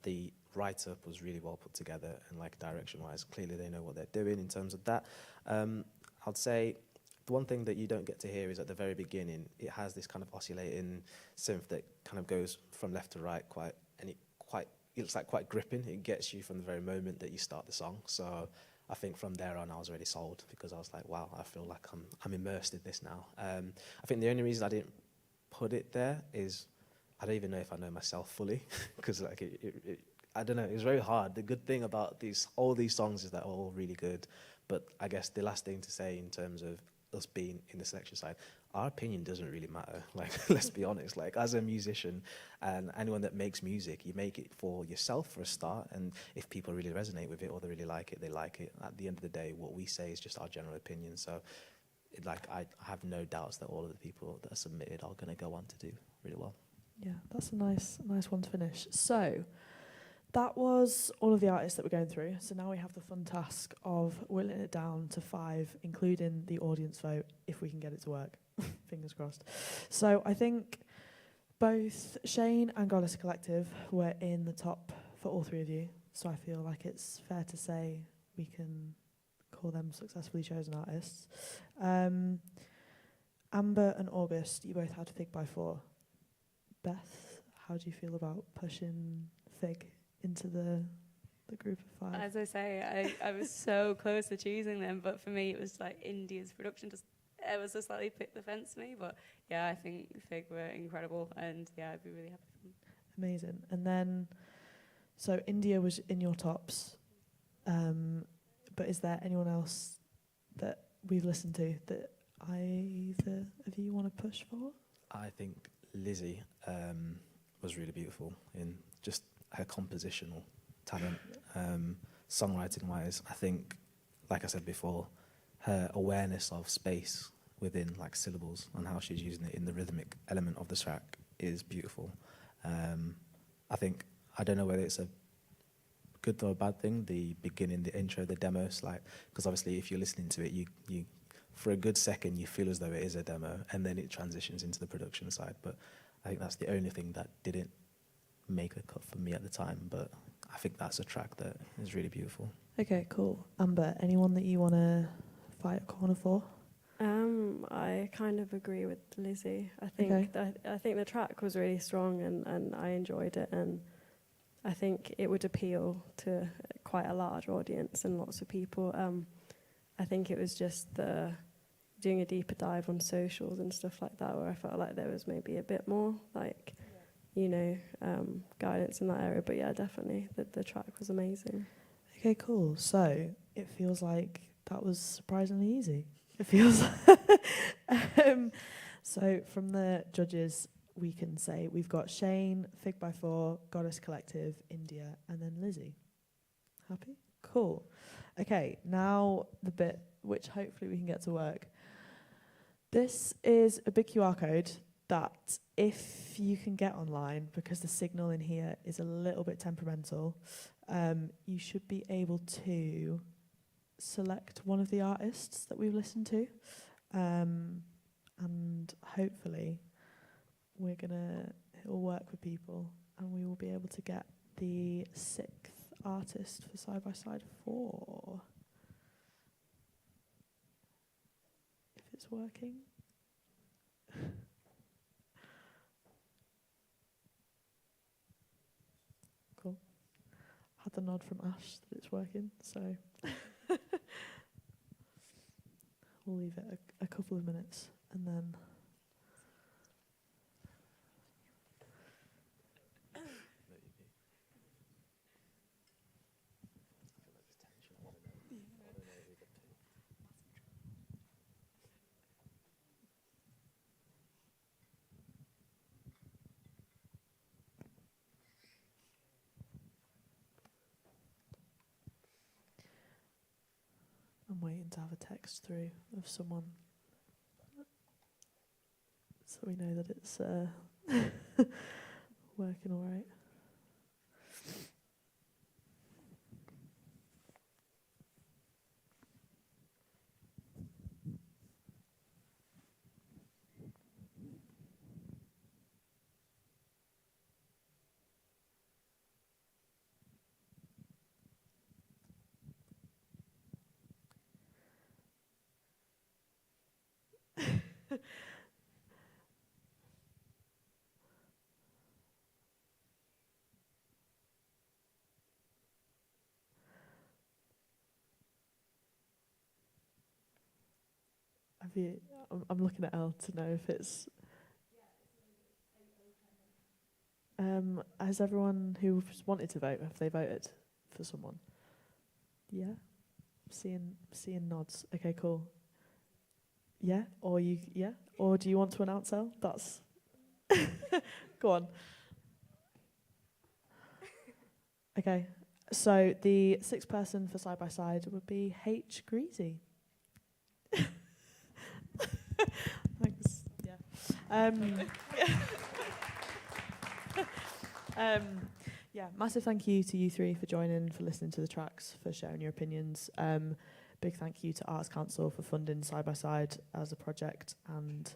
The write-up was really well put together, and like direction-wise, clearly they know what they're doing in terms of that. I'd say the one thing that you don't get to hear is at the very beginning, it has this kind of oscillating synth that kind of goes from left to right it looks like quite gripping. It gets you from the very moment that you start the song. So I think from there on I was already sold, because I was like, wow, I feel like I'm immersed in this now. I think the only reason I didn't put it there is I don't even know if I know myself fully, because like I don't know, it was very hard. The good thing about all these songs is that they're all really good, but I guess the last thing to say in terms of us being in the selection side, our opinion doesn't really matter. Like, let's be honest. Like, as a musician and anyone that makes music, you make it for yourself for a start. And if people really resonate with it or they really like it, they like it. At the end of the day, what we say is just our general opinion. So, I have no doubts that all of the people that are submitted are going to go on to do really well. Yeah, that's a nice one to finish. So, that was all of the artists that we're going through. So now we have the fun task of whittling it down to 5, including the audience vote, if we can get it to work. Fingers crossed. So I think both Shane and Goddess Collective were in the top for all 3 of you. So I feel like it's fair to say we can call them successfully chosen artists. Amber and August, you both had Fig by 4. Beth, how do you feel about pushing Fig into the group of 5? As I say, I was so close to choosing them, but for me it was like India's production just ever so slightly picked the fence for me. But yeah, I think Fig were incredible, and yeah, I'd be really happy for them. Amazing. And then, so India was in your tops, but is there anyone else that we've listened to that either of you want to push for? I think Lizzie was really beautiful in just her compositional talent, songwriting-wise. I think, like I said before, her awareness of space within like syllables and how she's using it in the rhythmic element of the track is beautiful. I think, I don't know whether it's a good or a bad thing, the beginning, the intro, the demos, like, because obviously if you're listening to it, you for a good second you feel as though it is a demo, and then it transitions into the production side. But I think that's the only thing that didn't make a cut for me at the time, but I think that's a track that is really beautiful. Okay, cool. Amber, anyone that you want to fight a corner for? I kind of agree with Lizzie. I think I think the track was really strong, and I enjoyed it, and I think it would appeal to quite a large audience and lots of people. I think it was just doing a deeper dive on socials and stuff like that, where I felt like there was maybe a bit more like, guidance in that area. But yeah, definitely the track was amazing. Okay, cool. So it feels like that was surprisingly easy. It feels. So from the judges, we can say we've got Shane, Fig by 4, Goddess Collective, India, and then Lizzie. Happy? Cool. Okay, now the bit which hopefully we can get to work. This is a big QR code that if you can get online, because the signal in here is a little bit temperamental, you should be able to select one of the artists that we've listened to, and hopefully it'll work with people, and we will be able to get the 6th artist for Side by Side 4. If it's working. Cool. Had the nod from Ash that it's working, so we'll leave it a couple of minutes and then. I'm waiting to have a text through of someone so we know that it's working all right. I'm looking at Elle to know if it's. Has everyone who's wanted to vote, have they voted for someone? Yeah, seeing nods. Okay, cool. Yeah, or do you want to announce Elle? That's go on. Okay, so the sixth person for side by side would be H. Greasy. Thanks. Yeah. Yeah, massive thank you to you three for joining, for listening to the tracks, for sharing your opinions. Big thank you to Arts Council for funding Side by Side as a project and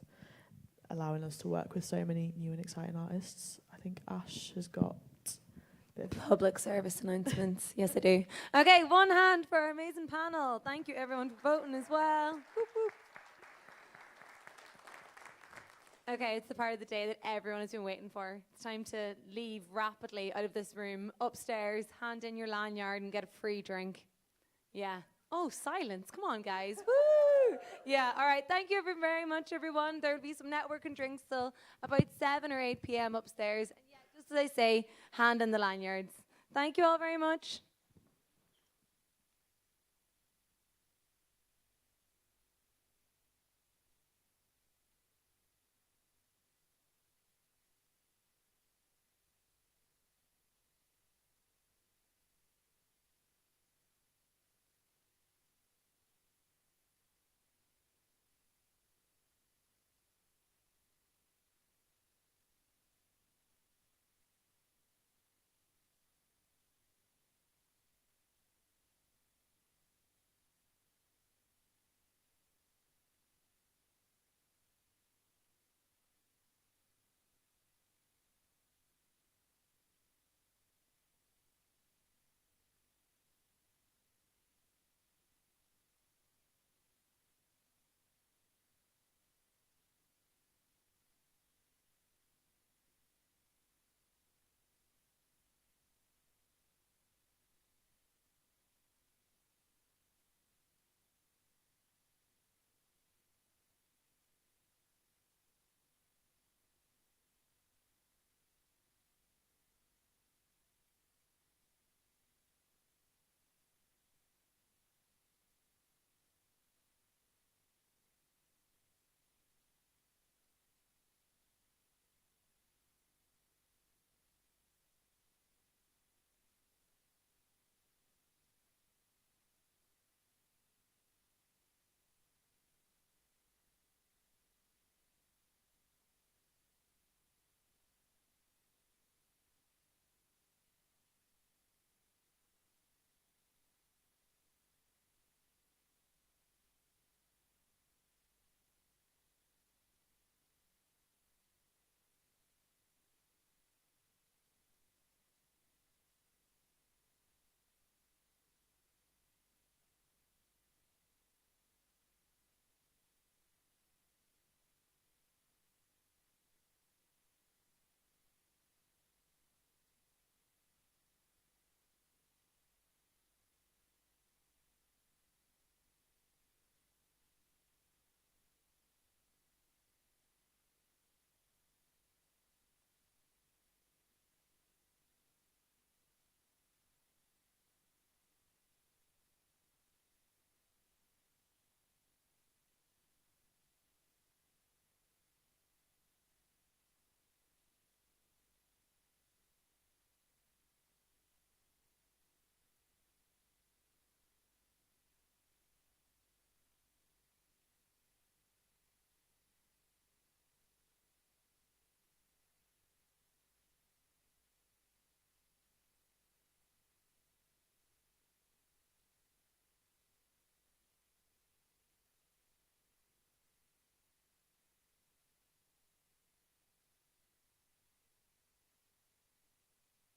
allowing us to work with so many new and exciting artists. I think Ash has got a bit of Public service announcements. Yes, I do. Okay, one hand for our amazing panel. Thank you, everyone, for voting as well. Whoop, whoop. Okay, it's the part of the day that everyone has been waiting for. It's time to leave rapidly out of this room, upstairs, hand in your lanyard and get a free drink. Yeah. Oh, silence. Come on, guys. Woo! Yeah, all right. Thank you very much, everyone. There will be some networking drinks till about 7 or 8 p.m. upstairs. And yeah, just as I say, hand in the lanyards. Thank you all very much.